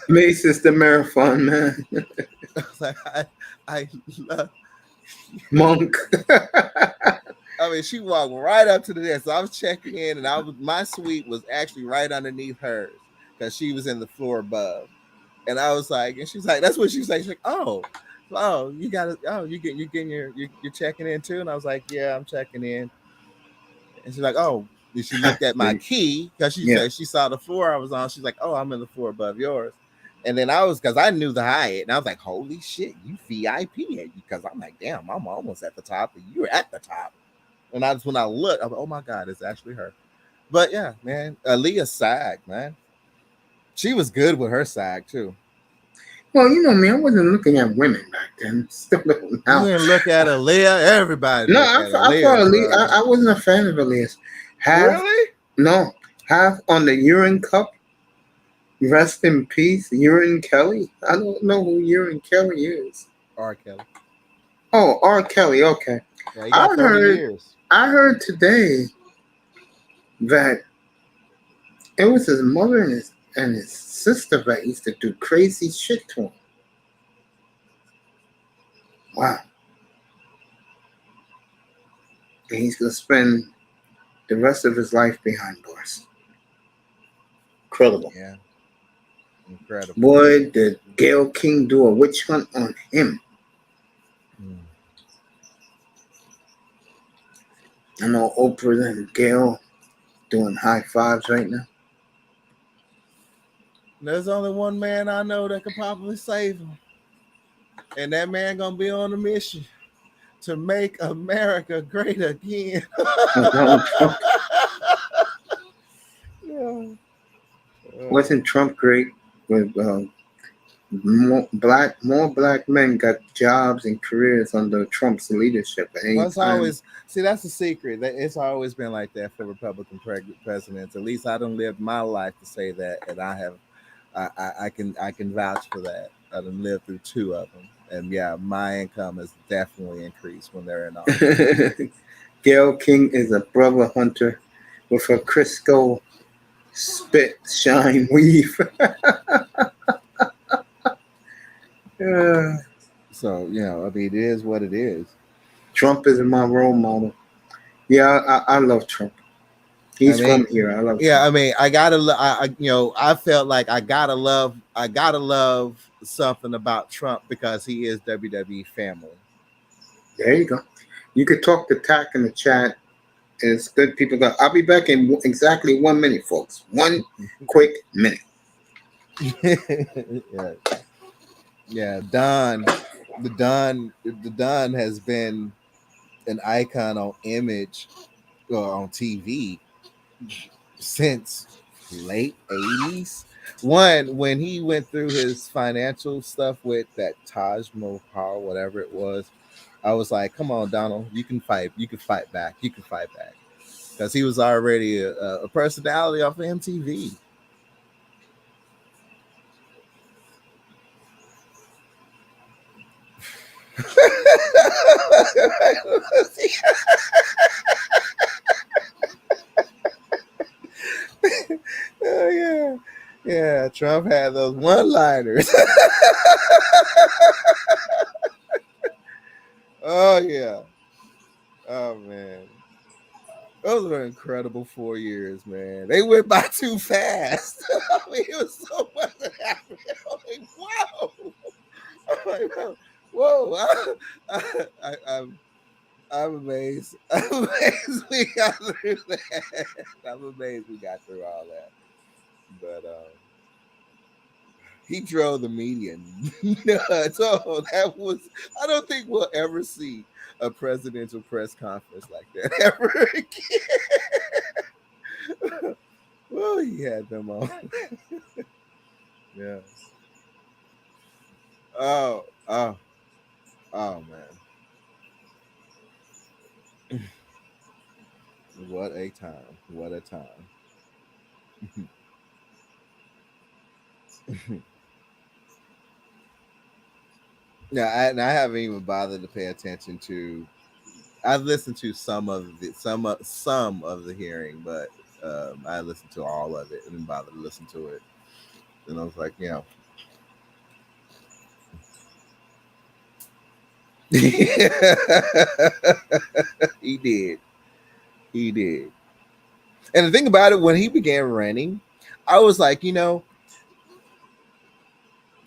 Mace is the marathon, man. I was like, I love Monk. I mean, she walked right up to the desk. So I was checking in, and my suite was actually right underneath hers because she was in the floor above. And I was like, and she's like, that's what she was like. She's like, you're checking in too. And I was like, yeah, I'm checking in. And she's like, oh. And she looked at my key because she saw the floor I was on. She's like, oh, I'm in the floor above yours. And then because I knew the Hyatt, and I was like, holy shit, you VIP. Because I'm like, damn, I'm almost at the top, and you're at the top. And when I looked, I'm like, oh my God, it's actually her. But yeah, man, Aaliyah sagged, man. She was good with her sag too. Well, you know me, I wasn't looking at women back then. Still looking now. You didn't look at Aaliyah. Everybody. No, I thought Aaliyah. I wasn't a fan of Aaliyah's. Really? No. Half on the urine cup. Rest in peace, Urine Kelly. I don't know who Urine Kelly is. R. Kelly. Oh, R. Kelly. Okay. Yeah, he got 30 years. I heard today that it was his mother and his sister that used to do crazy shit to him. Wow. And he's going to spend the rest of his life behind bars. Incredible. Yeah, incredible. Boy, did Gail King do a witch hunt on him. Mm. I know Oprah and Gail doing high fives right now. There's only one man I know that could probably save him, and that man gonna be on a mission to make America great again. Donald Trump. Yeah. Wasn't Trump great? With more black men got jobs and careers under Trump's leadership. Well, it's always that's the secret. It's always been like that for Republican presidents. At least I don't live my life to say that, and I can vouch for that. I done lived through 2 of them, and yeah, my income has definitely increased when they're in office. Gail King is a brother hunter with a Crisco spit shine weave. So, I mean, it is what it is. Trump is my role model. Yeah, I love Trump. He's from here. I love. Yeah, Trump. I mean, I felt like I gotta love something about Trump because he is WWE family. There you go. You could talk to Tack in the chat. It's good people go. I'll be back in exactly 1 minute, folks. 1 quick minute. Yeah. Yeah, the Don has been an icon on Image or on TV since late 80s. When he went through his financial stuff with that Taj Mahal, whatever it was, I was like, come on, Donald, you can fight back. Because he was already a personality off of MTV. Oh yeah, Trump had those one-liners. Oh yeah, oh man, those were incredible 4 years, man. They went by too fast. I mean, it was so much that happened. I'm like, wow. I'm like, whoa. I'm amazed. I'm amazed we got through that. I'm amazed we got through all that. But he drove the media nuts. So that was, I don't think we'll ever see a presidential press conference like that ever again. Well, he had them on. Yeah. Oh man. What a time. What a time. Yeah, I haven't even bothered to pay attention to. I've listened to some of the hearing, but I listened to all of it and didn't bother to listen to it. And I was like, he did. And the thing about it, when he began running, I was like,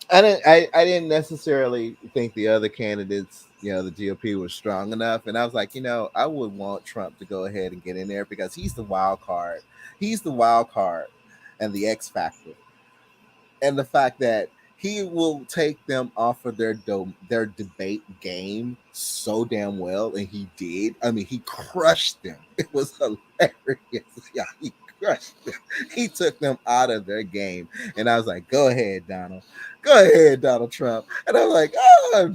I didn't necessarily think the other candidates, the GOP was strong enough. And I was like, I would want Trump to go ahead and get in there because he's the wild card. He's the wild card and the X factor. And the fact that he will take them off of their debate game so damn well. And he did. I mean, he crushed them. It was hilarious. Yeah, he crushed them. He took them out of their game. And I was like, go ahead, Donald. Go ahead, Donald Trump. And I was like,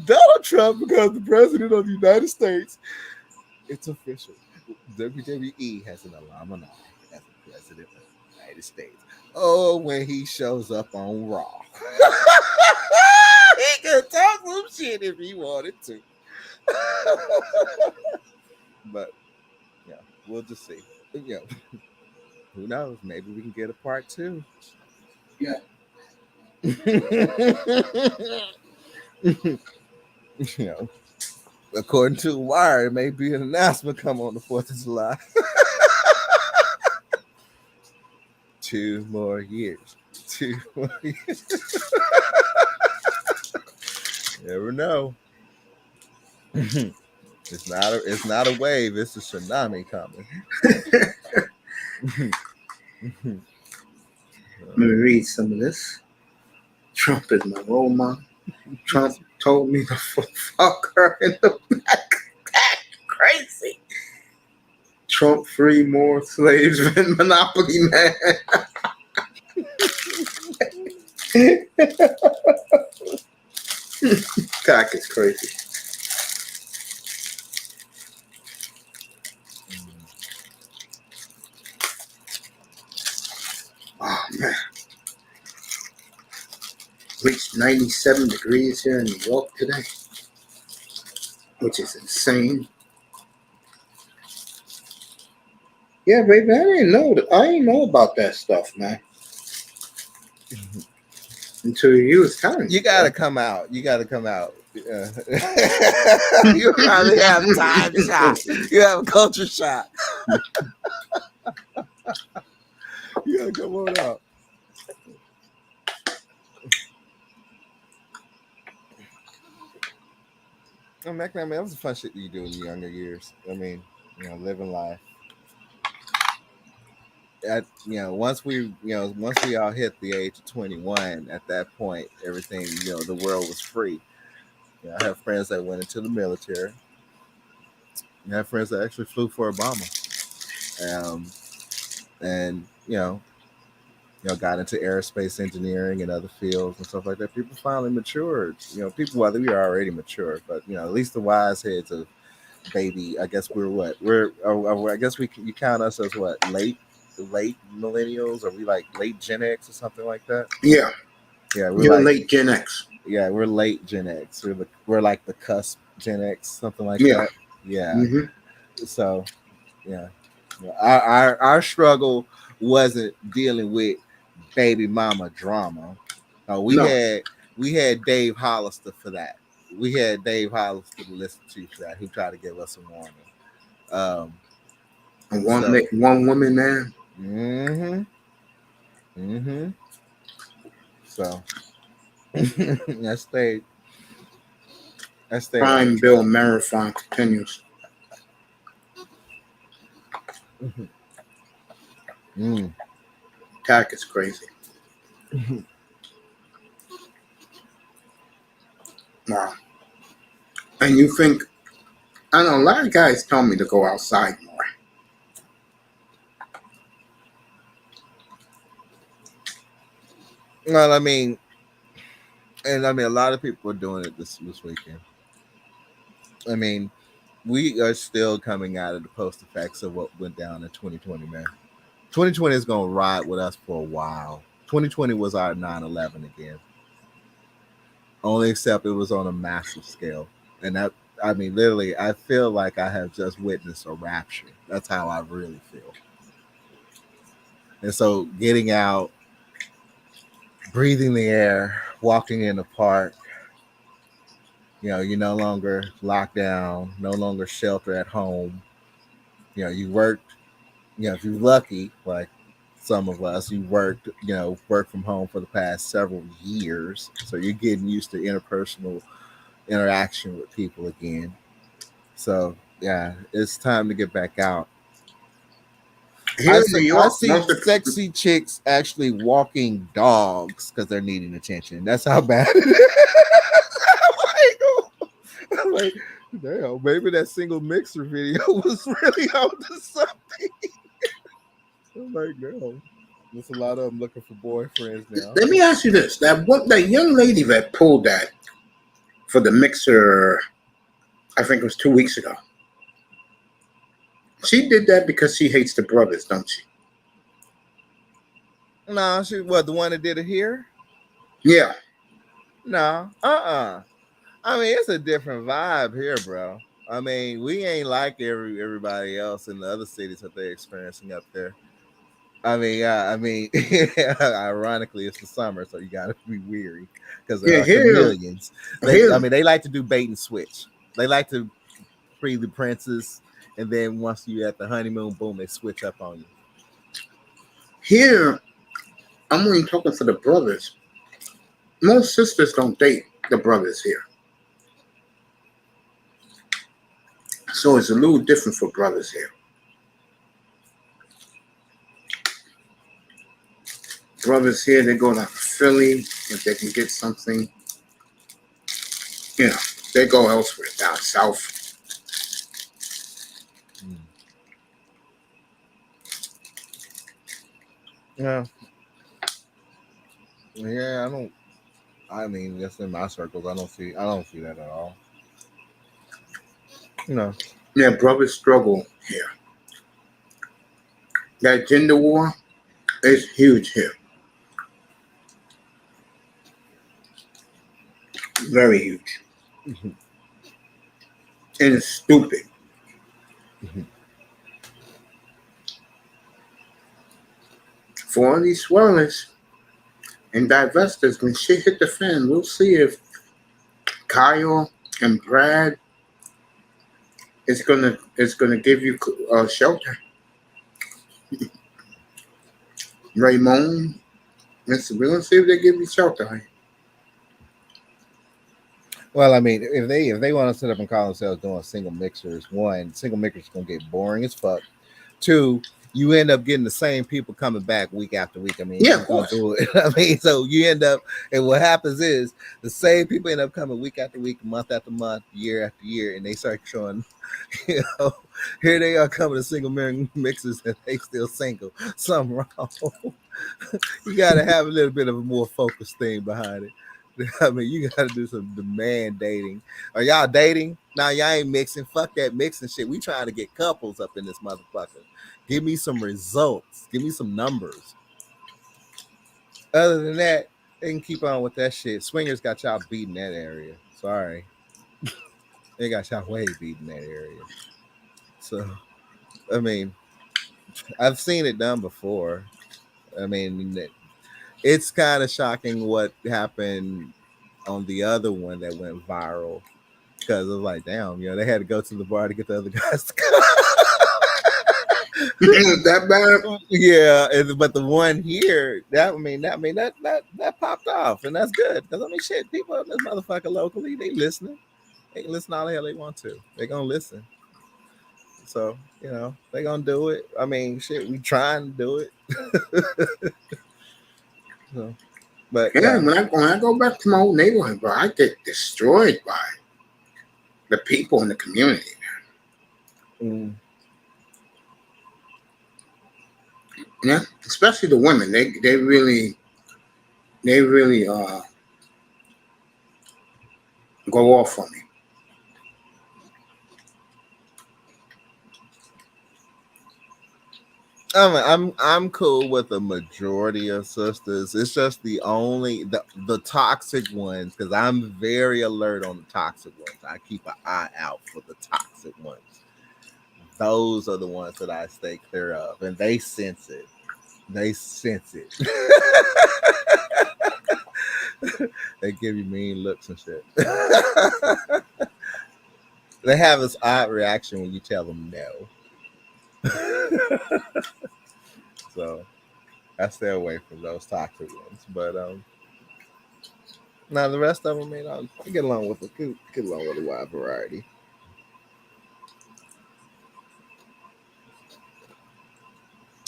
Donald Trump becomes the president of the United States. It's official. WWE has an alumni as the president of the United States. Oh, when he shows up on Raw. He could talk some shit if he wanted to. But, yeah, we'll just see. Who knows? Maybe we can get a part 2. Yeah. According to Wire, it may be an announcement come on the 4th of July. 2 more years. 2 more years. Never know. It's not a wave, it's a tsunami coming. Let me read some of this. Trump is my role model. Trump told me to fuck her in the back. That's crazy. Trump free more slaves than Monopoly Man. Cock is crazy. Oh man. Reached 97 degrees here in New York today, which is insane. Yeah, baby, I didn't know about that stuff, man. Until you was telling me. You gotta come out. You probably have time shot. You have a culture shot. You gotta come on out. I mean, that was the fun shit you do in your younger years. I mean, living life. Once we all hit the age of 21, at that point, everything, the world was free. I have friends that went into the military. I have friends that actually flew for Obama. And got into aerospace engineering and other fields and stuff like that. People finally matured. People, whether we are already mature, but at least the wise heads of baby. I guess I guess you count us as what, late millennials, or we like late Gen X or something like that. Yeah, we're like late Gen X. Yeah, we're late Gen X. We're like the cusp Gen X, something like that. Yeah. Mm-hmm. So our struggle wasn't dealing with baby mama drama. We had Dave Hollister for that. We had Dave Hollister to listen to for that, who tried to give us a warning. One woman man. So I stayed. Crime bill marathon continues. Tack is crazy. Wow. And you think, I know a lot of guys tell me to go outside more. Well, I mean, a lot of people are doing it this weekend. I mean, we are still coming out of the post effects of what went down in 2020, man. 2020 is going to ride with us for a while. 2020 was our 9/11 again. Only except it was on a massive scale. And that, literally, I feel like I have just witnessed a rapture. That's how I really feel. And so getting out, breathing the air, walking in the park, you're no longer locked down, no longer shelter at home. You worked, if you're lucky, like some of us, you work from home for the past several years. So you're getting used to interpersonal interaction with people again. So yeah, it's time to get back out. I see sexy chicks actually walking dogs because they're needing attention. That's how bad it is. I'm like, damn, maybe that single mixer video was really onto something. I'm like, no. There's a lot of them looking for boyfriends now. Let me ask you this. That young lady that pulled that for the mixer, I think it was 2 weeks ago. She did that because she hates the brothers, don't she? No, she the one that did it here? Yeah. No. It's a different vibe here, bro. We ain't like everybody else in the other cities that they're experiencing up there. Ironically, it's the summer, so you gotta be weary because there are chameleons. They like to do bait and switch. They like to free the princess, and then once you're at the honeymoon, boom, they switch up on you. Here, I'm only talking for the brothers. Most sisters don't date the brothers here. So it's a little different for brothers here. Brothers here, they go to Philly if they can get something. You know, they go elsewhere, down south. Yeah. Yeah, I don't. I mean, just in my circles, I don't see that at all. No. Yeah, brothers struggle here. That gender war is huge here. Very huge. Mhm. And it's stupid. Mhm. For all these swellers and divestors, when shit hit the fan, we'll see if Kyle and Brad is gonna give you shelter. Raymond, we're gonna see if they give you shelter. Well, I mean, if they want to sit up and call themselves doing single mixers, one, single mixers gonna get boring as fuck. Two, you end up getting the same people coming back week after week. I mean, Yeah, you're of gonna course. do it. I mean, so you end up, and what happens is the same people end up coming week after week, month after month, year after year, and they start showing, you know, here they are coming to single mixers and they still single. Something wrong. You gotta have a little bit of a more focused thing behind it. I mean, you gotta do some demand dating. Are y'all dating? Nah, y'all ain't mixing. Fuck that mixing shit. We trying to get couples up in this motherfucker. Give me some results. Give me some numbers. Other than that, they can keep on with that shit. Swingers got y'all beating that area. Sorry. They got y'all way beating that area. So, I mean, I've seen it done before. I mean, it's kind of shocking what happened on the other one that went viral, because it was like, damn, they had to go to the bar to get the other guys to come. That bad? Yeah, but the one here, that popped off, and that's good, because I mean, shit, people in this motherfucker locally, they listening. They can listen all the hell they want to. They gonna listen. So they gonna do it. I mean, shit, we trying to do it. So, but Yeah, yeah. when I go back to my old neighborhood, bro, I get destroyed by the people in the community. Mm. Yeah, especially the women. They really go off on me. I'm cool with the majority of sisters. It's just the toxic ones, because I'm very alert on the toxic ones. I keep an eye out for the toxic ones. Those are the ones that I stay clear of, and they sense it. They sense it. They give you mean looks and shit. They have this odd reaction when you tell them no. So I stay away from those toxic ones. But now the rest of them, I get along with a wide variety.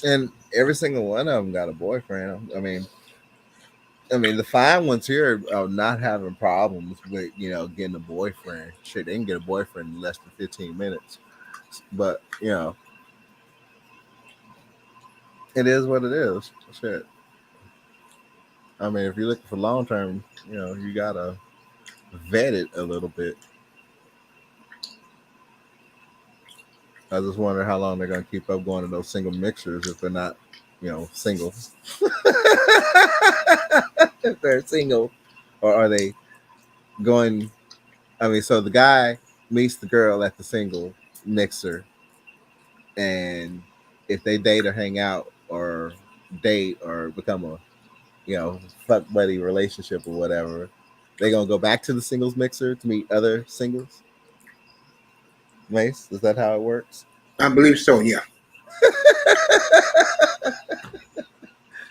And every single one of them got a boyfriend. I mean, the fine ones here are not having problems with getting a boyfriend. Shit, they can get a boyfriend in less than 15 minutes. But it is what it is. Shit. I mean, if you're looking for long term, you gotta vet it a little bit. I just wonder how long they're gonna keep up going to those single mixers if they're not, single. If they're single, or are they going? I mean, so the guy meets the girl at the single mixer, and if they date or hang out or date or become a fuck buddy relationship or whatever, they gonna go back to the singles mixer to meet other singles. Mace, is that how it works? I believe so. Yeah.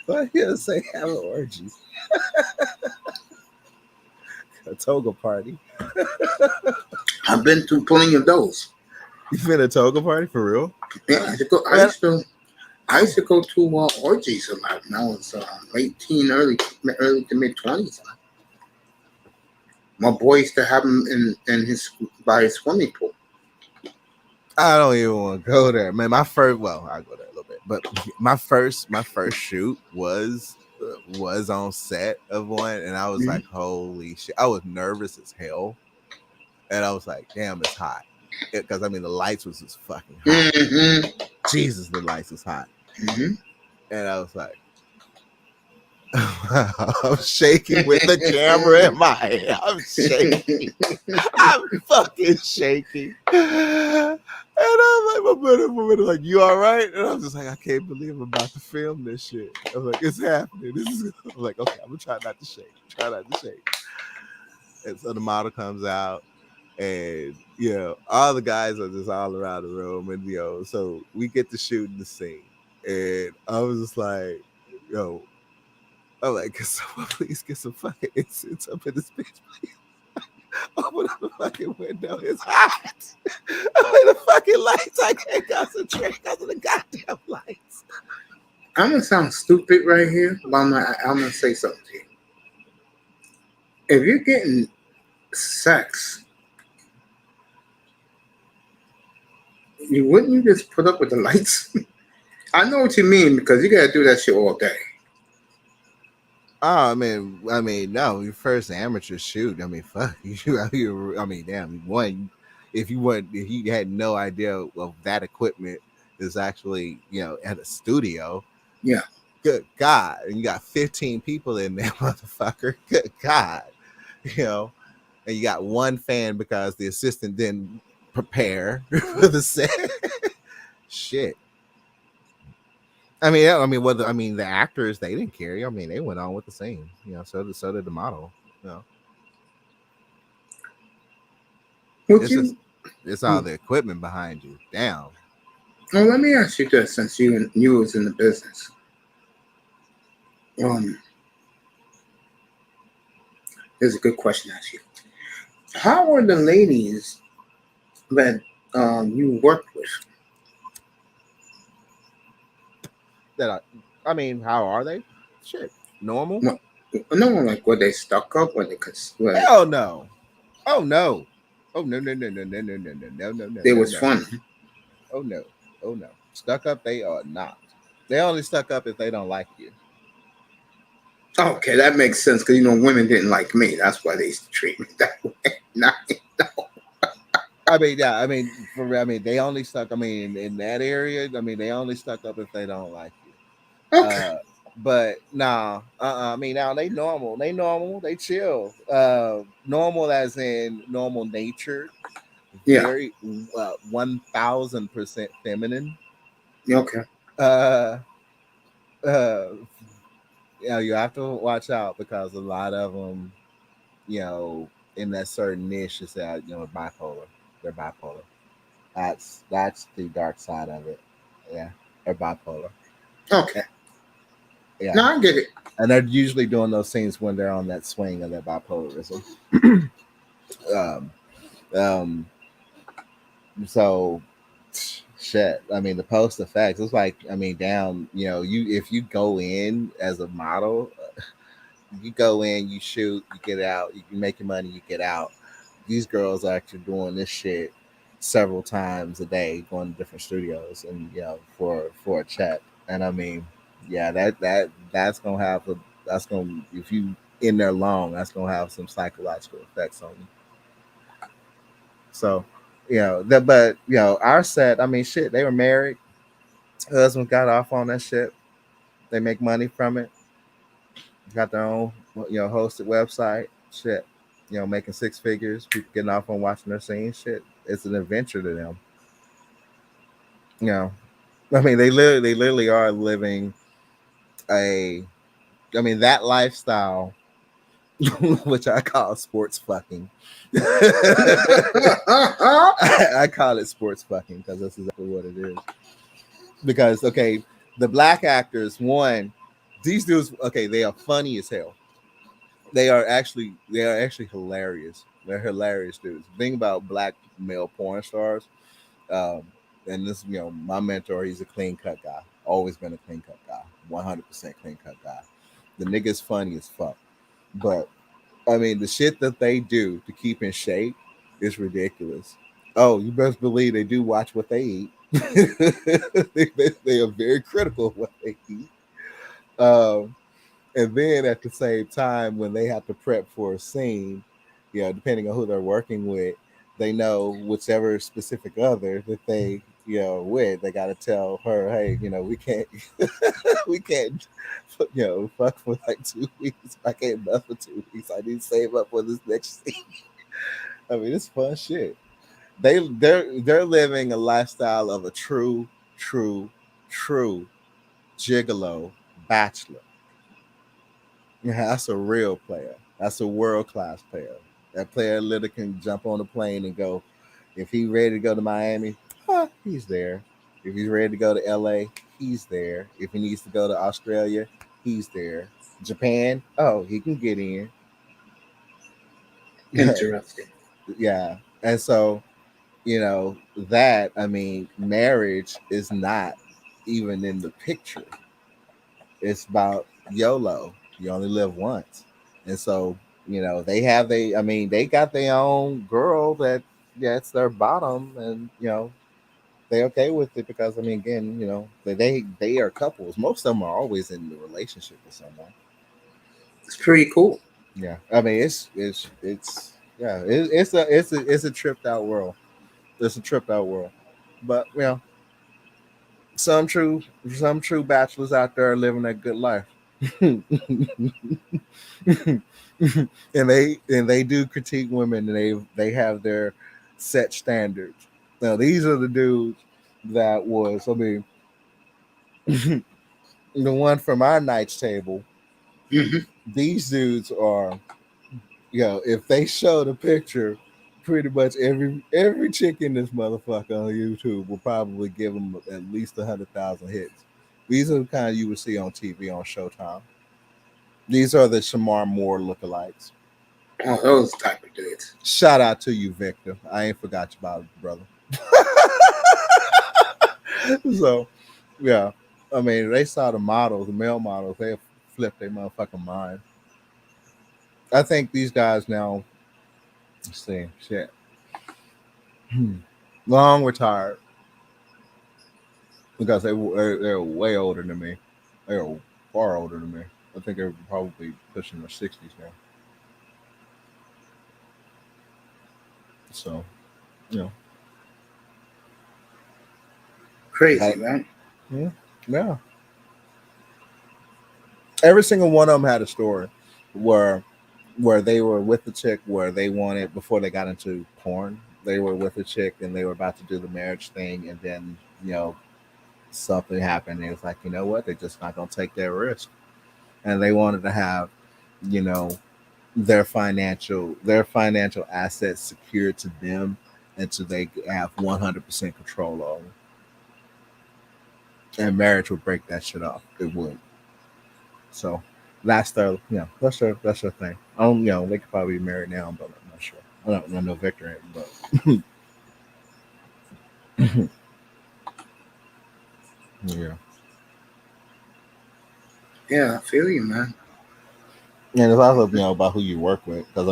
Why you say have an orgy? A toga party. I've been to plenty of those. You been a toga party for real? Yeah, I used to go to orgies a lot when I was late teen, early to mid 20s. My boy used to have them in his by his swimming pool. I don't even want to go there, man. I go there a little bit, but my first shoot was on set of one, and I was like, holy shit! I was nervous as hell, and I was like, damn, it's hot, because the lights was just fucking hot. Jesus, the lights was hot, and I was like, I'm shaking with the camera in my hand. I'm shaking. I'm fucking shaking. And I'm like, my brother was like, you all right? And I'm just like, I can't believe I'm about to film this shit. I'm like, it's happening. I'm like, okay, I'm gonna try not to shake. And so the model comes out, and all the guys are just all around the room, and so we get to shoot the scene, and I was just like, I'm like, can someone please get some fucking incense up in this bitch, please? Open up the fucking window. It's hot. I'm in the fucking lights. I can't concentrate because of the goddamn lights. I'm gonna sound stupid right here, but I'm gonna say something to you. If you're getting sex, wouldn't you just put up with the lights? I know what you mean, because you gotta do that shit all day. Oh, no, your first amateur shoot. Fuck you. Damn. One, if you had no idea of that equipment is actually, at a studio. Yeah. Good God. And you got 15 people in there, motherfucker. Good God. And you got one fan because the assistant didn't prepare for the set. Shit. The actors, they didn't care. They went on with the scene. So did the model. It's all the equipment behind you. Damn. Well, let me ask you this, since you was in the business. Here's a good question to ask you. How are the ladies that you worked with? How are they? Shit, normal. No, like were they stuck up? Were they? Hell no. Oh no. Oh no. They was fun. Oh no. Stuck up? They are not. They only stuck up if they don't like you. Okay, that makes sense, because women didn't like me. That's why they used to treat me that way. They only stuck. In that area, they only stuck up if they don't like you. Okay. But nah, now they normal. They chill. Normal as in normal nature. Yeah. Very 1000% feminine. Okay. You have to watch out, because a lot of them, in that certain niche is that bipolar. They're bipolar. That's the dark side of it. Yeah, they're bipolar. Okay. Yeah. No, I get it. And they're usually doing those scenes when they're on that swing of their bipolarism. So shit. The post effects. It's like, down. If you go in as a model, you go in, you shoot, you get out, you make your money, you get out. These girls are actually doing this shit several times a day, going to different studios, and for a check. And that's gonna if you in there long, that's gonna have some psychological effects on you. So, our set, shit, they were married. Husband got off on that shit. They make money from it. Got their own, hosted website. Shit, making six figures. People getting off on watching their scenes. Shit, it's an adventure to them. They literally are living that lifestyle, which I call sports fucking. I call it sports fucking because that's exactly what it is. Because the black actors, one, These dudes, okay, they are funny as hell. They are actually hilarious. They're hilarious dudes. The thing about black male porn stars, um, and this, my mentor, he's a clean cut guy. Always been a clean cut guy. 100% clean cut guy. The nigga's funny as fuck. But I mean, the shit that they do to keep in shape is ridiculous. Oh, you best believe they do watch what they eat. They are very critical of what they eat. And then at the same time, when they have to prep for a scene, depending on who they're working with, they know whichever specific other that they, with, they got to tell her, hey, we can't, we can't, fuck for like 2 weeks. I can't nut for 2 weeks. I need to save up for this next scene. I mean, it's fun shit. They're living a lifestyle of a true gigolo bachelor. Yeah, that's a real player. That's a world-class player. That player literally can jump on a plane and go. If he's ready to go to Miami, he's there. If he's ready to go to LA, he's there. If he needs to go to Australia, he's there. Japan, he can get in. Interesting. Yeah. And so, that, I mean, marriage is not even in the picture. It's about YOLO. You only live once. And so, they got their own girl it's their bottom, and they okay with it because again, they are couples. Most of them are always in the relationship with someone. It's pretty cool. Yeah. I mean, it's a tripped out world. It's a tripped out world. But some true bachelors out there are living that good life. and they do critique women, and they have their set standards. Now these are the dudes that was, the one from our night's table. Mm-hmm. These dudes are, if they show the picture, pretty much every chick in this motherfucker on YouTube will probably give them at least 100,000 hits. These are the kind you would see on TV on Showtime. These are the Shamar Moore lookalikes. Oh, those type of dudes. Shout out to you, Victor. I ain't forgot you about it, brother. So, yeah. I mean, they saw the male models, they flipped their motherfucking mind. I think these guys now, let's see, shit. Long retired. Because they're way older than me. They're far older than me. I think they're probably pushing their 60s now. So, Crazy, man. Yeah. Every single one of them had a story where they were with the chick where they wanted, before they got into porn, they were with a chick and they were about to do the marriage thing, and then, something happened. It was like, you know what? They're just not going to take that risk. And they wanted to have, their financial assets secured to them until they have 100% control over them. And marriage would break that shit off. It would. So that's their, that's their thing. They could probably be married now, but I'm not sure. I don't know Victor, but yeah. Yeah, I feel you, man. And it's also, about who you work with. Because,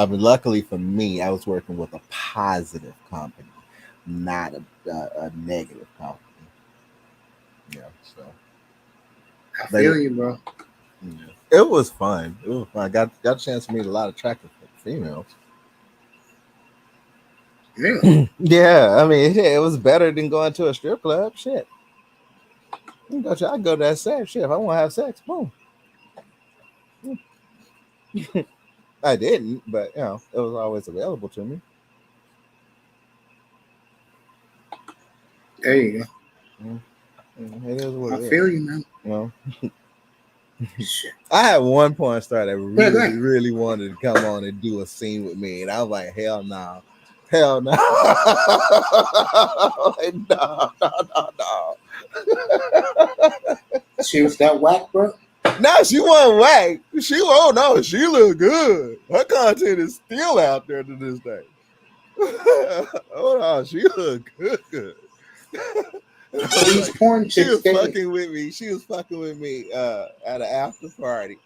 luckily for me, I was working with a positive company, not a negative company. Yeah, so. I feel you, bro. Yeah. It was fun. I got a chance to meet a lot of attractive females. Yeah. Yeah, it was better than going to a strip club. Shit. I go to that sex. Shit, if I want to have sex, boom. I didn't, but it was always available to me. There you go. It is what it is. I feel you, man. Shit. I had one porn star that really wanted to come on and do a scene with me, and I was like, hell no. Hell no. Like, no. She was that whack, bro? No, she wasn't whack. She look good. Her content is still out there to this day. She look good. These porn She chicks, was they, fucking with me. She was fucking with me at an after party.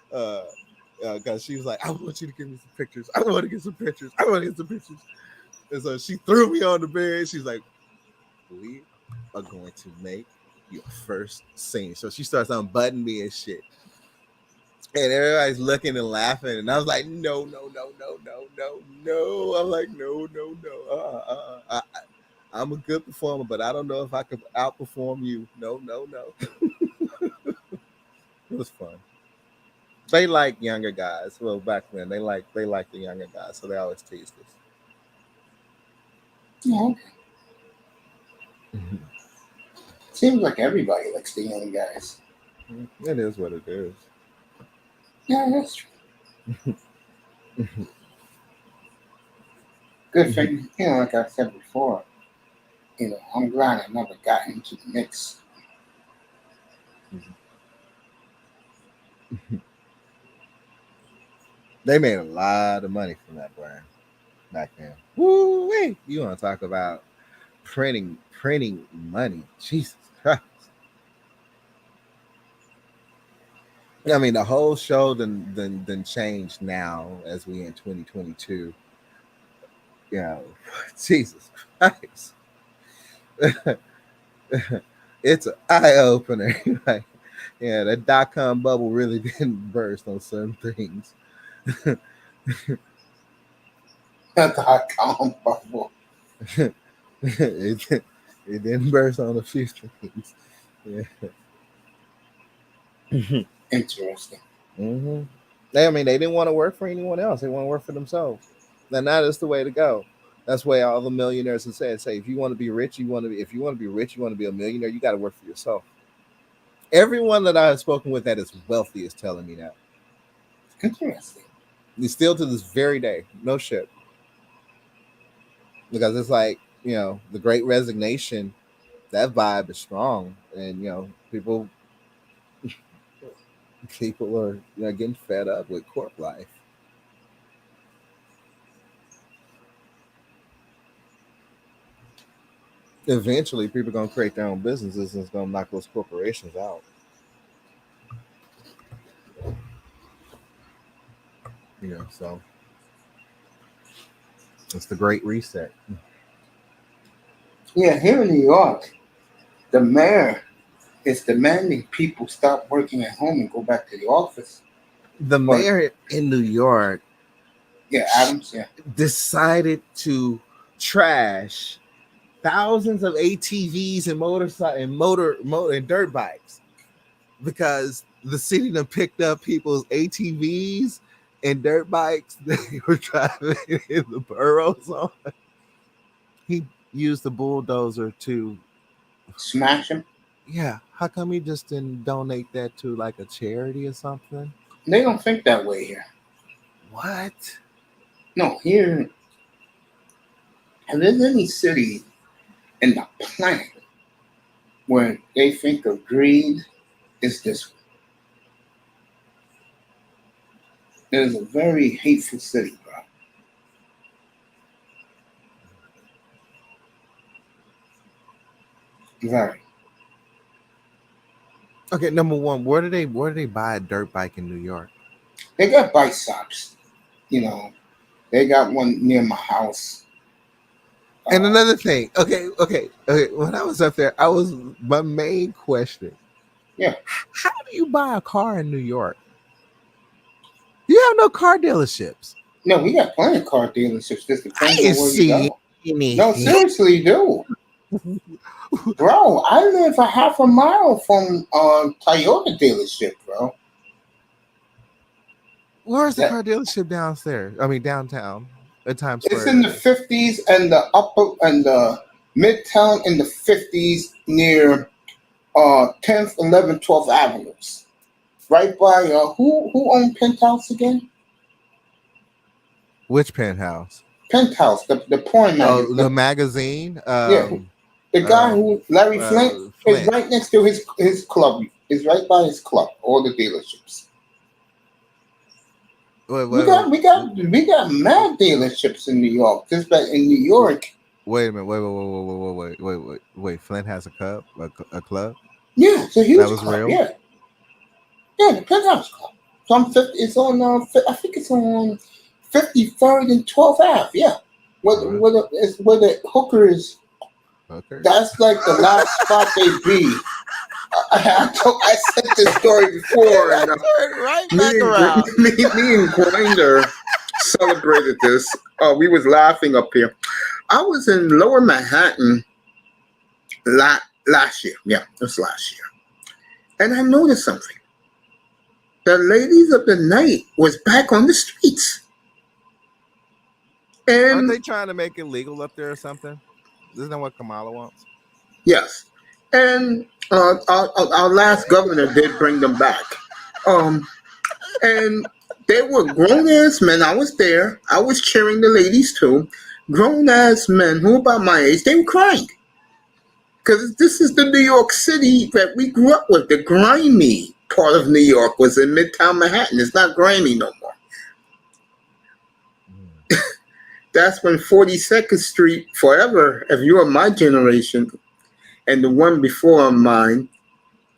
Because she was like, I want you to give me some pictures. I want to get some pictures. And so she threw me on the bed. She's like, we are going to make your first scene. So she starts unbuttoning me and shit. And everybody's looking and laughing. And I was like, no. I'm like, no. I'm a good performer, but I don't know if I could outperform you. No. It was fun. They like younger guys. Well, back then they like the younger guys, so they always tease us. yeah. Seems like everybody likes the young guys. It is what it is. Yeah, that's true. Good thing, like I said before, I'm glad I never got into the mix. They made a lot of money from that brand back then. Woo-wee! You want to talk about printing money? Jesus Christ! I mean, the whole show then changed now as we in 2022. Jesus Christ! It's an eye opener. Like, that .com bubble really didn't burst on certain things. .com bubble. It didn't burst on a few things. Yeah. Interesting. Mm-hmm. They didn't want to work for anyone else. They want to work for themselves. And that is the way to go. That's why all the millionaires have said, if you want to be rich, if you want to be a millionaire, you got to work for yourself. Everyone that I have spoken with that is wealthy is telling me that. Interesting. And still to this very day, no shit. Because it's like, the Great Resignation, that vibe is strong. And, people are getting fed up with corp life. Eventually, people are going to create their own businesses and it's going to knock those corporations out. So it's the Great Reset. Yeah, here in New York, the mayor is demanding people stop working at home and go back to the office. The mayor in New York, Adams, decided to trash thousands of ATVs and and dirt bikes because the city done picked up people's ATVs and dirt bikes they were driving in the boroughs on. He used the bulldozer to smash them. Yeah, how come he just didn't donate that to like a charity or something? They don't think that way here. What? No, here. And there's any city in the planet where they think of greed is this one. It is a very hateful city, bro. Very. Okay, number one, where do they buy a dirt bike in New York? They got bike shops. They got one near my house. And another thing, okay. When I was up there, my main question. Yeah. How do you buy a car in New York? You have no car dealerships. No, we got plenty of car dealerships. Just depends on where you go. Any. No, seriously, you do. Bro, I live a half a mile from Toyota dealership, bro. Where's the car dealership downstairs? Downtown at Times Square. It's in the 50s and the upper and the midtown in the 50s near 10th, 11th, 12th Avenues. Right by who owned Penthouse again? Which Penthouse? Penthouse, the porn magazine. Oh, the magazine. The guy who Larry Flint is right next to his club. It's right by his club. All the dealerships. Wait, We got mad dealerships in New York. Just back in New York. wait a minute. Wait. Flint has a club. A club. Yeah, it's a huge That was club. real? Yeah, the Penthouse Club. So it's on. I think it's on 53rd and 12th Ave. Yeah, where the hookers. Okay. That's like the last spot they be. I said this story before, and Right back around. me and Grinder celebrated this. We was laughing up here. I was in Lower Manhattan last year. Yeah, it was last year, and I noticed something. The ladies of the night was back on the streets, and Aren't they trying to make it legal up there or something? Isn't that what Kamala wants? yes, and our last governor did bring them back. And they were grown-ass men. I was there. I was cheering the ladies too. Grown-ass men who were about my age. They were crying. Because this is the New York City that we grew up with. The grimy part of New York was in Midtown Manhattan. It's not grimy no more. That's when 42nd Street forever, if you're my generation, and the one before mine,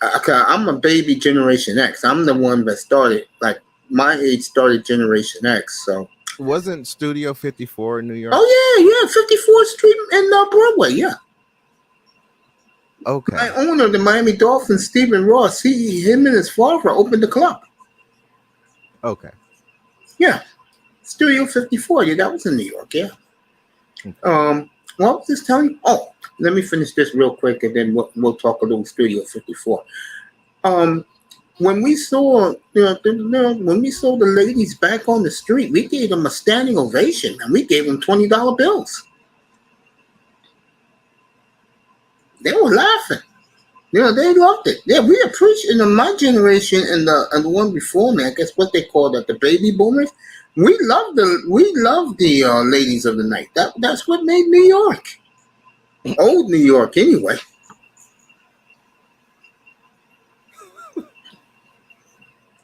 I'm a baby Generation X. I'm the one that started, like, my age started Generation X. So Wasn't Studio 54 in New York? oh yeah, 54th Street and Broadway, yeah. Okay. My owner, the Miami Dolphins, Stephen Ross, him and his father opened the club. Okay. Yeah, Studio 54. Yeah, that was in New York. Yeah. What was this telling you? Oh, let me finish this real quick, and then we'll talk a little Studio 54. When we saw the ladies back on the street, we gave them a standing ovation, and we gave them $20 bills. They were laughing. They loved it. Yeah, we appreciate in my generation and the one before me. I guess what they call that, the baby boomers. We love the ladies of the night. That's what made New York, old New York, anyway.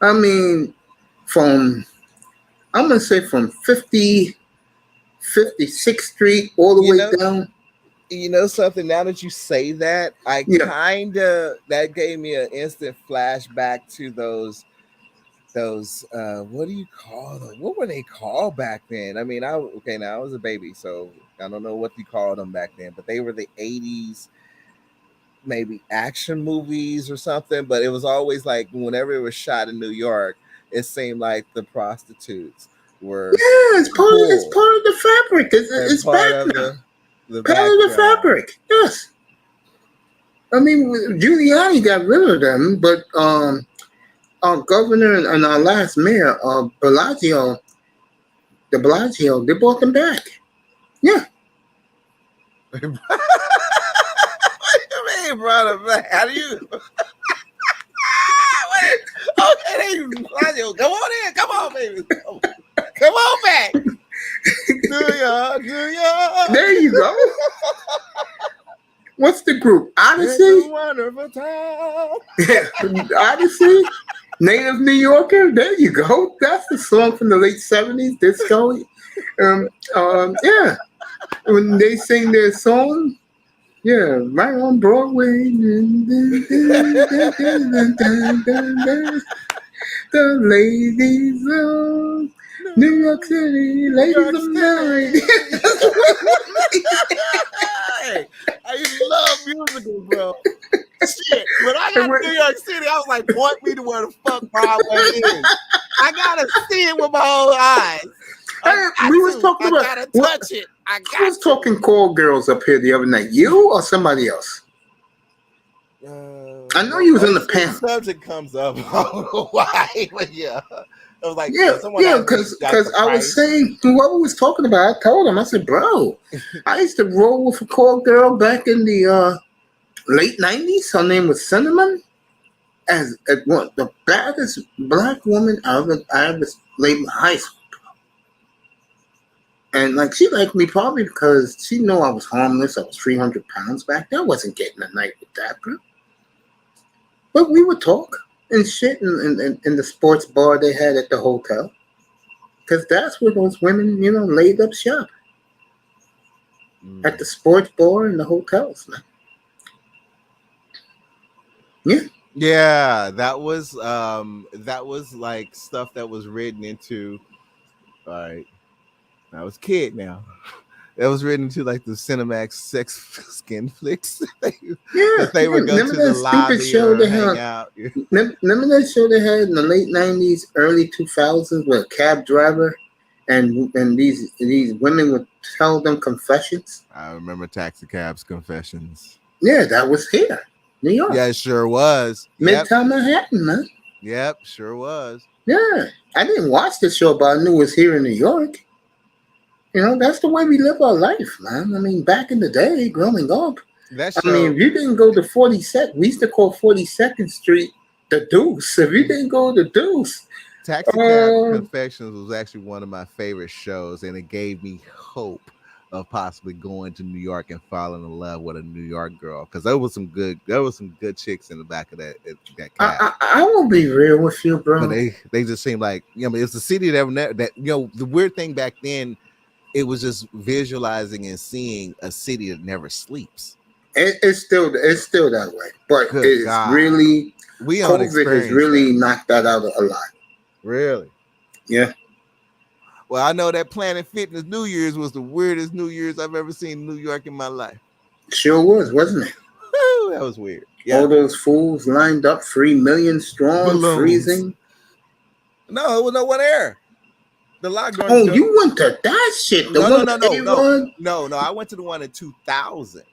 I mean, I'm gonna say from 56th Street all the way down. You know something? Now that you say that, that gave me an instant flashback to those what do you call them? What were they called back then? I mean, I was a baby, so I don't know what you called them back then, but they were the 80s, maybe action movies or something. But it was always like whenever it was shot in New York, it seemed like the prostitutes were it's part of the fabric. It's part of the fabric. Yes. I mean, Giuliani got rid of them, but our governor and our last mayor, Bellagio, they brought them back. Yeah. What do you mean, brother? How do you? Okay, Bellagio, come on in. Come on, baby. Come on back. Do ya? There you go. What's the group? Odyssey? It's a wonderful time. Yeah, Odyssey? Native New Yorker? There you go. That's the song from the late 70s, disco. Yeah. When they sing their song, yeah, right on Broadway. The ladies of New York City, ladies of night. Hey, I love musicals, bro. Shit, when I got to New York City, I was like, point me to where the fuck Broadway is. I gotta see it with my own eyes. I gotta touch it. I was talking call girls up here the other night. You or somebody else? I know you was in the panel. The subject comes up. I don't know why, but yeah. I was like, because I was saying whoever was talking about, I told him, I said, bro, I used to roll with a call girl back in the late 90s. Her name was Cinnamon. As one the baddest black woman I ever laid my high school. And like she liked me probably because she knew I was harmless. I was 300 pounds back then. I wasn't getting a night with that, bro. But we would talk and shit in the sports bar they had at the hotel. Because that's where those women, laid up shop. At the sports bar and the hotels, man. Yeah. Yeah, that was like stuff that was written into, like, I was a kid now. That was written into like the Cinemax sex skin flicks. They would go to the lobby or hang out. Remember that show they had in the late 90s, early 2000s with a cab driver and these women would tell them confessions? I remember Taxi Cab's confessions. Yeah, that was here. New York. Yeah, it sure was. Midtown Manhattan, man. Yep, sure was. Yeah. I didn't watch the show, but I knew it was here in New York. That's the way we live our life, man. I mean, back in the day, growing up, if you didn't go to 42nd, we used to call 42nd Street the Deuce. If you didn't go to the Deuce. Taxi Cab Confessions was actually one of my favorite shows, and it gave me hope of possibly going to New York and falling in love with a New York girl, because there was some good chicks in the back of that cab. I will be real with you, bro. But they just seemed like, it's a city that the weird thing back then, it was just visualizing and seeing a city that never sleeps. It's still that way, but really COVID has really knocked that out a lot. Really? Yeah. Well, I know that Planet Fitness New Year's was the weirdest New Year's I've ever seen in New York in my life. Sure was, wasn't it? That was weird. Yeah. All those fools lined up, 3 million strong, balloons. Freezing. No, it was no one there. The lockdown. Oh, you went to that shit? No. I went to the one in 2000.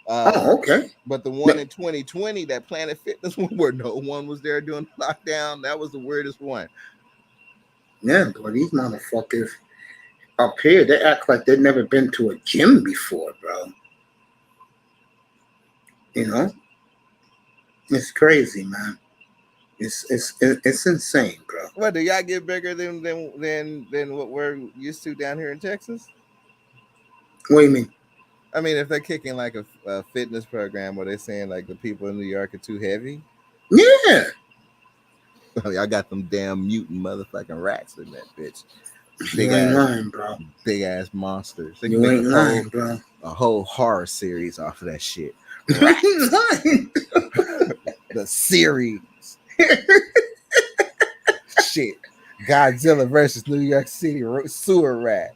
Okay. But the one in 2020, that Planet Fitness one where no one was there doing lockdown, that was the weirdest one. Yeah, boy, these motherfuckers up here, they act like they've never been to a gym before, bro. It's crazy, man. It's insane, bro. What, do y'all get bigger than what we're used to down here in Texas? What do you mean? I mean, if they're kicking like a fitness program where they're saying like the people in New York are too heavy. Yeah. Oh, y'all got them damn mutant motherfucking rats in that bitch. You ain't lying, bro. Big ass monsters. They you ain't lying, bro. A whole horror series off of that shit. You ain't lying. The series. Shit. Godzilla versus New York City sewer rat.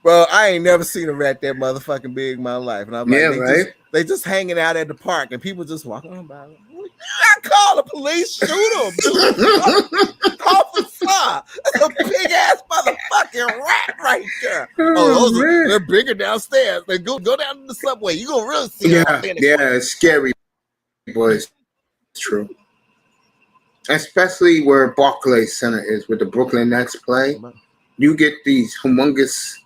Bro, I ain't never seen a rat that motherfucking big in my life. And I'm like, they just hanging out at the park and people just walking on by. I call the police, shoot them, dude. Officer, that's a big ass motherfucking rat right there. They're bigger downstairs. They go down to the subway. You gonna really see them. Yeah, it's scary, boy. It's true. Especially where Barclays Center is, where the Brooklyn Nets play. You get these humongous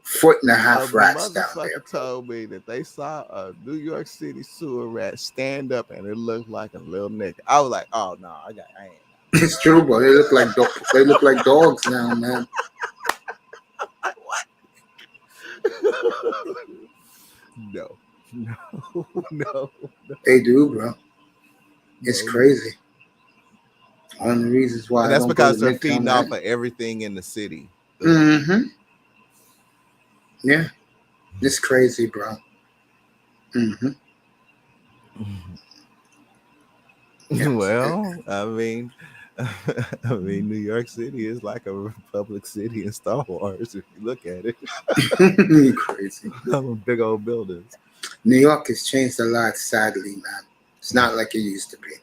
1.5 foot rats down there. Told me that they saw a New York City sewer rat stand up and it looked like a little nigga. I was like, oh no, I ain't. It's true, but they look like dogs now, man. What? No. They do, bro. It's crazy. One of the reasons why. And that's because they're feeding off of everything in the city. Mm-hmm. Yeah. It's crazy, bro. Mm-hmm. Well, I mean, New York City is like a Republic City in Star Wars. If you look at it, crazy. Big old buildings. New York has changed a lot, sadly, man. It's not like it used to be.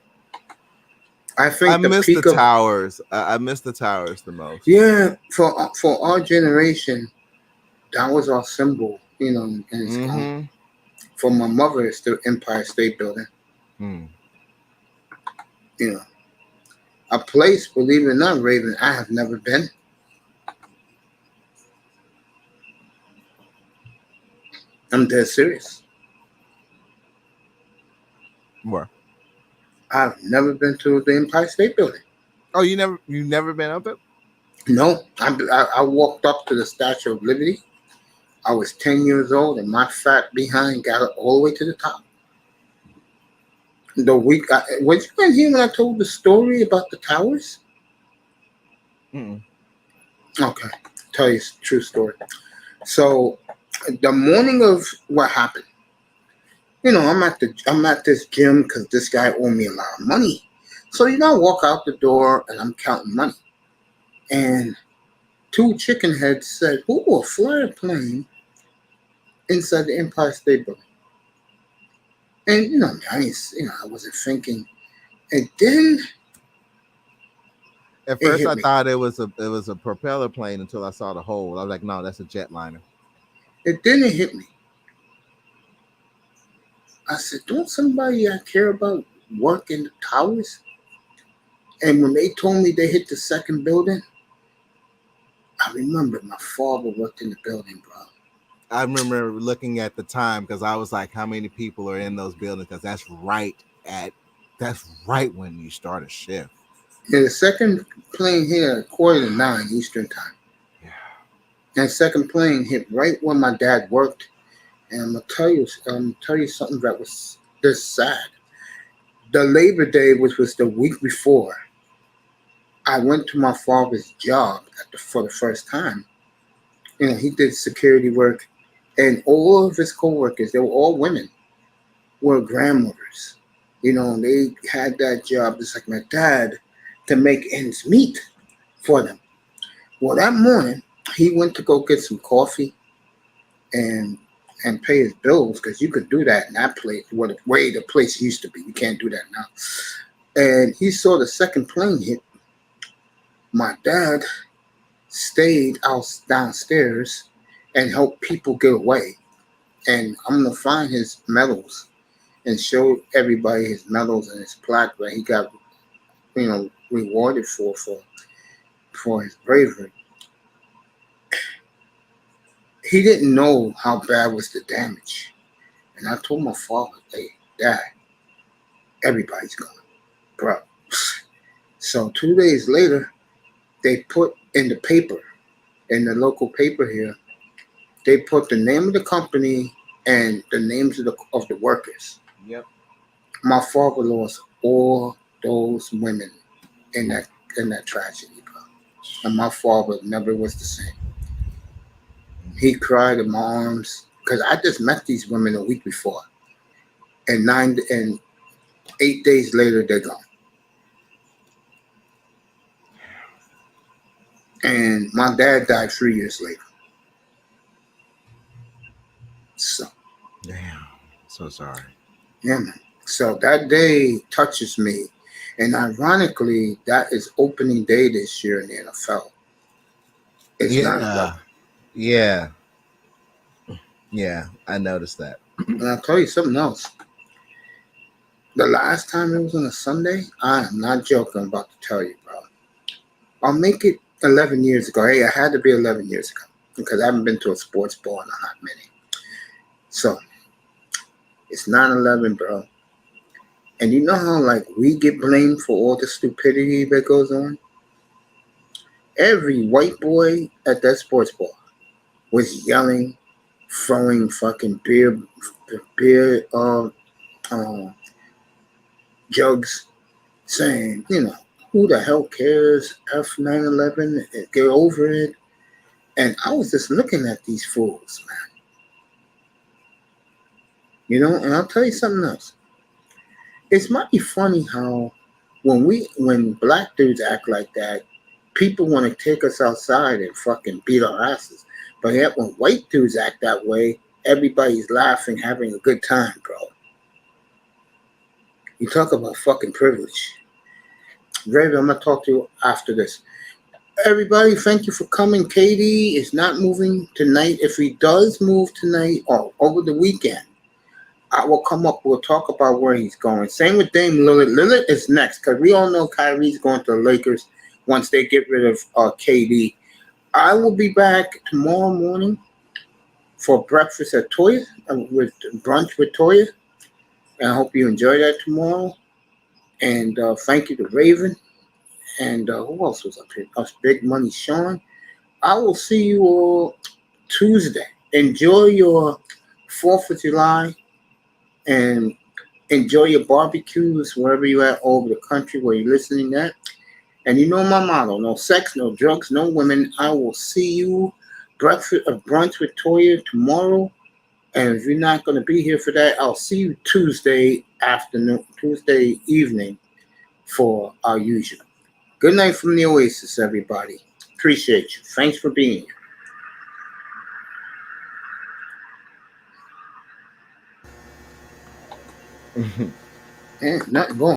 I miss the towers. I miss the towers the most. Yeah, for our generation, that was our symbol, and it's gone. For my mother, it's the Empire State Building. A place, believe it or not, Raven, I have never been. I'm dead serious. Where? I've never been to the Empire State Building. Oh, you never been up it? No, I walked up to the Statue of Liberty. I was 10 years old, and my fat behind got it all the way to the top. Was you guys here when I told the story about the towers? Mm-mm. Okay, tell you a true story. So, the morning of what happened, I'm at this gym because this guy owed me a lot of money. So I walk out the door and I'm counting money, and two chicken heads said, "Ooh, a flyer plane inside the Empire State Building." And I wasn't thinking. And then At it first, hit I me. thought it was a propeller plane until I saw the hole. I was like, no, that's a jetliner. It didn't hit me. I said, "Don't somebody I care about work in the towers?" And when they told me they hit the second building, I remember my father worked in the building, bro. I remember looking at the time because I was like, how many people are in those buildings? Because that's right when you start a shift. Yeah, the second plane hit at 8:45 Eastern time. Yeah. And the second plane hit right when my dad worked. And I'm gonna tell you something that was this sad. The Labor Day, which was the week before, I went to my father's job for the first time. He did security work, and all of his coworkers, they were all women, were grandmothers. They had that job just like my dad to make ends meet for them. Well, that morning he went to go get some coffee and pay his bills because you could do that in that place. The way the place used to be, you can't do that now. And he saw the second plane hit. My dad stayed out downstairs and helped people get away. And I'm gonna find his medals and show everybody his medals and his plaque that he got, rewarded for his bravery. He didn't know how bad was the damage. And I told my father, "Hey, Dad, everybody's gone, bro." So 2 days later, they put in the paper, in the local paper here, they put the name of the company and the names of the workers. Yep. My father lost all those women in that tragedy, bro. And my father never was the same. He cried in my arms because I just met these women a week before, and 8 days later they're gone. And my dad died 3 years later. So, Damn. So sorry. yeah, man. So that day touches me. And ironically, that is opening day this year in the NFL. It's not. Yeah. Yeah, I noticed that. And I'll tell you something else. The last time it was on a Sunday, I am not joking about to tell you, bro. I'll make it 11 years ago. Hey, I had to be 11 years ago because I haven't been to a sports bar in a hot minute. So, it's 9/11, bro. And you know how, we get blamed for all the stupidity that goes on? Every white boy at that sports bar was yelling, throwing fucking beer jugs, saying, who the hell cares? F 9/11, get over it. And I was just looking at these fools, man. And I'll tell you something else. It's mighty funny how when black dudes act like that, people want to take us outside and fucking beat our asses. But yet when white dudes act that way, everybody's laughing, having a good time, bro. You talk about fucking privilege. Raven, I'm going to talk to you after this. Everybody, thank you for coming. Katie is not moving tonight. If he does move tonight or over the weekend, I will come up. We'll talk about where he's going. Same with Dame Lillard. Lillard is next because we all know Kyrie's going to the Lakers once they get rid of KD. I will be back tomorrow morning for breakfast at Toya, with brunch with Toya. And I hope you enjoy that tomorrow. And thank you to Raven. And who else was up here? Us Big Money Sean. I will see you all Tuesday. enjoy your 4th of July and enjoy your barbecues wherever you're at all over the country where you're listening at. And you know my motto: no sex, no drugs, no women. I will see you breakfast or brunch with Toya tomorrow. And if you're not going to be here for that, I'll see you Tuesday evening for our usual. Good night from the Oasis, everybody. Appreciate you. Thanks for being here. And nothing going.